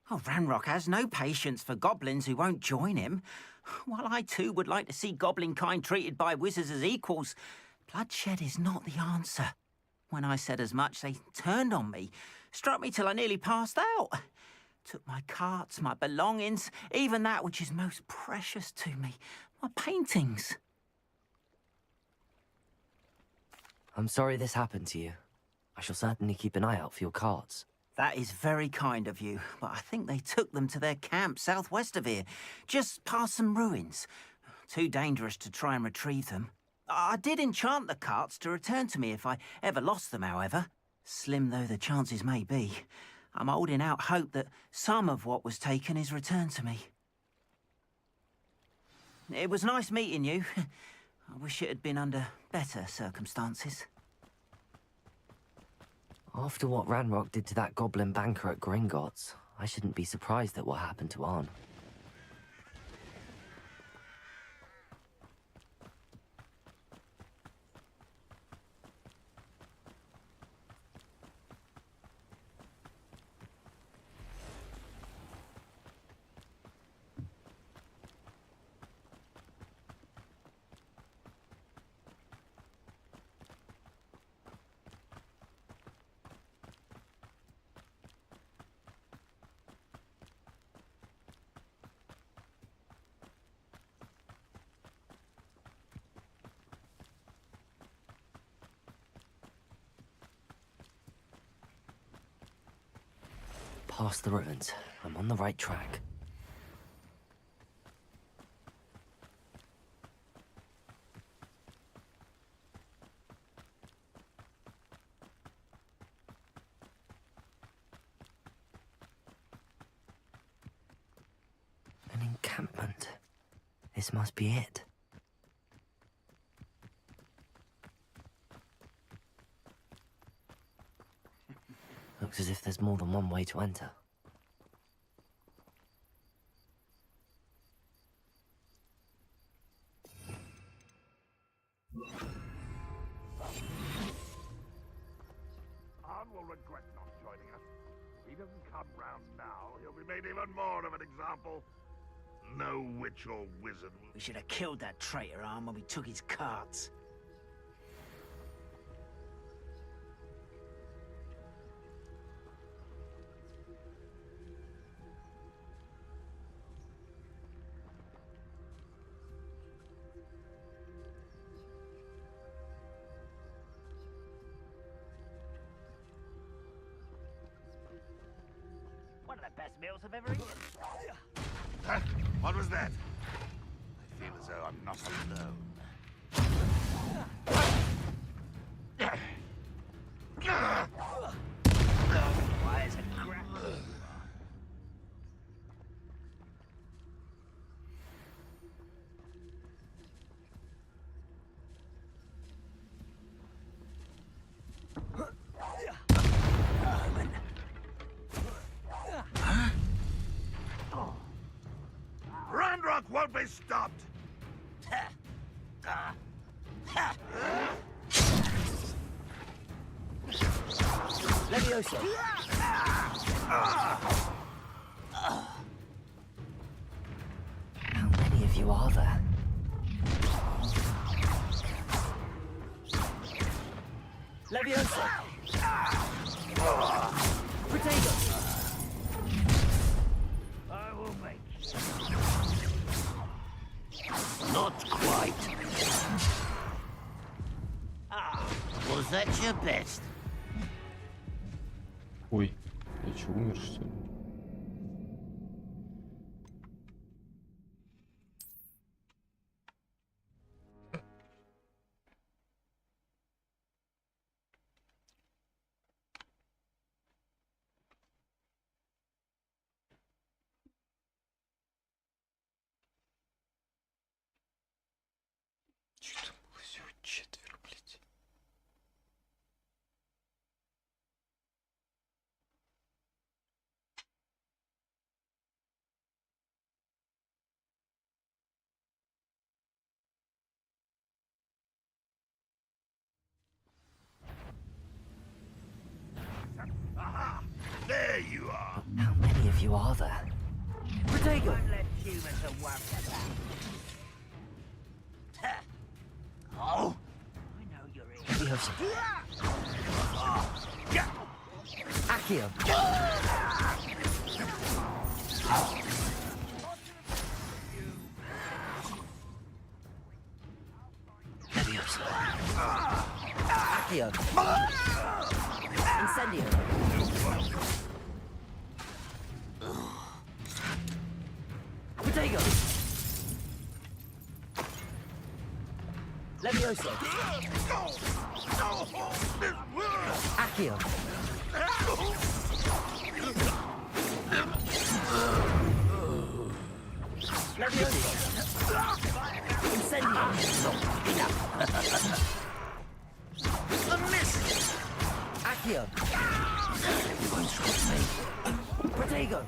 Oh, Ranrock has no patience for goblins who won't join him. While I too would like to see goblin kind treated by wizards as equals, bloodshed is not the answer. When I said as much, they turned on me, struck me till I nearly passed out. Took my carts, my belongings, even that which is most precious to me, my paintings. I'm sorry this happened to you. I shall certainly keep an eye out for your carts. That is very kind of you, but I think they took them to their camp southwest of here, just past some ruins. Too dangerous to try and retrieve them. I did enchant the carts to return to me if I ever lost them, however. Slim though the chances may be, I'm holding out hope that some of what was taken is returned to me. It was nice meeting you. I wish it had been under better circumstances. After what Ranrock did to that goblin banker at Gringotts, I shouldn't be surprised at what happened to Arn. Past the ruins. I'm on the right track. An encampment. This must be it. Looks as if there's more than one way to enter. Arn will regret not joining us. If he doesn't come round now, he'll be made even more of an example. No witch or wizard will... We should have killed that traitor, Arn, when we took his cards. One of the best meals I've ever eaten. Huh? What was that? I feel as though I'm not alone. Why is it crap? Randrock won't be stopped! Leviosa! How many of you are there? Leviosa! Potato! I will make you. Not quite. Was that your best? Ой, я что, умер, что ли? Что-то было всего четверо, блядь. Aha! There you are! How many of you are there? Potato! Won't let humans to worry about. Oh! I know you're here. Leviosa! Accio! Leviosa! Accio! Incendio! Potato! Leviosa! Accio! Leviosa! Incendio! A miss! Accio! One shot me. Protego!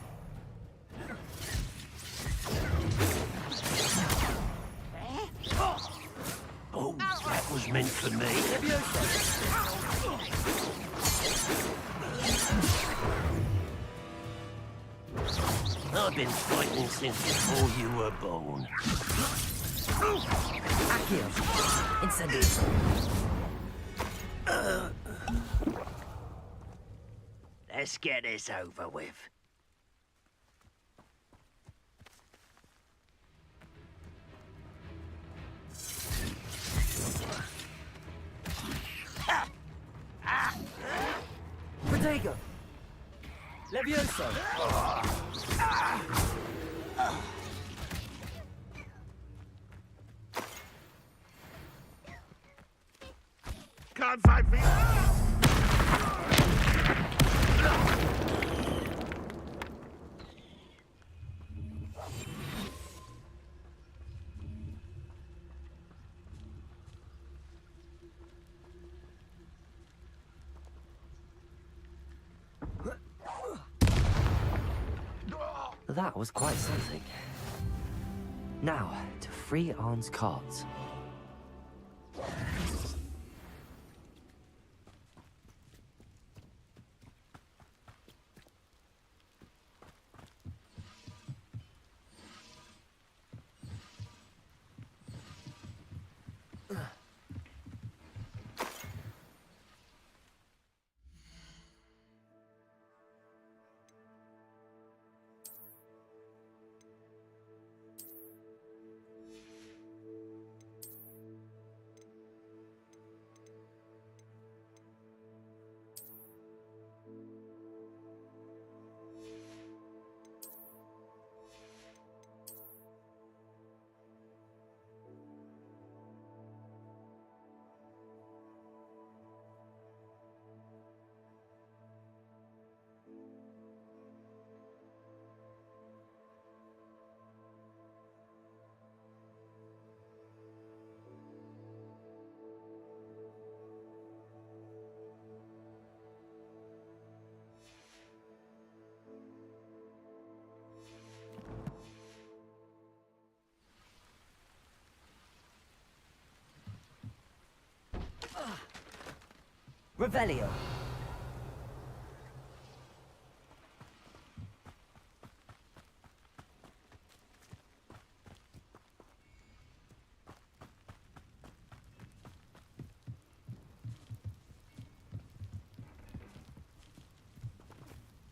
Oh, that was meant for me. I've been fighting since before you were born. Accio! Incendio! Let's get this over with. Protego! Levioso! Can't find me. That was quite something. Now, to free Arn's cards. Revelio.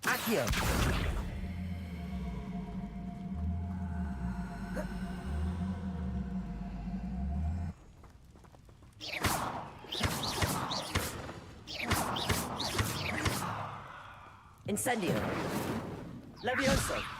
Accio. Incendio. Levioso.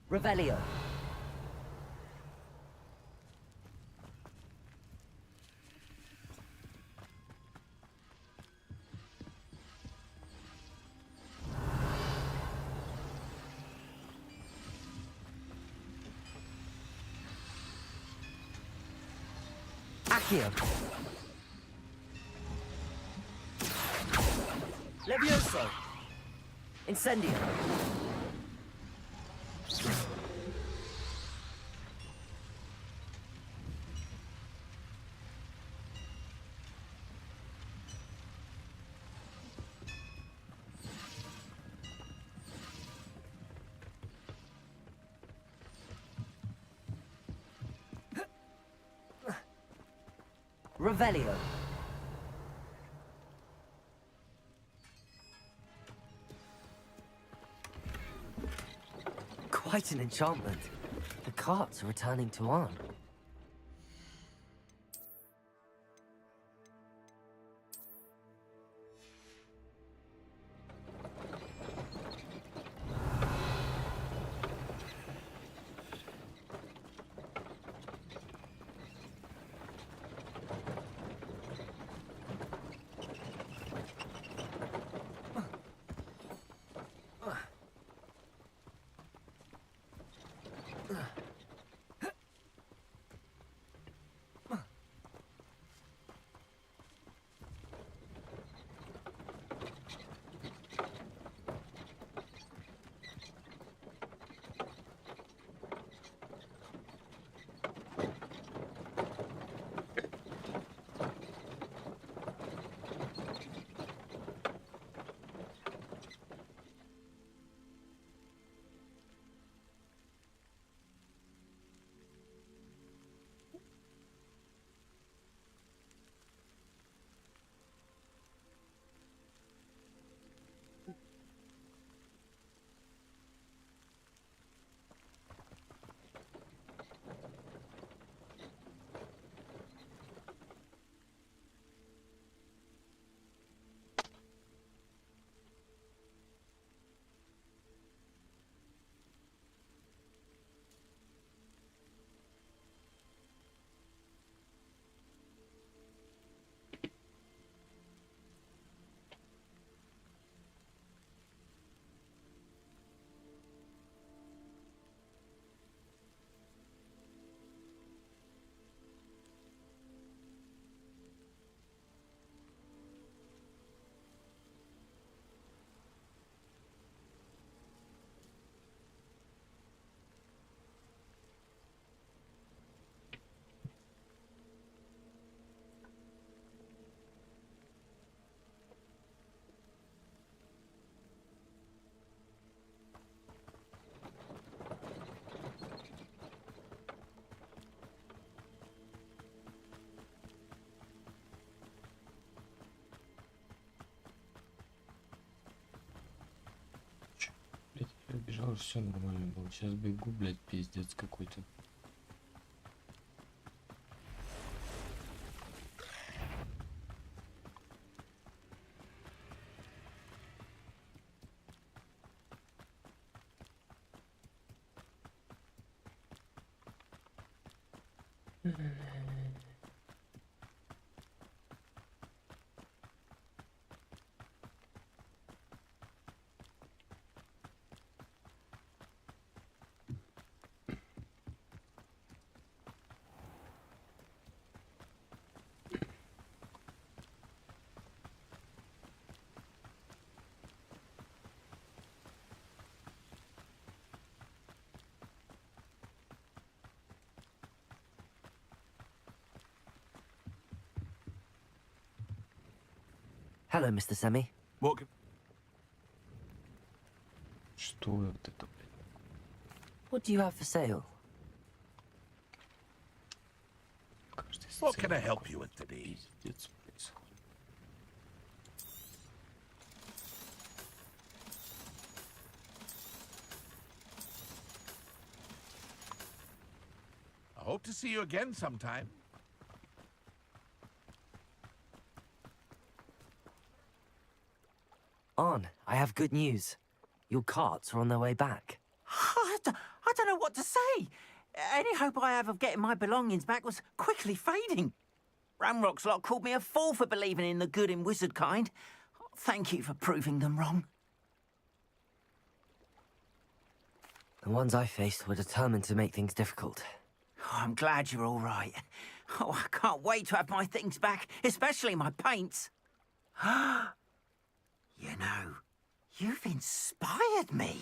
Revelio. Accio. Levioso. Incendio. Revelio. Quite an enchantment. The carts are returning to Arn. все нормально было. Сейчас бегу, блядь, пиздец какой-то. Hello, Mr. Semi. What? Что вот это, блядь? What do you have for sale? What can I help you with today? Пиздец происходит. I hope to see you again sometime. On, I have good news. Your carts are on their way back. I don't know what to say. Any hope I have of getting my belongings back was quickly fading. Ramrock's lot called me a fool for believing in the good in wizard kind. Thank you for proving them wrong. The ones I faced were determined to make things difficult. Oh, I'm glad you're all right. Oh, I can't wait to have my things back, especially my paints. You know, you've inspired me.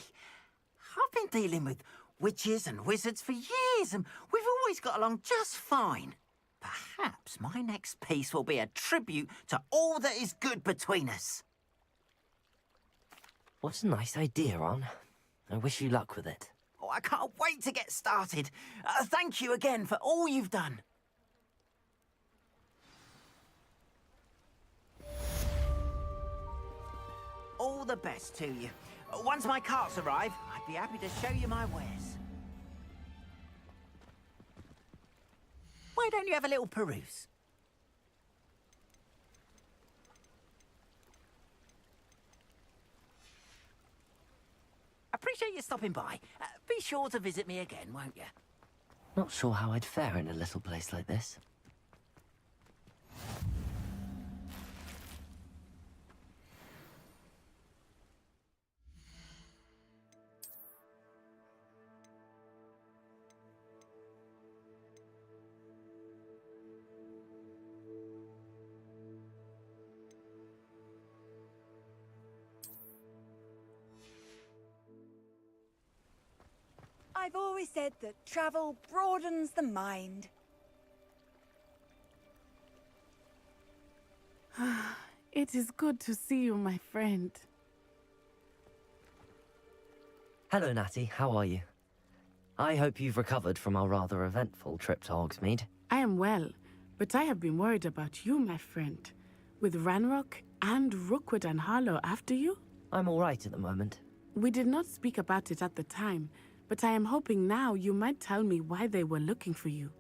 I've been dealing with witches and wizards for years, and we've always got along just fine. Perhaps my next piece will be a tribute to all that is good between us. What a nice idea, On. I wish you luck with it. Oh, I can't wait to get started. Thank you again for all you've done. All the best to you. Once my carts arrive, I'd be happy to show you my wares. Why don't you have a little peruse? Appreciate you stopping by. Be sure to visit me again, won't you? Not sure how I'd fare in a little place like this. I've always said that travel broadens the mind. It is good to see you, my friend. Hello, Natty. How are you? I hope you've recovered from our rather eventful trip to Hogsmeade. I am well, but I have been worried about you, my friend. With Ranrock and Rookwood and Harlow after you? I'm all right at the moment. We did not speak about it at the time, but I am hoping now you might tell me why they were looking for you.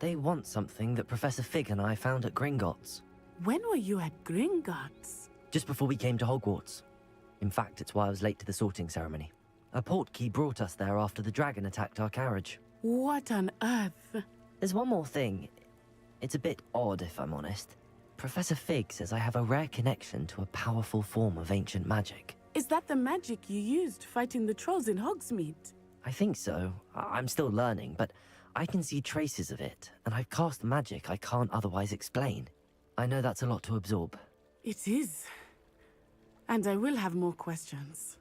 They want something that Professor Fig and I found at Gringotts. When were you at Gringotts? Just before we came to Hogwarts. In fact, it's why I was late to the sorting ceremony. A portkey brought us there after the dragon attacked our carriage. What on earth? There's one more thing. It's a bit odd, if I'm honest. Professor Fig says I have a rare connection to a powerful form of ancient magic. Is that the magic you used fighting the trolls in Hogsmeade? I think so. I'm still learning, but I can see traces of it, and I've cast magic I can't otherwise explain. I know that's a lot to absorb. It is. And I will have more questions.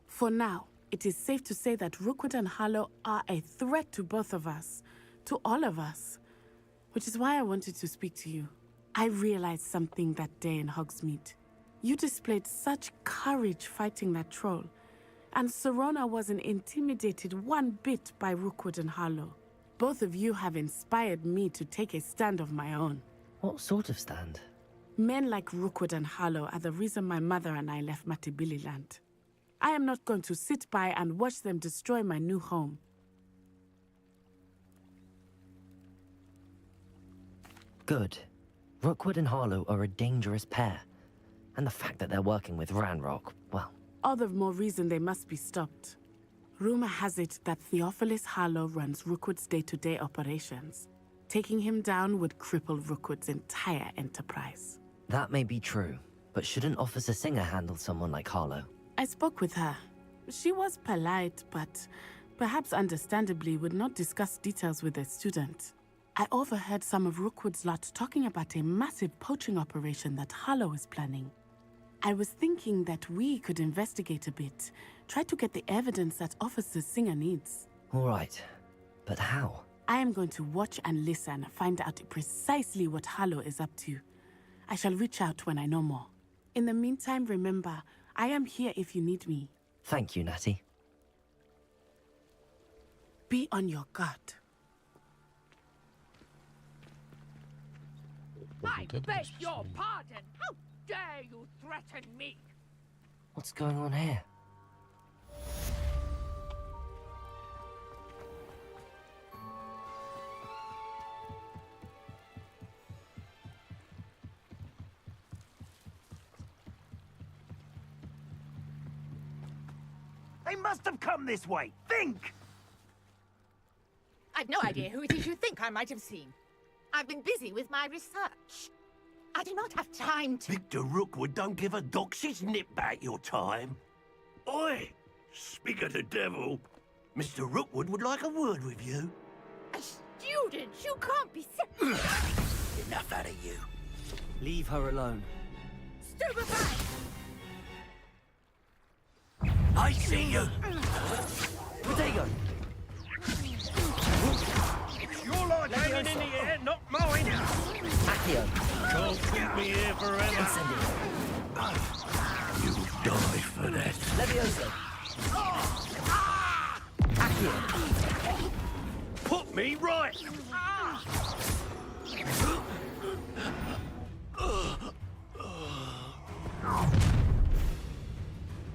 For now, it is safe to say that Rookwood and Harlow are a threat to both of us, to all of us, which is why I wanted to speak to you. I realized something that day in Hogsmeade. You displayed such courage fighting that troll, and Serona wasn't intimidated one bit by Rookwood and Harlow. Both of you have inspired me to take a stand of my own. What sort of stand? Men like Rookwood and Harlow are the reason my mother and I left Matibililand. I am not going to sit by and watch them destroy my new home. Good. Rookwood and Harlow are a dangerous pair. And the fact that they're working with Ranrock, well... All the more reason they must be stopped. Rumor has it that Theophilus Harlow runs Rookwood's day-to-day operations. Taking him down would cripple Rookwood's entire enterprise. That may be true, but shouldn't Officer Singer handle someone like Harlow? I spoke with her. She was polite, but perhaps understandably would not discuss details with a student. I overheard some of Rookwood's lot talking about a massive poaching operation that Harlow is planning. I was thinking that we could investigate a bit, try to get the evidence that Officer Singer needs. All right, but how? I am going to watch and listen, find out precisely what Harlow is up to. I shall reach out when I know more. In the meantime, remember, I am here if you need me. Thank you, Natty. Be on your guard. I beg your pardon! How dare you threaten me? What's going on here? They must have come this way. Think! I've no idea who it is you think I might have seen. I've been busy with my research. I do not have time to... Victor Rookwood don't give a doxy's nip back your time. Oi! Speak of the devil. Mr. Rookwood would like a word with you. A student? You can't be... Enough out of you. Leave her alone. Stupefy! I see you! Rodrigo! It's your life hanging in the air, not mine! Accio! Can't keep me here forever! You'll die for that. Levioso! Accio! Put me right!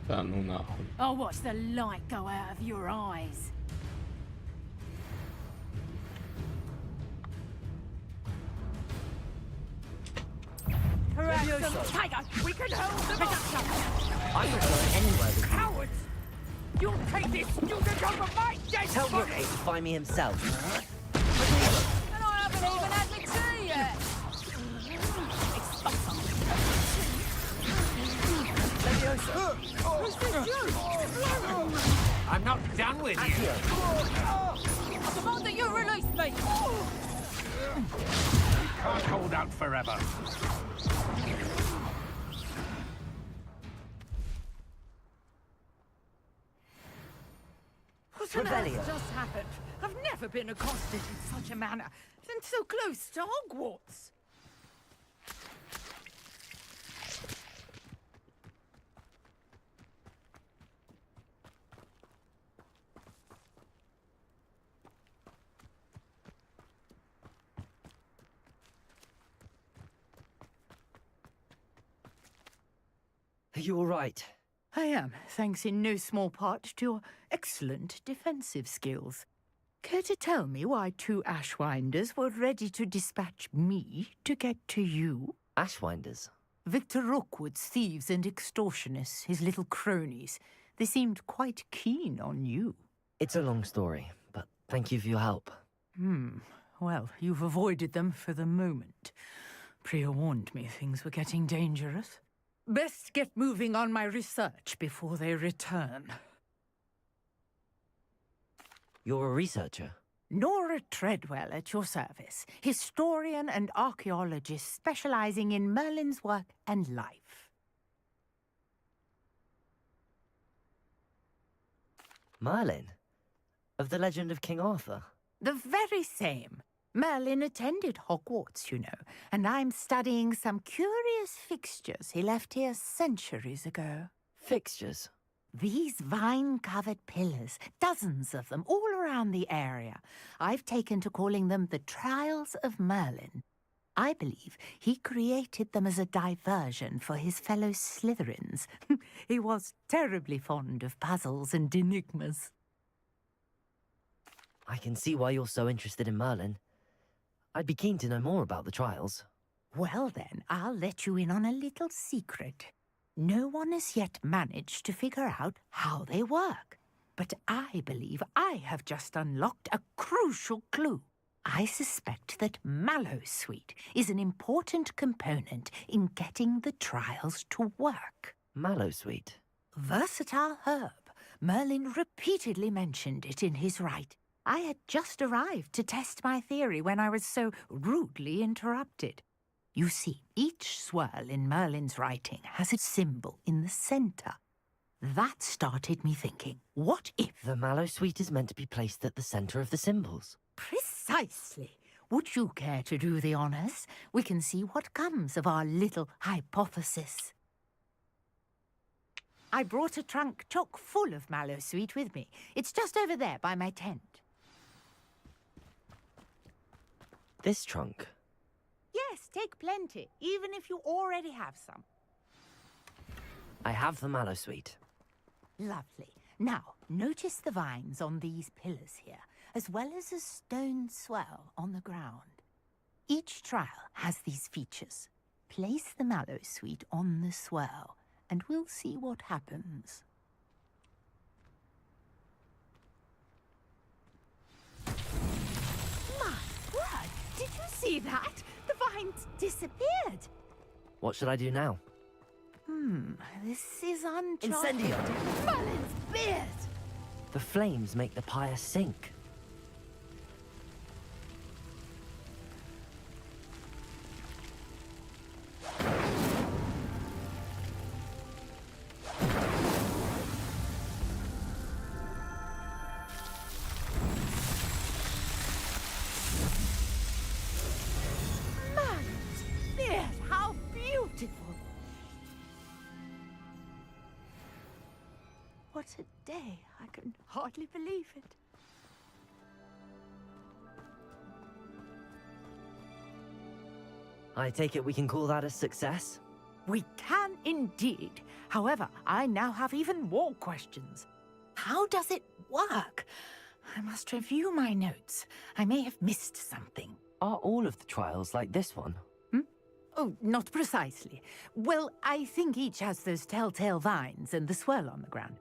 Да ну нахуй. I'll watch the light go out of your eyes. Tiger, we can hold them up! I'm not going anywhere with you. Cowards! You'll take this student over my dead Tell body! Rookwood to find me himself. And I haven't even had my tea yet. I'm not done with you! I demand that you release me. Can't hold out forever. What on earth just happened? I've never been accosted in such a manner, and so close to Hogwarts. Are you all right? I am, thanks in no small part to your excellent defensive skills. Care to tell me why two Ashwinders were ready to dispatch me to get to you? Ashwinders? Victor Rookwood's thieves and extortionists, his little cronies. They seemed quite keen on you. It's a long story, but thank you for your help. Well, you've avoided them for the moment. Priya warned me things were getting dangerous. Best get moving on my research before they return. You're a researcher? Nora Treadwell at your service, historian and archaeologist specializing in Merlin's work and life. Merlin? Of the legend of King Arthur? The very same. Merlin attended Hogwarts, you know, and I'm studying some curious fixtures he left here centuries ago. Fixtures? These vine-covered pillars, dozens of them, all around the area. I've taken to calling them the Trials of Merlin. I believe he created them as a diversion for his fellow Slytherins. He was terribly fond of puzzles and enigmas. I can see why you're so interested in Merlin. I'd be keen to know more about the trials. Well then, I'll let you in on a little secret. No one has yet managed to figure out how they work. But I believe I have just unlocked a crucial clue. I suspect that Mallowsweet is an important component in getting the trials to work. Mallowsweet? Versatile herb. Merlin repeatedly mentioned it in his rite. I had just arrived to test my theory when I was so rudely interrupted. You see, each swirl in Merlin's writing has a symbol in the center. That started me thinking, what if... The Mallowsweet is meant to be placed at the center of the symbols. Precisely. Would you care to do the honors? We can see what comes of our little hypothesis. I brought a trunk chock full of Mallowsweet with me. It's just over there by my tent. This trunk? Yes, take plenty, even if you already have some. I have the Mallowsweet. Lovely. Now, notice the vines on these pillars here, as well as a stone swell on the ground. Each trial has these features. Place the Mallowsweet on the swell, and we'll see what happens. My word! Did you see that? The vines disappeared! What should I do now? This is uncharted. Incendio! Merlin's beard! The flames make the pyre sink. Merlin's beard! How beautiful! What a day. I can hardly believe it. I take it we can call that a success? We can indeed. However, I now have even more questions. How does it work? I must review my notes. I may have missed something. Are all of the trials like this one? Oh, not precisely. Well, I think each has those telltale vines and the swirl on the ground.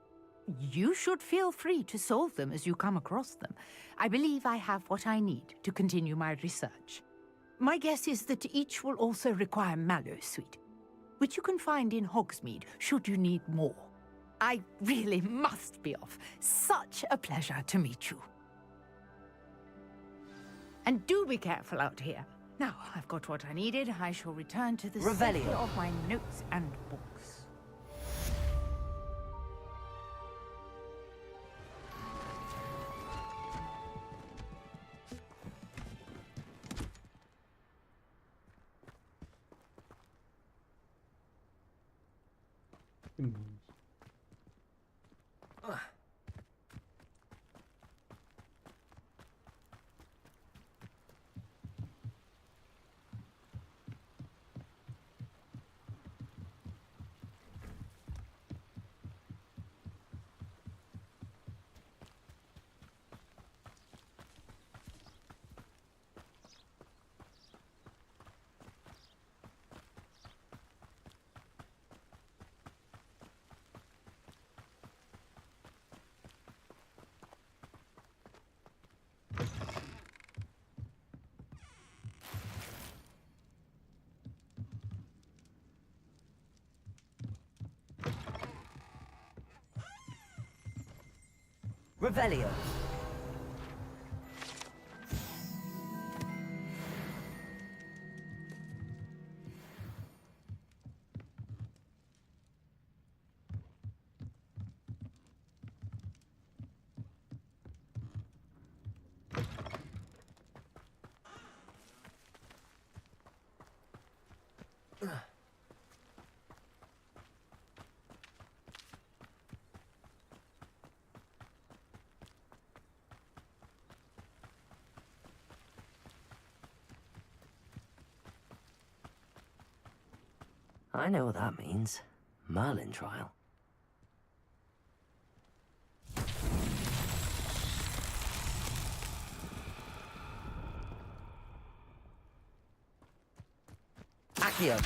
You should feel free to solve them as you come across them. I believe I have what I need to continue my research. My guess is that each will also require Mallowsweet, which you can find in Hogsmeade should you need more. I really must be off. Such a pleasure to meet you. And do be careful out here. Now, I've got what I needed. I shall return to the Revelio. center of my notes and books. Revelio. I know what that means. Merlin trial. Accio!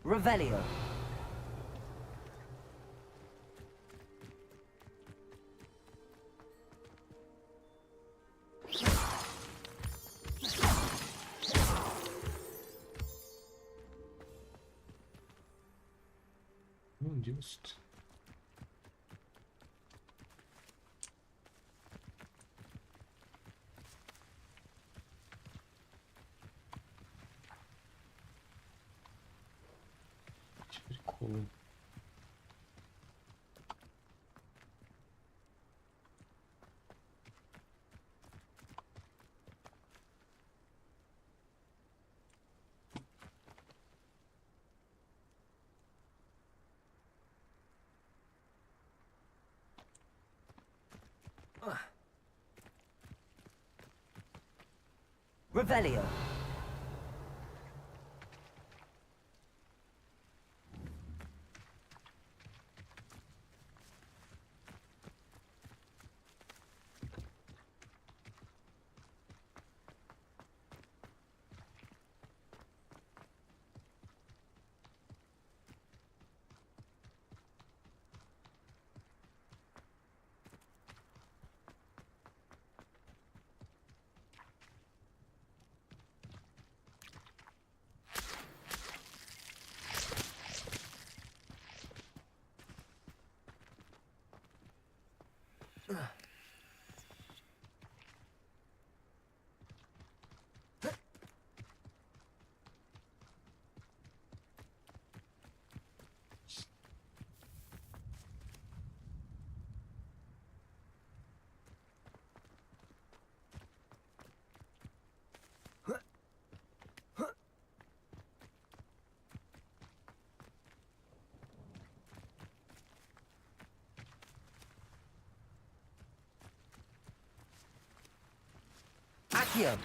Revelio. Just. Приколы. Revelio. Accio!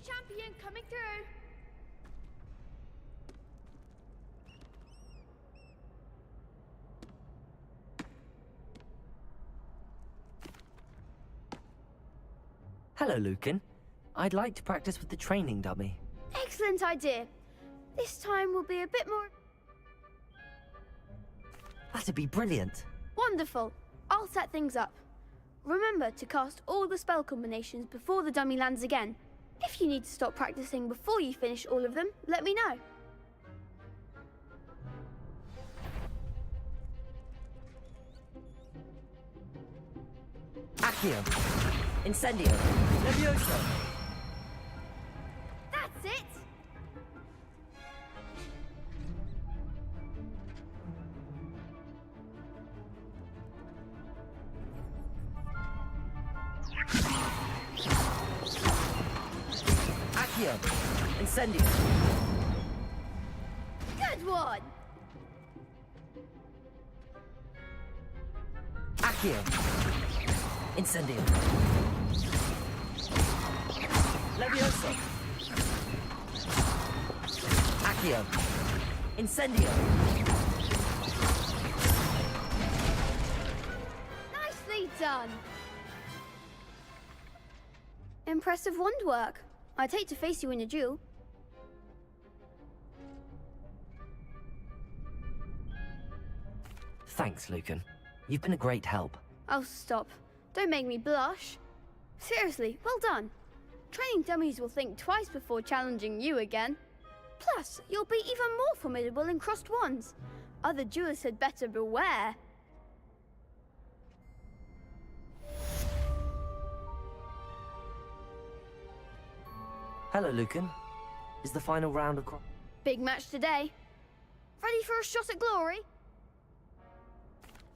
champion coming through. Hello, Lucan. I'd like to practice with the training dummy. Excellent idea. This time will be a bit more... That'd be brilliant. Wonderful. I'll set things up. Remember to cast all the spell combinations before the dummy lands again. If you need to stop practicing before you finish all of them, let me know. Accio. Incendio. Levioso. That's it! Accio. Incendio. Good one! Accio. Incendio. Levioso. Accio. Incendio. Nicely done! Impressive wand work. I'd hate to face you in a duel. Thanks, Lucan. You've been a great help. Oh, stop. Don't make me blush. Seriously, well done. Training dummies will think twice before challenging you again. Plus, you'll be even more formidable in crossed wands. Other duelists had better beware. Hello, Lucan. Is the final round of Big match today. Ready for a shot at glory?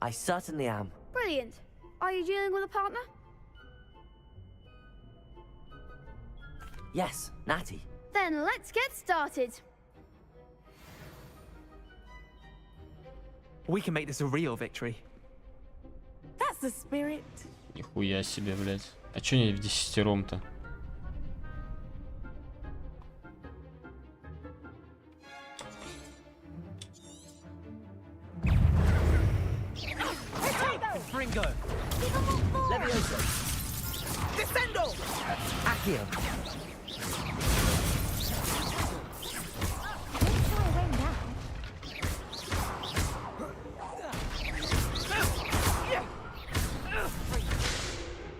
I certainly am. Brilliant. Are you dealing with a partner? Yes, Natty. Then let's get started. We can make this a real victory. That's the spirit. Нихуя себе, блядь. А чё не в десятером-то? Ringo. Levioso. Descendo! Accio.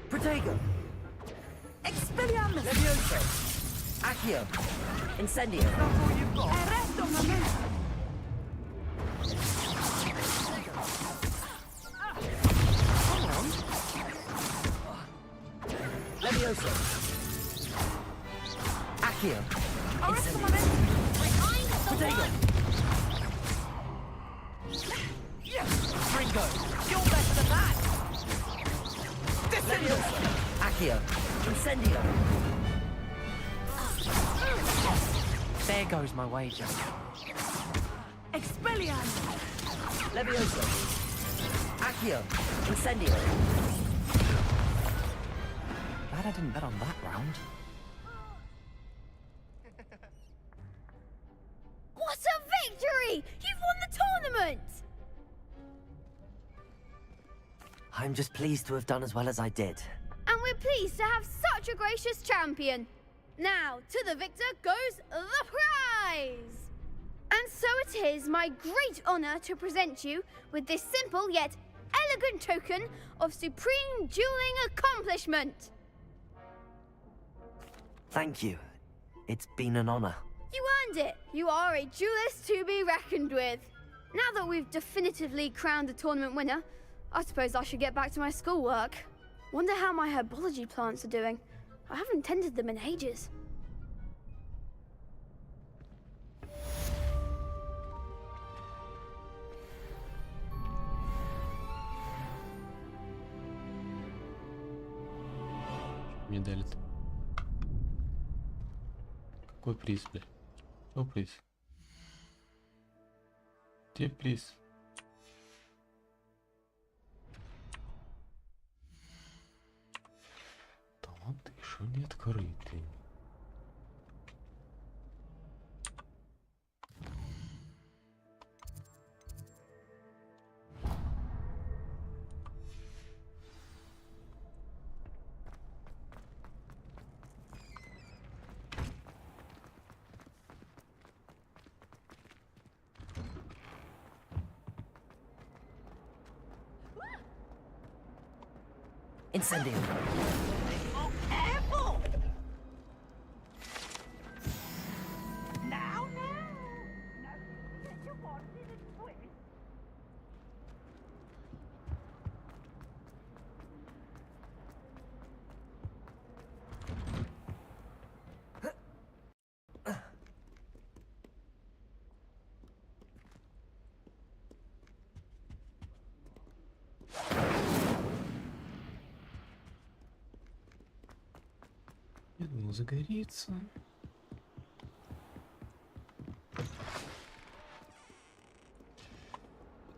Protego. Expelliarmus! Levioso. Accio. Incendio. Arresto momento! Levioso. Accio. Arresto Incendio. momento! Protego. Ringo. You're better than that! Descendo! Levioso. Accio. Incendio. There goes my wager. Expelliarmus! Levioso. Accio. Incendio. Glad I didn't bet on that round. What a victory! You've won the tournament! I'm just pleased to have done as well as I did. And we're pleased to have such a gracious champion. Now, to the victor goes the prize! And so it is my great honor to present you with this simple yet elegant token of supreme dueling accomplishment. Thank you. It's been an honor. You earned it. You are a duelist to be reckoned with. Now that we've definitively crowned the tournament winner, I suppose I should get back to my schoolwork. Wonder how my herbology plants are doing. I haven't tended them in ages. Мне дали-то. Какой приз, блядь? Что приз? Где приз? Таланты еще не открыты. Incendio. Oh, careful! Now, get your wanted and twist. Я думал, загорится.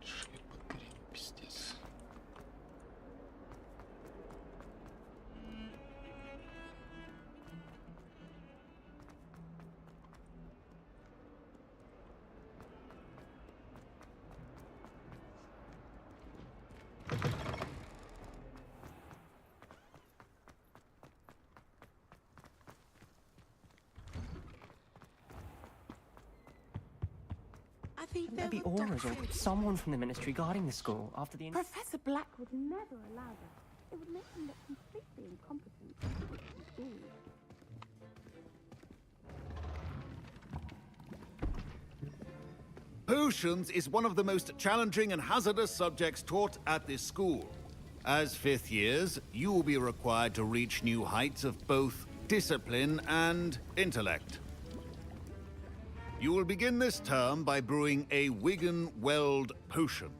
Шир подгорел, пиздец. I think maybe Aura's or someone from the ministry guarding the school after the... Professor Black Would never allow that. It would make him look completely incompetent. Potions is one of the most challenging and hazardous subjects taught at this school. As fifth years, you will be required to reach new heights of both discipline and intellect. You will begin this term by brewing a Wigan-Weld potion.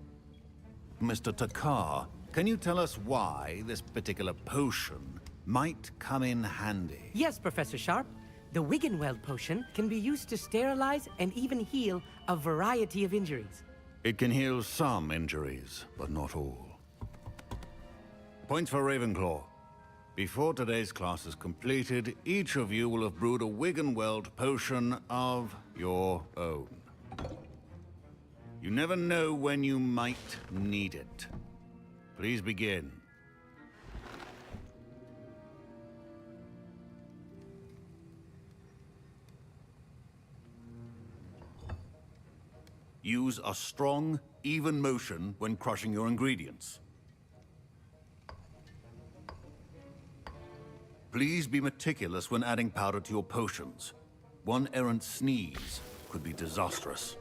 Mr. Takar, can you tell us why this particular potion might come in handy? Yes, Professor Sharp. The Wigan-Weld potion can be used to sterilize and even heal a variety of injuries. It can heal some injuries, but not all. Points for Ravenclaw. Before today's class is completed, each of you will have brewed a Wigan-Weld potion of your own. You never know when you might need it. Please begin. Use a strong, even motion when crushing your ingredients. Please be meticulous when adding powder to your potions. One errant sneeze could be disastrous.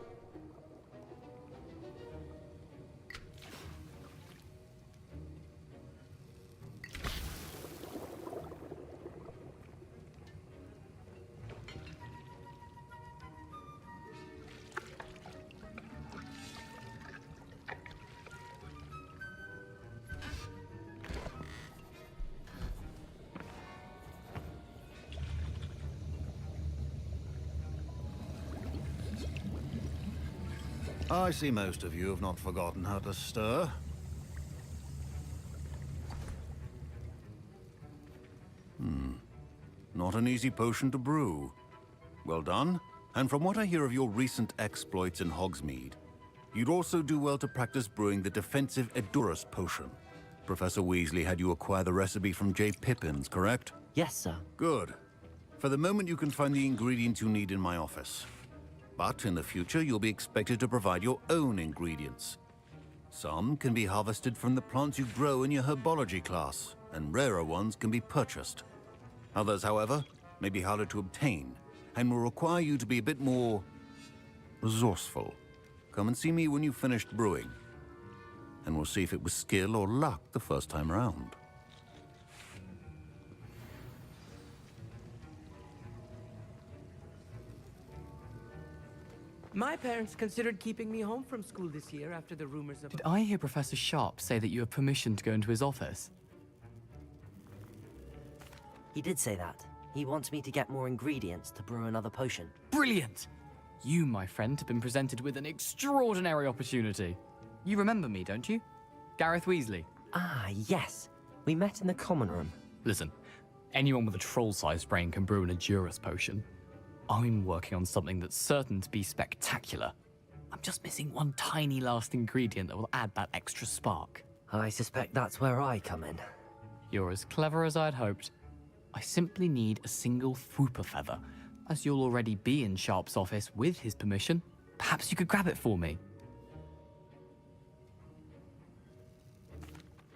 I see most of you have not forgotten how to stir. Not an easy potion to brew. Well done. And from what I hear of your recent exploits in Hogsmeade, you'd also do well to practice brewing the defensive Edurus potion. Professor Weasley had you acquire the recipe from J. Pippins, correct? Yes, sir. Good. For the moment, you can find the ingredients you need in my office. But in the future, you'll be expected to provide your own ingredients. Some can be harvested from the plants you grow in your herbology class, and rarer ones can be purchased. Others, however, may be harder to obtain, and will require you to be a bit more resourceful. Come and see me when you've finished brewing, and we'll see if it was skill or luck the first time around. My parents considered keeping me home from school this year after the rumors of... Did I hear Professor Sharp say that you have permission to go into his office? He did say that. He wants me to get more ingredients to brew another potion. Brilliant! You, my friend, have been presented with an extraordinary opportunity. You remember me, don't you? Gareth Weasley. Ah, yes. We met in the common room. Listen, anyone with a troll-sized brain can brew an Edurus potion. I'm working on something that's certain to be spectacular. I'm just missing one tiny last ingredient that will add that extra spark. I suspect that's where I come in. You're as clever as I'd hoped. I simply need a single Fwooper feather. As you'll already be in Sharp's office with his permission, perhaps you could grab it for me.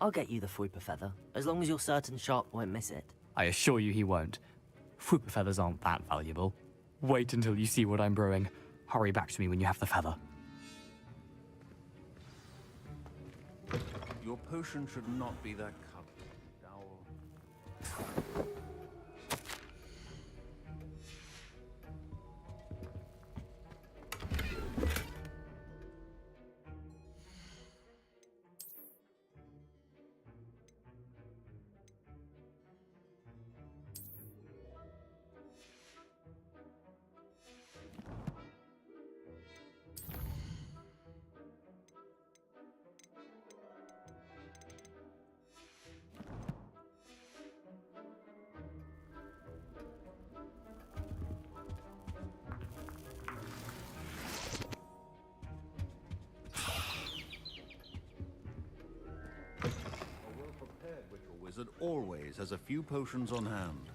I'll get you the Fwooper feather, as long as you're certain Sharp won't miss it. I assure you he won't. Fwooper feathers aren't that valuable. Wait until you see what I'm brewing. Hurry back to me when you have the feather. Your potion should not be that color. Wizard always has a few potions on hand.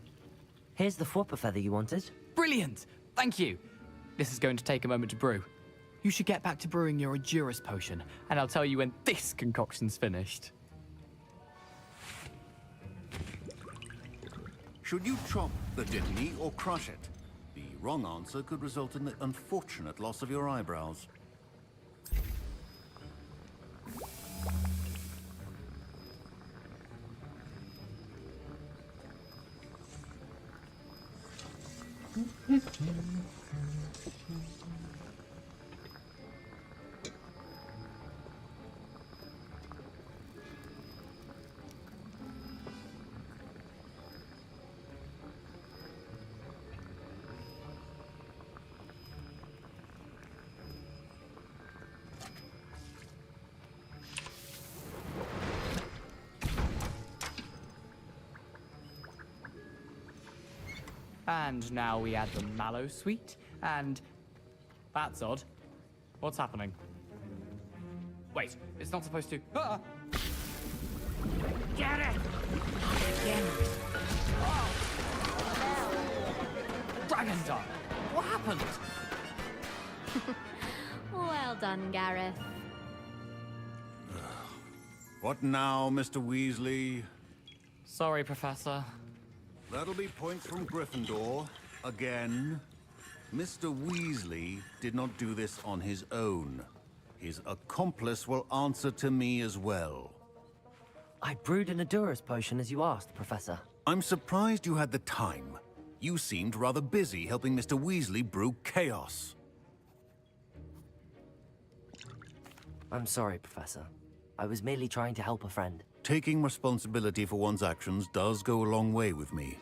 Here's the Fwooper feather you wanted. Brilliant! Thank you! This is going to take a moment to brew. You should get back to brewing your Edurus potion, and I'll tell you when this concoction's finished. Should you chop the dittany or crush it? The wrong answer could result in the unfortunate loss of your eyebrows. And now we add the mallow sweet, and... That's odd. What's happening? Wait, it's not supposed to... Ah! Get it! Again! Oh! Dragon Dart! What happened? Well done, Gareth. What now, Mr. Weasley? Sorry, Professor. That'll be points from Gryffindor. Again. Mr. Weasley did not do this on his own. His accomplice will answer to me as well. I brewed an Edurus potion as you asked, Professor. I'm surprised you had the time. You seemed rather busy helping Mr. Weasley brew chaos. I'm sorry, Professor. I was merely trying to help a friend. Taking responsibility for one's actions does go a long way with me.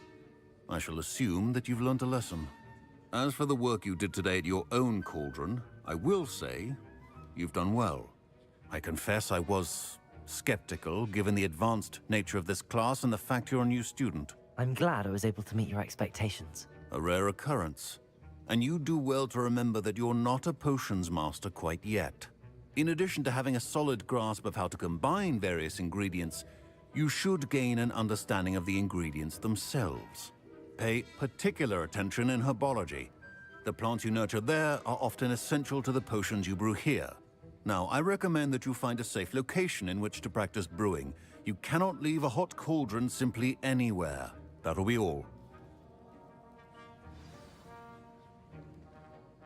I shall assume that you've learnt a lesson. As for the work you did today at your own cauldron, I will say you've done well. I confess I was skeptical, given the advanced nature of this class and the fact you're a new student. I'm glad I was able to meet your expectations. A rare occurrence. And you do well to remember that you're not a potions master quite yet. In addition to having a solid grasp of how to combine various ingredients, you should gain an understanding of the ingredients themselves. Pay particular attention in herbology. The plants you nurture there are often essential to the potions you brew here. Now, I recommend that you find a safe location in which to practice brewing. You cannot leave a hot cauldron simply anywhere. That'll be all.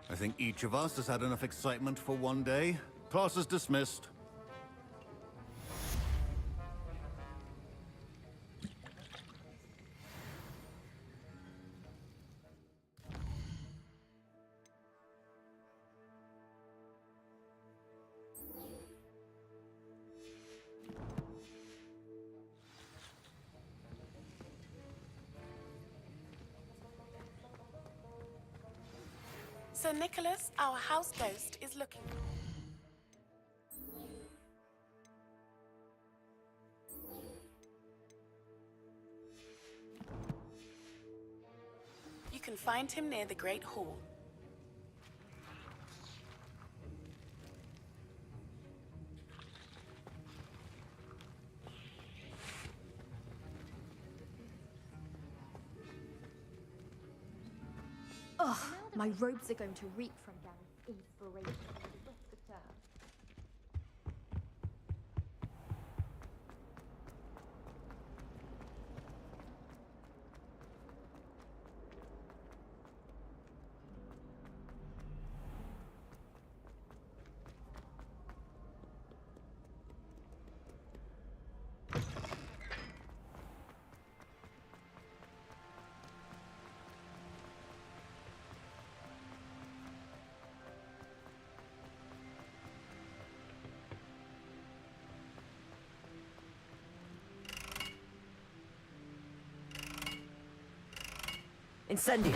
I think each of us has had enough excitement for one day. Class is dismissed. Sir Nicholas, our house ghost, is looking. You can find him near the Great Hall. Ugh, my robes are going to reek from Gareth's inspiration for the rest of term. Incendio!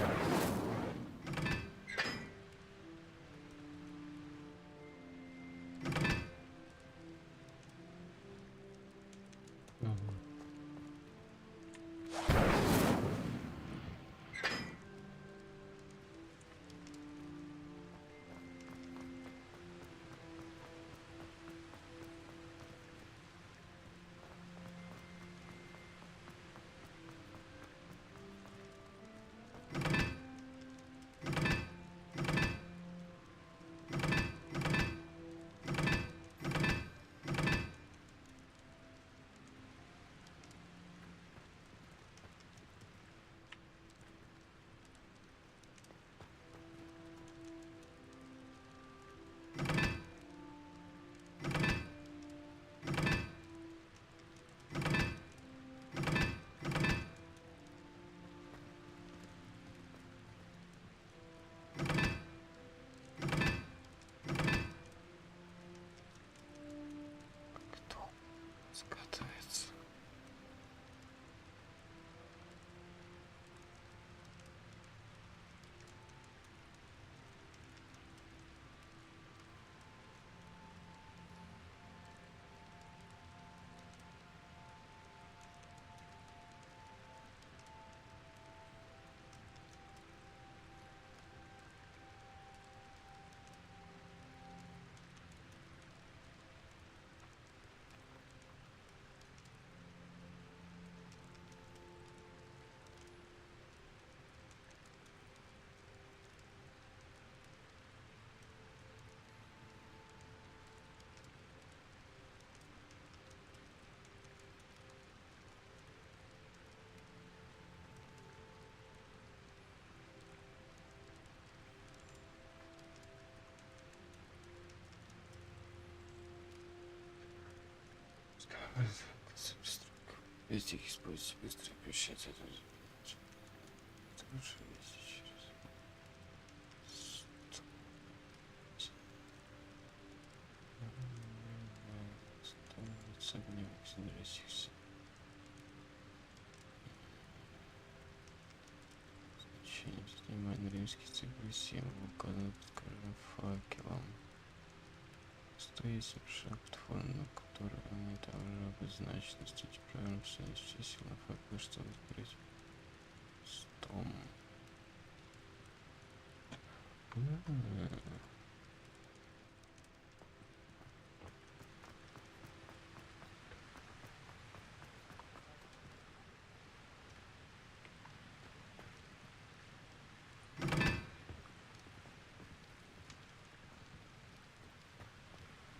Скатывается. Везде используйте быстрое перемещение. Это лучше вести через... Значение занимает римские цифры 7, указано под каждым факелом. Стоит шаг платформы, на которой они также обозначены. Стойте правильно перенести силу на факел, чтобы открыть стом.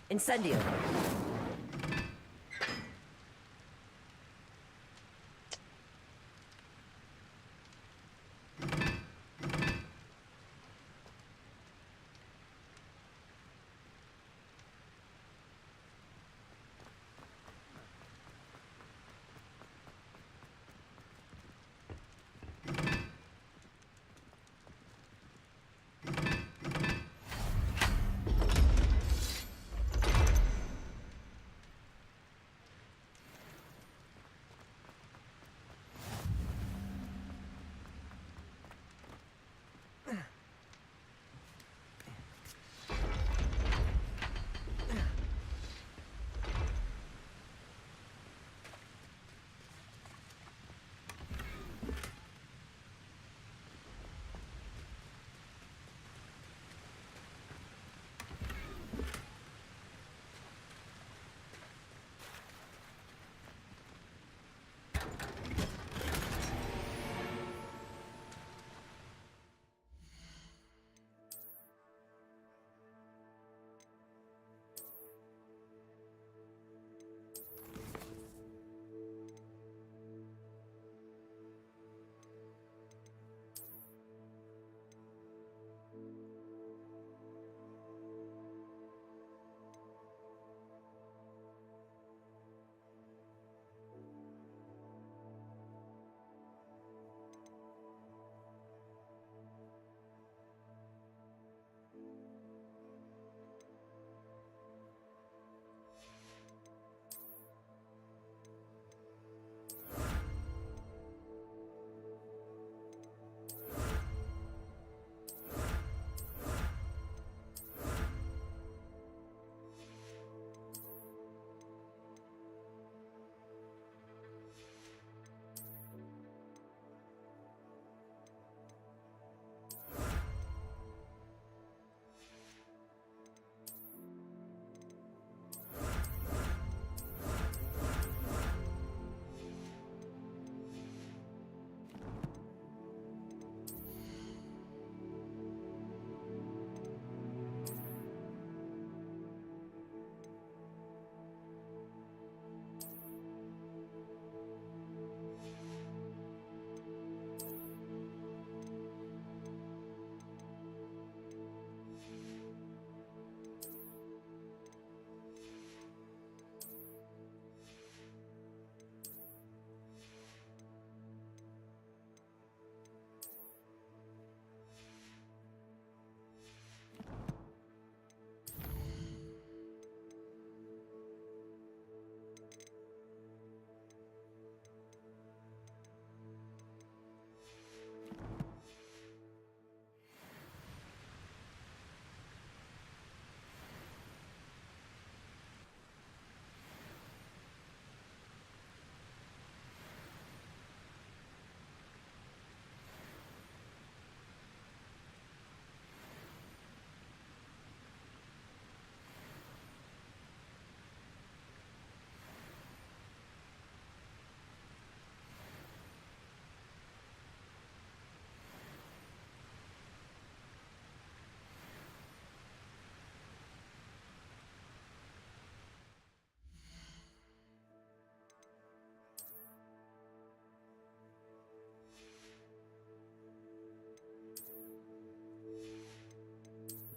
Incendio!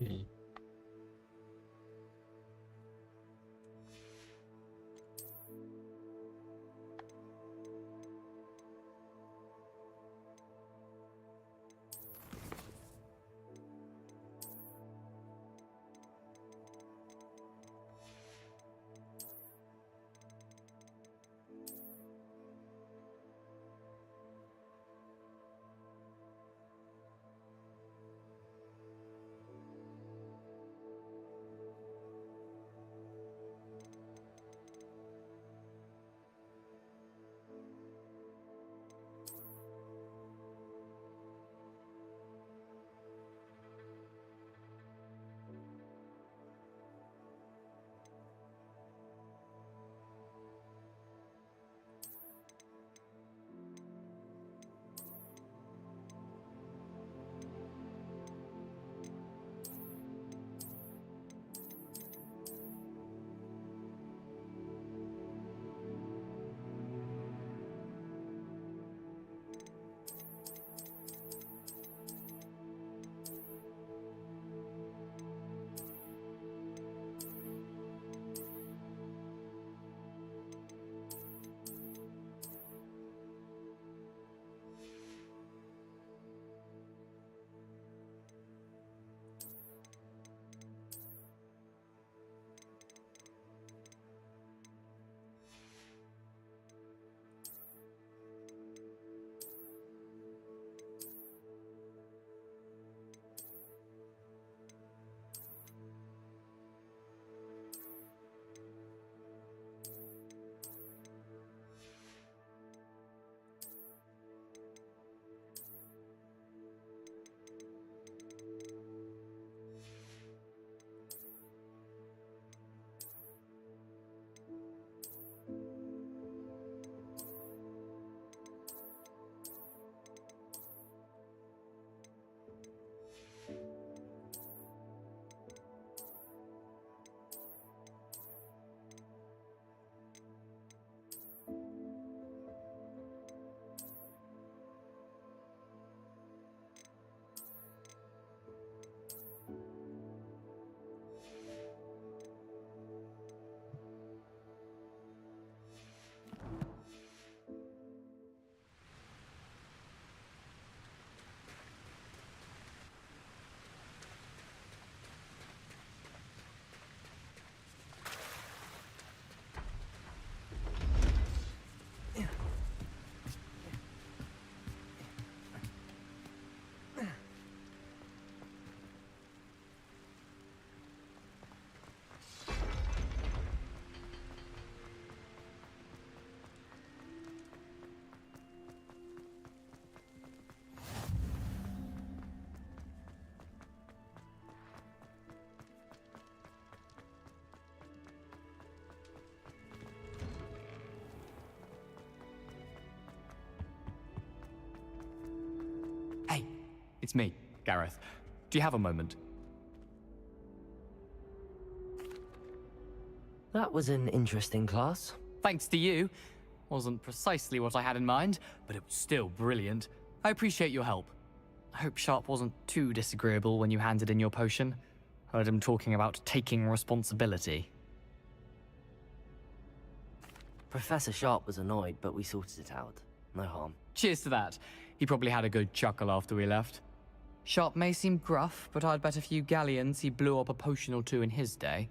Окей. It's me, Gareth. Do you have a moment? That was an interesting class. Thanks to you. Wasn't precisely what I had in mind, but it was still brilliant. I appreciate your help. I hope Sharp wasn't too disagreeable when you handed in your potion. Heard him talking about taking responsibility. Professor Sharp was annoyed, but we sorted it out. No harm. Cheers to that. He probably had a good chuckle after we left. Sharp may seem gruff, but I'd bet a few galleons he blew up a potion or two in his day.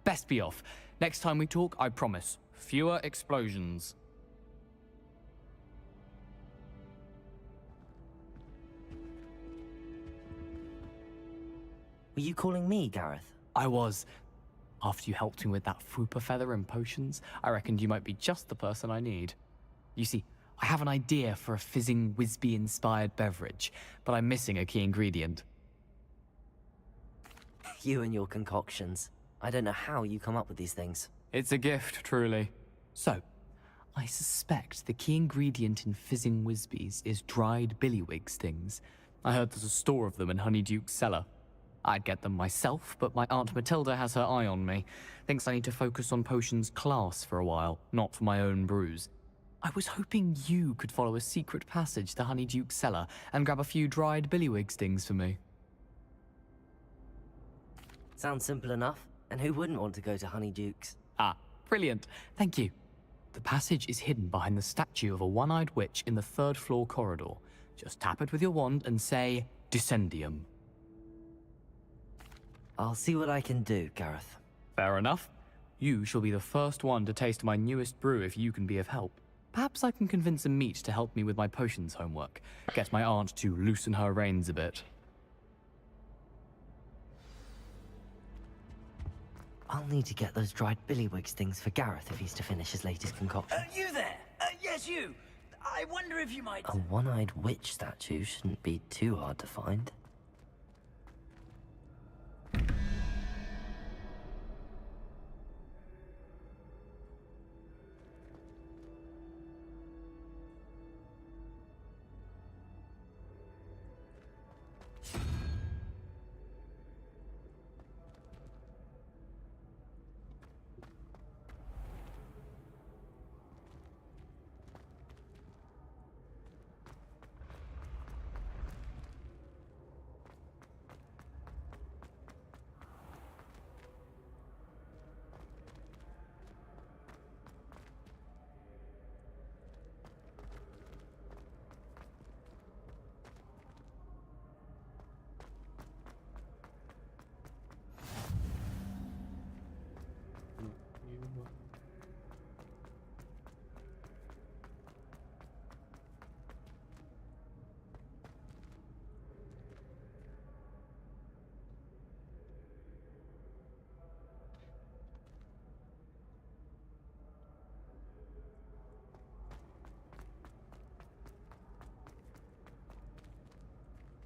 Best be off. Next time we talk, I promise, fewer explosions. Were you calling me, Gareth? I was. After you helped me with that Fupa feather and potions, I reckoned you might be just the person I need. You see, I have an idea for a fizzing Whizbee-inspired beverage, but I'm missing a key ingredient. You and your concoctions. I don't know how you come up with these things. It's a gift, truly. So, I suspect the key ingredient in fizzing Whizbees is dried billywig stings. I heard there's a store of them in Honeyduke's cellar. I'd get them myself, but my Aunt Matilda has her eye on me. Thinks I need to focus on potions class for a while, not for my own brews. I was hoping you could follow a secret passage to Honeyduke's cellar and grab a few dried billywig stings for me. Sounds simple enough. And who wouldn't want to go to Honeyduke's? Ah, brilliant. Thank you. The passage is hidden behind the statue of a one-eyed witch in the 3rd floor corridor. Just tap it with your wand and say, Descendium. I'll see what I can do, Gareth. Fair enough. You shall be the first one to taste my newest brew if you can be of help. Perhaps I can convince a meat to help me with my potions homework. Get my aunt to loosen her reins a bit. I'll need to get those dried billywigs things for Gareth if he's to finish his latest concoction. You there? Yes, you. I wonder if you might... A one-eyed witch statue shouldn't be too hard to find.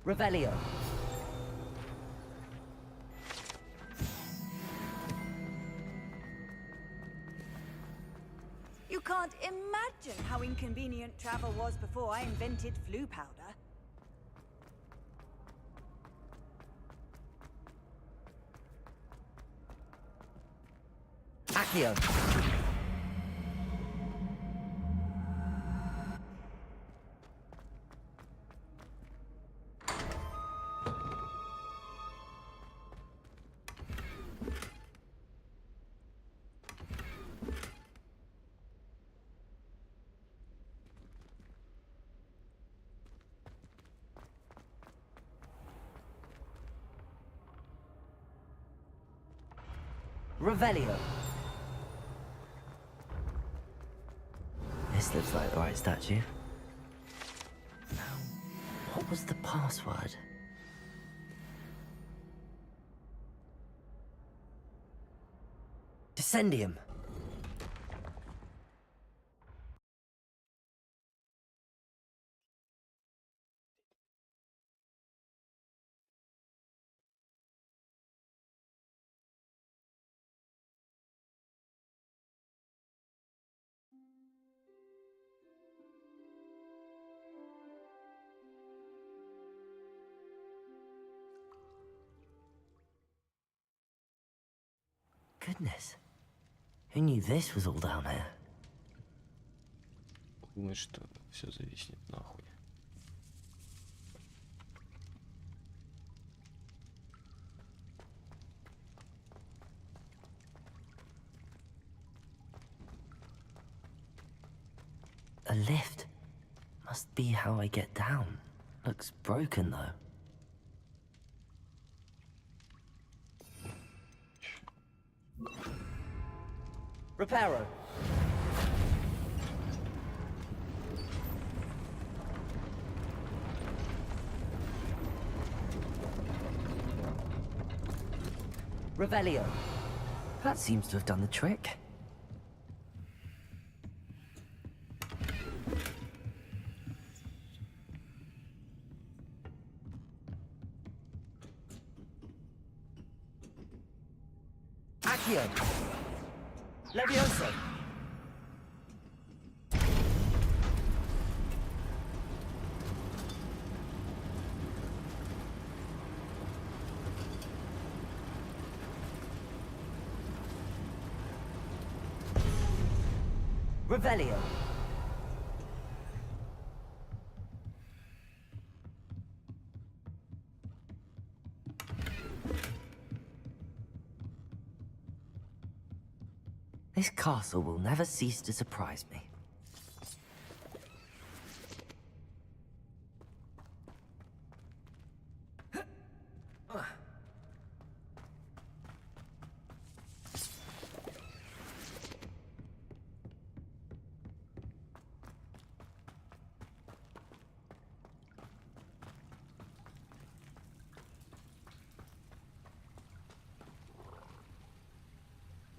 Revelio. You can't imagine how inconvenient travel was before I invented flu powder. Accio. Revelio. This looks like the right statue. What was the password? Descendium. Goodness. Who knew this was all down here? Думаю, что все зависнет нахуй. A lift. Must be how I get down. Looks broken though. Reparo. Revelio. That seems to have done the trick. Accio. Levioso. Revelio. castle will never cease to surprise me.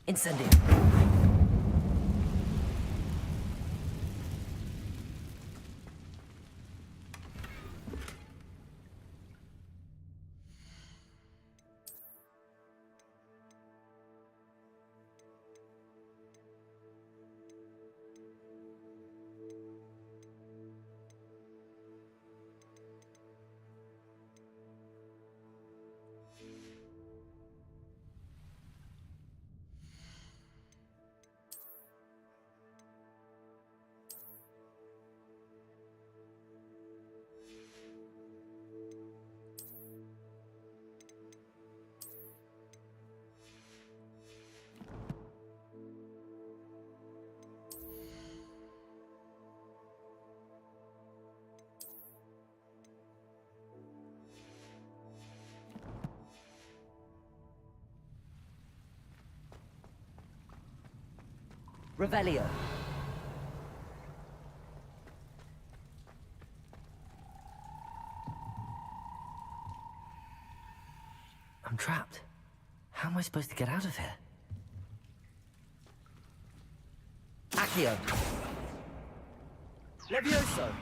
Incendio. Revelio. I'm trapped. How am I supposed to get out of here? Accio. Levioso.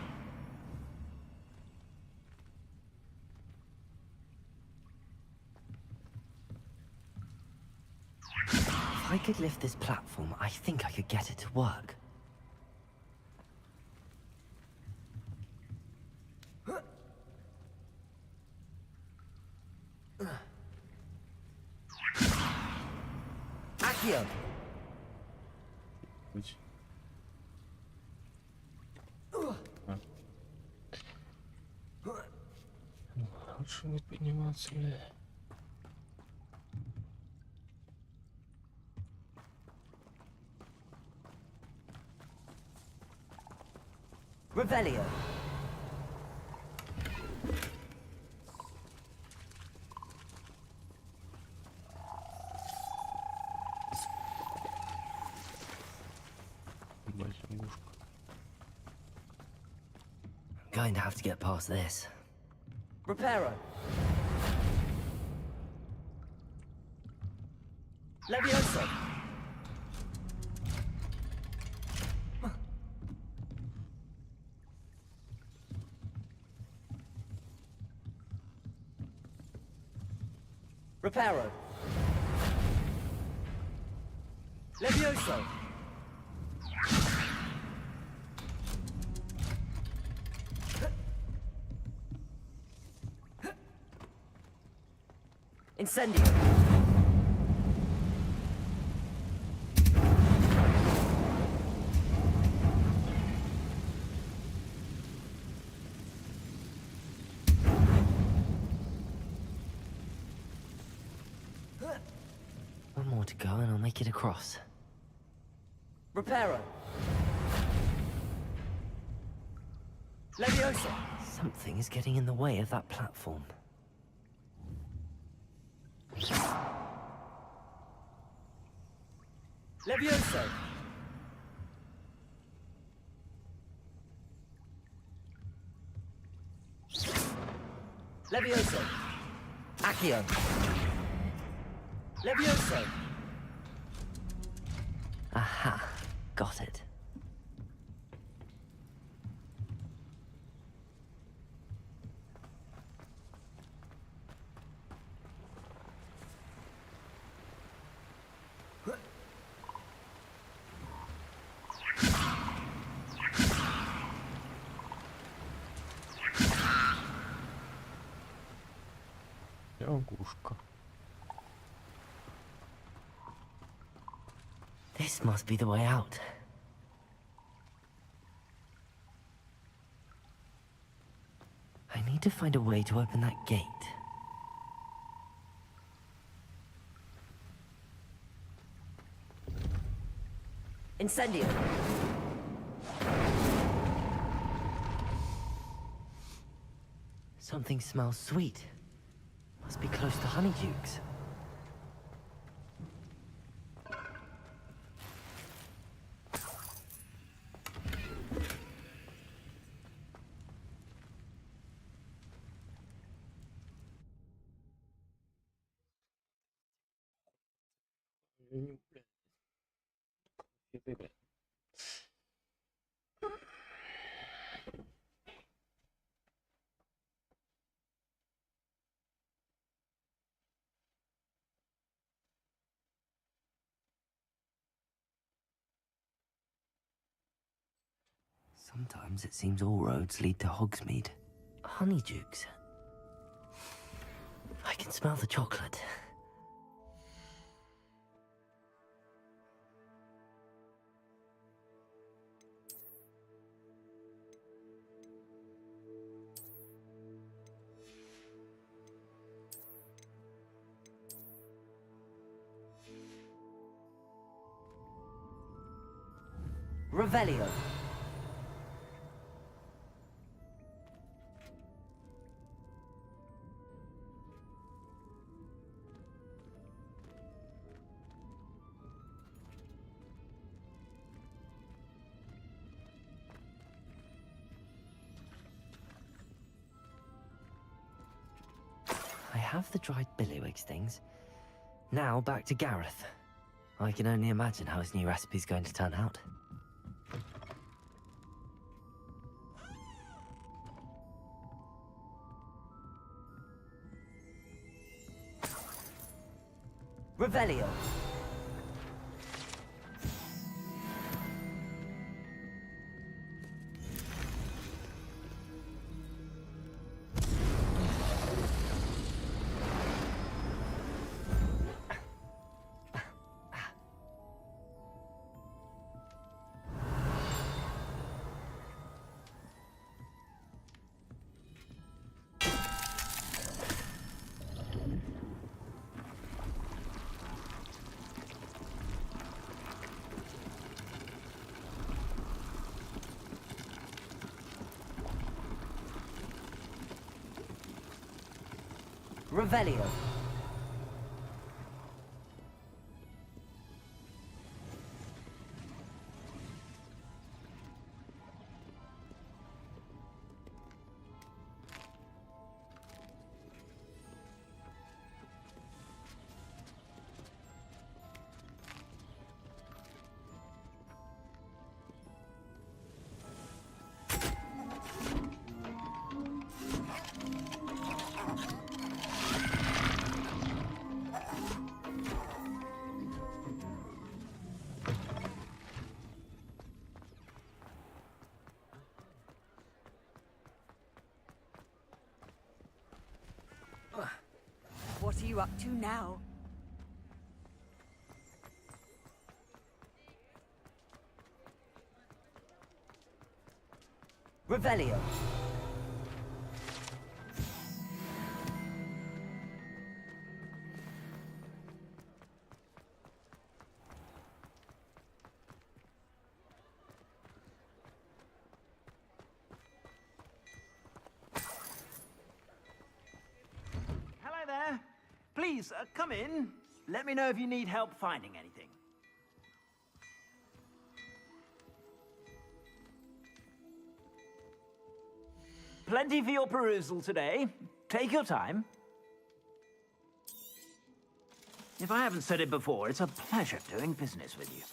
If I could lift this platform, I think I could get it to work. Accio! Лучше не подниматься ли? Revelio. I'm going to have to get past this. Reparo. Levioso. Reparo. Levioso. Incendio. One more to go and I'll make it across. Reparo. Leviosa. Something is getting in the way of that platform. Levioso. Levioso. Accio. Levioso. Aha. Got it. Лягушка. This must be the way out. I need to find a way to open that gate. Incendio! Something smells sweet. Must be close to Honeydukes. Sometimes it seems all roads lead to Hogsmeade. Honeydukes. I can smell the chocolate. Revelio. I have the dried billywig stings. Now back to Gareth. I can only imagine how his new recipe's going to turn out. Revelio. Revelio. What are you up to now? Revelio. Hello there. Please, come in. Let me know if you need help finding anything. Plenty for your perusal today. Take your time. If I haven't said it before, it's a pleasure doing business with you.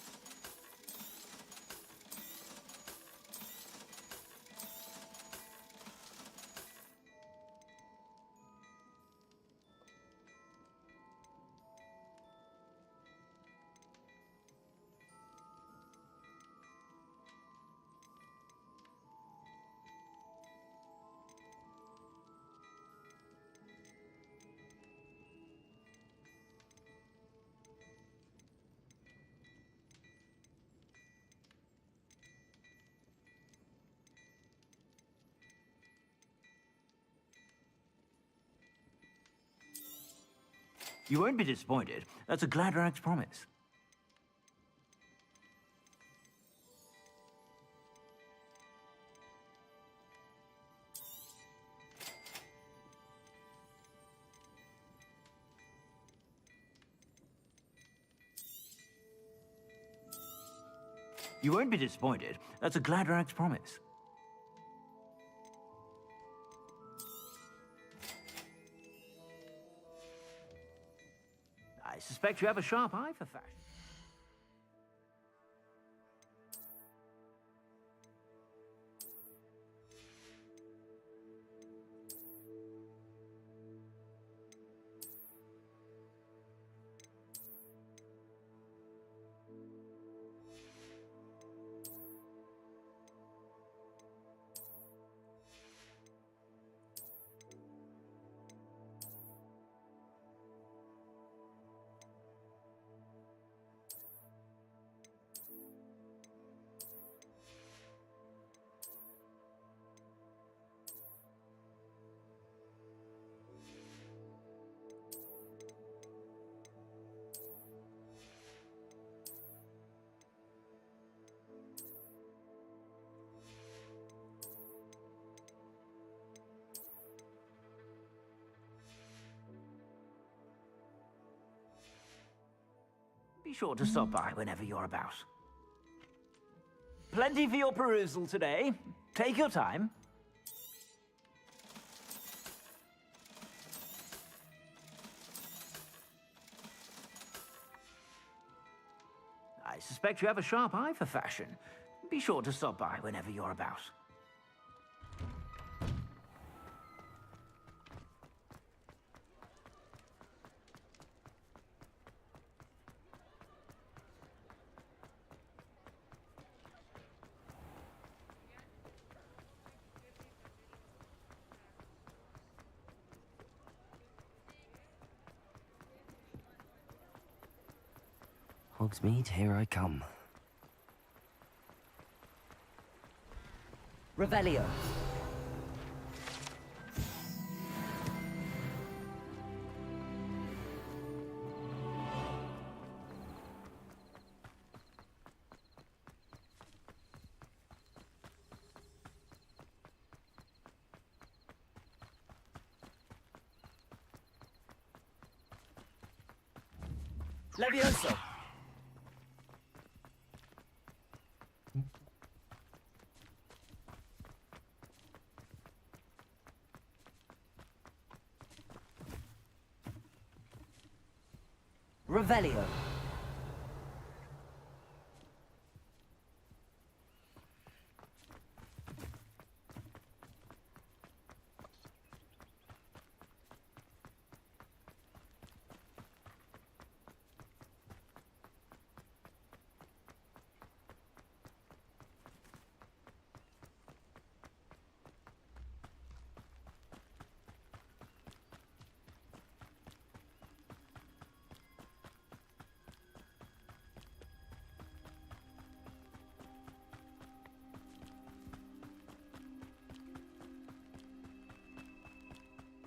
You won't be disappointed. That's a Gladrax promise. You won't be disappointed. That's a Gladrax promise. I suspect you have a sharp eye for fashion. Be sure to stop by whenever you're about. Plenty for your perusal today. Take your time. I suspect you have a sharp eye for fashion. Be sure to stop by whenever you're about. Hogsmeade, here I come. Revelio. Levioso. Revelio.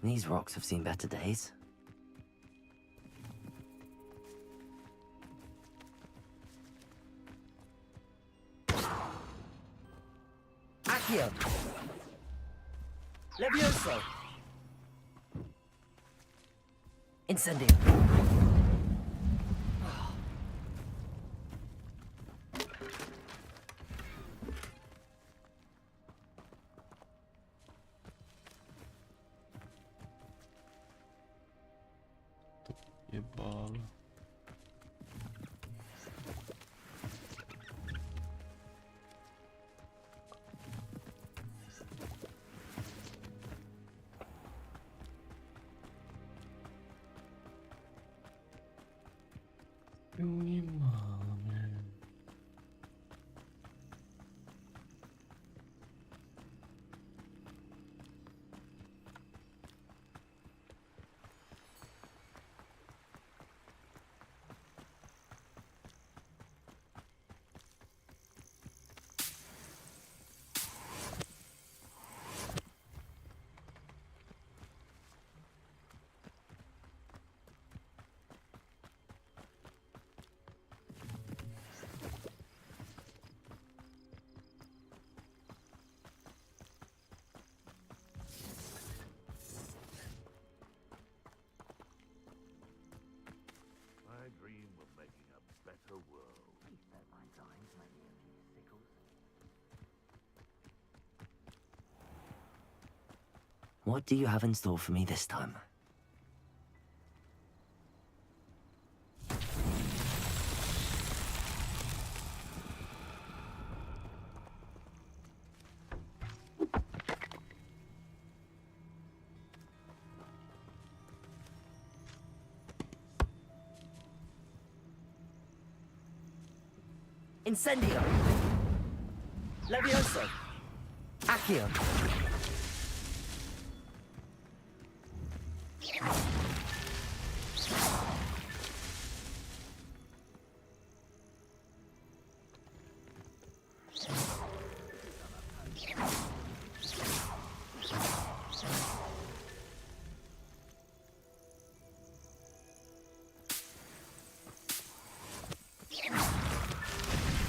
These rocks have seen better days. Accio. Levioso. Incendio. Ебало. Немало, блин. What do you have in store for me this time? Incendio! Levioso! Accio!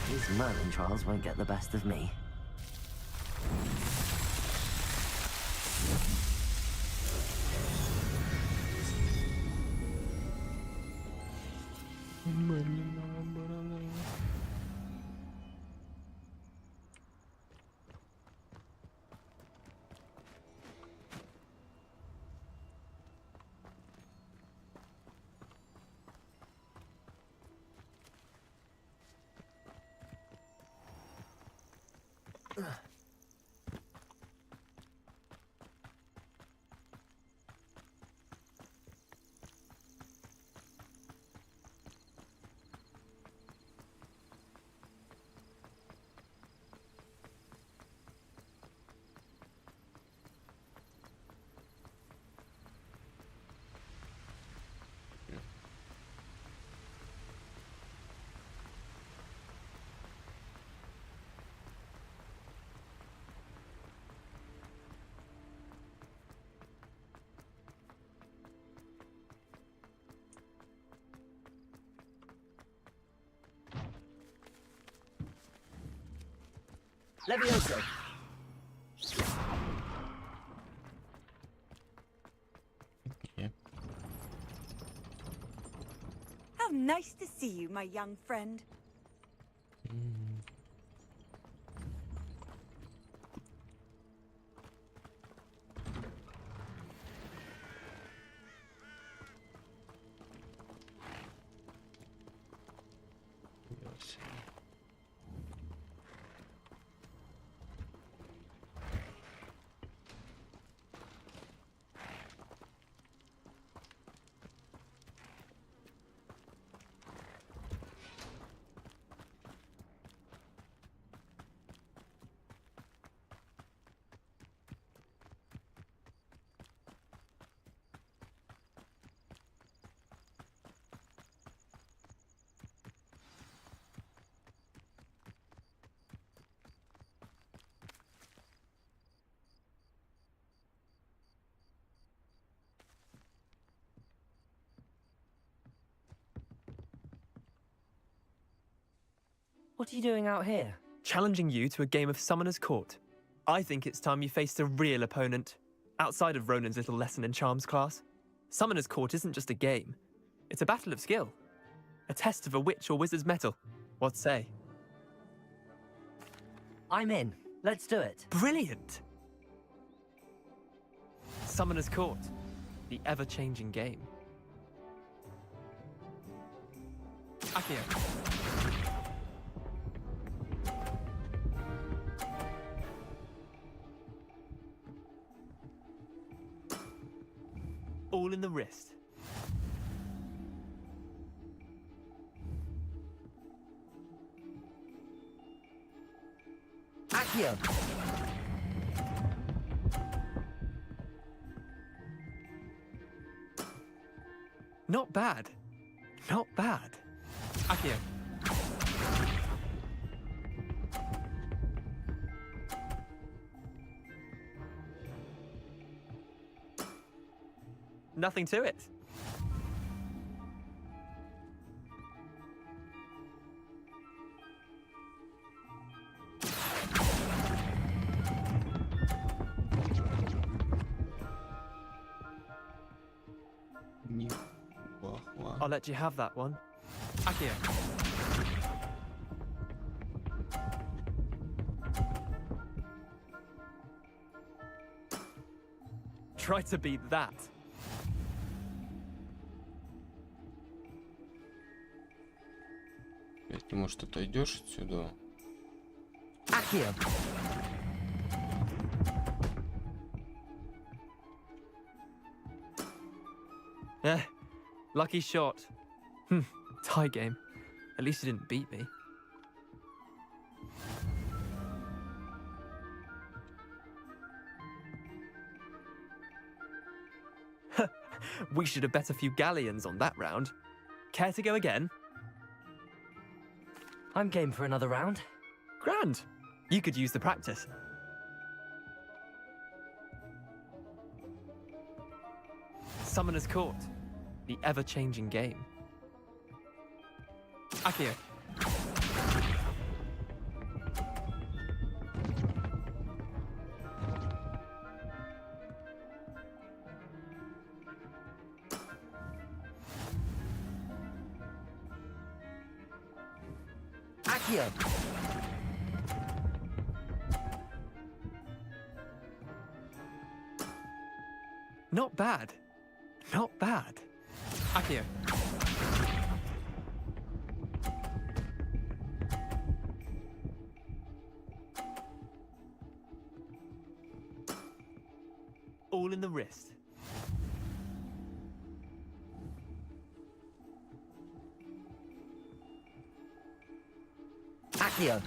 These Merlin trials won't get the best of me. Levioso! Okay. How nice to see you, my young friend. What are you doing out here? Challenging you to a game of Summoner's Court. I think it's time you faced a real opponent, outside of Ronan's little lesson in charms class. Summoner's Court isn't just a game. It's a battle of skill. A test of a witch or wizard's mettle. What say? I'm in. Let's do it. Brilliant! Summoner's Court. The ever-changing game. Accio. All in the wrist. Accio! Not bad. Not bad. Accio. Nothing to it. I'll let you have that one. Accio. Try to beat that. Ты, может, отойдешь отсюда? Accio. Lucky shot. Tie game. At least you didn't beat me. We should have bet a few galleons on that round. Care to go again? I'm game for another round. Grand. You could use the practice. Summoner's Court. The ever-changing game. Accio. Accio. Not bad. Not bad. Accio. All in the wrist. Accio.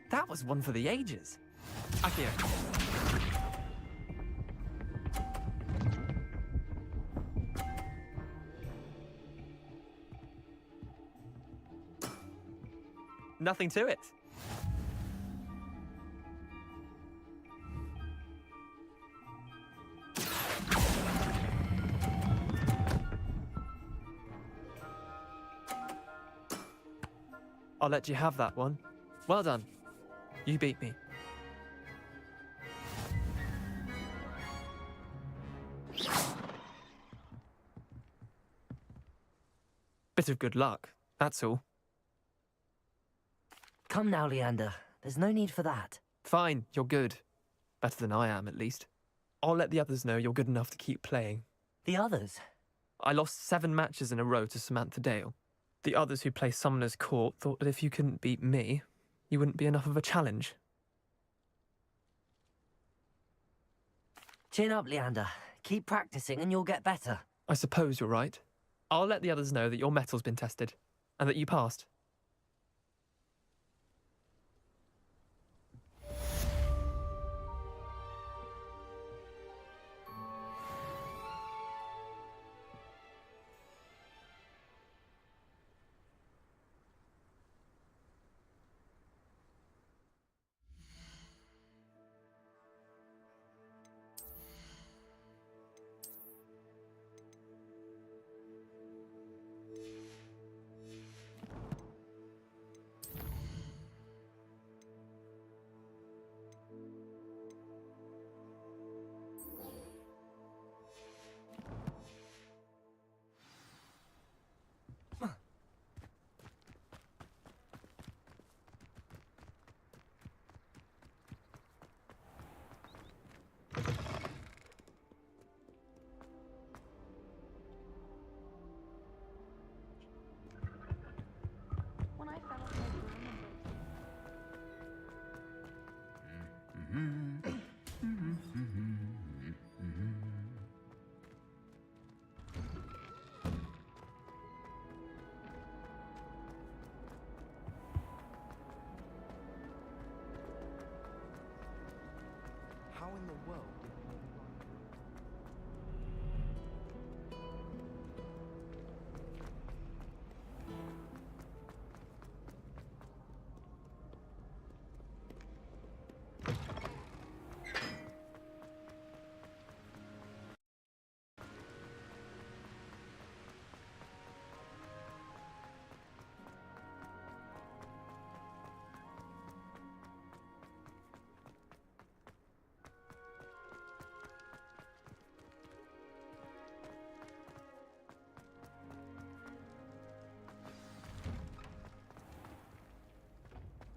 That was one for the ages. Accio. Nothing to it. I'll let you have that one. Well done. You beat me. Bit of good luck, that's all. Come now, Leander. There's no need for that. Fine, you're good. Better than I am, at least. I'll let the others know you're good enough to keep playing. The others? I lost 7 matches in a row to Samantha Dale. The others who play Summoner's Court thought that if you couldn't beat me, you wouldn't be enough of a challenge. Chin up, Leander. Keep practicing and you'll get better. I suppose you're right. I'll let the others know that your metal's been tested, and that you passed.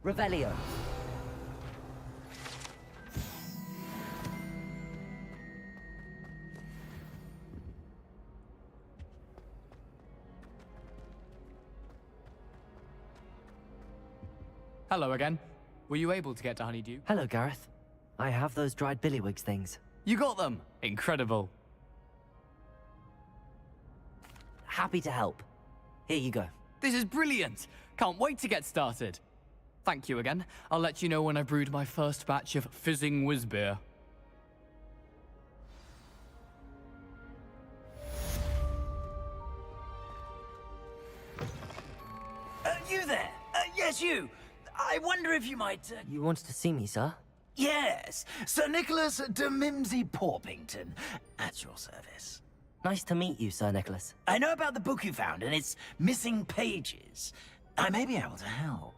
Revelio. Hello again. Were you able to get to Honeydew? Hello, Gareth. I have those dried billywigs things. You got them! Incredible. Happy to help. Here you go. This is brilliant! Can't wait to get started. Thank you again. I'll let you know when I brewed my first batch of fizzing whiz beer. You there? Yes, you. I wonder if you might... You wanted to see me, sir? Yes, Sir Nicholas de Mimsy Porpington, at your service. Nice to meet you, Sir Nicholas. I know about the book you found and its missing pages. I may be able to help.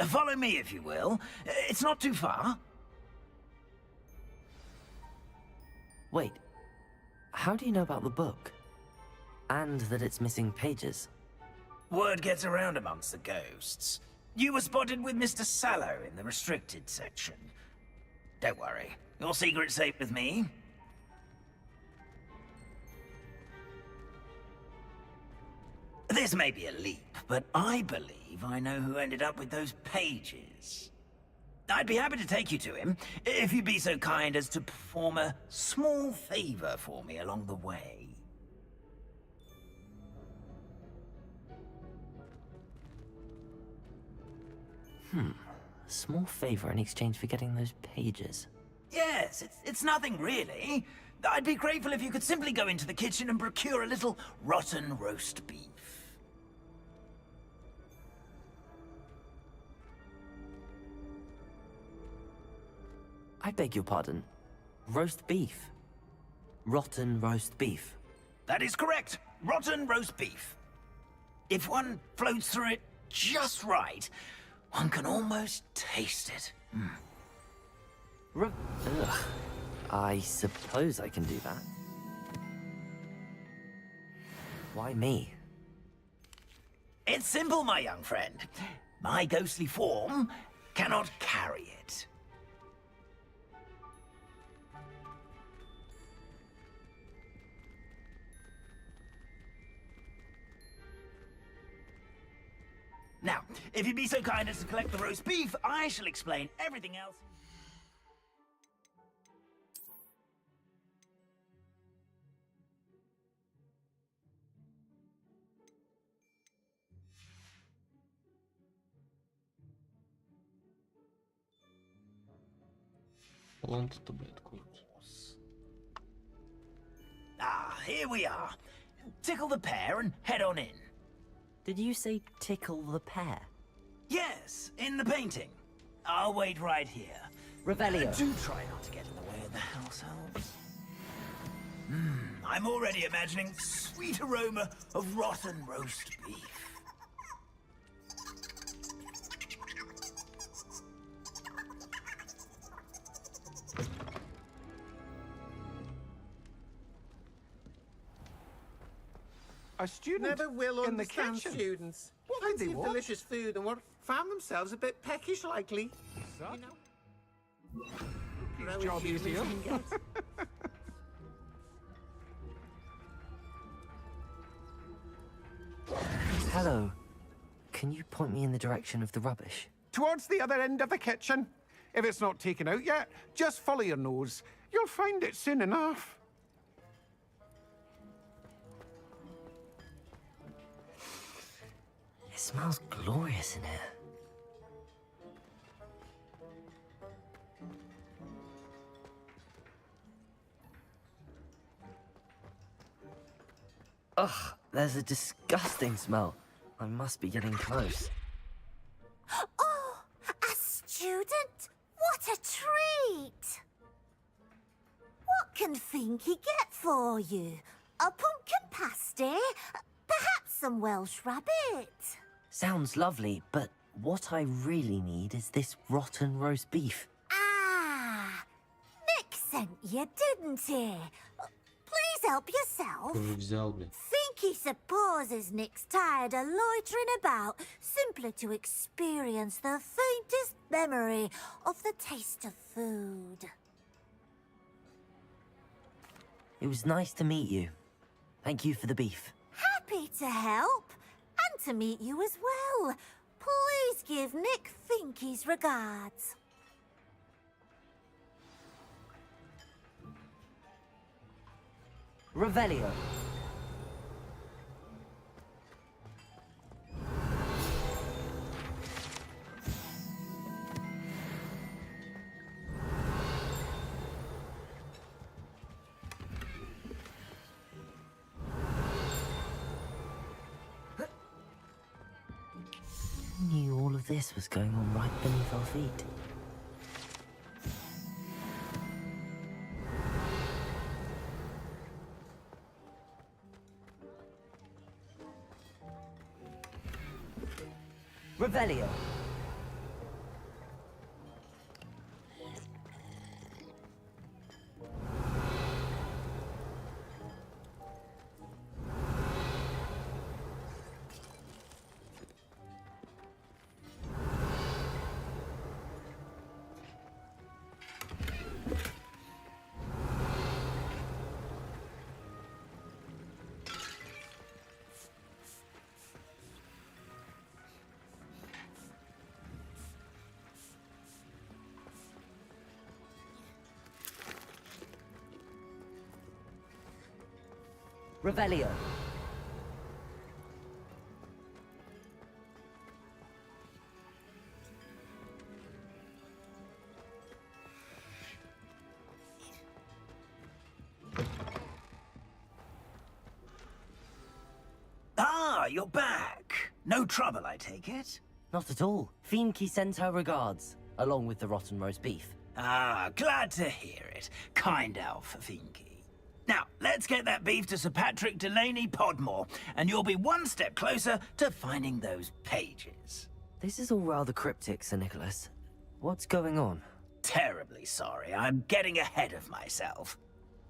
Follow me, if you will. It's not too far. Wait. How do you know about the book? And that it's missing pages? Word gets around amongst the ghosts. You were spotted with Mr. Sallow in the restricted section. Don't worry. Your secret's safe with me. This may be a leap, but I believe I know who ended up with those pages. I'd be happy to take you to him, if you'd be so kind as to perform a small favor for me along the way. A small favor in exchange for getting those pages. Yes, it's nothing really. I'd be grateful if you could simply go into the kitchen and procure a little rotten roast beef. I beg your pardon. Roast beef. Rotten roast beef. That is correct. Rotten roast beef. If one floats through it just right, one can almost taste it. Ugh. I suppose I can do that. Why me? It's simple, my young friend. My ghostly form cannot carry it. Now, if you'd be so kind as to collect the roast beef, I shall explain everything else. Ah, here we are. Tickle the pear and head on in. Did you say tickle the pear? Yes, in the painting. I'll wait right here. Revelio. Do try not to get in the way of the house elves. I'm already imagining sweet aroma of rotten roast beef. A student never will in the understand kitchen. students. What Plenty they of want? delicious food and what found themselves a bit peckish likely. Sir? You know, His job is here. Hello. Can you point me in the direction of the rubbish? Towards the other end of the kitchen. If it's not taken out yet, just follow your nose. You'll find it soon enough. It smells glorious in here. Ugh, there's a disgusting smell. I must be getting close. Oh, a student? What a treat! What can Finky get for you? A pumpkin pasty? Perhaps some Welsh rabbit? Sounds lovely, but what I really need is this rotten roast beef. Ah, Nick sent you, didn't he? Please help yourself. Finky Finky supposes Nick's tired of loitering about, simply to experience the faintest memory of the taste of food. It was nice to meet you. Thank you for the beef. Happy to help, and to meet you as well. Please give Nick Finky's regards. Revelio. Who knew all of this was going on right beneath our feet? Revelio. Revelio. Ah, you're back. No trouble, I take it? Not at all. Finky sends her regards, along with the rotten roast beef. Ah, glad to hear it. Kind elf, Finky. Now, let's get that beef to Sir Patrick Delaney Podmore, and you'll be one step closer to finding those pages. This is all rather cryptic, Sir Nicholas. What's going on? Terribly sorry, I'm getting ahead of myself.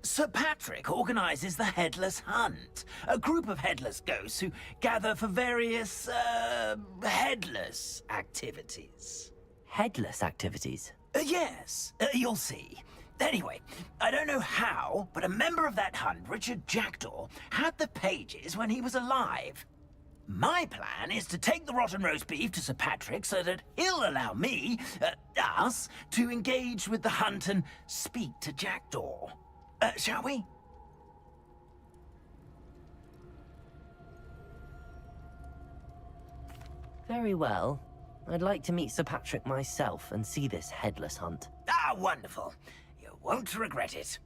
Sir Patrick organizes the Headless Hunt, a group of headless ghosts who gather for various, headless activities. Headless activities? Yes, you'll see. Anyway, I don't know how, but a member of that hunt, Richard Jackdaw, had the pages when he was alive. My plan is to take the rotten roast beef to Sir Patrick so that he'll allow me, us, to engage with the hunt and speak to Jackdaw. Shall we? Very well. I'd like to meet Sir Patrick myself and see this headless hunt. Ah, wonderful. You won't regret it.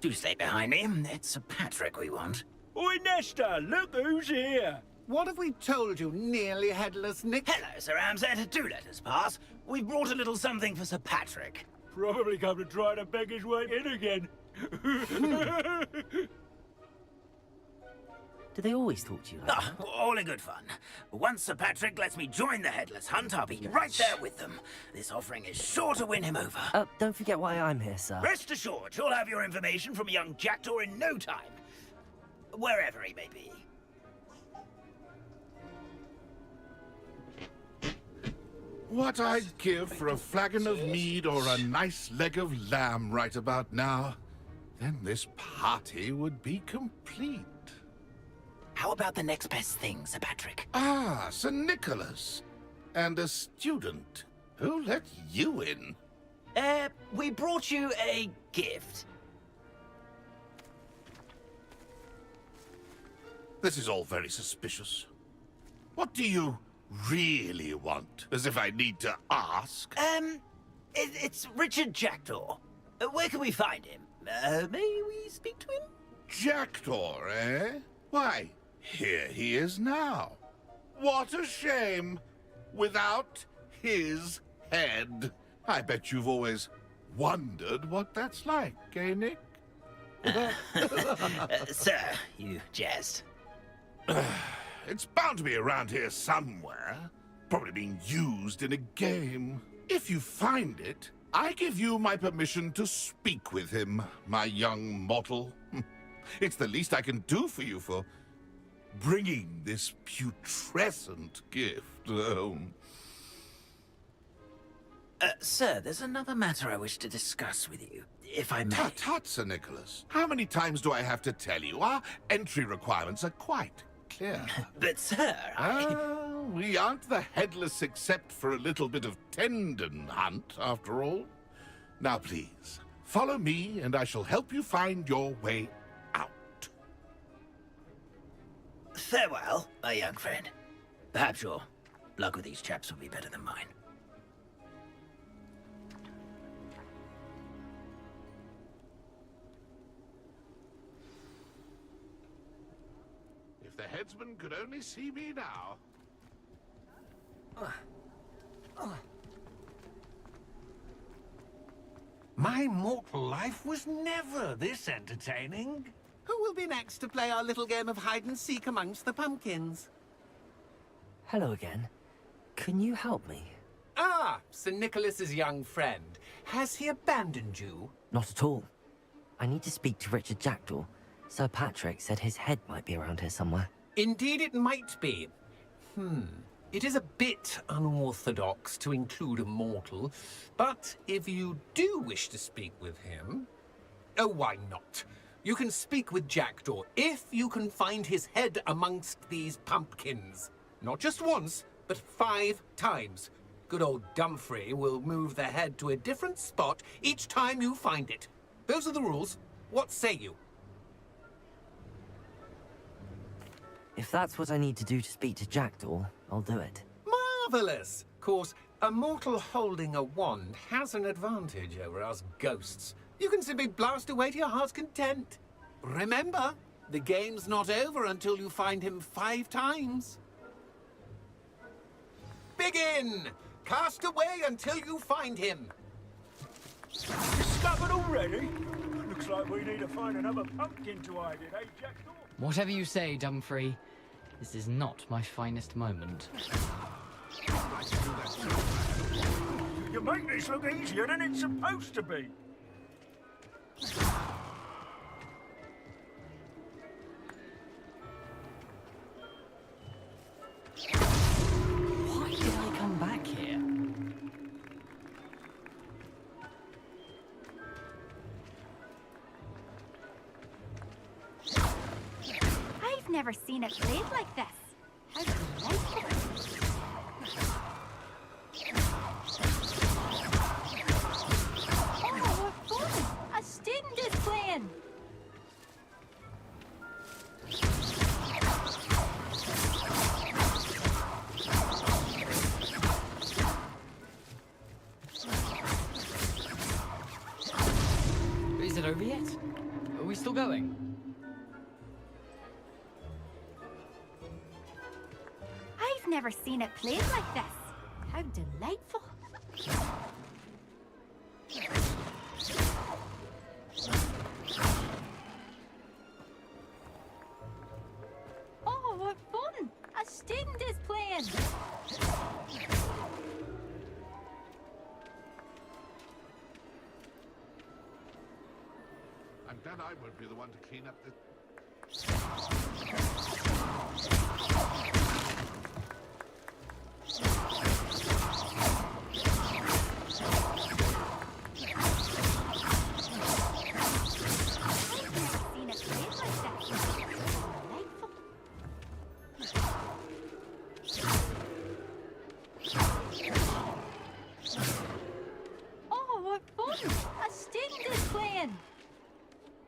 Do stay behind me. It's Sir Patrick we want. Oi, Nesta, look who's here. What have we told you, nearly headless Nick? Hello, Sir Ramsay. Do let us pass. We've brought a little something for Sir Patrick. Probably come to try to beg his way in again. Do they always talk to you like that? All in good fun. Once Sir Patrick lets me join the Headless Hunt, I'll be right there with them. This offering is sure to win him over. Don't forget why I'm here, sir. Rest assured, you'll have your information from a young Jackdaw in no time. Wherever he may be. What I'd give for a flagon of mead or a nice leg of lamb right about now. Then this party would be complete. How about the next best thing, Sir Patrick? Ah, Sir Nicholas. And a student. Who let you in? We brought you a gift. This is all very suspicious. What do you really want? As if I need to ask. It's Richard Jackdaw. Where can we find him? May we speak to him? Jackdaw, eh? Why, here he is now. What a shame. Without his head. I bet you've always wondered what that's like, eh, Nick? Sir, you jest. It's bound to be around here somewhere. Probably being used in a game. If you find it, I give you my permission to speak with him, my young mortal. It's the least I can do for you for bringing this putrescent gift home. Sir, there's another matter I wish to discuss with you, if I may. Tut, Sir Nicholas. How many times do I have to tell you? Our entry requirements are quite clear. But, sir, we aren't the headless except for a little bit of tendon hunt, after all. Now, please, follow me, and I shall help you find your way out. Farewell, my young friend. Perhaps your luck with these chaps will be better than mine. If the headsman could only see me now. My mortal life was never this entertaining. Who will be next to play our little game of hide-and-seek amongst the pumpkins? Hello again. Can you help me? Ah, Sir Nicholas's young friend. Has he abandoned you? Not at all. I need to speak to Richard Jackdaw. Sir Patrick said his head might be around here somewhere. Indeed it might be. It is a bit unorthodox to include a mortal, but if you do wish to speak with him... Oh, why not? You can speak with Jackdaw if you can find his head amongst these pumpkins. Not just once, but 5 times. Good old Dumfrey will move the head to a different spot each time you find it. Those are the rules. What say you? If that's what I need to do to speak to Jackdaw, I'll do it. Marvellous! Of course, a mortal holding a wand has an advantage over us ghosts. You can simply blast away to your heart's content. Remember, the game's not over until you find him 5 times. Begin! Cast away until you find him. Discovered already? Looks like we need to find another pumpkin to hide in, eh, Jackdaw? Whatever you say, Dumfrey. This is not my finest moment. You make this look easier than it's supposed to be. Why did I come back here? I've never seen it played like this. How delightful. Oh, what fun! A student is playing. Is it over yet? Are we still going? I've never seen it played like this. How delightful. Oh, what fun! A student is playing. I'm glad I won't be the one to clean up the...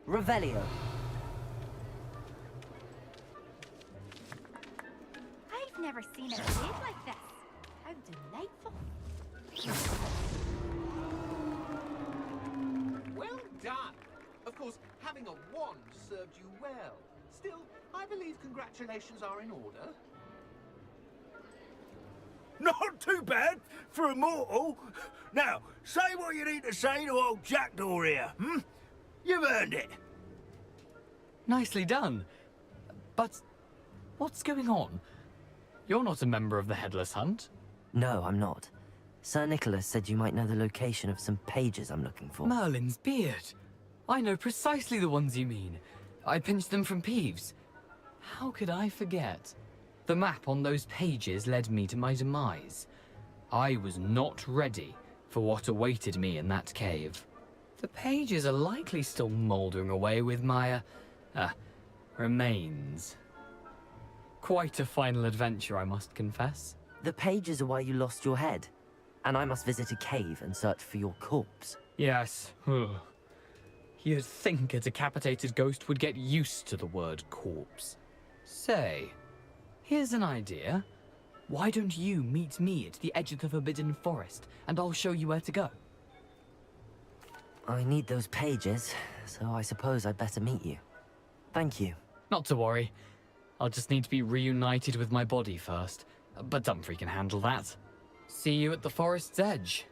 Revelio. I've never seen a blade like this. How delightful. Well done. Of course, having a wand served you well. Still, I believe congratulations are in order. Not too bad for a mortal. Now, say what you need to say to old Jackdaw here, hmm? You've earned it. Nicely done. But what's going on? You're not a member of the Headless Hunt. No, I'm not. Sir Nicholas said you might know the location of some pages I'm looking for. Merlin's beard. I know precisely the ones you mean. I pinched them from Peeves. How could I forget? The map on those pages led me to my demise. I was not ready for what awaited me in that cave. The pages are likely still mouldering away with my, remains. Quite a final adventure, I must confess. The pages are why you lost your head, and I must visit a cave and search for your corpse. Yes. You'd think a decapitated ghost would get used to the word corpse. Say, here's an idea. Why don't you meet me at the edge of the Forbidden Forest, and I'll show you where to go? I need those pages, so I suppose I'd better meet you. Thank you. Not to worry. I'll just need to be reunited with my body first. But Dumfrey can handle that. See you at the forest's edge.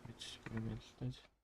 Хочешь перемешать?